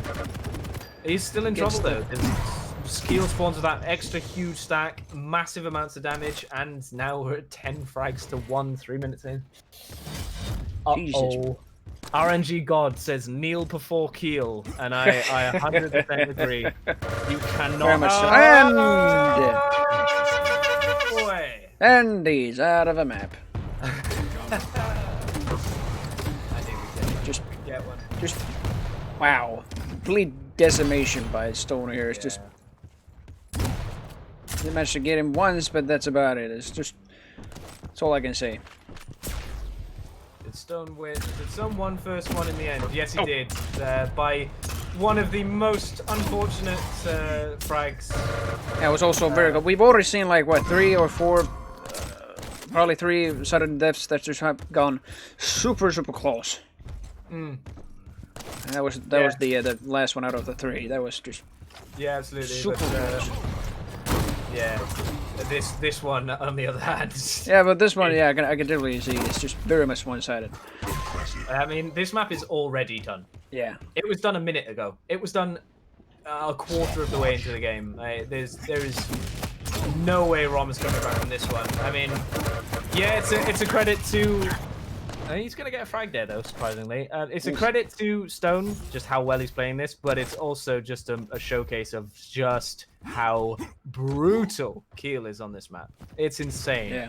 He's still in trouble though. Keel spawns with that extra huge stack, massive amounts of damage, and now we're at 10 frags to 1, 3 minutes in. Uh-oh. RNG God says kneel before Keel, and I 100% agree. You cannot. And he's out of a map. I think we can get one. Just wow, complete decimation by Stone here. It's just they managed to get him once, but that's about it. That's all I can say. Stone win. Did Stone won first one in the end? Yes, he did. By one of the most unfortunate frags. Yeah, it was also very good. We've already seen like what 3 or 4, probably 3 sudden deaths that just have gone super close. And that was the last one out of the 3. That was just absolutely super close. Yeah. This one, on the other hand. Yeah, but this one, yeah, I can definitely see it's just very much one-sided. I mean, this map is already done. Yeah. It was done a minute ago. It was done a quarter of the way into the game. There is no way Rom is coming back from this one. I mean, yeah, it's a credit to He's going to get a frag there, though, surprisingly. It's a credit to Stone, just how well he's playing this, but it's also just a showcase of just how brutal Keel is on this map. It's insane. Yeah.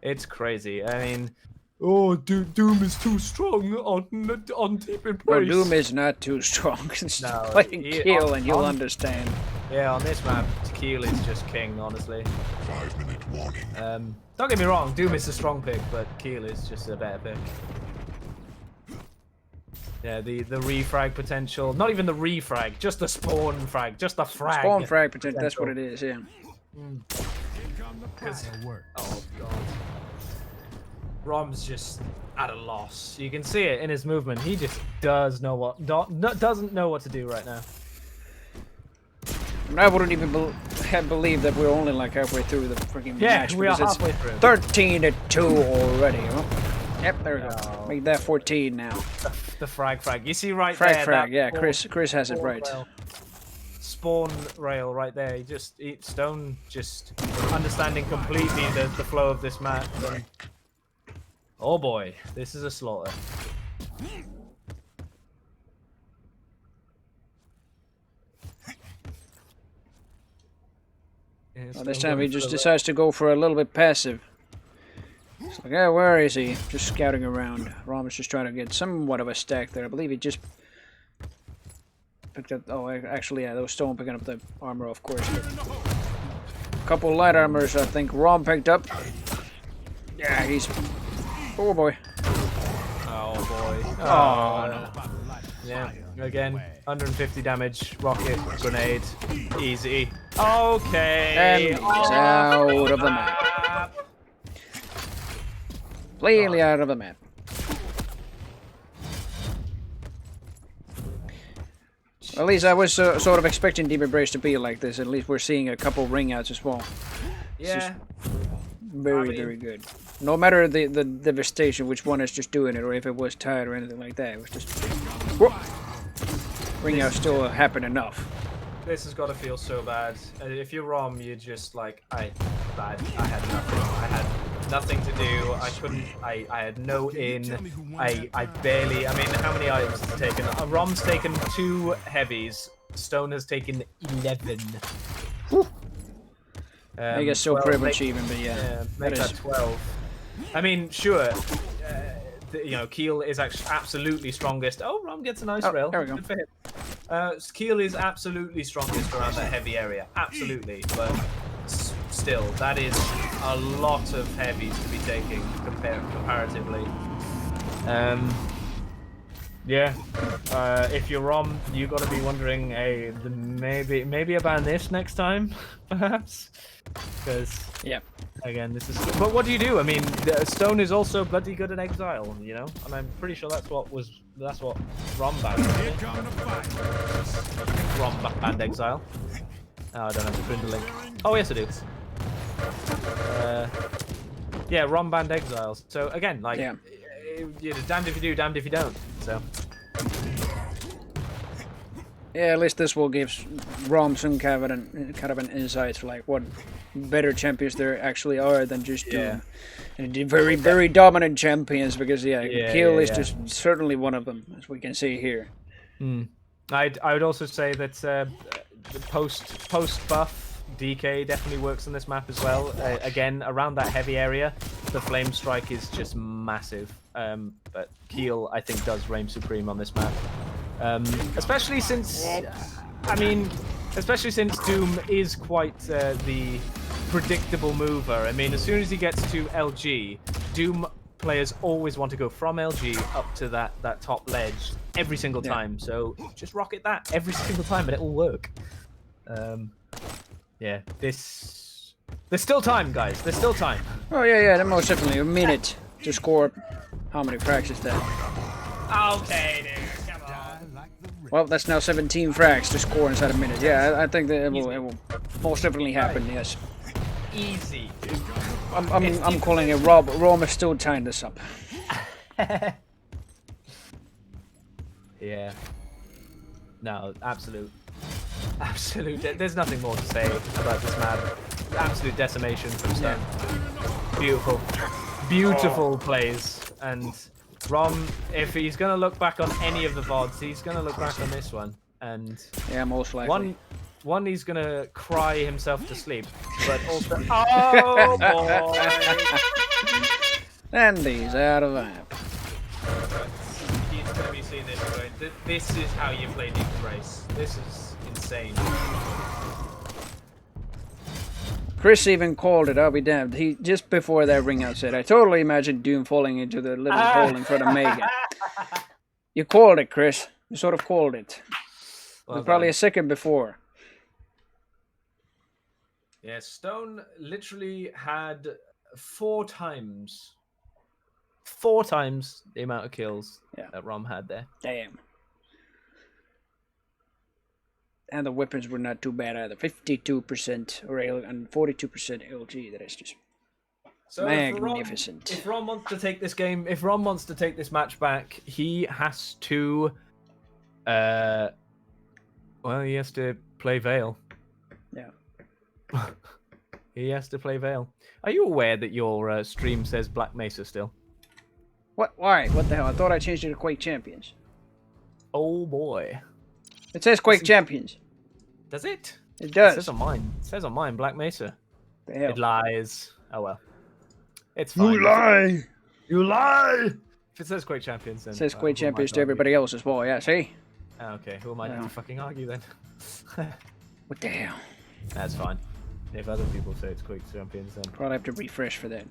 It's crazy. I mean, oh, Doom is too strong on Deep Embrace. Well, Doom is not too strong. Just No, play Keel and you'll on- understand. Yeah, on this map, Keel is just king, honestly. 5-minute warning. Don't get me wrong, Doom is a strong pick, but Keel is just a better pick. Yeah, the refrag potential. Not even the refrag, just the spawn frag, just the frag. Spawn frag potential, that's what it is, yeah. Oh god. Rom's just at a loss. You can see it in his movement. He just doesn't know what to do right now. I wouldn't even believe that we're only like halfway through the freaking match. We are because halfway it's through. 13-2 already. Oh, yep, there we go. Make that 14 now. The frag. You see right Frag there. frag, that yeah. spawn- Chris has it spawn right. rail. Spawn rail right there. Stone just understanding completely the flow of this map. And, oh boy, this is a slaughter. Yeah, Well, this Stone time he going for just the- decides to go for a little bit passive. It's like, yeah, where is he? Just scouting around. Rom is just trying to get somewhat of a stack there. I believe he just picked up. Oh, actually, yeah, that was Stone picking up the armor, of course. But a couple light armors, I think Rom picked up. Yeah, he's. Oh boy. Oh boy. Oh. Yeah, again, 150 damage, rocket, grenade, easy. Okay. And he's out of the map. Completely out of the map. At least I was sort of expecting Deep Embrace to be like this. At least we're seeing a couple ring outs as well. Yeah. Very good. No matter the devastation, which one is just doing it, or if it was tied or anything like that, it was just. Whoop. Ring out still happen enough. This has got to feel so bad. If you're Rom, you're just like, I had nothing. I had nothing to do. I couldn't. I had no in. I barely. I mean, how many items has he taken? Rom's taken 2 heavies. Stone has taken 11. I guess so 12 pretty make- much even, but yeah. make that 12. I mean, sure. You know, Keel is actually absolutely strongest. Oh, Rom gets a nice rail. there we go. Good for him. Keel is absolutely strongest around that heavy area. Absolutely. But still, that is a lot of heavies to be taking comparatively. Yeah. If you're Rom, you got to be wondering, hey, maybe I ban this next time, perhaps, because Yeah. again, this is. But what do you do? I mean, Stone is also bloody good in Exile, you know, and I'm pretty sure that's what Rom banned. Rom banned Exile. Oh, I don't have the print link. Oh yes, I do. Yeah, Rom banned Exiles. So again, like, Yeah. You're damned if you do, damned if you don't. So. Yeah, at least this will give Rom some kind of an insight to like what better champions there actually are than just Doom. And very dominant champions, because Keel is just certainly one of them, as we can see here. I would also say that the post buff DK definitely works on this map as well. Again, around that heavy area, the flame strike is just massive. But Keel, I think, does reign supreme on this map. Especially since Doom is quite the predictable mover. I mean, as soon as he gets to LG, Doom players always want to go from LG up to that top ledge every single time. So just rocket that every single time and it will work. Yeah, there's still time, guys. There's still time. Oh yeah, most definitely a minute to score. How many frags is that? Okay, dude, come on. Well, that's now 17 frags to score inside a minute. Yeah, I think that it will most definitely happen. Yes. Easy. I'm calling it. Rom is still tying this up. Yeah. No, absolute. There's nothing more to say about this map. Absolute decimation from Stone. Beautiful plays, and Rom, if he's gonna look back on any of the VODs, he's gonna look back on this one, and yeah, most likely. One, he's gonna cry himself to sleep, but also, oh boy! And he's out of amp. He's gonna be seeing this going. This is how you play Deep Race. This is insane. Chris even called it, I'll be damned. He just before that ring out said, I totally imagined Doom falling into the little hole in front of Mega. You called it, Chris. You sort of called it. Well Probably done. a second before. Yeah, Stone literally had 4 times the amount of kills that Rom had there. Damn. And the weapons were not too bad either. 52% and 42% LG. That is just so magnificent. If Rom wants to take this game, if Rom wants to take this match back, he has to, he has to play Veil. Yeah. He has to play Veil. Are you aware that your stream says Black Mesa still? What? Why? What the hell? I thought I changed it to Quake Champions. Oh boy. It says Quake Champions. Does it? It does. It says on mine. It says on mine Black Mesa. The hell? It lies. Oh well. It's fine. You lie! You lie! If it says Quake Champions, then... It says Quake who am I Champions to to argue? everybody else as well, yeah, see? Okay, who am I to fucking argue then? What the hell? That's fine. If other people say it's Quake Champions, then... Probably have to refresh for that.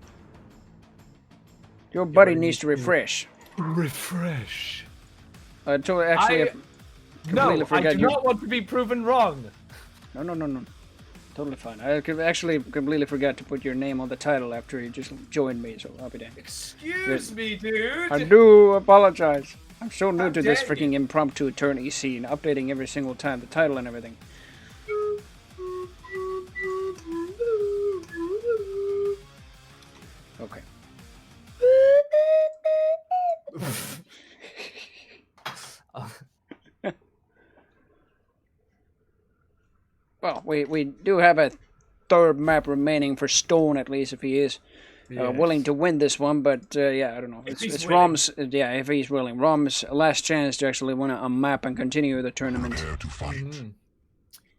Your buddy needs to refresh. Refresh. Actually, I No, forgot I do not want to be proven wrong. No. Totally fine. I actually completely forgot to put your name on the title after you just joined me, so I'll be damned. Excuse me, dude. I do apologize. I'm so new How to this dare freaking impromptu tourney scene, updating every single time, the title and everything. Okay. Well, we do have a third map remaining for Stone, at least, if he is willing to win this one. But yeah, I don't know. It's Rom's, yeah, if he's willing. Rom's last chance to actually win a map and continue the tournament.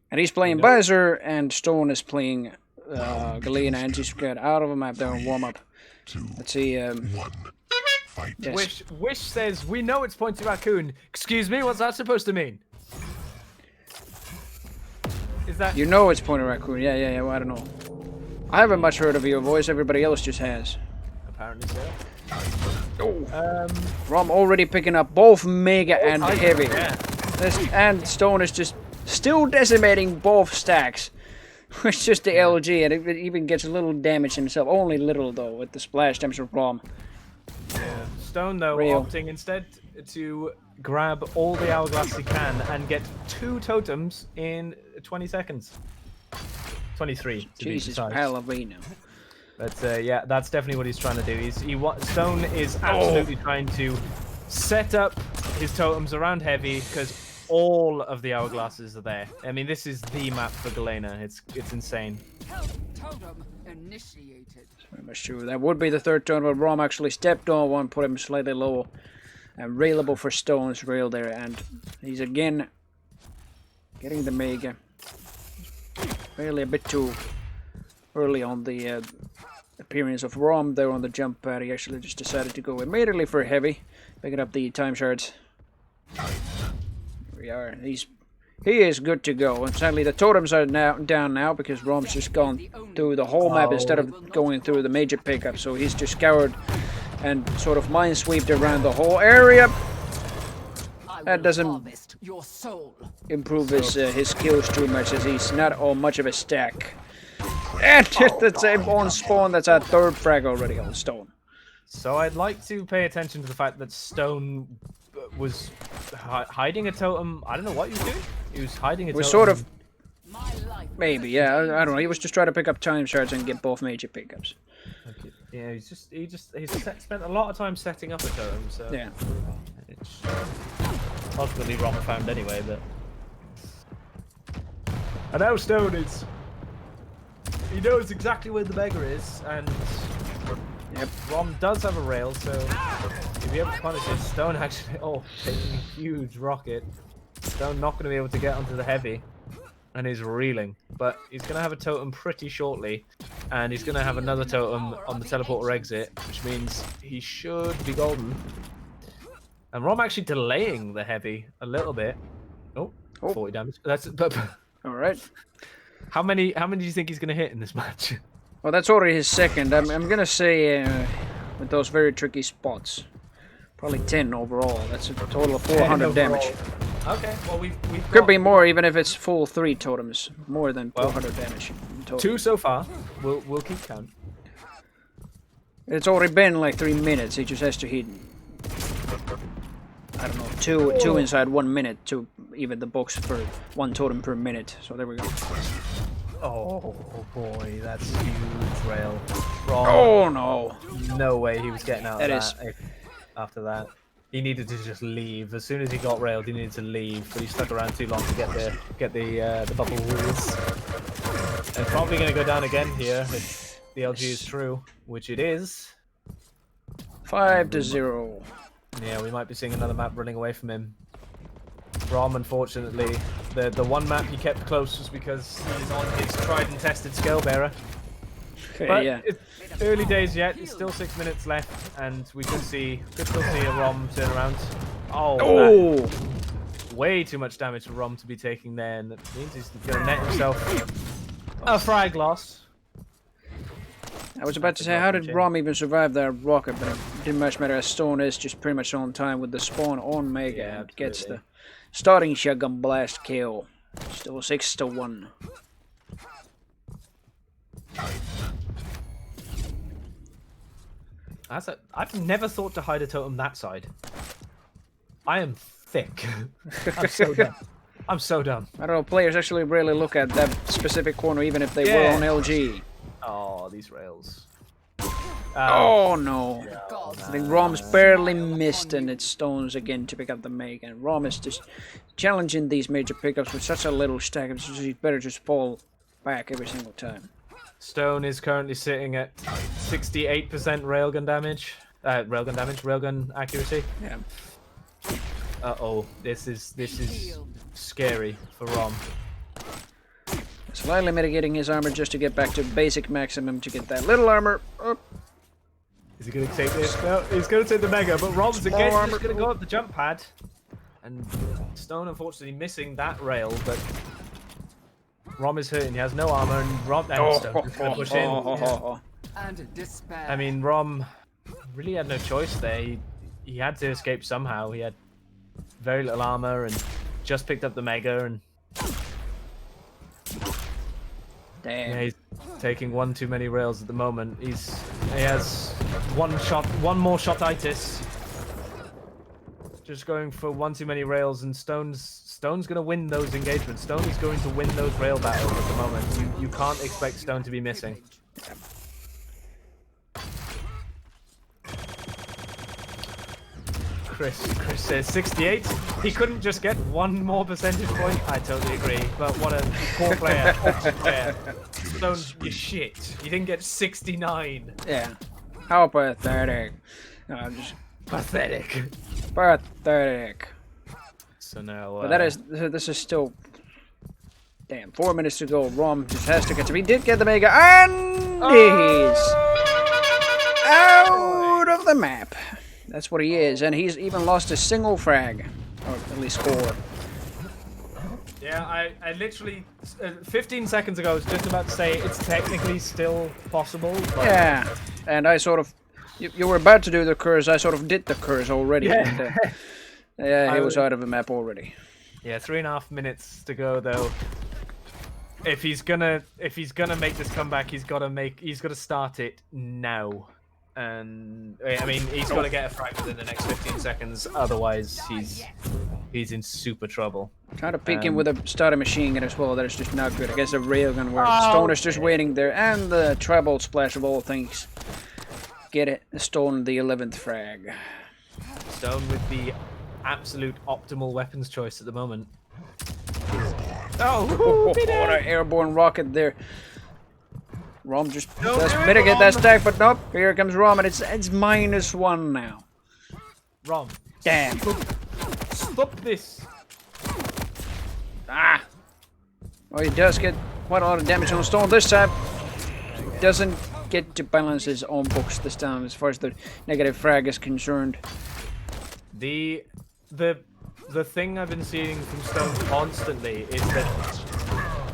And he's playing Buzzer, and Stone is playing Galena, and he's got out of a map there on warm-up. Let's see. Yes. Wish says, we know it's Pointy Raccoon. Excuse me, what's that supposed to mean? Is that... You know it's Pointy Raccoon. Yeah, well, I don't know. I haven't much heard of your voice. Everybody else just has. Apparently so. Oh. Rom already picking up both Mega and Heavy. Yeah. And Stone is just still decimating both stacks. It's just the LG, and it even gets a little damage himself. Only little, though, with the splash damage of Rom. Yeah. Stone, though, Real. opting instead to grab all the hourglass he can and get 2 totems in 20 seconds. 23. Jesus, Pallavino. But yeah, that's definitely what he's trying to do. Stone is absolutely trying to set up his totems around Heavy because all of the hourglasses are there. I mean, this is the map for Galena. It's insane. Totem initiated. Very much true. That would be the third turn, but Rom actually stepped on one, put him slightly low. And railable for Stone's rail there, and he's again getting the Mega. Really a bit too early on the appearance of Rom there on the jump pad. He actually just decided to go immediately for Heavy, picking up the time shards. Here we are. He is good to go. And sadly, the totems are down now because Rom's just gone through the whole map instead of going through the major pickup. So he's just scoured and sort of minesweeped around the whole area. That doesn't improve his skills too much, as he's not all much of a stack. And the same on spawn. That's our third frag already on Stone. So I'd like to pay attention to the fact that Stone was hiding a totem. I don't know what he was doing. He was hiding a totem. Was sort of, maybe, yeah. I don't know. He was just trying to pick up time shards and get both major pickups. Okay. Yeah, he's spent a lot of time setting up a totem. So yeah. It's ultimately wrong found anyway, but. And now Stone is. He knows exactly where the Mega is, and yep. Rom does have a rail, so He'll be able to punish it. Stone actually, taking a huge rocket. Stone not going to be able to get onto the heavy, and he's reeling. But he's going to have a totem pretty shortly, and he's going to have another totem on the teleporter exit, which means he should be golden. And Rom actually delaying the heavy a little bit. Oh, 40 damage. That's All right. How many do you think he's going to hit in this match? Well, that's already his second. I'm gonna say with those very tricky spots, probably 10 overall. That's a total of 400 damage. Okay, well we've Could be more even if it's full 3 totems. More than 400 damage in total. 2 so far. We'll keep count. It's already been like 3 minutes. He just has to hit, I don't know, two inside 1 minute to even the box for 1 totem per minute. So there we go. Oh boy, that's huge rail. Wrong. Oh no! No way he was getting out That of is- that. After that, he needed to just leave. As soon as he got railed, he needed to leave. But he stuck around too long to get the bubble walls. And probably going to go down again here if the LG is true, which it is. 5-0. Yeah, we might be seeing another map running away from him. Rom, unfortunately, the one map he kept close was because he's on his tried and tested scale bearer. Okay, But yeah. it's early days yet. It's still 6 minutes left, and we could still see a Rom turn around. Oh! Way too much damage for Rom to be taking there, and that means he's going to net himself a frag loss. I was about to say, how did Rom even survive that rocket? But it didn't much matter as Stone is just pretty much on time with the spawn on Mega Yeah, and gets the absolutely. starting shotgun blast kill. Still 6-1. I've never thought to hide a totem that side. I am thick. I'm so dumb. I'm so dumb. I don't know, players actually really look at that specific corner even if they were Yeah. on LG. Oh, these rails. Oh no. God. I think Rom's barely missed and it's Stones again to pick up the Mega. And Rom is just challenging these major pickups with such a little stack. It's just, he'd better just fall back every single time. Stone is currently sitting at 68% railgun damage. Railgun accuracy. Yeah. Uh-oh, this is scary for Rom. Slightly mitigating his armor just to get back to basic maximum to get that little armor up. Is he going to take this? No, he's going to take the Mega, but Rom's again armor. just going to go up the jump pad. And Stone unfortunately missing that rail, but Rom is hurting. He has no armor, and Rom and Stone is going to push in. Yeah. And despair. I mean, Rom really had no choice there. He had to escape somehow. He had very little armor and just picked up the Mega, and Damn. yeah, he's taking one too many rails at the moment. He has one more shotitis. Just going for one too many rails, and Stone's gonna win those engagements. Stone is going to win those rail battles at the moment. You can't expect Stone to be missing. Chris says 68. He couldn't just get one more percentage point. I totally agree. But what a poor player. Yeah. Stone, you shit. You didn't get 69. Yeah. How pathetic. No, I'm just Pathetic. pathetic. So now. But this is still. Damn, 4 minutes to go. Rom just has to get to. He did get the Mega, and he's out of the map. That's what he is, and he's even lost a single frag, or at least 4. Yeah, I literally 15 seconds ago I was just about to say it's technically still possible. But Yeah, and I sort of. You were about to do the curse. I sort of did the curse already. Yeah. And, yeah, he was out of the map already. Yeah, 3.5 minutes to go though. If he's gonna make this comeback, he's gotta start it now. And I mean, he's got to get a frag within the next 15 seconds. Otherwise, he's in super trouble. Trying to peek him with a starter machine gun as well. That is just not good. I guess the railgun where Stone is just waiting there, and the treble splash of all things. Get it, Stone the 11th frag. Stone with the absolute optimal weapons choice at the moment. Oh, What an airborne rocket there. Rom just does mitigate that stack, but nope. Here comes Rom, and it's -1 now. Rom. Damn. Stop this. Ah! Oh, he does get quite a lot of damage on Stone this time. Doesn't get to balance his own books this time as far as the negative frag is concerned. The thing I've been seeing from Stone constantly is that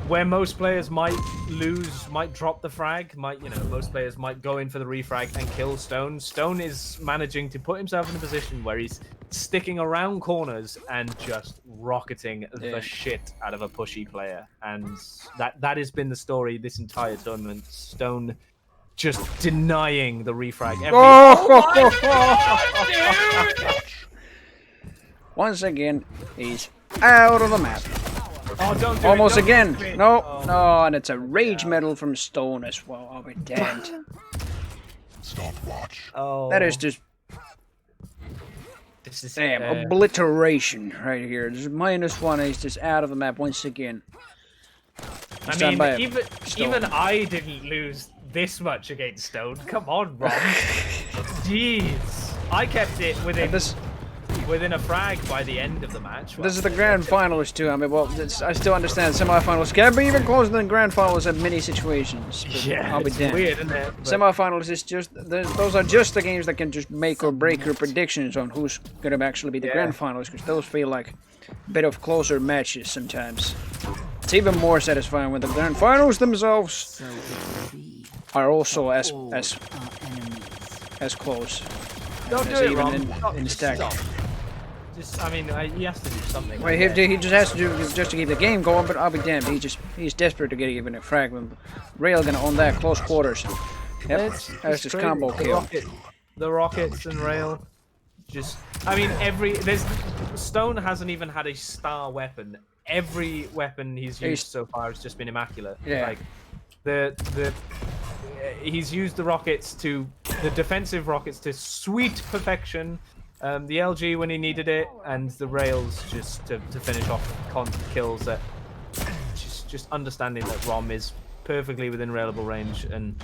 where most players might lose, might drop the frag, most players might go in for the refrag and kill Stone. Stone is managing to put himself in a position where he's sticking around corners and just rocketing the shit out of a pushy player. And that has been the story this entire tournament. Stone just denying the refrag. Once again, he's out of the map. Oh, don't do Almost it, again. Do it. No, Oh. no, and it's a rage medal from Stone as well. I'll be damned. Stopwatch. Oh, That is just this is damn obliteration right here. Just -1. He's just out of the map once again. I Stand by mean, it, even I didn't lose this much against Stone. Come on, Rob. Jeez, I kept it within a frag by the end of the match. This is the grand finals too. I mean, well, I still understand semifinals can be even closer than grand finals in many situations. But Yeah, I'll be it's damned. weird, isn't it? But Semifinals is just those are just the games that can just make or break your predictions on who's gonna actually be the grand finals, because those feel like a bit of closer matches sometimes. It's even more satisfying when the grand finals themselves are also as close. don't do as it, even Rob. in stack. Stop. Just, I mean, he has to do something. Well, he just has to do just to keep the game going, but I'll be damned. He's desperate to get even a fragment. Rail gonna own that close quarters. Yep, that's just combo kill. The rockets and Rail. Just, I mean, Stone hasn't even had a star weapon. Every weapon he's used so far has just been immaculate. Yeah. Like he's used the defensive rockets to sweet perfection. The LG when he needed it, and the rails just to finish off kills. That just understanding that Rom is perfectly within railable range, and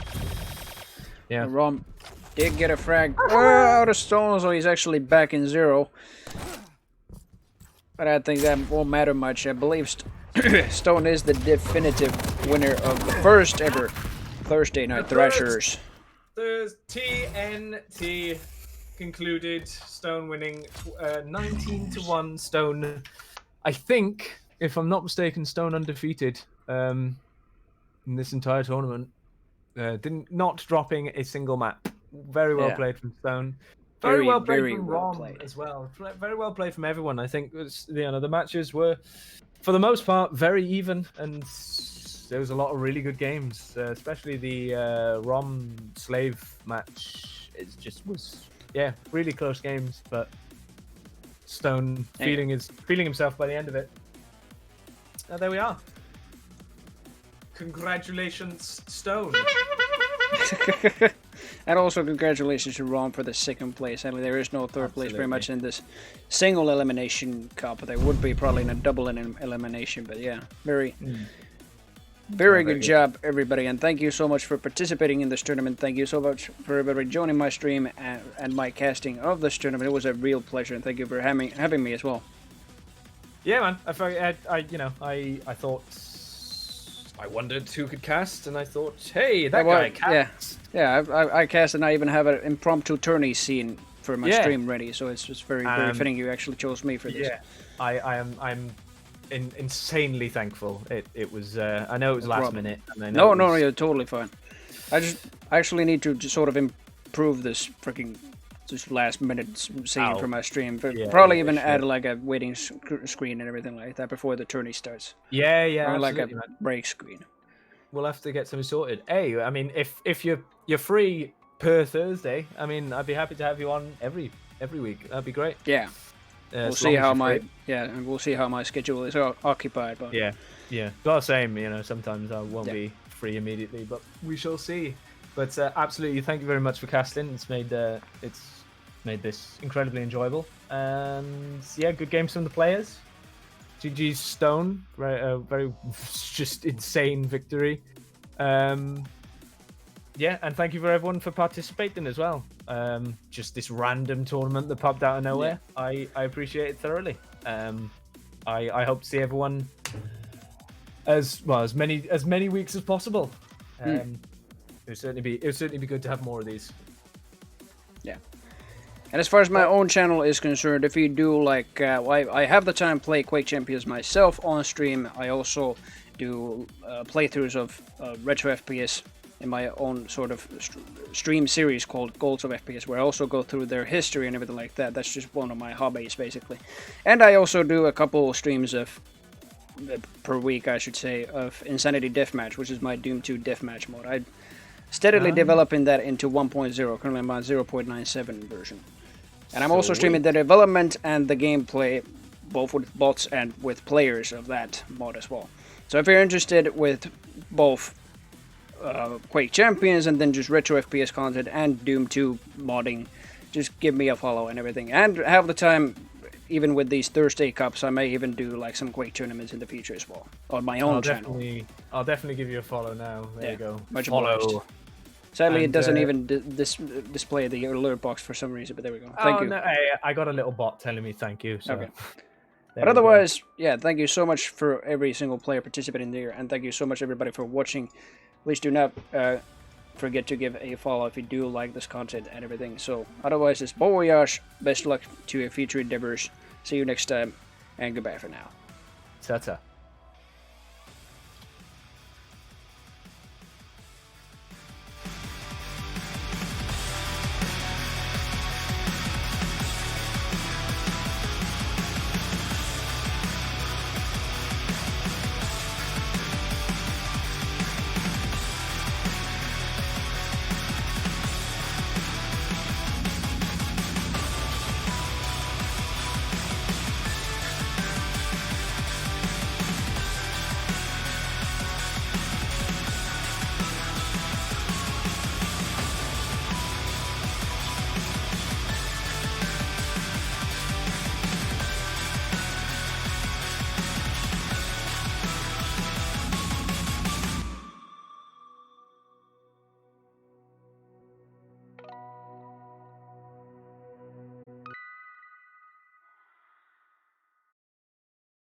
yeah, Rom did get a frag out of Stone, so he's actually back in 0. But I think that won't matter much. I believe Stone is the definitive winner of the first ever Thursday Night Thrashers. The TNT concluded. Stone winning 19-1. Stone, I think, if I'm not mistaken, Stone undefeated in this entire tournament. Not dropping a single map. Very well played from Stone. Very well played from Rom as well. Very well played from everyone. I think the matches were, for the most part, very even, and there was a lot of really good games. Especially the Rom Slave match. It just was, really close games. But Stone feeling himself by the end of it. There we are. Congratulations, Stone. And also congratulations to Ron for the 2nd place. I mean, there is no 3rd place very much in this single elimination cup. There would be probably in a double elimination, but yeah, very good job, everybody. And thank you so much for participating in this tournament. Thank you so much for everybody joining my stream and my casting of this tournament. It was a real pleasure, and thank you for having me as well. Yeah, man. I thought, I wondered who could cast, and I thought, hey, that guy casts. Yeah, I cast, and I even have an impromptu tourney scene for my stream ready, so it's just very fitting you actually chose me for this. Yeah, I'm insanely thankful. It was, I know it was last minute. And I know no, you're totally fine. I actually need to just sort of improve this freaking last minute scene for my stream. Probably even add like a waiting screen and everything like that before the tourney starts. Yeah, or like a break screen. We'll have to get something sorted. Hey, I mean, if you're free per Thursday, I mean, I'd be happy to have you on every week. That'd be great. Yeah. We'll see how my schedule is occupied. But yeah. Well, same. Sometimes I won't be free immediately, but we shall see. But absolutely, thank you very much for casting. It's made this incredibly enjoyable. And yeah, good games from the players. GG's Stone, very just insane victory. And thank you for everyone for participating as well. just this random tournament that popped out of nowhere. I appreciate it thoroughly. I hope to see everyone as many weeks as possible. It would certainly be good to have more of these. Yeah. And as far as my own channel is concerned, if you do like, I have the time to play Quake Champions myself on stream. I also do playthroughs of retro FPS in my own sort of stream series called Goals of FPS, where I also go through their history and everything like that. That's just one of my hobbies, basically. And I also do a couple streams of per week, I should say, of Insanity Deathmatch, which is my Doom 2 Deathmatch mode. I steadily developing that into 1.0. Currently I'm on 0.97 version. And I'm also streaming the development and the gameplay, both with bots and with players of that mod as well. So if you're interested with both Quake Champions and then just retro FPS content and Doom 2 modding, just give me a follow and everything. And have the time, even with these Thursday Cups, I may even do like some Quake tournaments in the future as well on my own channel. I'll definitely give you a follow now. There you go. Much follow. Obliged. Sadly, it doesn't even display the alert box for some reason, but there we go. Thank you. No, I got a little bot telling me thank you. So. Okay. But otherwise, yeah, thank you so much for every single player participating there, and thank you so much everybody for watching. Please do not forget to give a follow if you do like this content and everything. So otherwise, it's bon voyage. Best luck to your future endeavors. See you next time, and goodbye for now. Ta-ta.